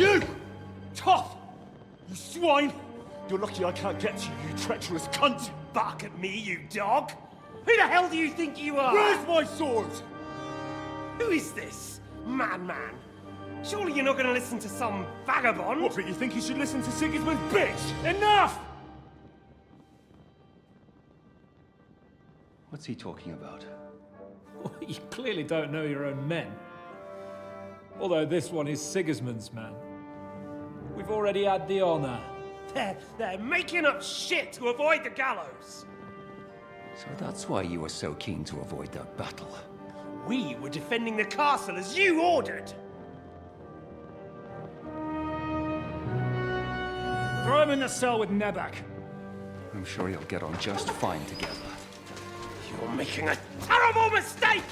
You! Tough! You swine! You're lucky I can't get to you, you treacherous cunt! Bark at me, you dog! Who the hell do you think you are? Where's my sword? Who is this? Man. Surely you're not gonna listen to some vagabond? What, but you think you should listen to Sigismund's bitch? Enough! What's he talking about? You clearly don't know your own men. Although this one is Sigismund's man. We've already had the honor. They're making up shit to avoid the gallows. So that's why you were so keen to avoid that battle. We were defending the castle as you ordered. Throw him in the cell with Nebak. I'm sure you'll get on just fine together. You're making a terrible mistake!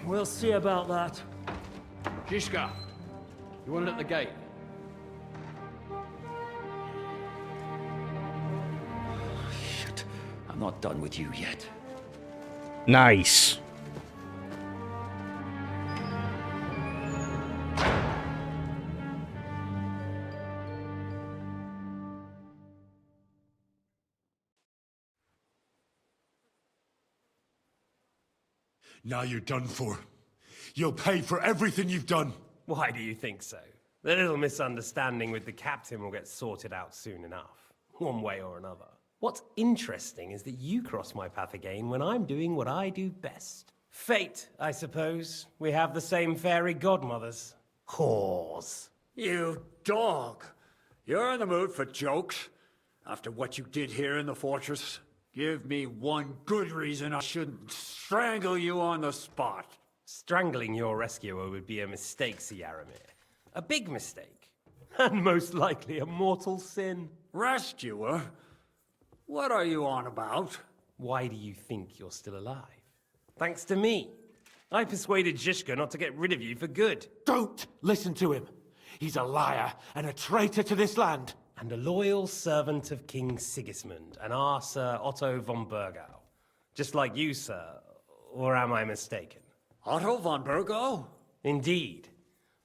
We'll see about that. Zizka, you want it at the gate? Shit, I'm not done with you yet. Nice. Now you're done for. You'll pay for everything you've done. Why do you think so? The little misunderstanding with the captain will get sorted out soon enough, one way or another. What's interesting is that you cross my path again when I'm doing what I do best. Fate, I suppose. We have the same fairy godmothers. Whores. You dog! You're in the mood for jokes? After what you did here in the fortress? Give me one good reason I shouldn't strangle you on the spot. Strangling your rescuer would be a mistake, Yaramir. A big mistake. And most likely a mortal sin. Rescuer? What are you on about? Why do you think you're still alive? Thanks to me. I persuaded Zizka not to get rid of you for good. Don't listen to him. He's a liar and a traitor to this land. And a loyal servant of King Sigismund and our Sir Otto von Burgau. Just like you, sir. Or am I mistaken? Otto von Burgau? Indeed.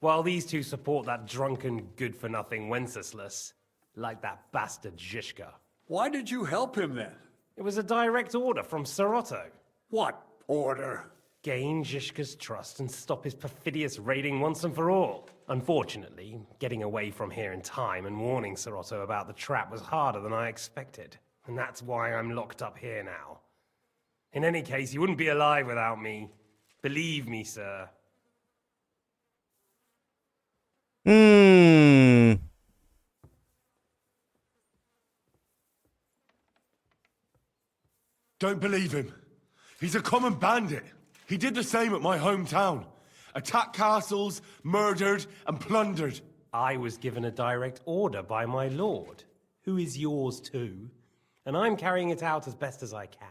While these two support that drunken, good-for-nothing Wenceslas, like that bastard Zizka. Why did you help him then? It was a direct order from Sir Otto. What order? Gain Zizka's trust and stop his perfidious raiding once and for all. Unfortunately, getting away from here in time and warning Sir Otto about the trap was harder than I expected. And that's why I'm locked up here now. In any case, you wouldn't be alive without me. Believe me, sir. Don't believe him. He's a common bandit. He did the same at my hometown. Attacked castles, murdered, and plundered. I was given a direct order by my lord, who is yours too, and I'm carrying it out as best as I can.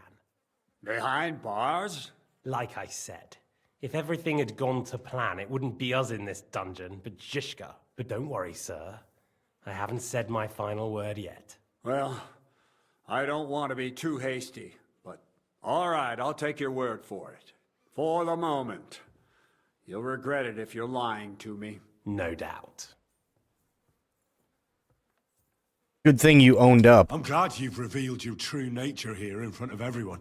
Behind bars? Like I said, if everything had gone to plan, it wouldn't be us in this dungeon, but Zizka. But don't worry, sir. I haven't said my final word yet. Well, I don't want to be too hasty, but all right, I'll take your word for it. For the moment. You'll regret it if you're lying to me. No doubt. Good thing you owned up. I'm glad you've revealed your true nature here in front of everyone.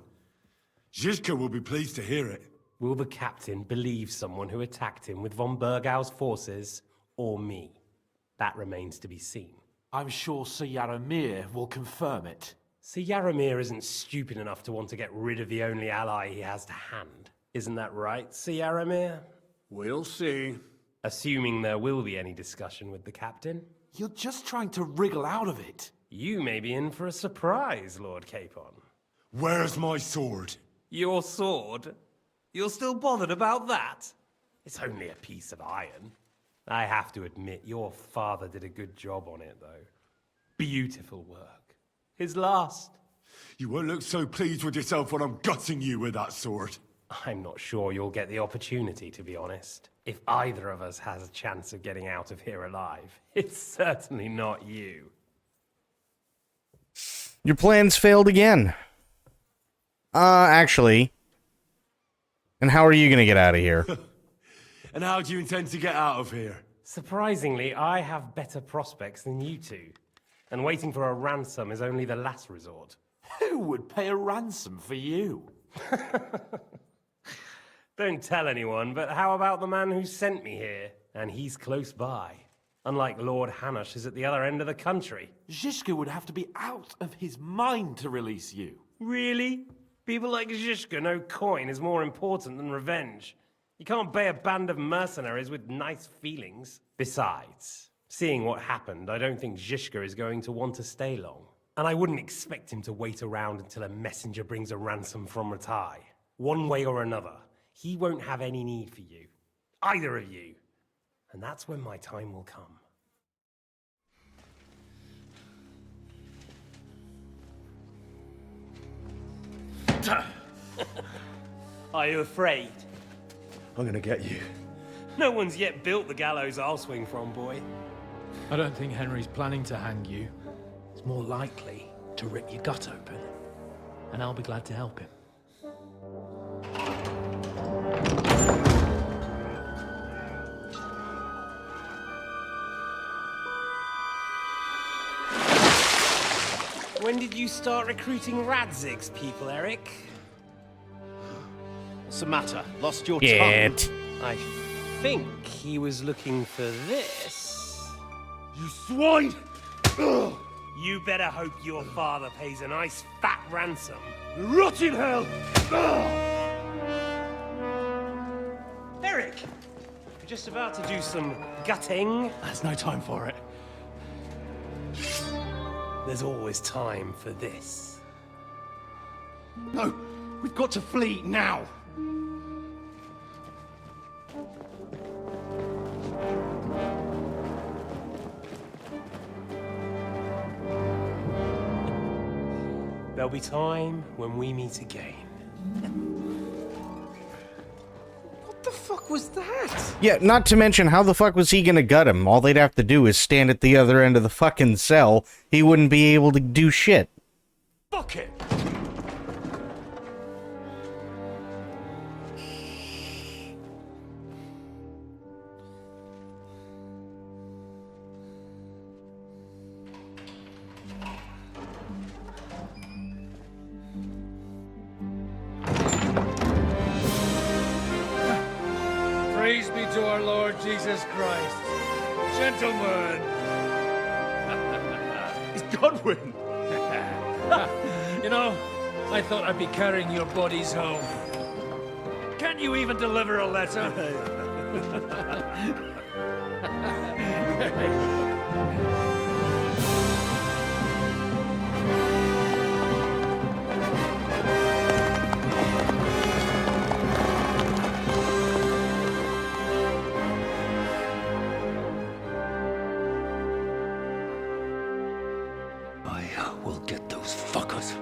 Zizka will be pleased to hear it. Will the captain believe someone who attacked him with von Burgau's forces, or me? That remains to be seen. I'm sure Sir Yaramir will confirm it. Sir Yaramir isn't stupid enough to want to get rid of the only ally he has to hand. Isn't that right, Sir Yaramir? We'll see. Assuming there will be any discussion with the captain. You're just trying to wriggle out of it. You may be in for a surprise, Lord Capon. Where's my sword? Your sword? You're still bothered about that? It's only a piece of iron. I have to admit, your father did a good job on it, though. Beautiful work. His last. You won't look so pleased with yourself when I'm gutting you with that sword. I'm not sure you'll get the opportunity, to be honest. If either of us has a chance of getting out of here alive, it's certainly not you. Your plans failed again. Actually. And how are you gonna get out of here? And how do you intend to get out of here? Surprisingly, I have better prospects than you two. And waiting for a ransom is only the last resort. Who would pay a ransom for you? Don't tell anyone, but how about the man who sent me here? And he's close by. Unlike Lord Hanush is at the other end of the country. Zhishka would have to be out of his mind to release you. Really? People like Zhishka know coin is more important than revenge. You can't pay a band of mercenaries with nice feelings. Besides, seeing what happened, I don't think Zhishka is going to want to stay long. And I wouldn't expect him to wait around until a messenger brings a ransom from Ratai. One way or another, he won't have any need for you. Either of you. And that's when my time will come. Are you afraid? I'm gonna get you. No one's yet built the gallows I'll swing from, boy. I don't think Henry's planning to hang you. It's more likely to rip your gut open. And I'll be glad to help him. When did you start recruiting Radzig's people, Eric? What's the matter? Lost your Get. tongue? I think he was looking for this. You swine! Ugh. You better hope your father pays a nice fat ransom. Rot in hell! Eric! You're just about to do some gutting. There's no time for it. There's always time for this. No, we've got to flee now. There'll be time when we meet again. What the fuck was that? Yeah, not to mention, how the fuck was he gonna gut him? All they'd have to do is stand at the other end of the fucking cell. He wouldn't be able to do shit. Fuck it! Praise be to our Lord Jesus Christ. Gentlemen! It's Godwin! You know, I thought I'd be carrying your bodies home. Can't you even deliver a letter? I will get those fuckers.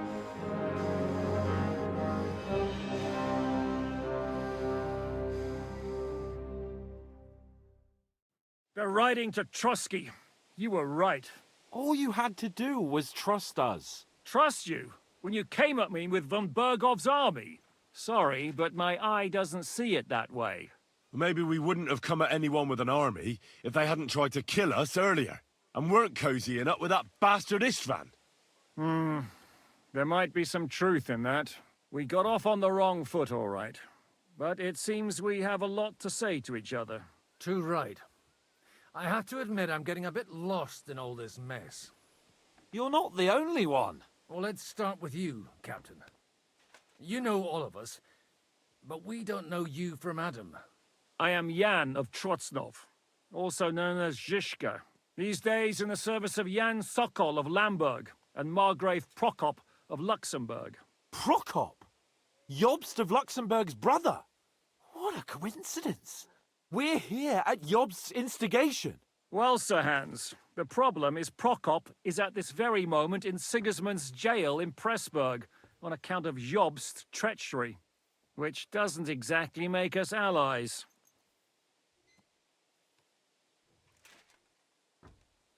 They're riding to Trotsky. You were right. All you had to do was trust us. Trust you? When you came at me with von Bergov's army? Sorry, but my eye doesn't see it that way. Maybe we wouldn't have come at anyone with an army if they hadn't tried to kill us earlier. And weren't cozying up with that bastard Istvan. There might be some truth in that. We got off on the wrong foot, all right. But it seems we have a lot to say to each other. Too right. I have to admit I'm getting a bit lost in all this mess. You're not the only one. Well, let's start with you, Captain. You know all of us, but we don't know you from Adam. I am Jan of Trotsnov, also known as Zhishka. These days in the service of Jan Sokol of Lamberg and Margrave Prokop of Luxembourg. Prokop? Jobst of Luxembourg's brother? What a coincidence. We're here at Jobst's instigation. Well, Sir Hans, the problem is Prokop is at this very moment in Sigismund's jail in Pressburg on account of Jobst's treachery, which doesn't exactly make us allies.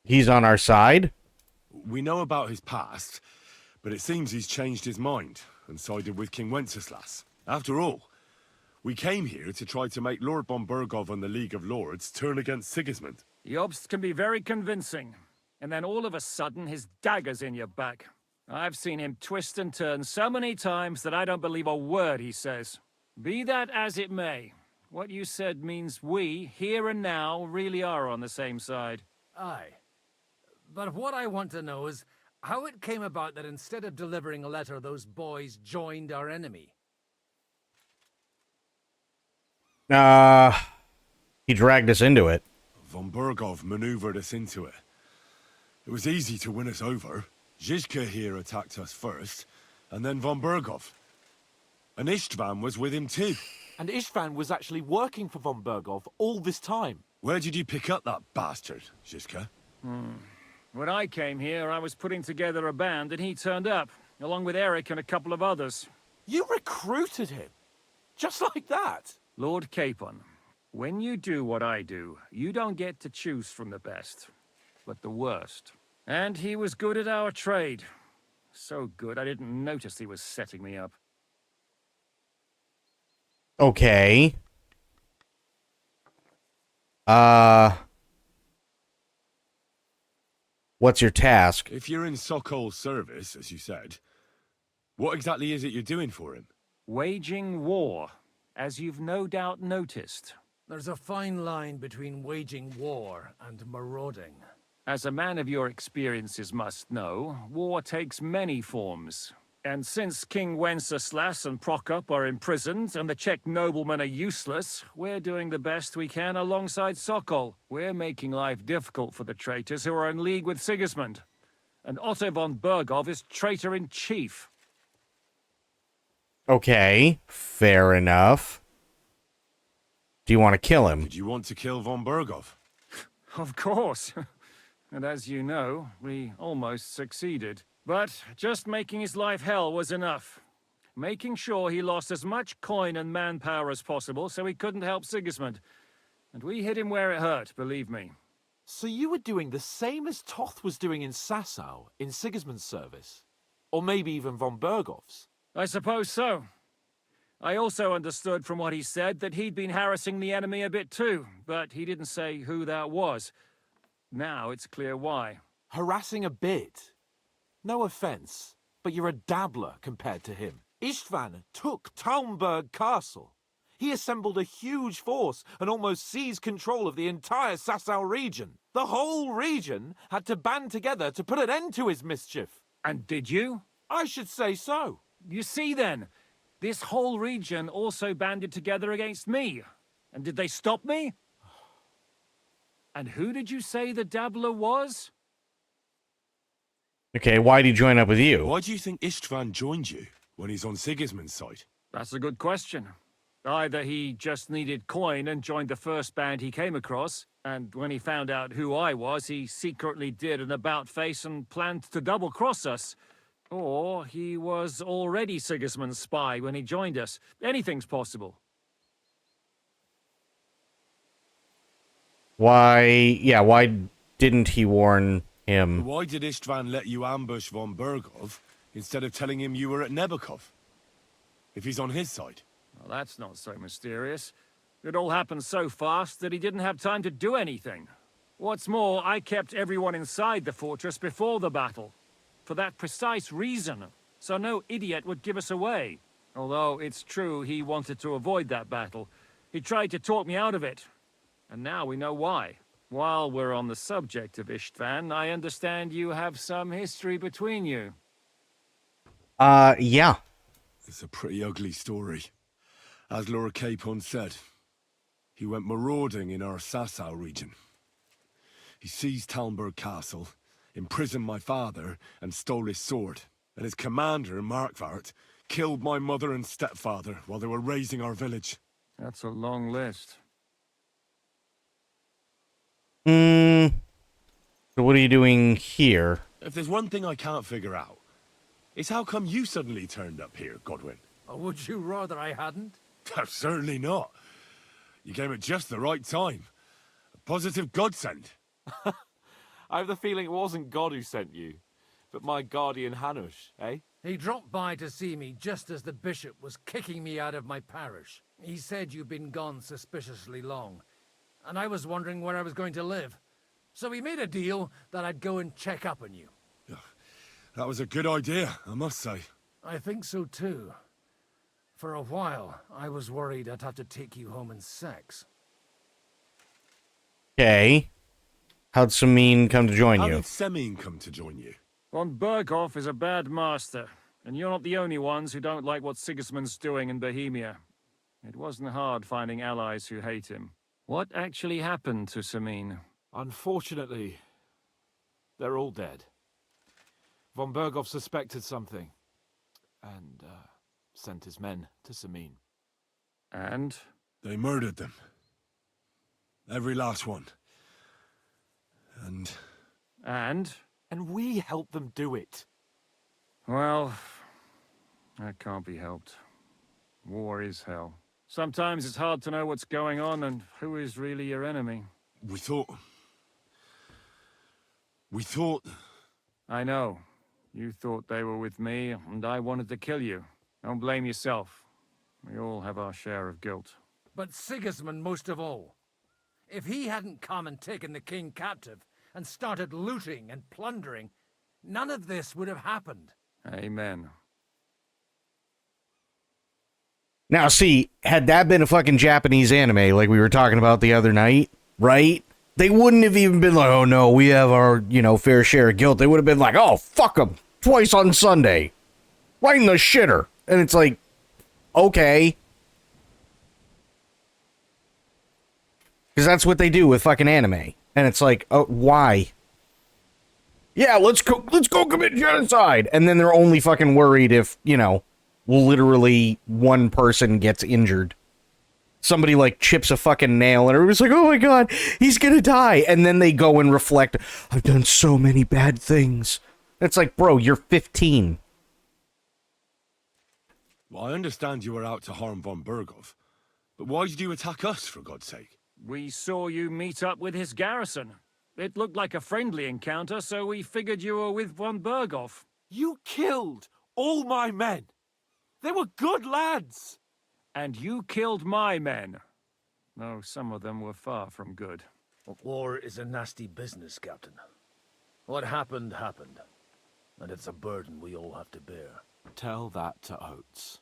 He's on our side? We know about his past, but it seems he's changed his mind and sided with King Wenceslas. After all, We came here to try to make Lord von Burgov and the League of Lords turn against Sigismund. Jobst can be very convincing. And then all of a sudden, his dagger's in your back. I've seen him twist and turn so many times that I don't believe a word he says. Be that as it may, what you said means we, here and now, really are on the same side. Aye. But what I want to know is how it came about that instead of delivering a letter, those boys joined our enemy. He dragged us into it. Von Burgov maneuvered us into it. It was easy to win us over. Zizka here attacked us first, and then von Burgov. And Istvan was with him too. And Istvan was actually working for von Burgov all this time. Where did you pick up that bastard, Zizka? When I came here, I was putting together a band, and he turned up, along with Eric and a couple of others. You recruited him? Just like that? Lord Capon, when you do what I do, you don't get to choose from the best, but the worst. And he was good at our trade. So good, I didn't notice he was setting me up. Okay. What's your task? If you're in Sokol's service, as you said, what exactly is it you're doing for him? Waging war, as you've no doubt noticed. There's a fine line between waging war and marauding. As a man of your experiences must know, war takes many forms. And since King Wenceslas and Prokop are imprisoned and the Czech noblemen are useless, we're doing the best we can alongside Sokol. We're making life difficult for the traitors who are in league with Sigismund. And Otto von Burgov is traitor-in-chief. Okay, fair enough. Do you want to kill him? Did you want to kill von Burgov? Of course. And as you know, we almost succeeded. But just making his life hell was enough. Making sure he lost as much coin and manpower as possible so he couldn't help Sigismund. And we hit him where it hurt, believe me. So you were doing the same as Toth was doing in Sasau, in Sigismund's service? Or maybe even von Burgov's? I suppose so. I also understood from what he said that he'd been harassing the enemy a bit too, but he didn't say who that was. Now it's clear why. Harassing a bit? No offense, but you're a dabbler compared to him. Istvan took Talmberg Castle. He assembled a huge force and almost seized control of the entire Sasau region. The whole region had to band together to put an end to his mischief. And did you? I should say so. You see then, this whole region also banded together against me. And did they stop me? And who did you say the dabbler was? Okay, why'd he join up with you? Why do you think Istvan joined you when he's on Sigismund's side? That's a good question. Either he just needed coin and joined the first band he came across, and when he found out who I was, he secretly did an about-face and planned to double-cross us. Or he was already Sigismund's spy when he joined us. Anything's possible. Why didn't he warn him? Why did Istvan let you ambush von Burgov instead of telling him you were at Nebakov? If he's on his side. Well, that's not so mysterious. It all happened so fast that he didn't have time to do anything. What's more, I kept everyone inside the fortress before the battle. For that precise reason, so no idiot would give us away. Although it's true he wanted to avoid that battle. He tried to talk me out of it. And now we know why. While we're on the subject of Istvan, I understand you have some history between you. Yeah. It's a pretty ugly story. As Lord Capon said, he went marauding in our Sasau region. He seized Talmberg Castle, imprisoned my father, and stole his sword. And his commander, Markvart, killed my mother and stepfather while they were raising our village. That's a long list. So what are you doing here? If there's one thing I can't figure out, it's how come you suddenly turned up here, Godwin? Or would you rather I hadn't? Certainly not. You came at just the right time. A positive godsend. I have the feeling it wasn't God who sent you, but my guardian Hanush, eh? He dropped by to see me just as the bishop was kicking me out of my parish. He said you'd been gone suspiciously long, and I was wondering where I was going to live. So he made a deal that I'd go and check up on you. That was a good idea, I must say. I think so too. For a while, I was worried I'd have to take you home in sex. Okay. How'd Sameen come to join How you? did Semine come to join you? Von Berghoff is a bad master, and you're not the only ones who don't like what Sigismund's doing in Bohemia. It wasn't hard finding allies who hate him. What actually happened to Samine? Unfortunately, they're all dead. Von Berghoff suspected something, and sent his men to Samine. And? They murdered them. Every last one. And? And we helped them do it. Well, that can't be helped. War is hell. Sometimes it's hard to know what's going on and who is really your enemy. We thought... I know. You thought they were with me, and I wanted to kill you. Don't blame yourself. We all have our share of guilt. But Sigismund most of all. If he hadn't come and taken the king captive, and started looting and plundering, none of this would have happened. Amen. Now, see, had that been a fucking Japanese anime like we were talking about the other night, right? They wouldn't have even been like, oh no, we have our, fair share of guilt. They would have been like, oh, fuck them. Twice on Sunday. Right in the shitter. And it's like, okay. Because that's what they do with fucking anime. And it's like, oh, why? Yeah, let's go commit genocide. And then they're only fucking worried if, literally one person gets injured. Somebody, chips a fucking nail, and everybody's like, oh my god, he's gonna die. And then they go and reflect, I've done so many bad things. It's like, bro, you're 15. Well, I understand you were out to harm von Berghoff, but why did you attack us, for God's sake? We saw you meet up with his garrison. It looked like a friendly encounter, so we figured you were with von Berghoff. You killed all my men. They were good lads. And you killed my men. Though some of them were far from good. War is a nasty business, Captain. What happened, happened. And it's a burden we all have to bear. Tell that to Oates.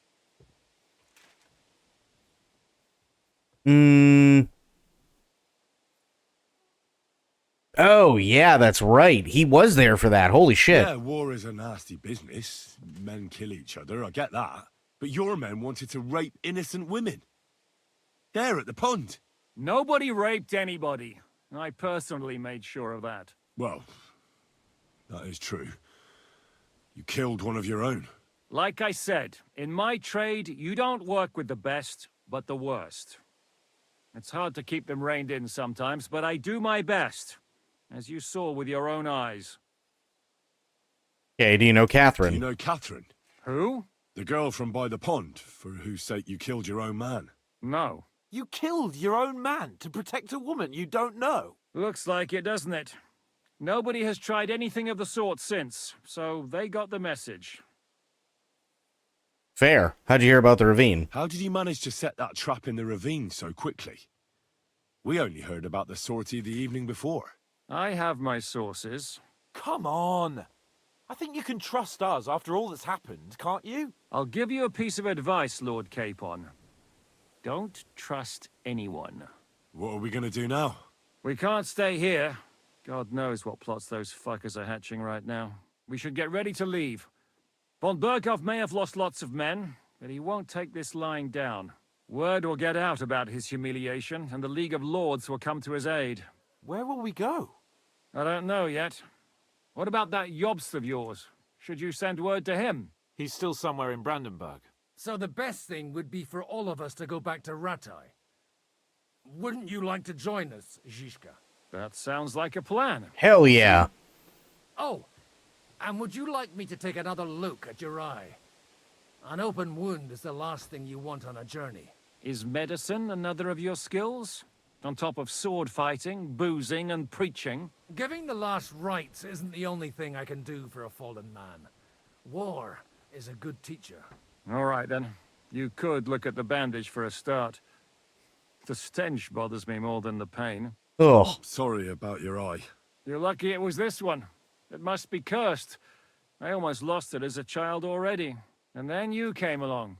Oh, yeah, that's right. He was there for that. Holy shit. Yeah, war is a nasty business. Men kill each other, I get that. But your men wanted to rape innocent women. There at the pond. Nobody raped anybody. I personally made sure of that. Well, that is true. You killed one of your own. Like I said, in my trade, you don't work with the best, but the worst. It's hard to keep them reined in sometimes, but I do my best. As you saw with your own eyes. Okay, do you know Catherine? Do you know Catherine? Who? The girl from by the pond, for whose sake you killed your own man. No. You killed your own man to protect a woman you don't know. Looks like it, doesn't it? Nobody has tried anything of the sort since, so they got the message. Fair. How'd you hear about the ravine? How did you manage to set that trap in the ravine so quickly? We only heard about the sortie the evening before. I have my sources. Come on. I think you can trust us after all that's happened, can't you? I'll give you a piece of advice, Lord Capon. Don't trust anyone. What are we gonna do now? We can't stay here. God knows what plots those fuckers are hatching right now. We should get ready to leave. Von Berghoff may have lost lots of men, but he won't take this lying down. Word will get out about his humiliation, and the League of Lords will come to his aid. Where will we go? I don't know yet. What about that Jobst of yours? Should you send word to him? He's still somewhere in Brandenburg. So the best thing would be for all of us to go back to Ratai. Wouldn't you like to join us, Zizka? That sounds like a plan. Hell yeah. Oh, and would you like me to take another look at your eye? An open wound is the last thing you want on a journey. Is medicine another of your skills? On top of sword fighting, boozing, and preaching? Giving the last rites isn't the only thing I can do for a fallen man. War is a good teacher. All right, then. You could look at the bandage for a start. The stench bothers me more than the pain. Oh. Sorry about your eye. You're lucky it was this one. It must be cursed. I almost lost it as a child already. And then you came along.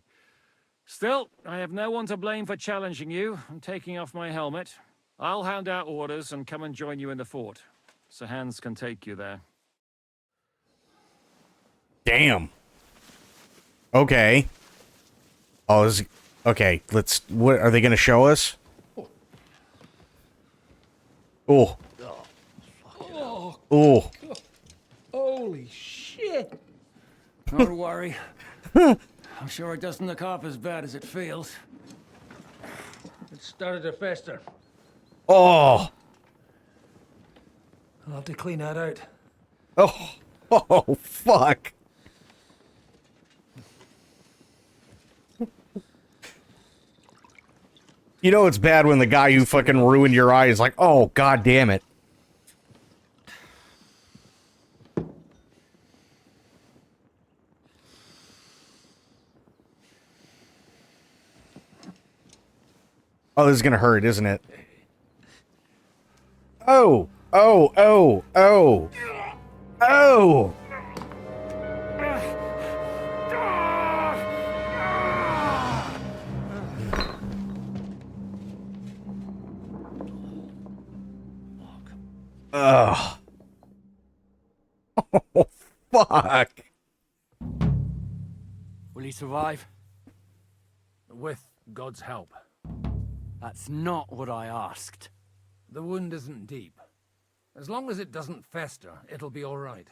Still, I have no one to blame for challenging you and taking off my helmet. I'll hand out orders and come and join you in the fort. Sir Hans can take you there. Damn. Okay. Oh, okay, what are they going to show us? Oh. Oh. Holy shit! Not worry. I'm sure it doesn't look half as bad as it feels. It started to fester. Oh. I'll have to clean that out. Oh. Oh, fuck. You know it's bad when the guy who fucking ruined your eye is like, oh, god damn it. Oh, this is gonna hurt, isn't it? Oh! Oh! Oh! Oh! Oh! Ugh. Oh, fuck. Will he survive? With God's help. That's not what I asked. The wound isn't deep. As long as it doesn't fester, it'll be all right.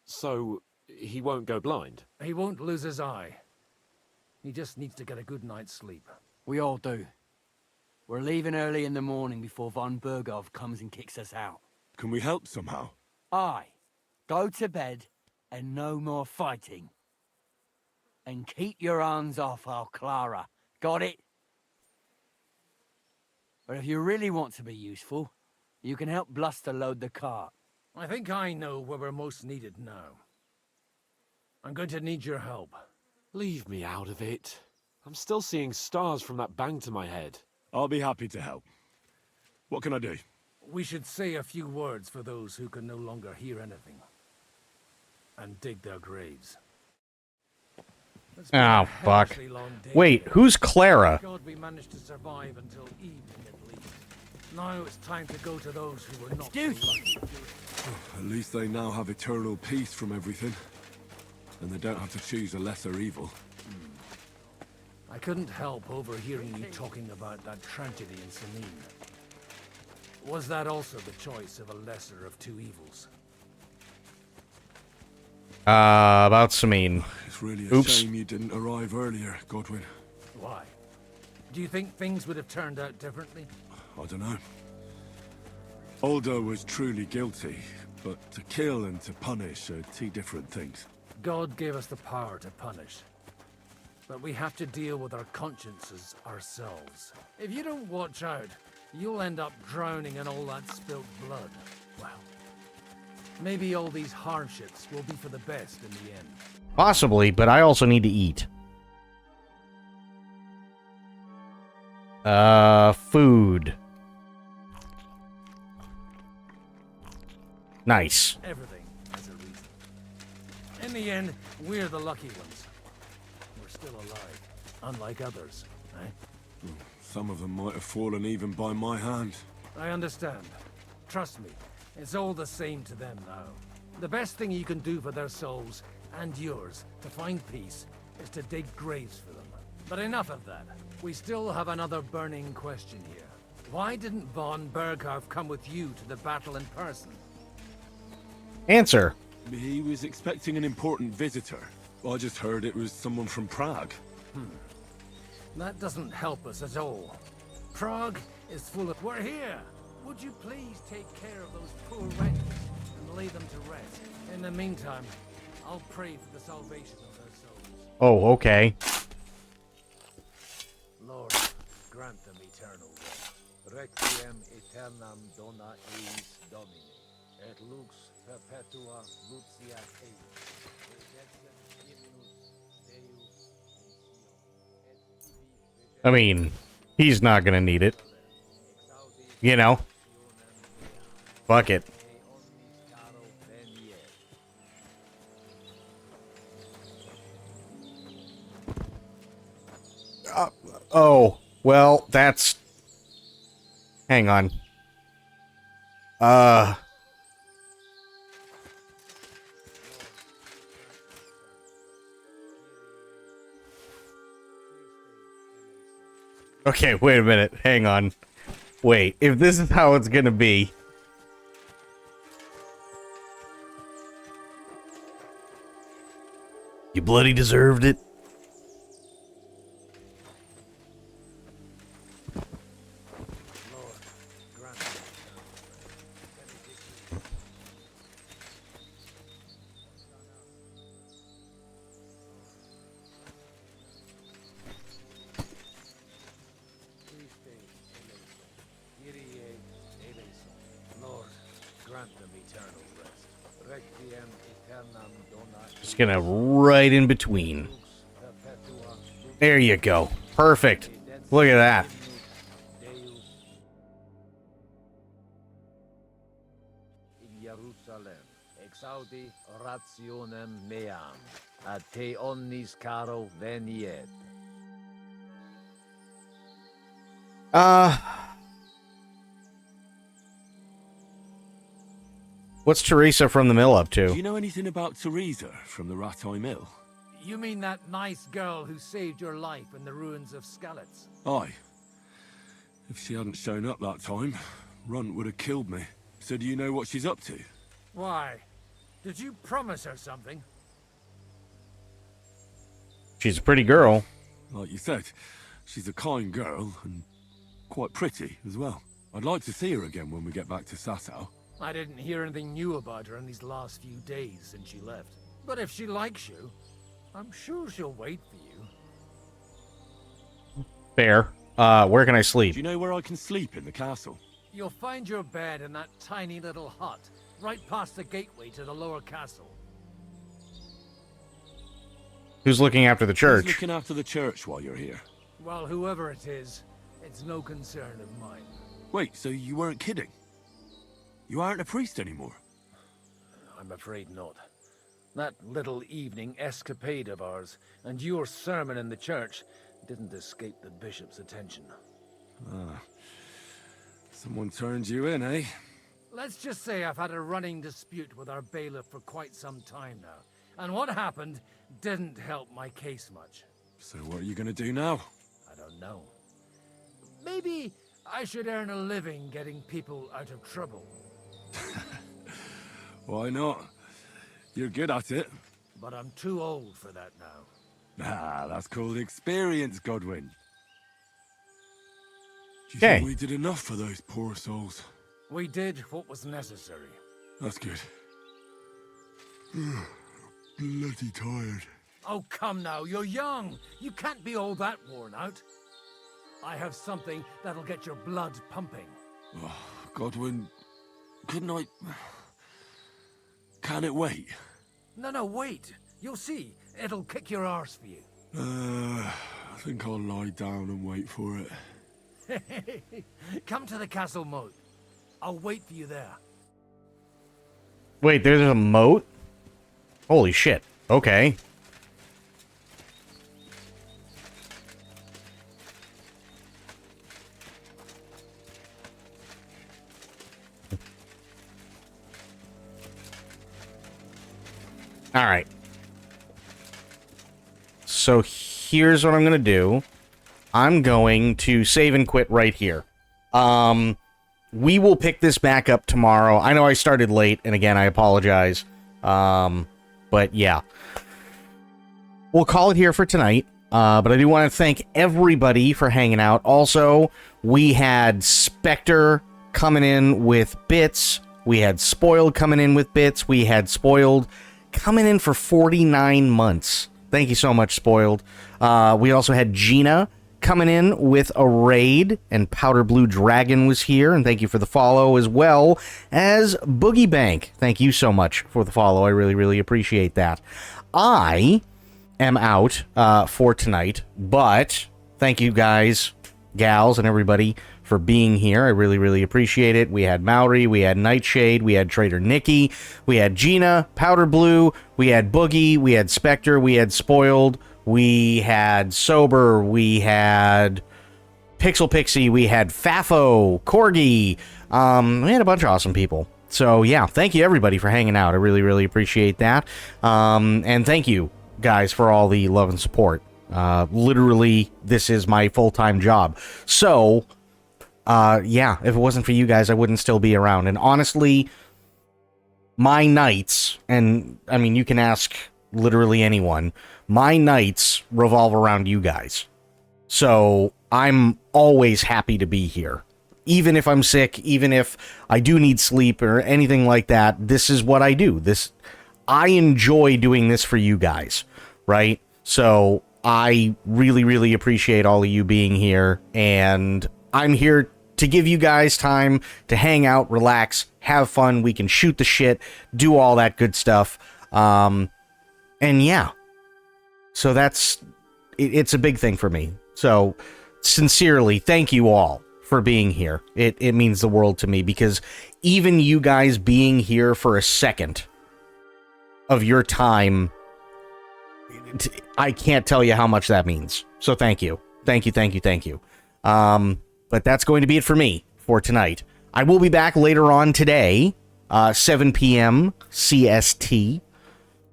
So, he won't go blind? He won't lose his eye. He just needs to get a good night's sleep. We all do. We're leaving early in the morning before von Burgov comes and kicks us out. Can we help somehow? Aye. Go to bed and no more fighting. And keep your hands off our Clara. Got it? But if you really want to be useful, you can help Bluster load the cart. I think I know where we're most needed now. I'm going to need your help. Leave me out of it. I'm still seeing stars from that bang to my head. I'll be happy to help. What can I do? We should say a few words for those who can no longer hear anything. And dig their graves. Oh, fuck. Wait, who's Clara? God, we managed to survive until evening at least. Now it's time to go to those who were not so lucky. At least they now have eternal peace from everything. And they don't have to choose a lesser evil. I couldn't help overhearing you talking about that tragedy in Sanin. Was that also the choice of a lesser of two evils? About Samin. It's really a shame you didn't arrive earlier, Godwin. Why? Do you think things would have turned out differently? I don't know. Aldo was truly guilty, but to kill and to punish are two different things. God gave us the power to punish. But we have to deal with our consciences ourselves. If you don't watch out, you'll end up drowning in all that spilt blood. Well, maybe all these hardships will be for the best in the end. Possibly, but I also need to eat. Food. Nice. Everything has a reason. In the end, we're the lucky ones. We're still alive, unlike others, eh? Some of them might have fallen even by my hand. I understand. Trust me, it's all the same to them now. The best thing you can do for their souls, and yours, to find peace, is to dig graves for them. But enough of that. We still have another burning question here. Why didn't von Berghoff come with you to the battle in person? Answer. He was expecting an important visitor. I just heard it was someone from Prague. That doesn't help us at all. Prague is full of... We're here! Would you please take care of those poor wretches and lay them to rest? In the meantime, I'll pray for the salvation of their souls. Oh, okay. Lord, grant them eternal rest. Requiem aeternam dona eis Domini, et lux perpetua lucia ei. I mean, he's not gonna need it. You know? Fuck it. Oh, well, that's... Hang on. Okay, wait a minute. Hang on. Wait, if this is how it's gonna be... You bloody deserved it. Lord, grant them eternal rest. Requiem aeternam dona Just gonna right in between. There you go. Perfect. Look at that. in Jerusalem. Exaudi rationem meam. A te omnis caro veniet. What's Teresa from the mill up Do to? you know anything about Teresa from the Rattay Mill? You mean that nice girl who saved your life in the ruins of Skalitz? Aye. If she hadn't shown up that time, Runt would have killed me. So do you know what she's up to? Why? Did you promise her something? She's a pretty girl. Like you said, she's a kind girl and quite pretty as well. I'd like to see her again when we get back to Sasau. I didn't hear anything new about her in these last few days since she left. But if she likes you, I'm sure she'll wait for you. Fair. Where can I sleep? Do you know where I can sleep in the castle? You'll find your bed in that tiny little hut, right past the gateway to the lower castle. Who's looking after the church? Who's looking after the church while you're here? Well, whoever it is, it's no concern of mine. Wait, so you weren't kidding? You aren't a priest anymore? I'm afraid not. That little evening escapade of ours, and your sermon in the church, didn't escape the bishop's attention. Ah. Someone turned you in, eh? Let's just say I've had a running dispute with our bailiff for quite some time now. And what happened didn't help my case much. So what are you gonna do now? I don't know. Maybe I should earn a living getting people out of trouble. Why not? You're good at it. But I'm too old for that now. Ah, that's called experience, Godwin. Do you Okay. think we did enough for those poor souls? We did what was necessary. That's good. Bloody tired. Oh, come now, you're young. You can't be all that worn out. I have something that'll get your blood pumping. Oh, Godwin, couldn't I... Can it wait? No, wait. You'll see. It'll kick your arse for you. I think I'll lie down and wait for it. Come to the castle moat. I'll wait for you there. Wait, there's a moat? Holy shit. Okay. Alright. So here's what I'm going to do. I'm going to save and quit right here. We will pick this back up tomorrow. I know I started late, and again, I apologize. But yeah. We'll call it here for tonight. But I do want to thank everybody for hanging out. Also, we had Spectre coming in with bits. We had Spoiled coming in with bits. We had Spoiled coming in for 49 months. Thank you so much, Spoiled. We also had Gina coming in with a raid, and Powder Blue Dragon was here, and thank you for the follow, as well as Boogie Bank. Thank you so much for the follow. I really, really appreciate that. I am out for tonight, but thank you guys, gals, and everybody for being here. I really, really appreciate it. We had Maori, we had Nightshade, we had Trader Nikki, we had Gina, Powder Blue, we had Boogie, we had Spectre, we had Spoiled, we had Sober, we had Pixel Pixie, we had Fafo, Corgi. We had a bunch of awesome people. So, yeah, thank you, everybody, for hanging out. I really, really appreciate that. And thank you, guys, for all the love and support. Literally, this is my full-time job. So, yeah, if it wasn't for you guys, I wouldn't still be around. And honestly, my nights, and, I mean, you can ask literally anyone, my nights revolve around you guys. So, I'm always happy to be here. Even if I'm sick, even if I do need sleep or anything like that, this is what I do. I enjoy doing this for you guys, right? So I really, really appreciate all of you being here, and I'm here to give you guys time to hang out, relax, have fun. We can shoot the shit, do all that good stuff. And yeah, so it's a big thing for me. So sincerely, thank you all for being here. It means the world to me, because even you guys being here for a second of your time, I can't tell you how much that means. So thank you. Thank you, thank you, thank you. But that's going to be it for me for tonight. I will be back later on today, 7 p.m. CST.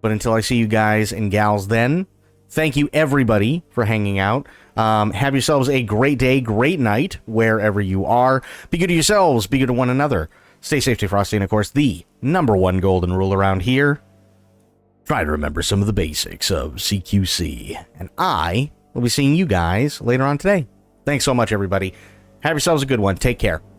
But until I see you guys and gals then, thank you everybody for hanging out. Have yourselves a great day, great night, wherever you are. Be good to yourselves, be good to one another. Stay safe, stay frosty, and of course, the #1 golden rule around here: try to remember some of the basics of CQC. And I will be seeing you guys later on today. Thanks so much, everybody. Have yourselves a good one. Take care. I'm